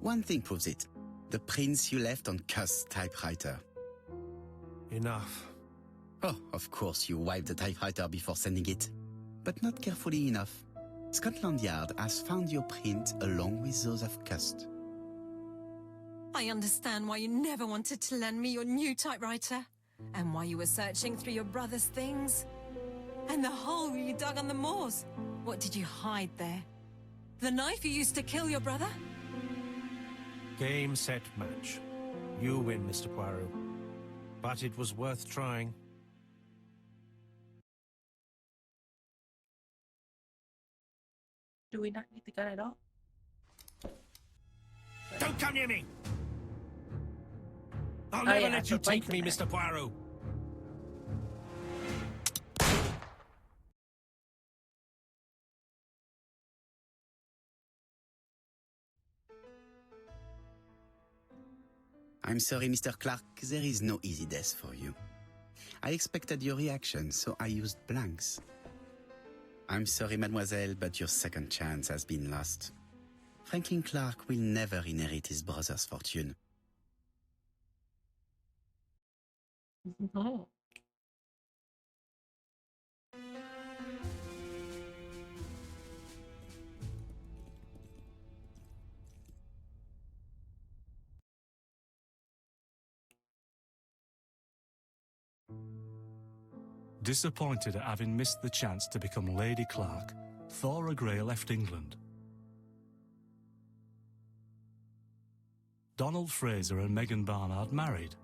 One thing proves it. The prints you left on Cust's typewriter. Enough. Oh, of course you wiped the typewriter before sending it. But not carefully enough. Scotland Yard has found your print along with those of Cust. I understand why you never wanted to lend me your new typewriter, and why you were searching through your brother's things. And the hole you dug on the moors. What did you hide there? The knife you used to kill your brother? Game, set, match. You win, Mr. Poirot. But it was worth trying. Do we not need the gun at all? Don't come near me! I'll Oh, never yeah, let you the take me, lights in Mr. Poirot. I'm sorry, Mr. Clark, there is no easy death for you. I expected your reaction, so I used blanks. I'm sorry, mademoiselle, but your second chance has been lost. Franklin Clark will never inherit his brother's fortune. Oh. Disappointed at having missed the chance to become Lady Clark, Thora Grey left England. Donald Fraser and Megan Barnard married.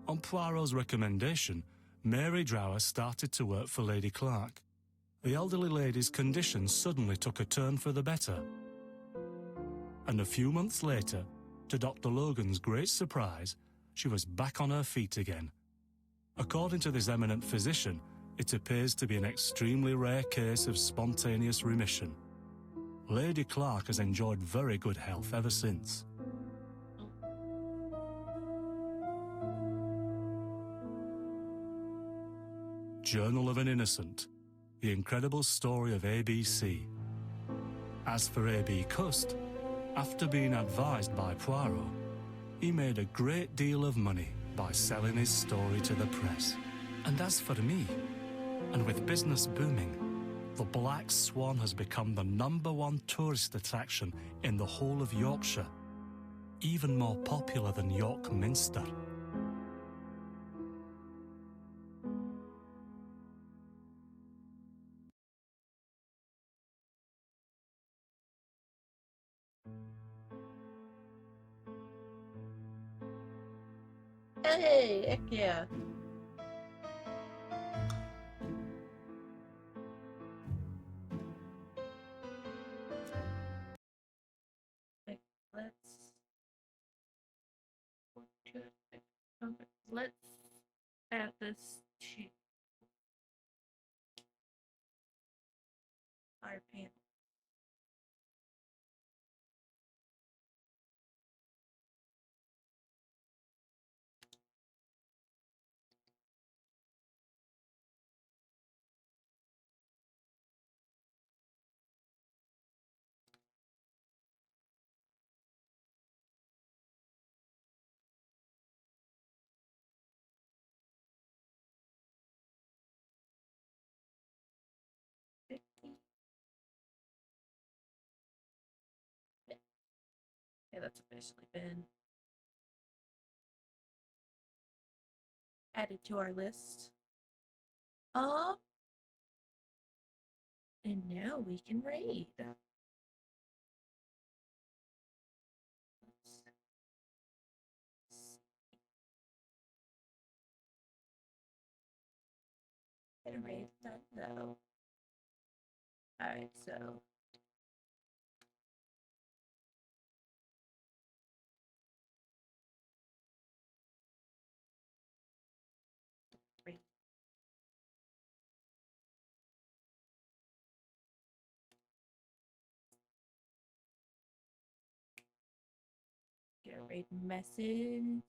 On Poirot's recommendation, Mary Drower started to work for Lady Clark. The elderly lady's condition suddenly took a turn for the better. And a few months later, to Dr. Logan's great surprise, she was back on her feet again. According to this eminent physician, it appears to be an extremely rare case of spontaneous remission. Lady Clark has enjoyed very good health ever since. Journal of an Innocent, the incredible story of ABC. As for A.B. Cust, after being advised by Poirot, he made a great deal of money by selling his story to the press. And as for me, and with business booming, the Black Swan has become the #1 tourist attraction in the whole of Yorkshire, even more popular than York Minster. Hey, heck yeah. Okay, let's let's add this to our panel. Yeah, that's officially been added to our list. And now we can raid. Get a raid done though. Alright, so raid. Get a raid message.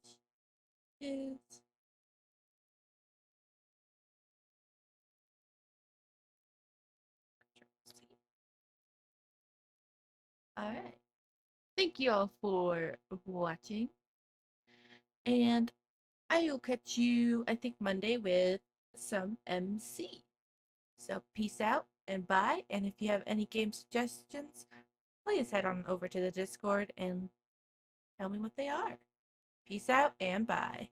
Alright. Thank you all for watching. And I will catch you, I think, Monday with some MC. So peace out and bye. And if you have any game suggestions, please head on over to the Discord and tell me what they are. Peace out and bye.